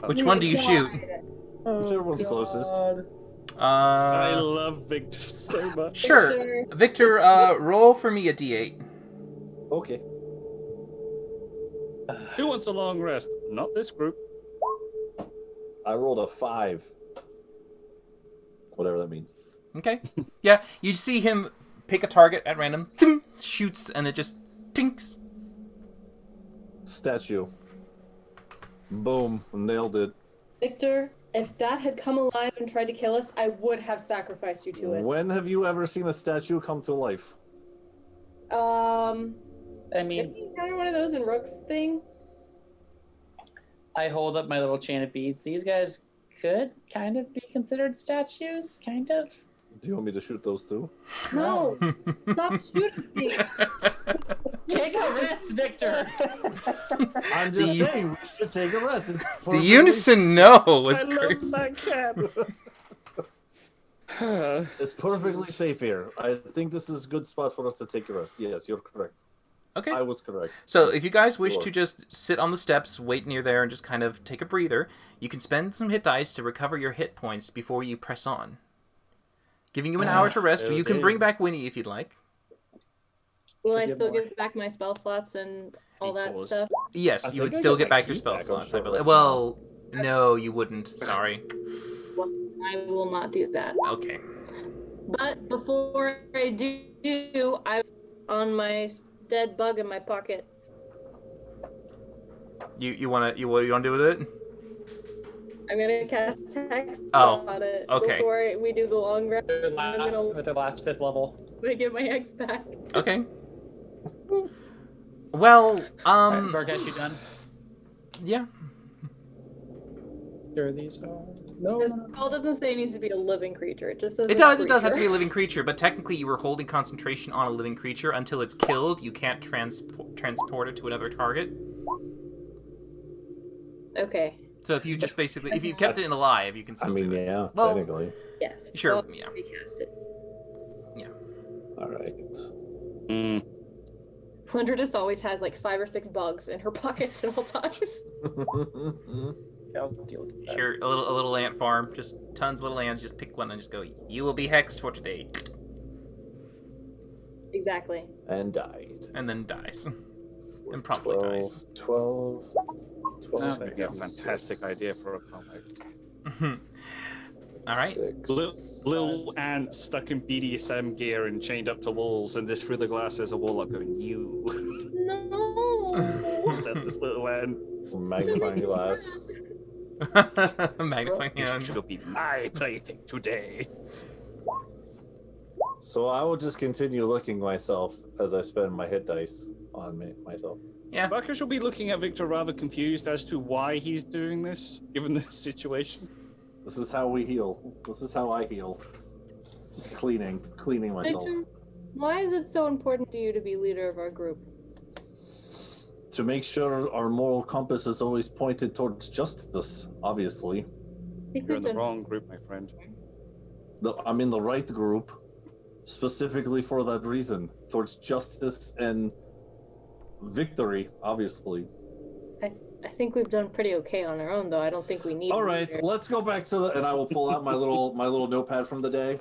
Which one do you shoot? Whichever one's closest. I love Victor so much. Sure. Victor, roll for me a d8. Okay. Who wants a long rest? Not this group. I rolled a 5. Whatever that means. Okay. Yeah, you see him pick a target at random, shoots, and it just tinks. Statue. Boom. Nailed it. Victor, if that had come alive and tried to kill us, I would have sacrificed you to it. When have you ever seen a statue come to life? I Did mean, you encounter one of those in Rook's thing? I hold up my little chain of beads. These guys could kind of be considered statues, kind of. Do you want me to shoot those too? No. Stop shooting me. Take a rest, Victor. I'm just saying we should take a rest. It's The perfectly- unison no was I crazy. love that cat. It's perfectly safe here. I think this is a good spot for us to take a rest. Yes, you're correct. Okay. I was correct. So if you guys wish Sure. to just sit on the steps, wait near there, and just kind of take a breather, you can spend some hit dice to recover your hit points before you press on. Giving you an hour to rest, but you can okay. bring back Winnie if you'd like. Will I Does he have still more? give back my spell slots and all that D4s. stuff? Yes, I you would think I still guess get I back your keep spell back on slots, I short believe. rest Well, no, you wouldn't. Sorry. Well, I will not do that. Okay. But before I do, I was on my dead bug in my pocket. You wanna do with it? I'm gonna cast Hex Oh, on it okay. before we do the long rest. And I'm gonna With their last 5th level. get my X back. Okay. Well, Alright, Barkesh, you done? yeah. Sure, these are... No. This spell doesn't say it needs to be a living creature. It just says It a does have to be creature. a living creature, but technically you were holding concentration on a living creature until it's killed. You can't transport it to another target. Okay. So if you just basically, if you kept it alive, you can still I mean, do it. yeah, Well- technically. Yes. Sure, I'll yeah. recast it. All right. Flindra just always has like 5 or 6 bugs in her pockets at all times. I'll deal with that. Sure, a little ant farm, just tons of little ants. Just pick one and just go. You will be hexed for today, Exactly. And died. and then dies, and promptly dies. 12. This is No, going to be a fantastic idea for a comic. All right. 6. Little ants stuck in BDSM gear and chained up to walls, and this through the glass is a warlock going, you. No. Said this little ant. Magnifying glass. Magnifying You hand. shall be my plaything today. So I will just continue looking myself as I spend my hit dice on myself. Yeah. Marcus will be looking at Victor rather confused as to why he's doing this, given this situation. This is how we heal. This is how I heal. Just cleaning myself. Victor, why is it so important to you to be leader of our group? To make sure our moral compass is always pointed towards justice, obviously. I think You're in we've the done- wrong group, my friend. I'm in the right group, specifically for that reason, towards justice and victory, obviously. I think we've done pretty okay on our own, though. I don't think we need. All a right, leader. let's go back to and I will pull out my little notepad from the day.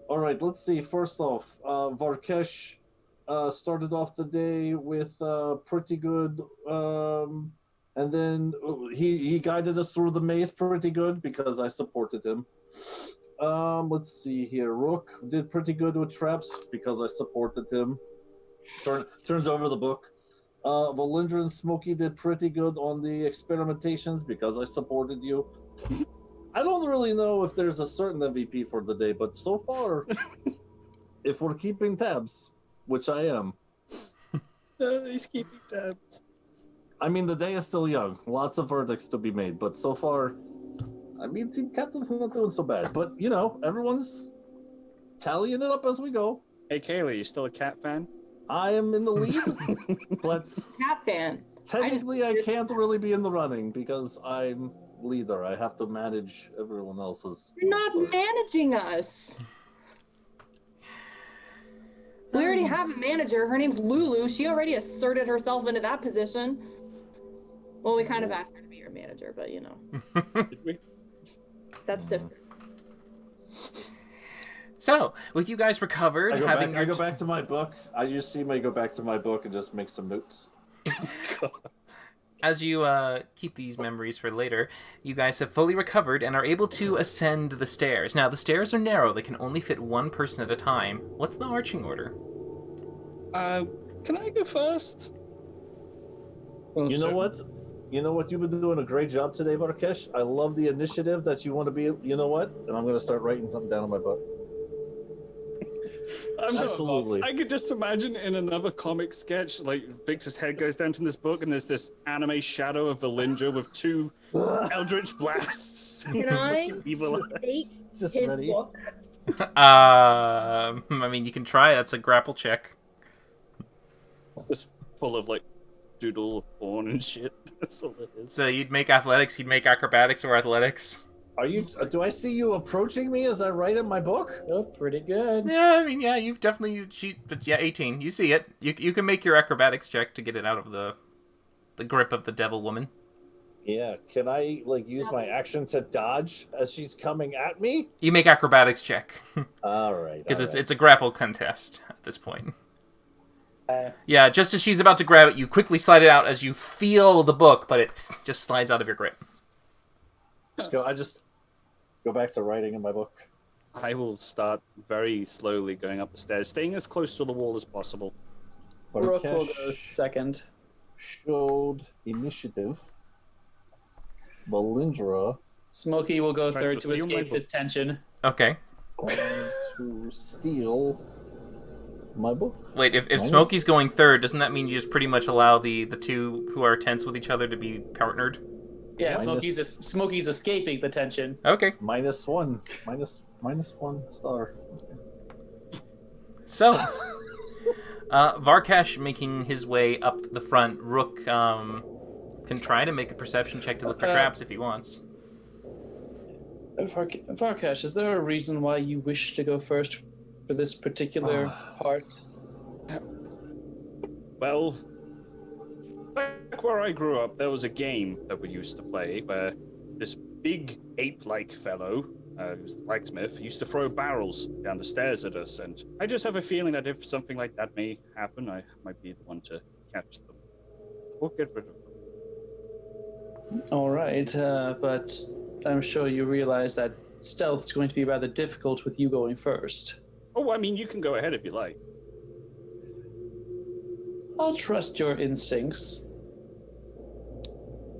All right, let's see. First off, Varkesh started off the day with pretty good, and then he guided us through the maze pretty good because I supported him. Let's see here. Rook did pretty good with traps because I supported him. Turns over the book. Valindra and Smokey did pretty good on the experimentations because I supported you. I don't really know if there's a certain MVP for the day, but so far, if we're keeping tabs, which I am. He's keeping tabs. I mean, the day is still young. Lots of verdicts to be made, but so far, I mean, Team Captain's not doing so bad. But, you know, everyone's tallying it up as we go. Hey, Kaylee, you still a cat fan? I am in the lead, but Cat fan. technically I can't really be in the running because I'm leader. I have to manage everyone else's. You're not stuff. managing us. We already have a manager. Her name's Lulu. She already asserted herself into that position. Well, we kind of asked her to be your manager, but you know, Did we? that's different. So, with you guys recovered, I having go back to my book. I just see me go back to my book and just make some notes. as you keep these memories for later, you guys have fully recovered and are able to ascend the stairs. Now, the stairs are narrow; they can only fit one person at a time. What's the marching order? Can I go first? You know what? You know what? You've been doing a great job today, Varkesh. I love the initiative that you want to be. You know what? And I'm going to start writing something down in my book. Absolutely. I could just imagine in another comic sketch, like Victor's head goes down to this book, and there's this anime shadow of Valindra with two eldritch blasts. Can I Evil take Just his ready. book? I mean, you can try. That's a grapple check. It's full of like doodle of porn and shit. That's all it is. So you'd make athletics, he'd make acrobatics or athletics. Are you? Do I see you approaching me as I write in my book? Oh, pretty good. Yeah, I mean, yeah, you've definitely but yeah, 18. You see it. You can make your acrobatics check to get it out of the grip of the devil woman. Yeah. Can I use my action to dodge as she's coming at me? You make acrobatics check All right. because all right. it's a grapple contest at this point. Yeah, just as she's about to grab it, you quickly slide it out as you feel the book, but it just slides out of your grip. I just go back to writing in my book. I will start very slowly going up the stairs, staying as close to the wall as possible. Rook will Varkesh go second. showed initiative. Valindra Smokey will go Tried third to to steal my escape book. his tension. Okay. to steal my book. Wait, if Nice. Smokey's going third, doesn't that mean you just pretty much allow the two who are tense with each other to be partnered? Yeah, Minus- Smokey's escaping the tension. Okay. -1. Minus 1 star. So, Varkesh making his way up the front. Rook can try to make a perception check to look for traps if he wants. Varkesh, is there a reason why you wish to go first for this particular part? Well, back where I grew up, there was a game that we used to play where this big ape-like fellow, who's the blacksmith, used to throw barrels down the stairs at us, and I just have a feeling that if something like that may happen, I might be the one to catch them. We'll get rid of them. All right, but I'm sure you realize that stealth is going to be rather difficult with you going first. Oh, I mean, you can go ahead if you like. I'll trust your instincts.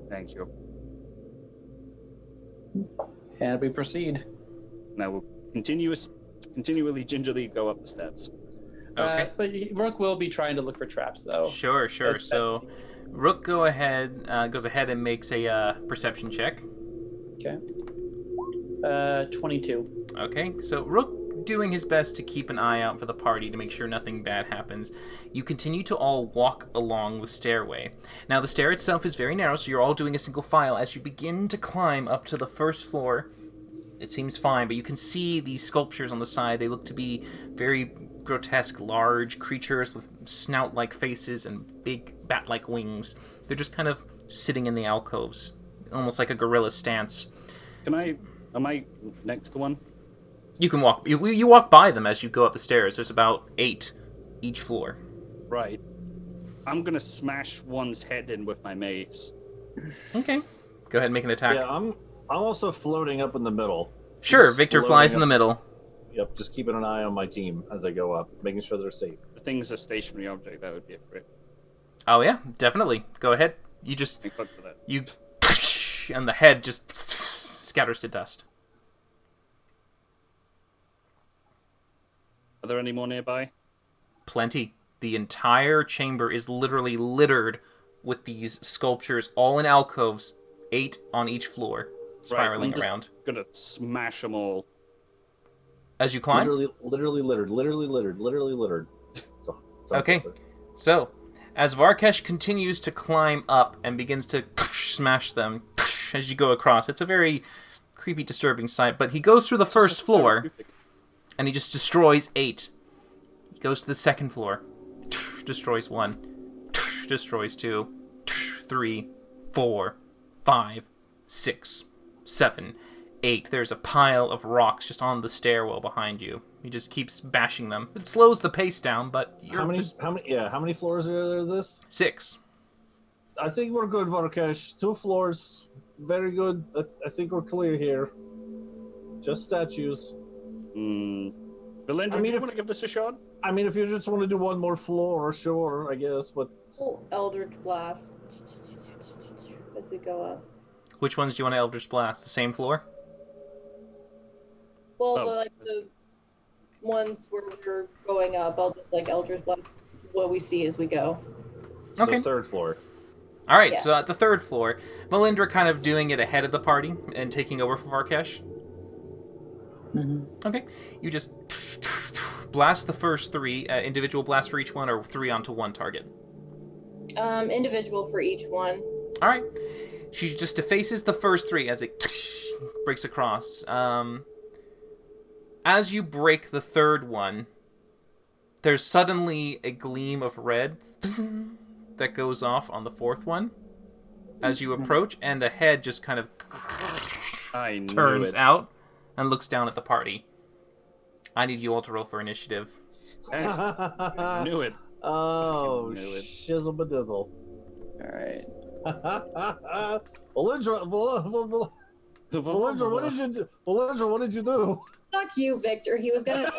Thank you. And we proceed. Now we'll continue to continually gingerly go up the steps. Okay. But Rook will be trying to look for traps, though. Sure. That's- So, Rook goes ahead and makes a perception check. Okay. 22. Okay, so Rook doing his best to keep an eye out for the party to make sure nothing bad happens. You continue to all walk along the stairway. Now, the stair itself is very narrow, so you're all doing a single file. As you begin to climb up to the first floor, it seems fine, but you can see these sculptures on the side. They look to be very grotesque, large creatures with snout-like faces and big bat-like wings. They're just kind of sitting in the alcoves, almost like a gorilla stance. Am I next to one? You can walk. You walk by them as you go up the stairs. There's about 8 each floor. Right. I'm gonna smash one's head in with my mace. Okay. Go ahead and make an attack. Yeah, I'm also floating up in the middle. Sure, Just Victor floating flies in up- the middle. Yep, just keeping an eye on my team as I go up, making sure they're safe. The thing's a stationary object. That would be a crit. Oh yeah, definitely. Go ahead. You just Thank fuck for that. you and the head just scatters to dust. Are there any more nearby? Plenty. The entire chamber is literally littered with these sculptures, all in alcoves, 8 on each floor, spiraling I'm just around. Gonna smash them all. As you climb? Literally littered. So, Okay. So, as Varkesh continues to climb up and begins to smash them as you go across, it's a very creepy, disturbing sight, but he goes through the first floor, and he just destroys 8. He goes to the second floor, destroys 1, destroys 2, 3, 4, 5, 6, 7, 8. There's a pile of rocks just on the stairwell behind you. He just keeps bashing them. It slows the pace down, but you're how many floors are there? This 6. I think we're good, Varkesh. 2 floors, very good. I think we're clear here. Just statues. Belendra, do you want to give this a shot? I mean, if you just want to do one more floor, sure, I guess, but... Eldritch Blast as we go up. Which ones do you want to Eldritch Blast? The same floor? Well, Oh, the ones where we're going up, I'll just Eldritch Blast what we see as we go. Okay. So 3rd floor. All right, Yeah. so at the 3rd floor, Melindra kind of doing it ahead of the party and taking over for Varkesh. Mm-hmm. Okay, you just blast the first 3, individual blast for each one, or 3 onto one target. Individual for each one. All right, she just defaces the first 3 as it breaks across. As you break the 3rd one, there's suddenly a gleam of red that goes off on the 4th one as you approach, and a head just kind of I knew turns it. out and looks down at the party. I need you all to roll for initiative. Knew it. Oh, Knew it. shizzle badizzle. All right. Valindra, what did you do? Valindra, what did you do? Fuck you, Victor. He was gonna.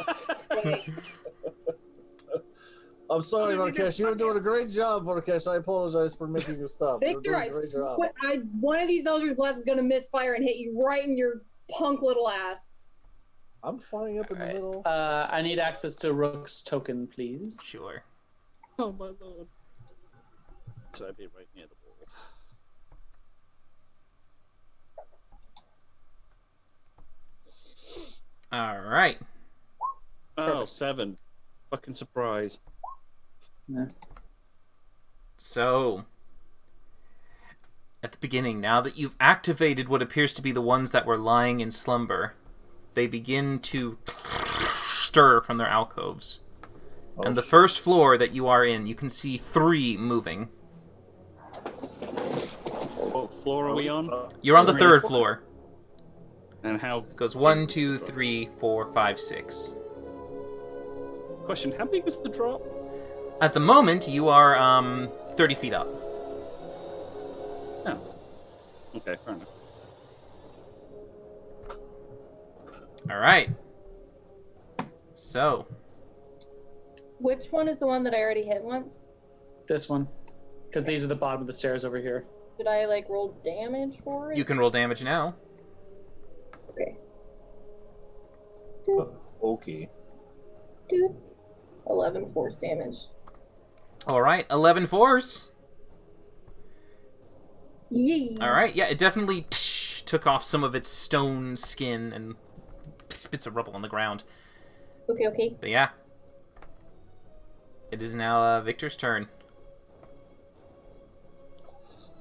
I'm sorry, Varkesh. You were doing a great job, Varkesh. I apologize for making you stop. You were Victor, doing a great job. one of these Eldritch Blasts is gonna misfire and hit you right in your punk little ass. I'm flying up in the middle. I need access to Rook's token, please. Sure. Oh my lord. So I'd be right near the wall. All right. Oh, 7. Fucking surprise. Yeah. So, at the beginning, now that you've activated what appears to be the ones that were lying in slumber, they begin to stir from their alcoves. And the first floor that you are in, you can see 3 moving. What floor are we on? You're on the 3rd floor. And how? It goes 1, 2, 3, 4, 5, 6. Question: how big is the drop? At the moment, you are 30 feet up. Oh. Okay, fair enough. All right. So, Which one is the one that I already hit once? This one. Because these are the bottom of the stairs over here. Did I roll damage for it? you can roll damage now. Okay. Okay. Dude. 11 force damage. All right, 11 fours. Yee. All right, yeah, it definitely took off some of its stone skin and bits of rubble on the ground. Okay. But yeah, it is now Victor's turn.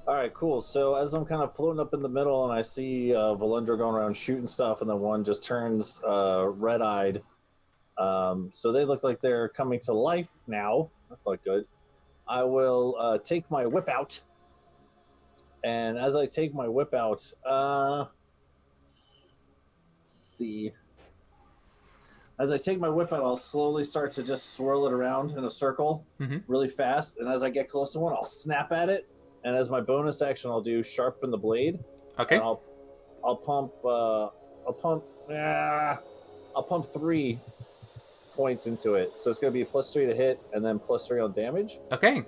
All right, cool. So as I'm kind of floating up in the middle and I see Valendra going around shooting stuff, and then one just turns red-eyed. So they look like they're coming to life now. That's not good. I will take my whip out. And as I take my whip out, let's see. As I take my whip out, I'll slowly start to just swirl it around in a circle really fast. And as I get close to one, I'll snap at it. And as my bonus action, I'll do sharpen the blade. Okay. And I'll pump 3 points into it. So it's going to be +3 to hit and then +3 on damage. Okay.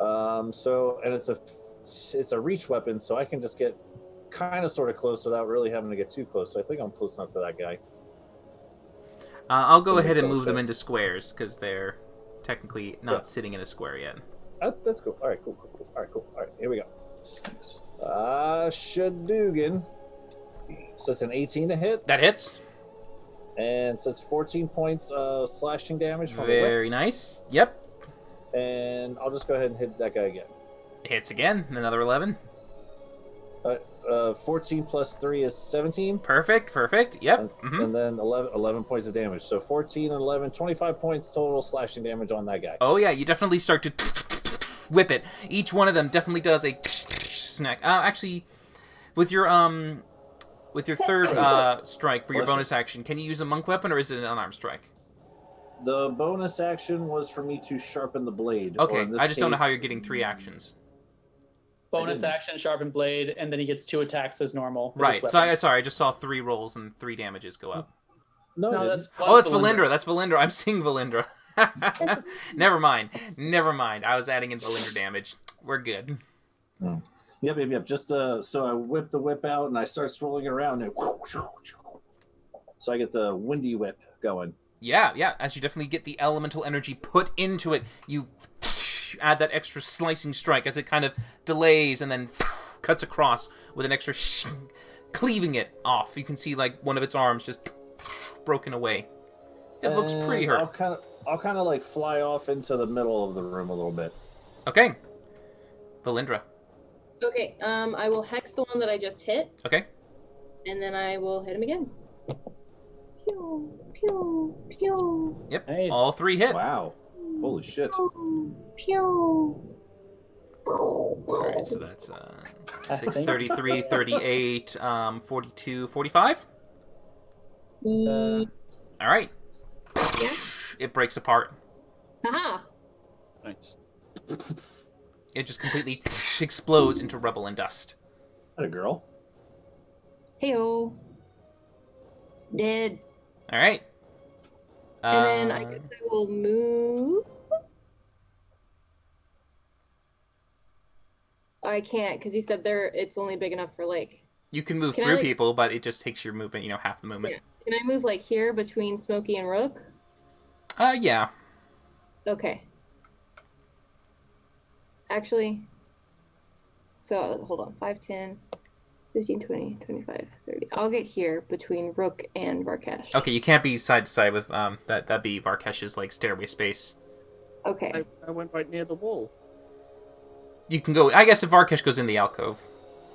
So, and it's a reach weapon, so I can just get kind of sort of close without really having to get too close. So I think I'm close enough to that guy. I'll go So ahead and go move them check. into squares because they're technically not sitting in a square yet. That's cool. All right, cool. All right, here we go. Shadoogan. So it's an 18 to hit. That hits. And so it's 14 points of slashing damage from the whip. Very nice. Yep. And I'll just go ahead and hit that guy again. Hits again. Another 11. 14 plus 3 is 17. Perfect. Yep. And then 11 points of damage. So 14 and 11, 25 points total slashing damage on that guy. Oh yeah, you definitely start to whip it. Each one of them definitely does a snack. Actually, with your third strike for your bonus action, can you use a monk weapon or is it an unarmed strike? The bonus action was for me to sharpen the blade. Okay, I just don't know how you're getting 3 actions. Bonus action, sharpen blade, and then he gets 2 attacks as normal. with his Right. weapon. Sorry, I just saw 3 rolls and 3 damages go up. No, that's Oh, that's Valendra. That's Valendra. I'm seeing Valendra. Never mind. I was adding in Valendra damage. We're good. Yep. Just so I whip the whip out and I start swirling it around and so I get the windy whip going. Yeah. As you definitely get the elemental energy put into it, you add that extra slicing strike as it kind of delays and then cuts across with an extra cleaving it off. You can see like one of its arms just broken away. It looks pretty hurt. I'll kind of like fly off into the middle of the room a little bit. Okay. Valendra. Okay, I will hex the one that I just hit, Okay. and then I will hit him again. Pew, pew, pew, Yep. Nice. All 3 hit. Wow. Holy shit. pew. Alright, so that's 6, 33, 38, 42, 45. Alright. Yeah. It breaks apart. Haha. Nice. It just completely explodes into rubble and dust. That a girl. Heyo. Dead. Alright. And then I guess I will move. I can't because you said it's only big enough for like. You can move Can I, through like, people, but it just takes your movement, half the movement. Can I move like here between Smokey and Rook? Yeah. Okay. Actually, so hold on. 5, 10, 15, 20, 25, 30. I'll get here between Rook and Varkesh. Okay, you can't be side to side with that'd be Varkesh's like stairway space. Okay. I went right near the wall. You can go. I guess if Varkesh goes in the alcove.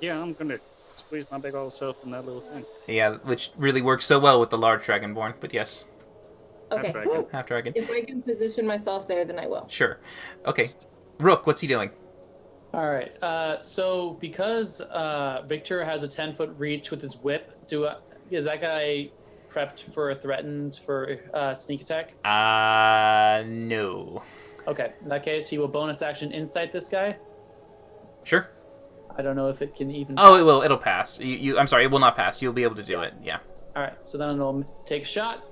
Yeah, I'm gonna squeeze my big old self in that little thing. Yeah, which really works so well with the large dragonborn. But yes, Okay. Dragon. half dragon. If I can position myself there, then I will. Sure. Okay. Rook, what's he doing? All right. So because Victor has a 10-foot reach with his whip, is that guy prepped for threatened for sneak attack? No. Okay. In that case, he will bonus action insight this guy. Sure. I don't know if it can even. Oh, pass. it will. It'll pass. I'm sorry. It will not pass. You'll be able to do it. Yeah. All right. So then I'll take a shot.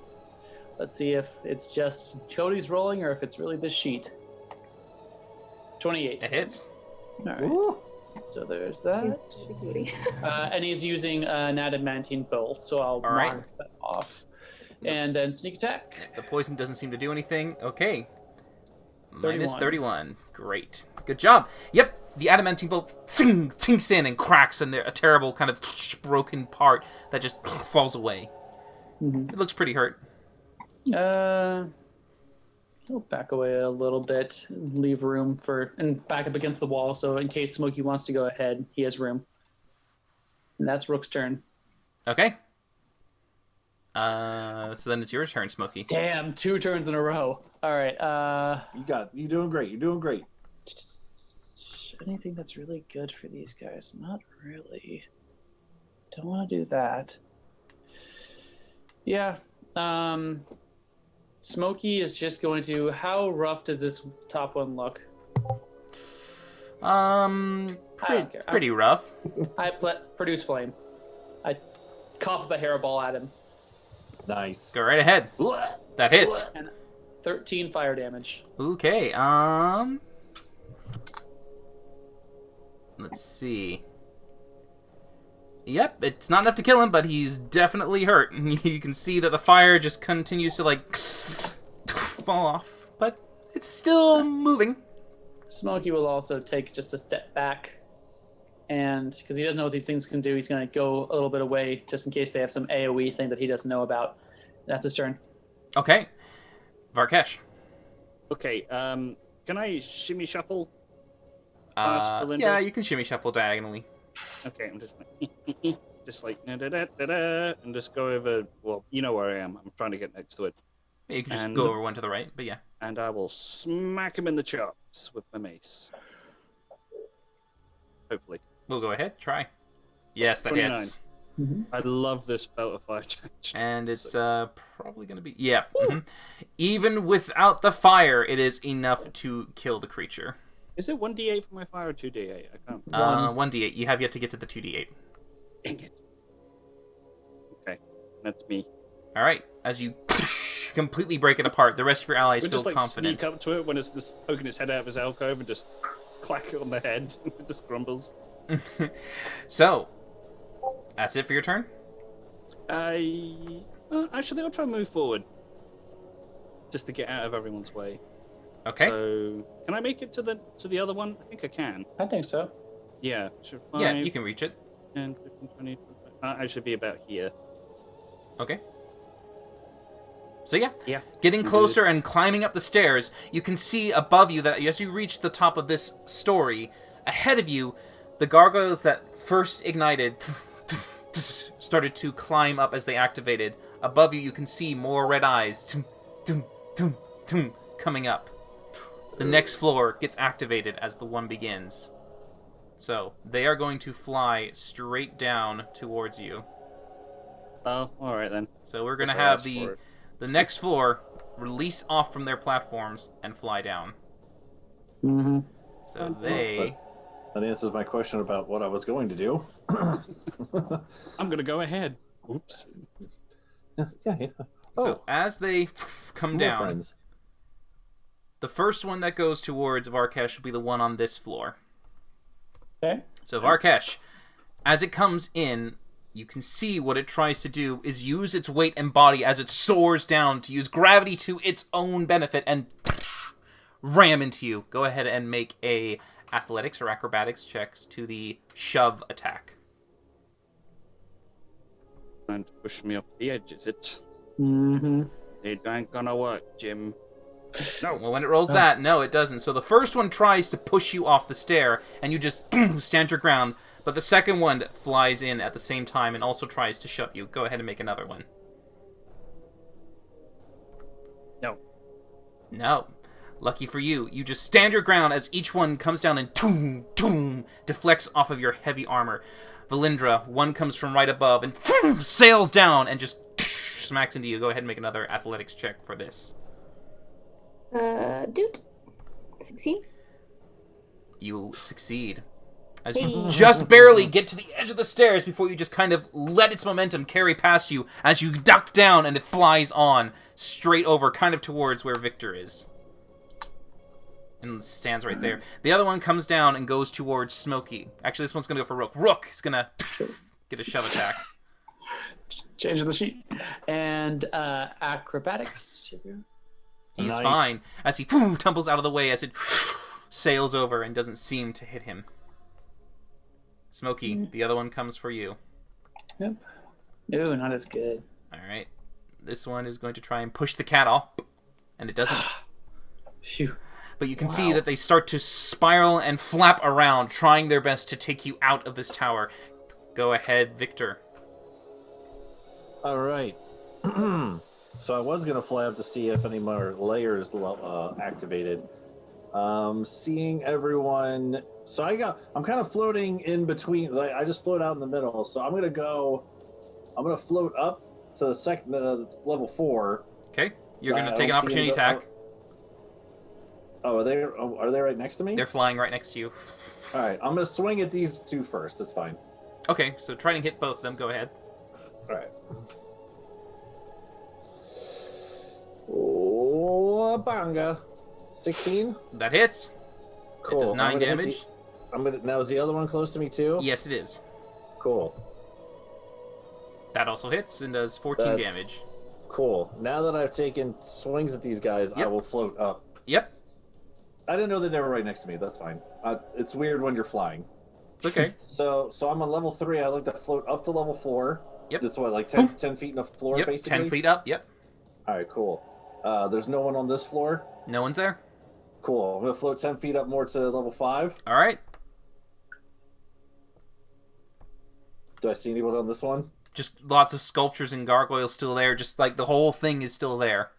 Let's see if it's just Cody's rolling or if it's really this sheet. 28. It hits. All right. So there's that. And he's using an adamantine bolt, so I'll All right. mark that off. And then sneak attack. The poison doesn't seem to do anything. Okay. 31. Minus 31. Great. Good job. Yep. The adamantine bolt sinks in and cracks, and a terrible kind of broken part that just falls away. Mm-hmm. It looks pretty hurt. He'll back away a little bit, leave room and back up against the wall, so in case Smokey wants to go ahead, he has room. And that's Rook's turn. Okay. So then it's your turn, Smokey. Damn, 2 turns in a row. All right. You're doing great. You're doing great. Anything that's really good for these guys? Not really. Don't want to do that. Yeah. Smokey is just going to... How rough does this top one look? Pretty rough. I produce flame. I cough up a hairball at him. Nice. Go right ahead. That hits. And 13 fire damage. Okay, let's see. Yep, it's not enough to kill him, but he's definitely hurt. You can see that the fire just continues to, like, fall off. But it's still moving. Smokey will also take just a step back. And because he doesn't know what these things can do, he's going to go a little bit away just in case they have some AoE thing that he doesn't know about. That's his turn. Okay. Varkesh. Okay, can I shimmy shuffle? Yeah, you can shimmy shuffle diagonally. Okay, I'm just like, just like, da-da-da-da-da, and just go over, well, you know where I am. I'm trying to get next to it. You can just go over one to the right, but yeah. And I will smack him in the chops with my mace. Hopefully. We'll go ahead, try. Yes, that 29. hits. Mm-hmm. I love this belt of fire change. And it's probably going to be... Yeah. Mm-hmm. Even without the fire, it is enough to kill the creature. Is it 1d8 for my fire or 2d8? I can't. 1d8. You have yet to get to the 2d8. Dang it. Okay, that's me. All right. As you completely break it apart, the rest of your allies We feel just like confident. sneak up to it when it's this poking its head out of his alcove and just clack it on the head. It just grumbles. So, that's it for your turn? Actually, I'll try and move forward. Just to get out of everyone's way. Okay. So, can I make it to the other one? I think I can. I think so. Yeah. Sure, 5, Yeah, you can reach it. 10, 15, 20, 25. I should be about here. Okay. So yeah, Yeah. getting closer and climbing up the stairs, you can see above you that as you reach the top of this story, ahead of you, the gargoyles that first ignited started to climb up as they activated. Above you, you can see more red eyes coming up. The next floor gets activated as the one begins. So, they are going to fly straight down towards you. Oh, alright then. So we're going to Guess I'll have ask for it. the next floor release off from their platforms and fly down. Mm-hmm. So they... That answers my question about what I was going to do. I'm gonna go ahead. Oops. Yeah. So as they come More down, friends. the first one that goes towards Varkesh will be the one on this floor. Okay. So Varkesh, as it comes in, you can see what it tries to do is use its weight and body as it soars down to use gravity to its own benefit and ram into you. Go ahead and make a athletics or acrobatics checks to the shove attack. Trying to push me off the edge, is it? Mm-hmm. It ain't gonna work, Jim. No. Well, when it rolls that, no, it doesn't. So the first one tries to push you off the stair, and you just stand your ground. But the second one flies in at the same time and also tries to shove you. Go ahead and make another one. No. No. Lucky for you, you just stand your ground as each one comes down and deflects off of your heavy armor. Valindra, one comes from right above and sails down and just smacks into you. Go ahead and make another athletics check for this. Dude. 16? You succeed. As you just barely get to the edge of the stairs before you just kind of let its momentum carry past you as you duck down and it flies on straight over, kind of towards where Victor is. And stands right there. The other one comes down and goes towards Smokey. Actually, this one's going to go for Rook. Rook is going to get a shove attack. Changing the sheet. And acrobatics. He's Nice. fine as he tumbles out of the way as it sails over and doesn't seem to hit him. Smokey, the other one comes for you. Yep. No, not as good. All right. This one is going to try and push the cat off, and it doesn't. Phew. But you can see that they start to spiral and flap around, trying their best to take you out of this tower. Go ahead, Victor. All right. So I was gonna fly up to see if any more layers activated. Seeing everyone. So I'm kind of floating in between. Like, I just float out in the middle. So I'm gonna float up to the level 4. Okay, you're going to I take an don't see opportunity any- attack. Are they right next to me? They're flying right next to you. All right. I'm gonna swing at these two first. That's fine. Okay, so try and hit both of them. Go ahead. All right. Oh, banga. 16. That hits. Cool. It does I'm 9 gonna hit damage. Now is the other one close to me too? Yes, it is. Cool. That also hits and does 14 That's- damage. Cool. Now that I've taken swings at these guys, I Yep. will float up. Yep, I didn't know that they were right next to me. That's fine. It's weird when you're flying. it's okay. So I'm on level 3. I like to float up to level 4. Yep. That's what, like 10 feet in the floor, Yep, basically? 10 feet up. Yep. All right, cool. There's no one on this floor. No one's there. Cool. I'm going to float 10 feet up more to level 5. All right. Do I see anyone on this one? Just lots of sculptures and gargoyles still there. Just like the whole thing is still there.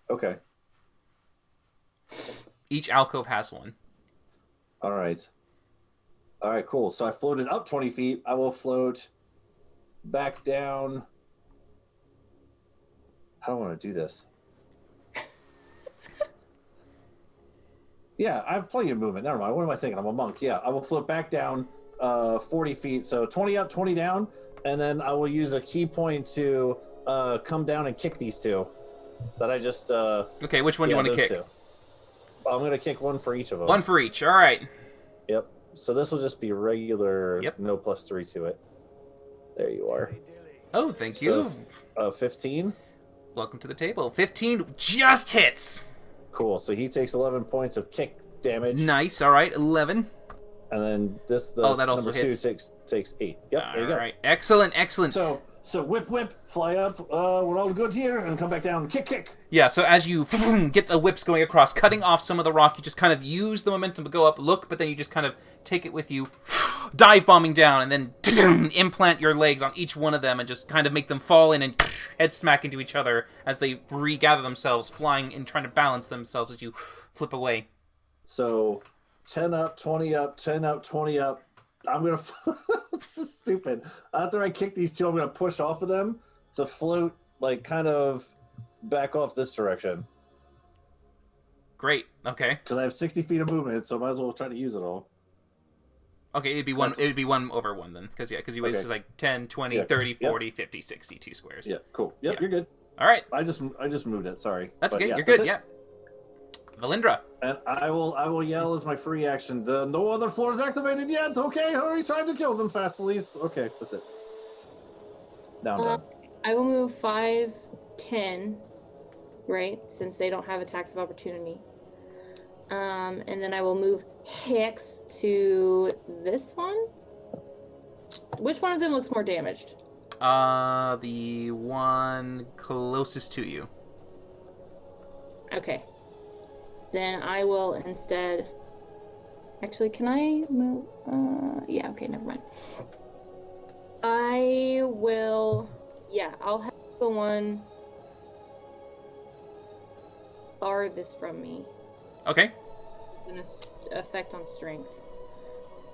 Okay. Each alcove has one. All right. All right, cool. So I floated up 20 feet. I will float back down. How do I want to do this? Yeah, I have plenty of movement. Never mind. What am I thinking? I'm a monk. Yeah, I will float back down 40 feet. So 20 up, 20 down. And then I will use a key point to come down and kick these two. That I just... Okay, which one do you want to kick? Two. I'm going to kick one for each of them. One for each. All right. Yep. So this will just be regular, Yep. no +3 to it. There you are. Oh, thank you. So, 15. Welcome to the table. 15 just hits. Cool. So he takes 11 points of kick damage. Nice. All right. 11. And then this Oh, that also number hits. 2 takes 8. Yep, there you All go. right. Excellent. Excellent. So whip, fly up. We're all good here, and come back down. Kick. Yeah, so as you get the whips going across, cutting off some of the rock, you just kind of use the momentum to go up, look, but then you just kind of take it with you, dive bombing down, and then implant your legs on each one of them and just kind of make them fall in and head smack into each other as they regather themselves, flying and trying to balance themselves as you flip away. So 10 up, 20 up, 10 up, 20 up. I'm going to... This is stupid. After I kick these two, I'm going to push off of them to float, like, kind of back off this direction. Great. Okay. Because I have 60 feet of movement, so I might as well try to use it all. Okay, it'd be one over one then. Because you Okay. it's like 10, 20, Yeah, 30, yep. 40, 50, 60, 2 squares. Yeah, cool. Yep, Yeah. You're good. All right. I just moved it. Sorry. That's But okay. yeah, You're that's good. it. Yeah. Valindra. And I will yell as my free action. No other floors activated yet. Okay, hurry, trying to kill them fast, Elise. Okay, that's it. Now I'm done. I will move 5, 10, right? Since they don't have attacks of opportunity. And then I will move Hicks to this one. Which one of them looks more damaged? The one closest to you. Okay. Then I will instead... Actually, can I move? Yeah, okay, never mind. I will... Yeah, I'll have the one farthest from me. Okay. An effect on strength.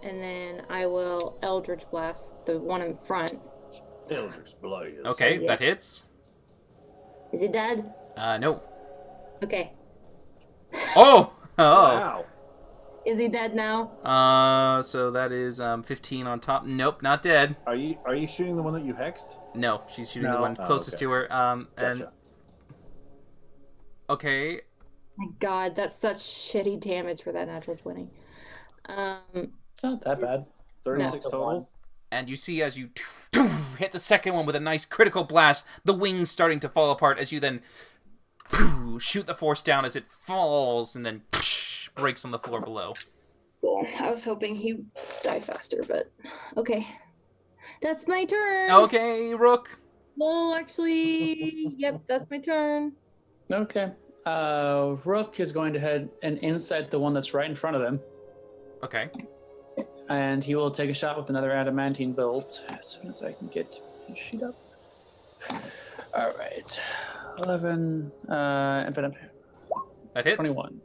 And then I will Eldritch Blast the one in front. Eldritch Blast. Okay, Yeah. that hits. Is he dead? No. Okay. Oh! Oh. Wow. Is he dead now? So that is 15 on top. Nope, not dead. Are you shooting the one that you hexed? No, she's shooting the No. one Oh, closest okay. to her. And Gotcha. okay, My God, that's such shitty damage for that natural 20. It's not that bad. 36 No. total. and you see as you hit the second one with a nice critical blast, the wings starting to fall apart as you then shoot the force down as it falls and then breaks on the floor below. Cool. I was hoping he'd die faster, but okay. That's my turn. Okay, Rook. Well, actually, yep, that's my turn. Okay. Rook is going to head and incite the one that's right in front of him, Okay. and he will take a shot with another adamantine bolt as soon as I can get his sheet up. All right. 11, infinite. That hits. 21.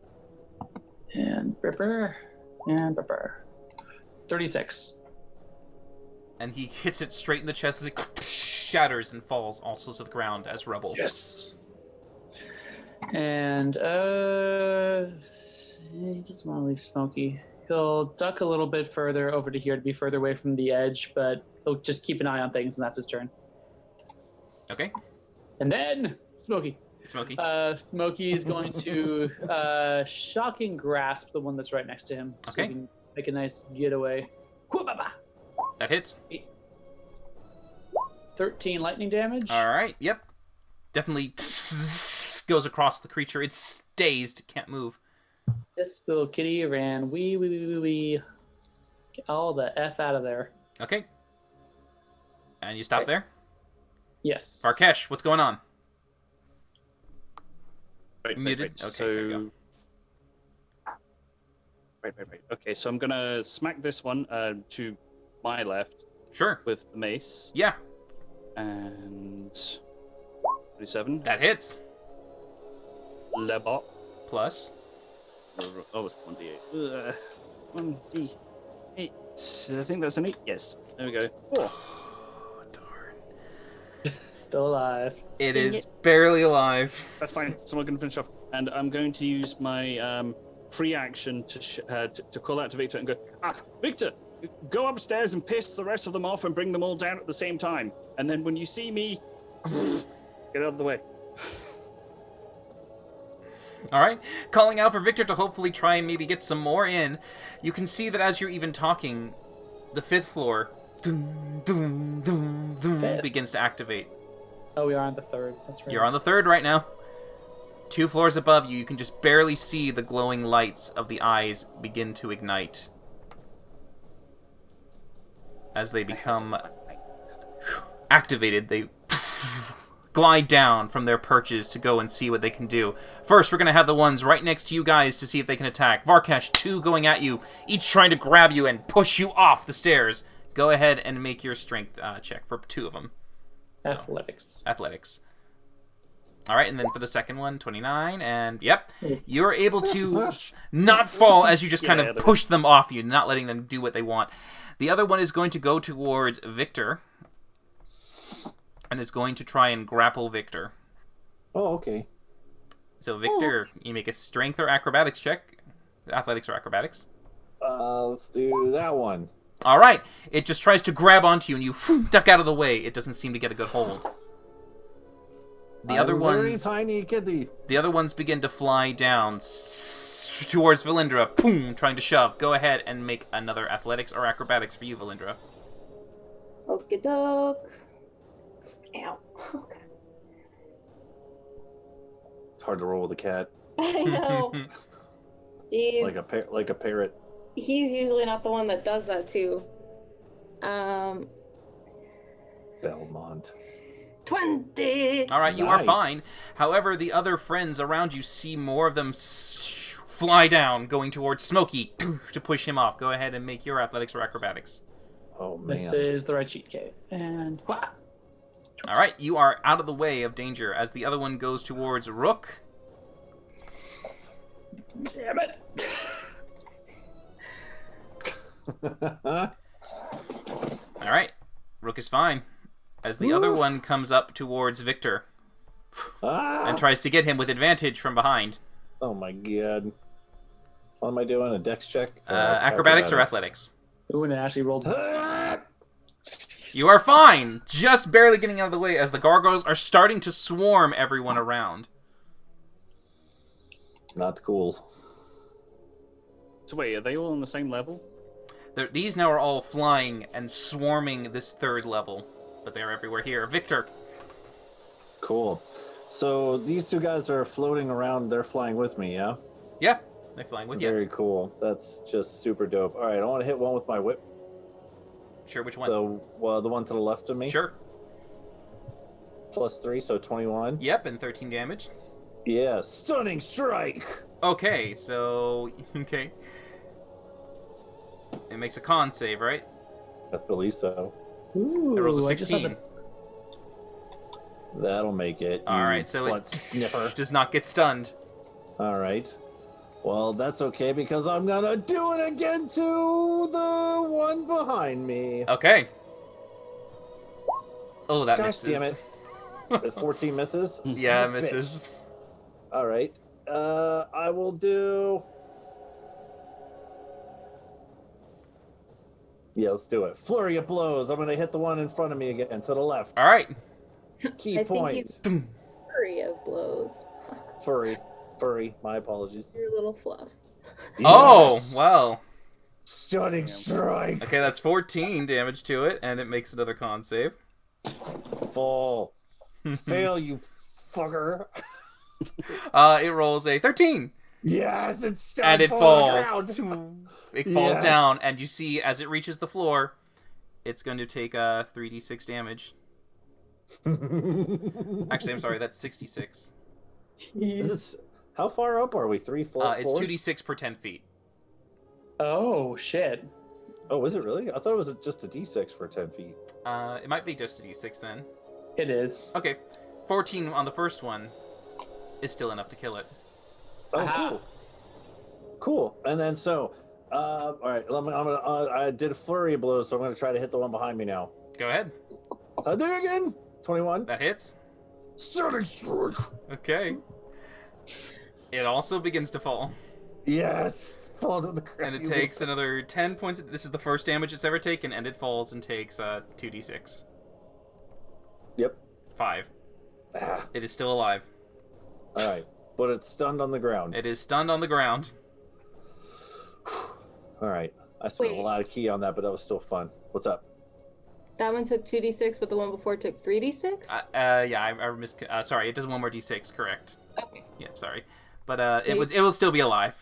And Ripper. And Ripper. 36. And he hits it straight in the chest as it shatters and falls also to the ground as rubble. Yes. And he doesn't want to leave Smokey. He'll duck a little bit further over to here to be further away from the edge, but he'll just keep an eye on things, and that's his turn. Okay. And then Smokey. Smokey is going to shocking grasp the one that's right next to him. So Okay. he can make a nice getaway. Whoop-a-ba! That hits. 13 lightning damage. All right. Yep. Definitely goes across the creature. It's dazed. Can't move. This little kitty ran wee. Get all the F out of there. Okay. And you stop there? Yes. Varkesh, what's going on? Right, Muted? right. Okay, there you Right. Okay, so I'm gonna smack this one to my left Sure. with the mace. Yeah. And 37. That hits. Lebot. Plus. Oh, it's 1d8. 1d8. I think that's an 8. Yes. There we go. Oh. Oh, darn. Still alive. It is barely alive. That's fine. Someone can finish off. And I'm going to use my free action to call out to Victor and go, Victor, go upstairs and piss the rest of them off and bring them all down at the same time. And then when you see me, get out of the way. All right. Calling out for Victor to hopefully try and maybe get some more in. You can see that as you're even talking, the 5th floor Fifth. begins to activate. Oh, we are on the 3rd. That's right. You're on the 3rd right now. 2 floors above you, you can just barely see the glowing lights of the eyes begin to ignite. As they become activated, they glide down from their perches to go and see what they can do. First, we're going to have the ones right next to you guys to see if they can attack. Varkesh, 2 going at you, each trying to grab you and push you off the stairs. Go ahead and make your strength check for 2 of them. So, Athletics. All right, and then for the second one, 29, and yep, you're able to not fall as you just kind of push them off you, not letting them do what they want. The other one is going to go towards Victor, and is going to try and grapple Victor. Oh, okay. So Victor, you make a strength or acrobatics check. Athletics or acrobatics. Let's do that one. All right, it just tries to grab onto you, and you duck out of the way. It doesn't seem to get a good hold. The other very ones, tiny kitty. The other ones begin to fly down towards Valindra. Boom, trying to shove. Go ahead and make another athletics or acrobatics for you, Valindra. Okie doke. Ow. Okay. It's hard to roll with a cat. I know. Jeez. Like a parrot. He's usually not the one that does that too. Belmont. 20. All right, you are fine. However, the other friends around you see more of them fly down, going towards Smokey to push him off. Go ahead and make your athletics or acrobatics. Oh, man. This is the right sheet, Kate. And wow. All right, you are out of the way of danger as the other one goes towards Rook. Damn it. All right, Rook is fine. As the other one comes up towards Victor and tries to get him with advantage from behind. Oh my god. What am I doing? A dex check? Acrobatics or athletics? Ooh, and it actually rolled. You are fine! Just barely getting out of the way as the gargoyles are starting to swarm everyone around. Not cool. So wait, are they all on the same level? These now are all flying and swarming this 3rd level. but they're everywhere here. Victor. Cool. So these two guys are floating around. They're flying with me, yeah? Yeah, they're flying with you. Very cool. That's just super dope. All right, I want to hit one with my whip. Sure, which one? The one to the left of me. Sure. +3, so 21. Yep, and 13 damage. Yeah, stunning strike. Okay, so... Okay. It makes a con save, right? I believe so. Ooh, It rolls a I just have 16. That'll make it. All you right, so butt it sniffer. does not get stunned. All right. Well, that's okay because I'm gonna do it again to the one behind me. Okay. Oh, that Gosh misses. damn it. The 14 misses? Yeah, Son of a bitch. misses. All right. I will do. Yeah, let's do it. Flurry of blows. I'm gonna hit the one in front of me again to the left. All right. Key I think point. Flurry of blows. Furry. My apologies. Your little fluff. Oh, Yes. well. Stunning strike. Okay, that's 14 damage to it, and it makes another con save. Fall. Fail, you fucker. It rolls a 13, Yes, it's stunned. and it Fall on the falls. ground. It falls Yes. down, and you see as it reaches the floor, it's going to take 3d6 damage. Actually, I'm sorry, that's 66. How far up are we? 3 floors? It's 2d6 per 10 feet. Oh shit! Oh, is it really? I thought it was just a d6 for 10 feet. It might be just a d6 then. It is. Okay, 14 on the first one is still enough to kill it. Oh, Aha. cool. Cool. And then all right. I did a flurry of blows, so I'm gonna try to hit the one behind me now. Go ahead. I do it again. 21. That hits. Stunning strike. Okay. It also begins to fall, Yes. Fall to the ground. and it takes another 10 points. This is the first damage it's ever taken, and it falls and takes 2d6. Yep. 5. Ah, It is still alive. all right. But it's stunned on the ground. It is stunned on the ground. All right. I spent Wait. a lot of key on that, but that was still fun. What's up? That one took 2d6, but the one before took 3d6? Yeah, sorry, it does one more d6, correct. Okay. Yeah, sorry. But it will still be alive.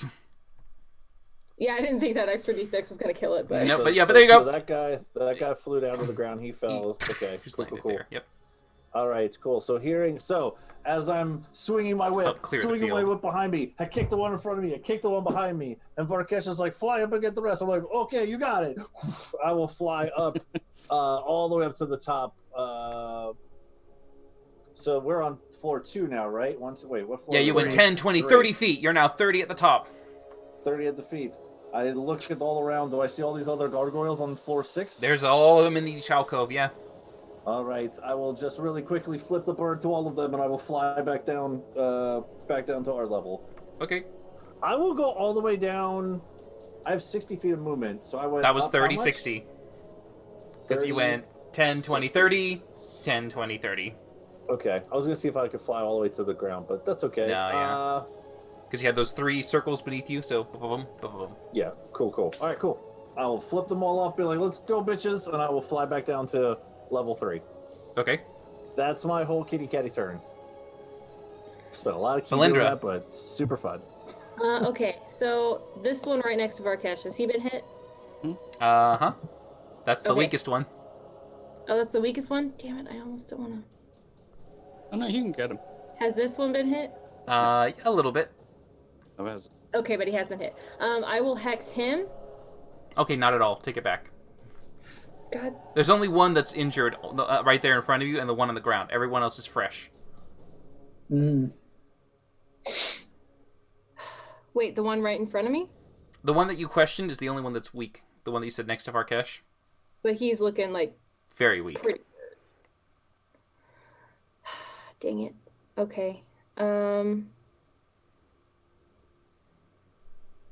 Yeah, I didn't think that extra d6 was going to kill it, but... No, but there you go. So that guy flew down to the ground. He fell. Okay. Just Cool, landed cool. there. Yep. All right, cool. So as I'm swinging my whip, Help clear the swinging my field. whip behind me, I kick the one in front of me, I kick the one behind me, and Varkesh is like, fly up and get the rest. I'm like, okay, you got it. I will fly up all the way up to the top. So we're on floor 2 now, right? What floor? Yeah, you went 10, 20, 30 feet. You're now 30 at the top. 30 at the feet. I look at all around. Do I see all these other gargoyles on floor 6? There's all of them in the alcove, yeah. All right, I will just really quickly flip the bird to all of them, and I will fly back down to our level. Okay. I will go all the way down. I have 60 feet of movement, so I went. That was up 30, how much? 60. Because you 30, went 10, 20, 60. 30, 10, 20, 30. Okay, I was gonna see if I could fly all the way to the ground, but that's okay. No, yeah. Because you had those 3 circles beneath you, so boom, boom, boom. Yeah, cool. All right, cool. I will flip them all off, be like, let's go, bitches, and I will fly back down to level 3. Okay. That's my whole kitty catty turn. Spent a lot of key Valindra. doing that, but super fun. Okay, so this one right next to Varkesh, has he been hit? Uh-huh. That's the Okay. weakest one. Oh, that's the weakest one? Damn it, I almost don't want to... Oh no, you can get him. Has this one been hit? A little bit. Oh, it has. Okay, but he has been hit. I will hex him. Okay, not at all. Take it back. God. There's only one that's injured right there in front of you, and the one on the ground. Everyone else is fresh. Mm. Wait, the one right in front of me? The one that you questioned is the only one that's weak. The one that you said next to Varkesh. But he's looking like Very weak. pretty good. Dang it. Okay.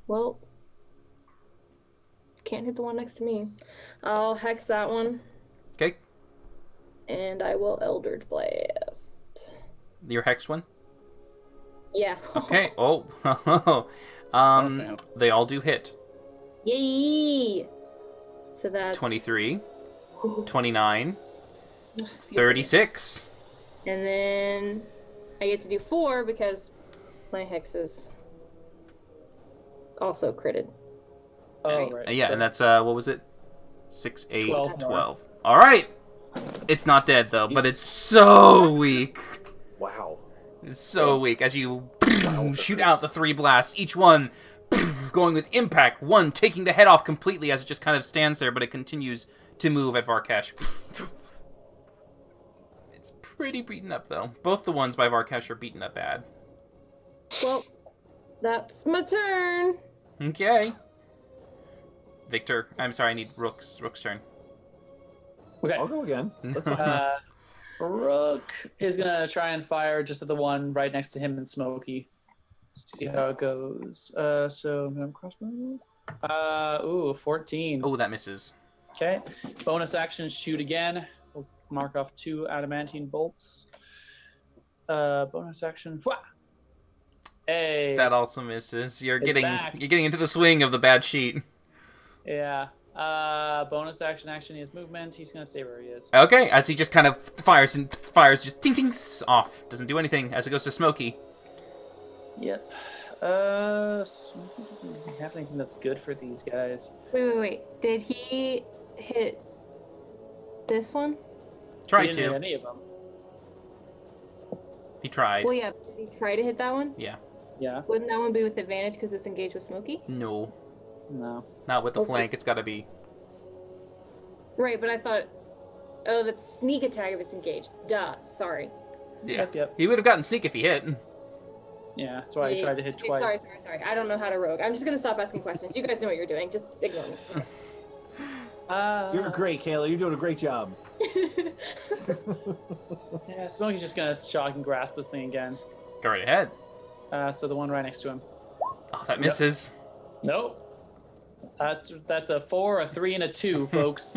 Well, can't hit the one next to me. I'll hex that one, Okay. and I will Eldritch Blast. Your hex one? Yeah. Okay. Oh. Okay. They all do hit. Yay! So that's 23, 29, 36. And then I get to do 4 because my hex is also critted. Oh, Right. right. Yeah, and that's what was it? 6, 8, 12 more. 12. All right. It's not dead though, but it's so weak. Wow. It's so weak as you shoot out the 3 blasts, each one going with impact. One taking the head off completely as it just kind of stands there, but it continues to move at Varkash. It's pretty beaten up though. Both the ones by Varkash are beaten up bad. Well, that's my turn. Okay. Victor, I'm sorry, I need Rook's turn. Okay. I'll go again. That's fine. Rook is gonna try and fire just at the one right next to him and Smokey. See how it goes. So I'm gonna crossbow. 14. Oh, that misses. Okay. Bonus action, shoot again. We'll mark off 2 adamantine bolts. Bonus action. Wha! Hey. That also misses. You're It's getting back. into the swing of the bad sheet. Yeah. Bonus action. He has movement. He's gonna stay where he is. Okay, as he just kind of fires just ting tings off. Doesn't do anything as it goes to Smokey. Yep. Smokey doesn't have anything that's good for these guys. Wait. Did he hit this one? Tried He didn't hit to. any of them. He tried. Well, yeah. Did he try to hit that one? Yeah. Yeah. Wouldn't that one be with advantage because it's engaged with Smokey? No. No. Not with the Okay. flank. It's got to be. Right, but I thought, oh, that's sneak attack if it's engaged. Duh. Sorry. Yeah. Yep. He would have gotten sneak if he hit. Yeah. That's why I tried to hit Okay, twice. Sorry. I don't know how to rogue. I'm just gonna stop asking questions. You guys know what you're doing. Just ignore me. You're great, Kayla. You're doing a great job. Yeah. Smokey's just gonna shock and grasp this thing again. Go right ahead. So the one right next to him. Oh, that misses. Nope. That's a 4, a 3, and a 2, folks.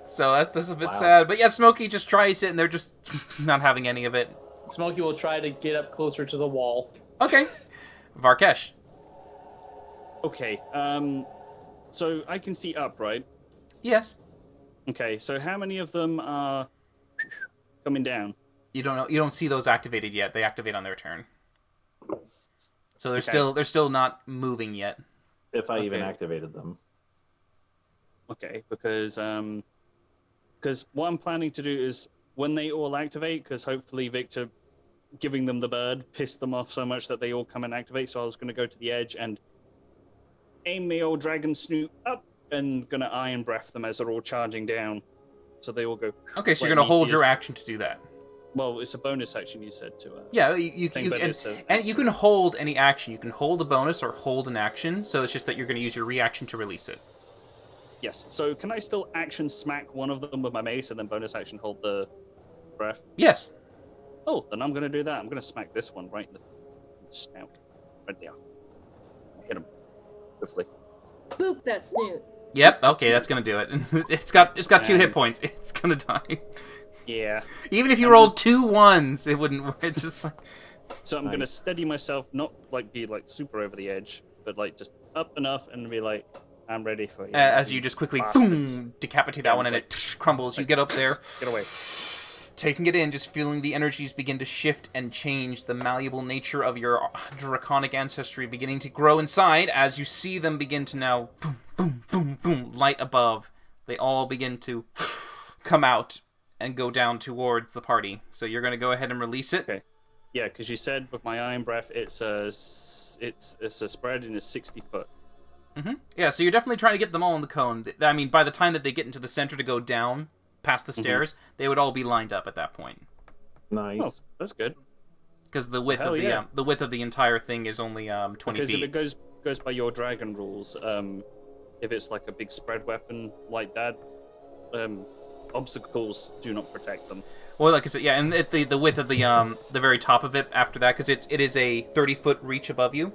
So that's a bit Wow. sad. But yeah, Smokey just tries it, and they're just not having any of it. Smokey will try to get up closer to the wall. Okay. Varkesh. Okay. So I can see up, right? Yes. Okay. So how many of them are coming down? You don't know. You don't see those activated yet. They activate on their turn. So they're Okay. they're still not moving yet. If I even Okay. activated them. Okay, because what I'm planning to do is when they all activate, because hopefully Victor giving them the bird pissed them off so much that they all come and activate. So I was going to go to the edge and aim my old dragon snoot up and going to iron breath them as they're all charging down. So they all go. Okay, so you're like gonna hold your meteors. action to do that. Well, it's a bonus action you said to Yeah, you Thing, but and, it's a and you can hold any action. You can hold a bonus or hold an action. So it's just that you're going to use your reaction to release it. Yes. So can I still action smack one of them with my mace and then bonus action hold the breath? Yes. Oh, then I'm going to do that. I'm going to smack this one right in the snout. Right there. Hit him. Hopefully. Boop that snoot. Yep. Okay, that's going to do it. It's got 2 hit And- points. It's going to die. Yeah. Even if you rolled 2 1s, it wouldn't. It just. So I'm going to steady myself, not like be like super over the edge, but like just up enough and be like, I'm ready for you. As you just quickly bastards. boom, decapitate that one and it crumbles. You get up there, Get away. taking it in, just feeling the energies begin to shift and change, the malleable nature of your draconic ancestry beginning to grow inside as you see them begin to now boom, boom, boom, boom, light above. They all begin to come out and go down towards the party. So you're going to go ahead and release it. Okay. Yeah, because you said with my iron breath, it's a spread and it's 60 foot. Yeah, so you're definitely trying to get them all in the cone. I mean, by the time that they get into the center to go down past the stairs, they would all be lined up at that point. Nice. Oh, that's good. Because the width Hell of yeah. the width of the entire thing is only 20 Because feet. if it goes by your dragon rules, if it's like a big spread weapon like that, obstacles do not protect them. Well, like I said, yeah, and the width of the very top of it after that, because it is a 30-foot reach above you.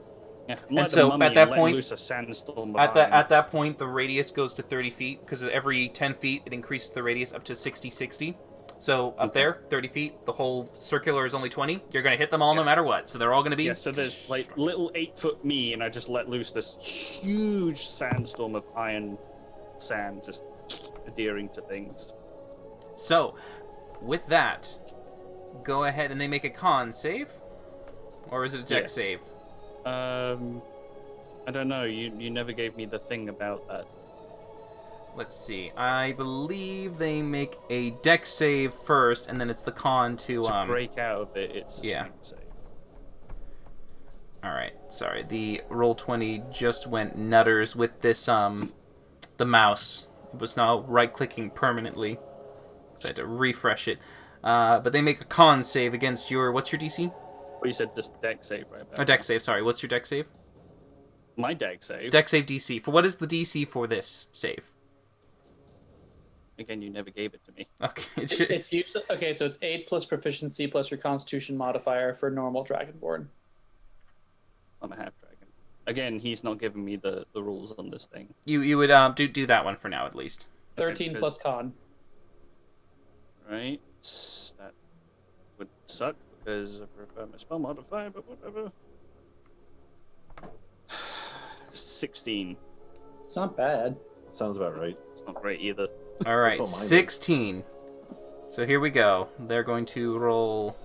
Yeah. And so at that point, loose a sandstorm At behind. that point, the radius goes to 30 feet because every 10 feet it increases the radius up to 60. So up there, 30 feet, the whole circular is only 20. You're going to hit them all no matter what. So they're all going to be. Yeah, so there's like little 8-foot me, and I just let loose this huge sandstorm of iron sand, just adhering to things. So, with that, go ahead and they make a con save? Or is it a dex Yes. save? I don't know. You never gave me the thing about that. Let's see. I believe they make a dex save first, and then it's the con to To break out of it, it's a yeah. strength save. Alright, sorry. The Roll20 just went nutters with this, the mouse. It was now right-clicking permanently. So I had to refresh it. But they make a con save against your... What's your DC? Well, you said just deck save, right? Oh, dex save, sorry. What's your dex save? My deck save. Dex save DC. For what is the DC for this save? Again, you never gave it to me. Okay. It should... It's usually okay. So it's 8 plus proficiency plus your Constitution modifier for normal Dragonborn. I'm a half dragon. Again, he's not giving me the rules on this thing. You would do that one for now, at least. 13 because- plus con. Right? That would suck because I prefer my spell modifier, but whatever. 16. It's not bad. Sounds about right. It's not great either. All right, what mine is. 16. So here we go. They're going to roll...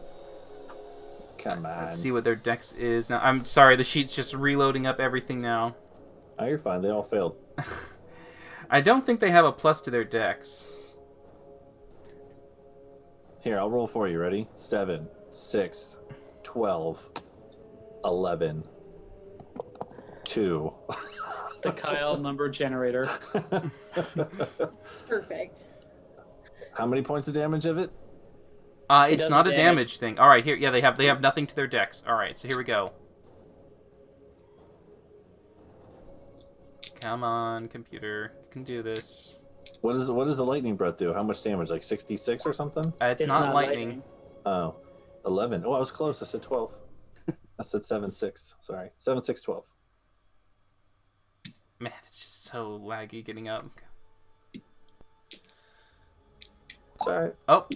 Come on. Let's see what their dex is now. I'm sorry, the sheet's just reloading up everything now. Oh, you're fine. They all failed. I don't think they have a plus to their dex. Here, I'll roll for you. Ready? 7, 6, 12, 11, 2. The Kyle number generator. Perfect. How many points of damage of it? It's does not a damage. damage thing. All right, here, yeah, they have nothing to their dex. All right, so here we go. Come on, computer, you can do this. What does the lightning breath do? How much damage? Like 66 or something? It's not lightning. Oh, 11. Oh, I was close. I said 12. I said 7, 6. Sorry. 7, 6, 12. Man, it's just so laggy getting up. It's all right. Oh,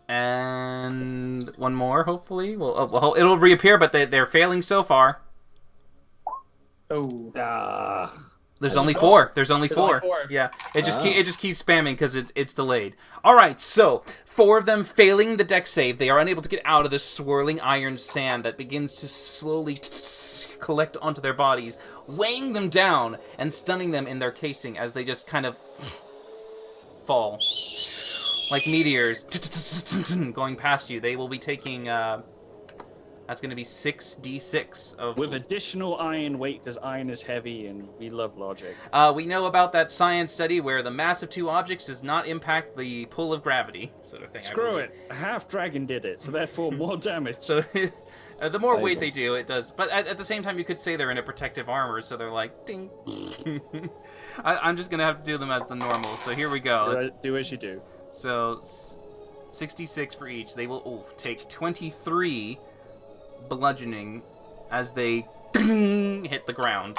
and one more, hopefully. Well, it'll reappear, but they're failing so far. Oh. Ah. There's only 4. There's only There's 4. only 4. Yeah, it just Ah. it just keeps spamming because it's delayed. All right, so 4 of them failing the dex save, they are unable to get out of the swirling iron sand that begins to slowly collect onto their bodies, weighing them down and stunning them in their casing as they just kind of fall like meteors going past you. They will be taking. That's going to be 6d6 of. With additional iron weight, because iron is heavy and we love logic. We know about that science study where the mass of 2 objects does not impact the pull of gravity, sort of thing. I Screw believe. it. A half dragon did it, so therefore more damage. So the more There you weight go. they do, it does. But at the same time, you could say they're in a protective armor, so they're like, ding. I'm just going to have to do them as the normal. So here we go. Let's do as you do. So, 66 for each. They will take 23 bludgeoning as they hit the ground.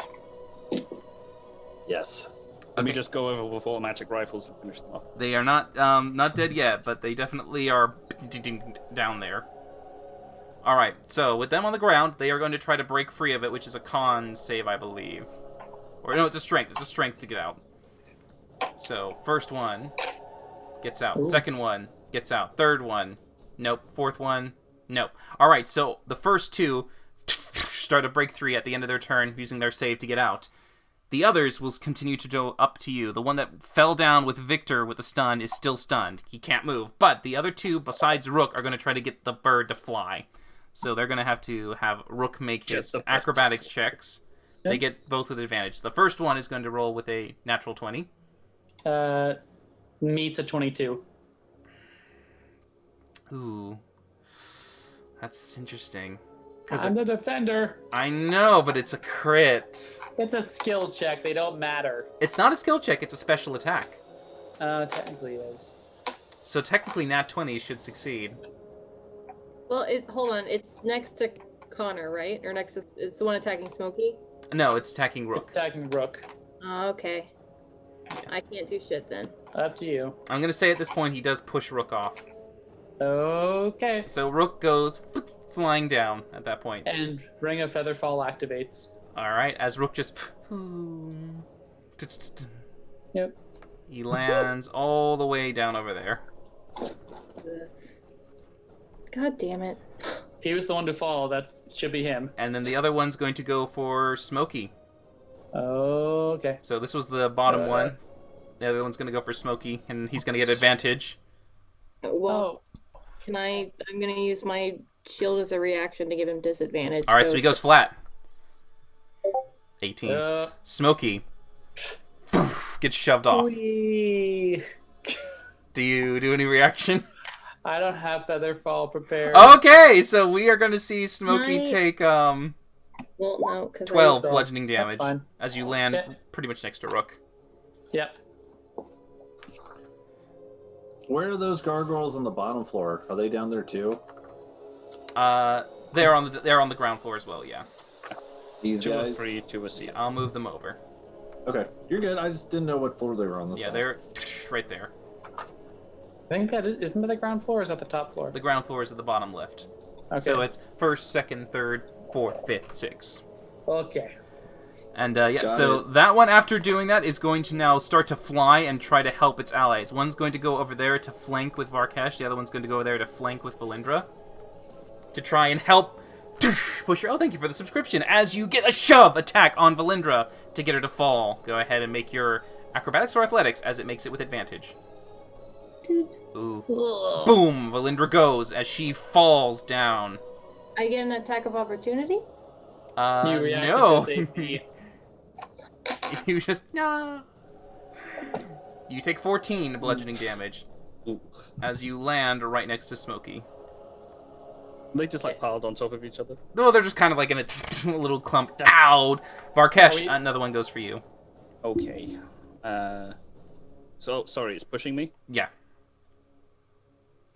Yes. Let me just go over with automatic rifles and finish them off. They are not dead yet, but they definitely are down there. All right, so with them on the ground, they are going to try to break free of it, which is a con save, I believe. Or no, it's a strength. It's a strength to get out. So, first one gets out. Ooh. Second one gets out. Third one, nope. Fourth one, nope. All right, so the first 2 start to break free at the end of their turn using their save to get out. The others will continue to go up to you. The one that fell down with Victor with the stun is still stunned. He can't move. But the other 2, besides Rook, are going to try to get the bird to fly. So they're going to have Rook make Get his the bird to acrobatics fly. checks. Yep. They get both with advantage. The first one is going to roll with a natural 20. Meets a 22. Ooh. That's interesting. I'm the defender. I know, but it's a crit. It's a skill check. They don't matter. It's not a skill check, it's a special attack. Technically it is. So technically nat 20 should succeed. Well, hold on. It's next to Connor, right? Or next to it's the one attacking Smokey. No, it's attacking Rook. It's attacking Rook. Oh, okay. I can't do shit then. Up to you. I'm going to say at this point he does push Rook off. Okay. So Rook goes flying down at that point. And Ring of Featherfall activates. Alright, as Rook just... Yep. He lands all the way down over there. Jesus. God damn it. If he was the one to fall, that should be him. And then the other one's going to go for Smokey. Okay. So this was the bottom one. The other one's going to go for Smokey, and he's going to get advantage. Well, I'm going to use my shield as a reaction to give him disadvantage. All right, so he goes flat. 18. Smokey gets shoved off. Whee. Do you do any reaction? I don't have feather fall prepared. Okay, so we are going to see Smokey take Well, no, because 12 bludgeoning damage fine. as you land Okay. pretty much next to Rook. Yep. Where are those gargoyles on the bottom floor? Are they down there too? They're on the ground floor as well. Yeah, These 2 or guys. 3 to a seat. I'll move them over. Okay, you're good. I just didn't know what floor they were on. Yeah, they're right there. I think isn't that the ground floor or is that the top floor? The ground floor is at the bottom left. Okay. So it's first, second, third, fourth, fifth, sixth. Okay. And Got so it. that one, after doing that, is going to now start to fly and try to help its allies. One's going to go over there to flank with Varkesh. The other one's going to go over there to flank with Valindra. To try and help push her. Oh, thank you for the subscription. As you get a shove attack on Valindra to get her to fall. Go ahead and make your acrobatics or athletics as it makes it with advantage. Ooh. Ugh. Boom! Valindra goes as she falls down. I get an attack of opportunity? You reacted no. to safety. You just You take 14 bludgeoning damage Ooh. as you land right next to Smokey. They just like piled on top of each other. No, they're just kind of like in a little clump. Ow! Varkesh, Are we- another one goes for you. Okay. So sorry, it's pushing me. Yeah,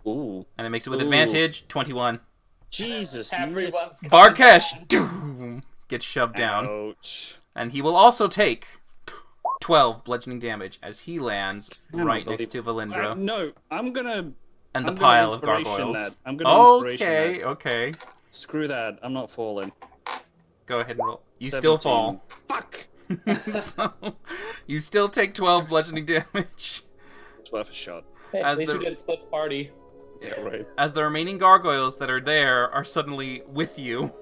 Ooh. and it makes it with Ooh. advantage. 21. Jesus. Everyone's Varkesh gets shoved down, Ouch. and he will also take 12 bludgeoning damage as he lands cannot right believe- next to Valindra No, I'm gonna. and the I'm gonna pile of inspiration gargoyles. that. I'm gonna inspiration Okay, that. okay. Screw that. I'm not falling. Go ahead and roll. You still 17. fall. Fuck. So, you still take 12 bludgeoning damage. It's worth a shot. Hey, As at least the- we did split party. Yeah, right. As the remaining gargoyles that are there are suddenly with you.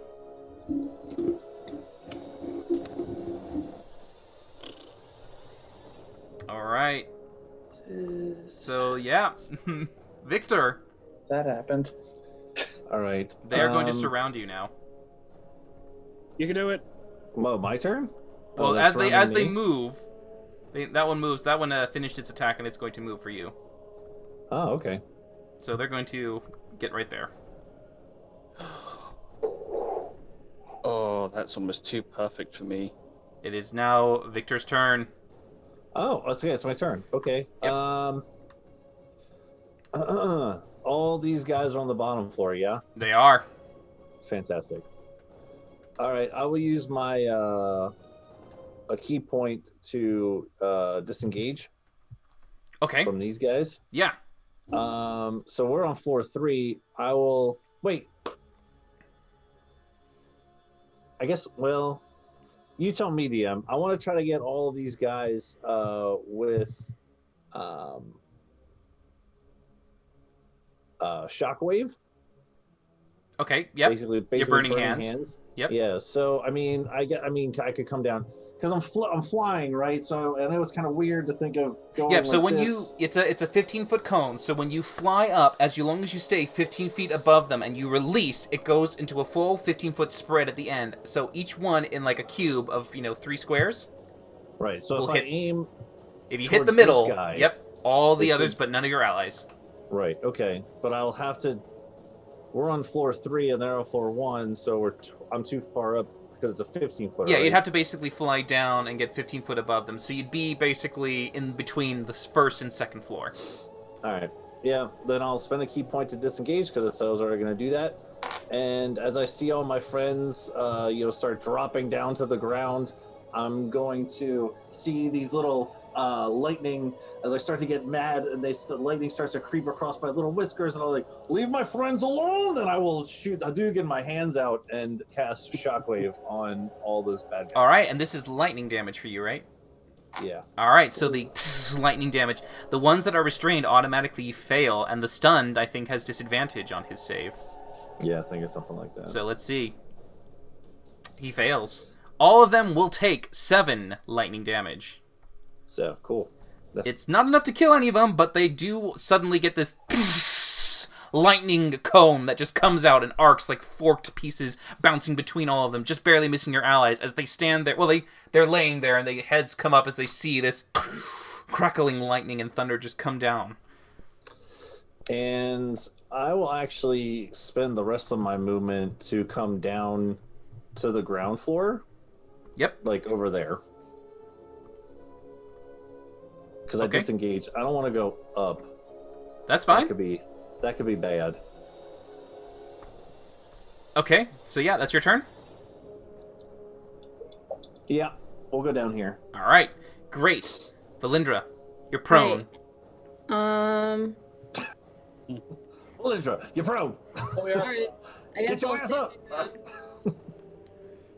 Alright, so yeah. Victor, That happened. All right. they are going to surround you now. You can do it. Well, my turn. Well, they're as they surrounding me? move, that one moves. That one finished its attack, and it's going to move for you. Oh, okay. So they're going to get right there. Oh, that's almost too perfect for me. It is now Victor's turn. Oh, okay. It's my turn. Okay. Yep. All these guys are on the bottom floor. Yeah. They are. Fantastic. All right. I will use my a key point to disengage Okay. from these guys. Yeah. So we're on floor 3. I will wait. I guess. Well, you tell me, DM. I want to try to get all of these guys with shockwave. Okay. Yep. Basically burning hands. Yep. Yeah. So I mean, I could come down because I'm flying, right? So I know it's kind of weird to think of going. Yep. So like when this. it's a 15-foot cone. So when you fly up, as long as you stay 15 feet above them and you release, it goes into a full 15-foot spread at the end. So each one in like a cube of 3 squares. Right. So will if I hit- aim. If you hit the Towards this middle, guy, yep, all the it others, should- but none of your allies. Right. Okay. But I'll have to. We're on floor 3 and they're on floor 1, so I'm too far up because it's a 15-foot. Yeah, you'd have to basically fly down and get 15 foot above them. So you'd be basically in between the first and second floor. All right. Yeah. Then I'll spend a key point to disengage because I said I was already going to do that. And as I see all my friends, start dropping down to the ground, I'm going to see these little lightning as I start to get mad, and lightning starts to creep across my little whiskers, and I'm like, "Leave my friends alone!" And I will shoot Hadouken my hands out and cast Shockwave on all those bad guys. All right, and this is lightning damage for you, right? Yeah. All right, so the lightning damage. The ones that are restrained automatically fail, and the stunned, I think, has disadvantage on his save. Yeah, I think it's something like that. So let's see. He fails. All of them will take 7 lightning damage. So, cool. It's not enough to kill any of them, but they do suddenly get this lightning cone that just comes out and arcs like forked pieces bouncing between all of them, just barely missing your allies as they stand there. Well, they're laying there and their heads come up as they see this crackling lightning and thunder just come down. And I will actually spend the rest of my movement to come down to the ground floor. Yep. Like over there. Because Okay. I disengage. I don't want to go up. That's fine. That could be bad. Okay, so yeah, that's your turn. Yeah, we'll go down here. All right, great. Valindra, you're prone. Right. Valindra, you're prone. Alright. I guess Get your I'll ass stand up. back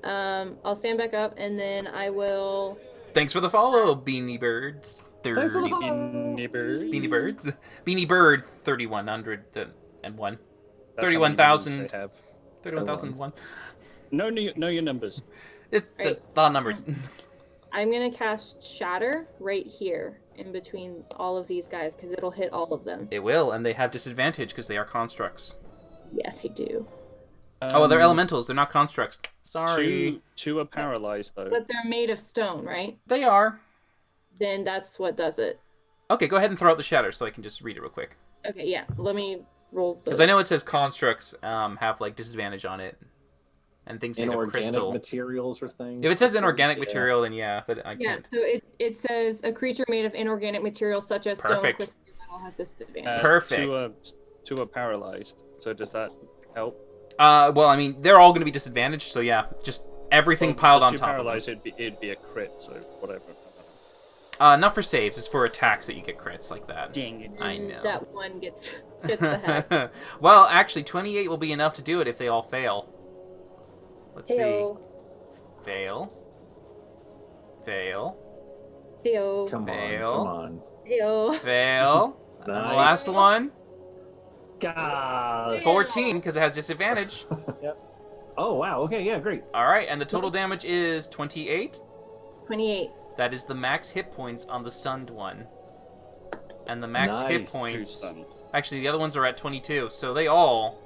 up. I'll stand back up and then I will. Thanks for the follow, Beanie Birds. Thanks for the follow. Beanie Birds. Beanie Birds. Beanie Bird 3101. That's how many minions 31,000. they have. 31,001. Know your numbers. It's Right. a lot of numbers. I'm gonna cast Shatter right here in between all of these guys because it'll hit all of them. It will, and they have disadvantage because they are constructs. Yeah, they do. Oh, they're elementals. They're not constructs. Sorry. Two are paralyzed though. But they're made of stone, right? They are. Then that's what does it. Okay, go ahead and throw out the shatter so I can just read it real quick. Okay, yeah. Let me roll. Because I know it says constructs have like disadvantage on it, and things made of Inorganic crystal. materials or things. If it says inorganic Yeah. material, then yeah, but I Yeah, can't. so it says a creature made of inorganic materials such as stone, Perfect. crystal, and metal have disadvantage. Perfect. Two are paralyzed. So does that help? Well, I mean, they're all going to be disadvantaged, so yeah, just everything Well, piled the on two top paralyzed, it'd be a crit. So whatever. of them. Not for saves. It's for attacks that you get crits like that. Dang it. I And know. that one gets the hex. Well, actually, 28 will be enough to do it if they all fail. Let's Heyo. see. Fail. Fail. Heyo. Come on, Fail. come on. Heyo. Fail. And the Nice. last one. God. 14, because it has disadvantage. Oh wow. Okay. Yeah. Great. All right, and the total damage is 28. 28. That is the max hit points on the stunned one. And the max hit Nice. Two points... stunned. Actually, the other ones are at 22, so they all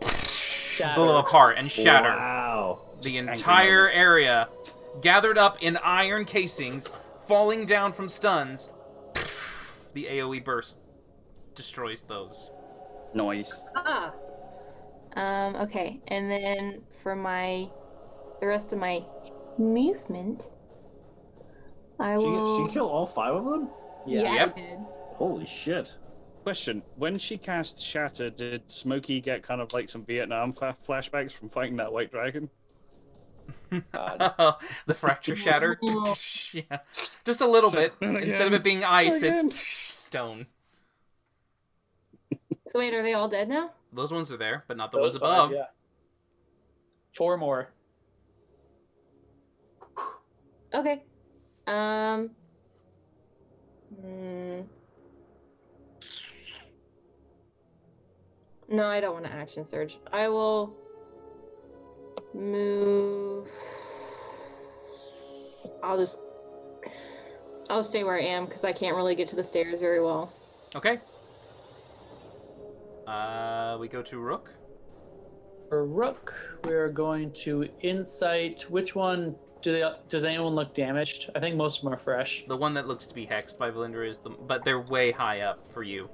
Shatter. blow apart and shatter. Wow. The Angry entire moments. area, gathered up in iron casings, falling down from stuns. The AoE burst destroys those. Nice. Ah. Okay, and then for the rest of my movement, I will. She kill all 5 of them? Yeah, Yep. I did. Holy shit. Question: when she cast Shatter, did Smokey get kind of like some Vietnam flashbacks from fighting that white dragon? The fracture shatter. Yeah. Just a little bit. Instead of it being ice, it's stone. So wait, are they all dead now? Those ones are there, but not the Those ones five, above. yeah. 4 more. Okay. Hmm. No, I don't want to action surge. I will move. I'll stay where I am because I can't really get to the stairs very well. Okay. We go to Rook. For Rook, we are going to Insight. Which one does anyone look damaged? I think most of them are fresh. The one that looks to be hexed by Valindra is but they're way high up for you.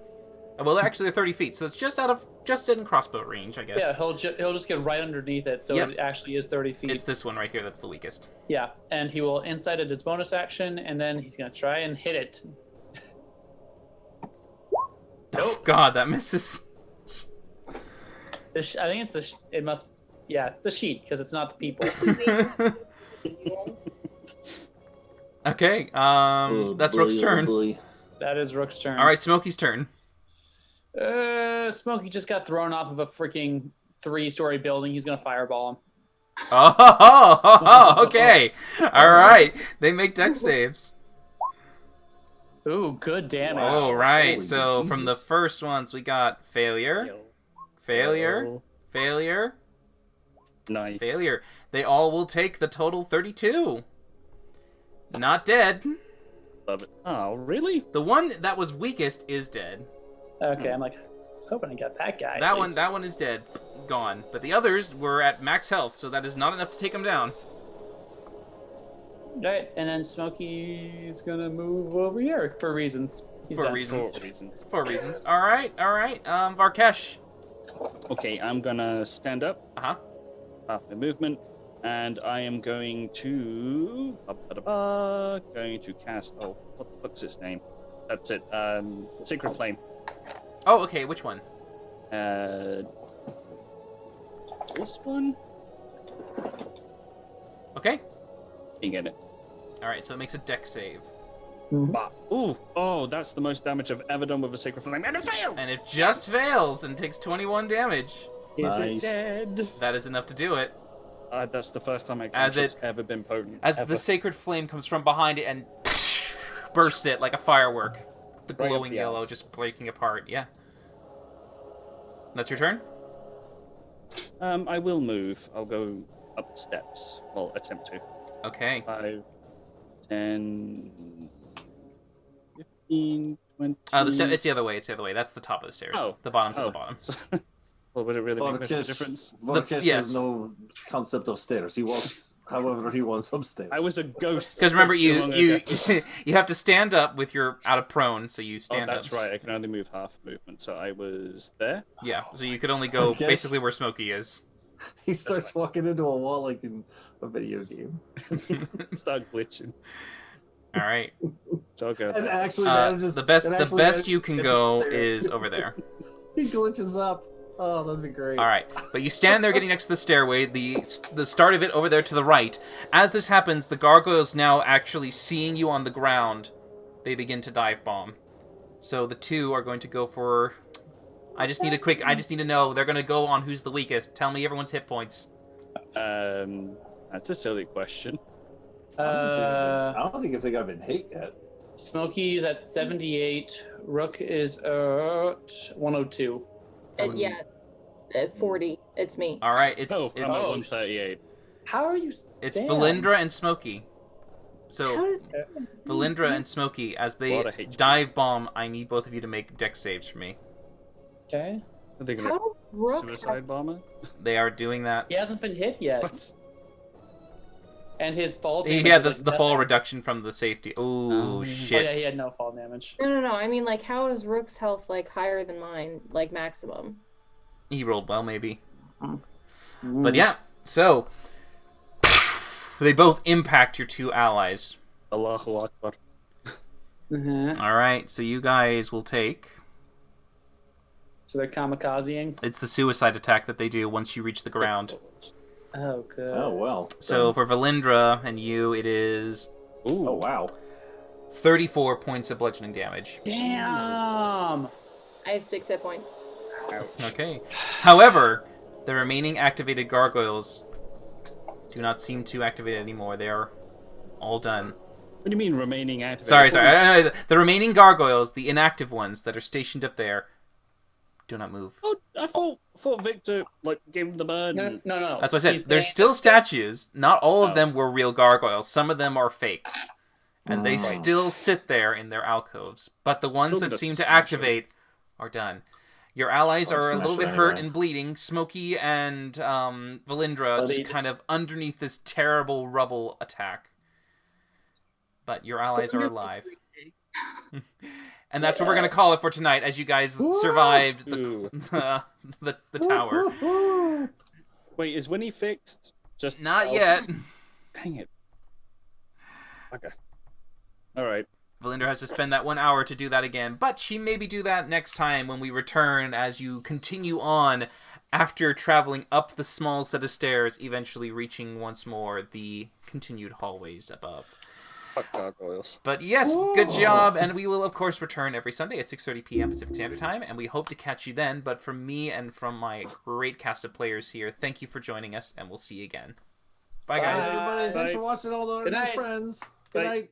Well, actually, they're 30 feet, so it's just in crossbow range, I guess. Yeah, he'll just get right underneath it, so Yep. it actually is 30 feet. It's this one right here that's the weakest. Yeah, and he will Insight at his bonus action, and then he's going to try and hit it. Oh God, that misses. I think it's it's the sheet, because it's not the people. Okay, that's Rook's turn. That is Rook's turn. All right, Smokey's turn. Smokey just got thrown off of a freaking 3-story building. He's going to fireball him. Oh, okay. All right. They make dex saves. Ooh, good damage. Oh, right. Holy So from the Jesus. first ones, we got failure, failure, Oh, failure, nice. failure. They all will take the total 32. Not dead. Love it. Oh, really? The one that was weakest is dead. Okay, I'm like, I was hoping I got that guy. That at one, least. that one is dead, gone. But the others were at max health, so that is not enough to take them down. Right, and then Smokey's gonna move over here for reasons. He's For done. reasons. For reasons. For reasons. All right. Varkesh. Okay, I'm gonna stand up. Uh-huh. Half my movement, and I am going to going to cast. Oh, what's its name? That's it. Sacred Flame. Oh, okay. Which one? This one. Okay. You get it. All right. So it makes a deck save, Ooh, oh, that's the most damage I've ever done with a Sacred Flame, and it fails. and it just fails and takes 21 damage. Is Nice. it dead? That is enough to do it. That's the first time my As cantrip's it- ever been potent. As ever. the sacred flame comes from behind it and bursts it like a firework. The Right up glowing the yellow arse. just breaking apart. Yeah. That's your turn? I will move. I'll go up the steps. Well, attempt to. Okay. 5, 10, 15, 20. It's the other way. It's the other way. That's the top of the stairs. Oh. The bottom's at Oh. the bottom. Well, would it really make much of a Varkesh, difference? Varkesh yes. has no concept of stairs. He walks however he wants upstairs. I was a ghost. Because remember, not too long you ago. you have to stand up with your out of prone, so you Oh, stand that's up. right. I can only move half movement, so I was there. Yeah. So you could only go Okay. basically where Smokey is. He starts walking into a wall like in a video game. Start glitching. All right. So I'll go. And there. actually manages. The best and the actually best you can gets go upstairs. is over there. He glitches up. Oh, that'd be great. All right, but you stand there getting next to the stairway, the start of it over there to the right. As this happens, the gargoyles now actually seeing you on the ground, they begin to dive bomb. So the two are going to go for... I just need to know. They're going to go on who's the weakest. Tell me everyone's hit points. That's a silly question. I don't think if they got been hit yet. Smokey's at 78. Rook is at 102. Yeah, at 40. It's me. All right, it's I'm at Oh. 138. How are you? it's Damn. Valindra and Smokey. How So does Valindra and Smokey, as they Lot of HP. dive bomb, I need both of you to make dex saves for me. Okay. Are they How gonna does Rook suicide bomber? They are doing that. He hasn't been hit yet, What? and his fall. He damage had was the like fall nothing. reduction from the safety. Ooh, Oh, shit. Oh yeah, he had no fall damage. No. I mean, like, how is Rook's health like higher than mine, like maximum? He rolled well, maybe. Mm. But yeah, so they both impact your two allies. Allahu Akbar. Mhm. All right, so you guys will take. So they're kamikazeing. It's the suicide attack that they do once you reach the ground. Oh good. Oh well. So for Valindra and you, it is Ooh. Oh wow. 34 points of bludgeoning damage. Damn. I have 6 hit points. Okay. However, the remaining activated gargoyles do not seem to activate anymore. They are all done. What do you mean remaining active? Sorry. The remaining gargoyles, the inactive ones that are stationed up there, do not move. Oh, I thought Victor gave him the bird. No. That's what I said. He's There's there. still statues. Not all of Oh. them were real gargoyles. Some of them are fakes. And they Right. still sit there in their alcoves. But the ones Still that gonna seem to smash activate are done. Your allies Oh, are a smash little bit them hurt anyway. and bleeding. Smokey and Valindra Oh, just they- kind of underneath this terrible rubble attack. But your allies are alive. And that's what we're going to call it for tonight, as you guys survived Ooh. the tower. Wait, is Winnie fixed? Just Not yet. Dang it. Okay. All right. Valindra has to spend that 1 hour to do that again, but she maybe do that next time when we return as you continue on after traveling up the small set of stairs, eventually reaching once more the continued hallways above. Fuck gargoyles. But yes, good job, and we will of course return every Sunday at 6:30 p.m. Pacific Standard Time, and we hope to catch you then. But from me and from my great cast of players here, thank you for joining us, and we'll see you again. Bye, guys. Everybody, thanks Bye. for watching all the Good night. friends. Good Bye. night.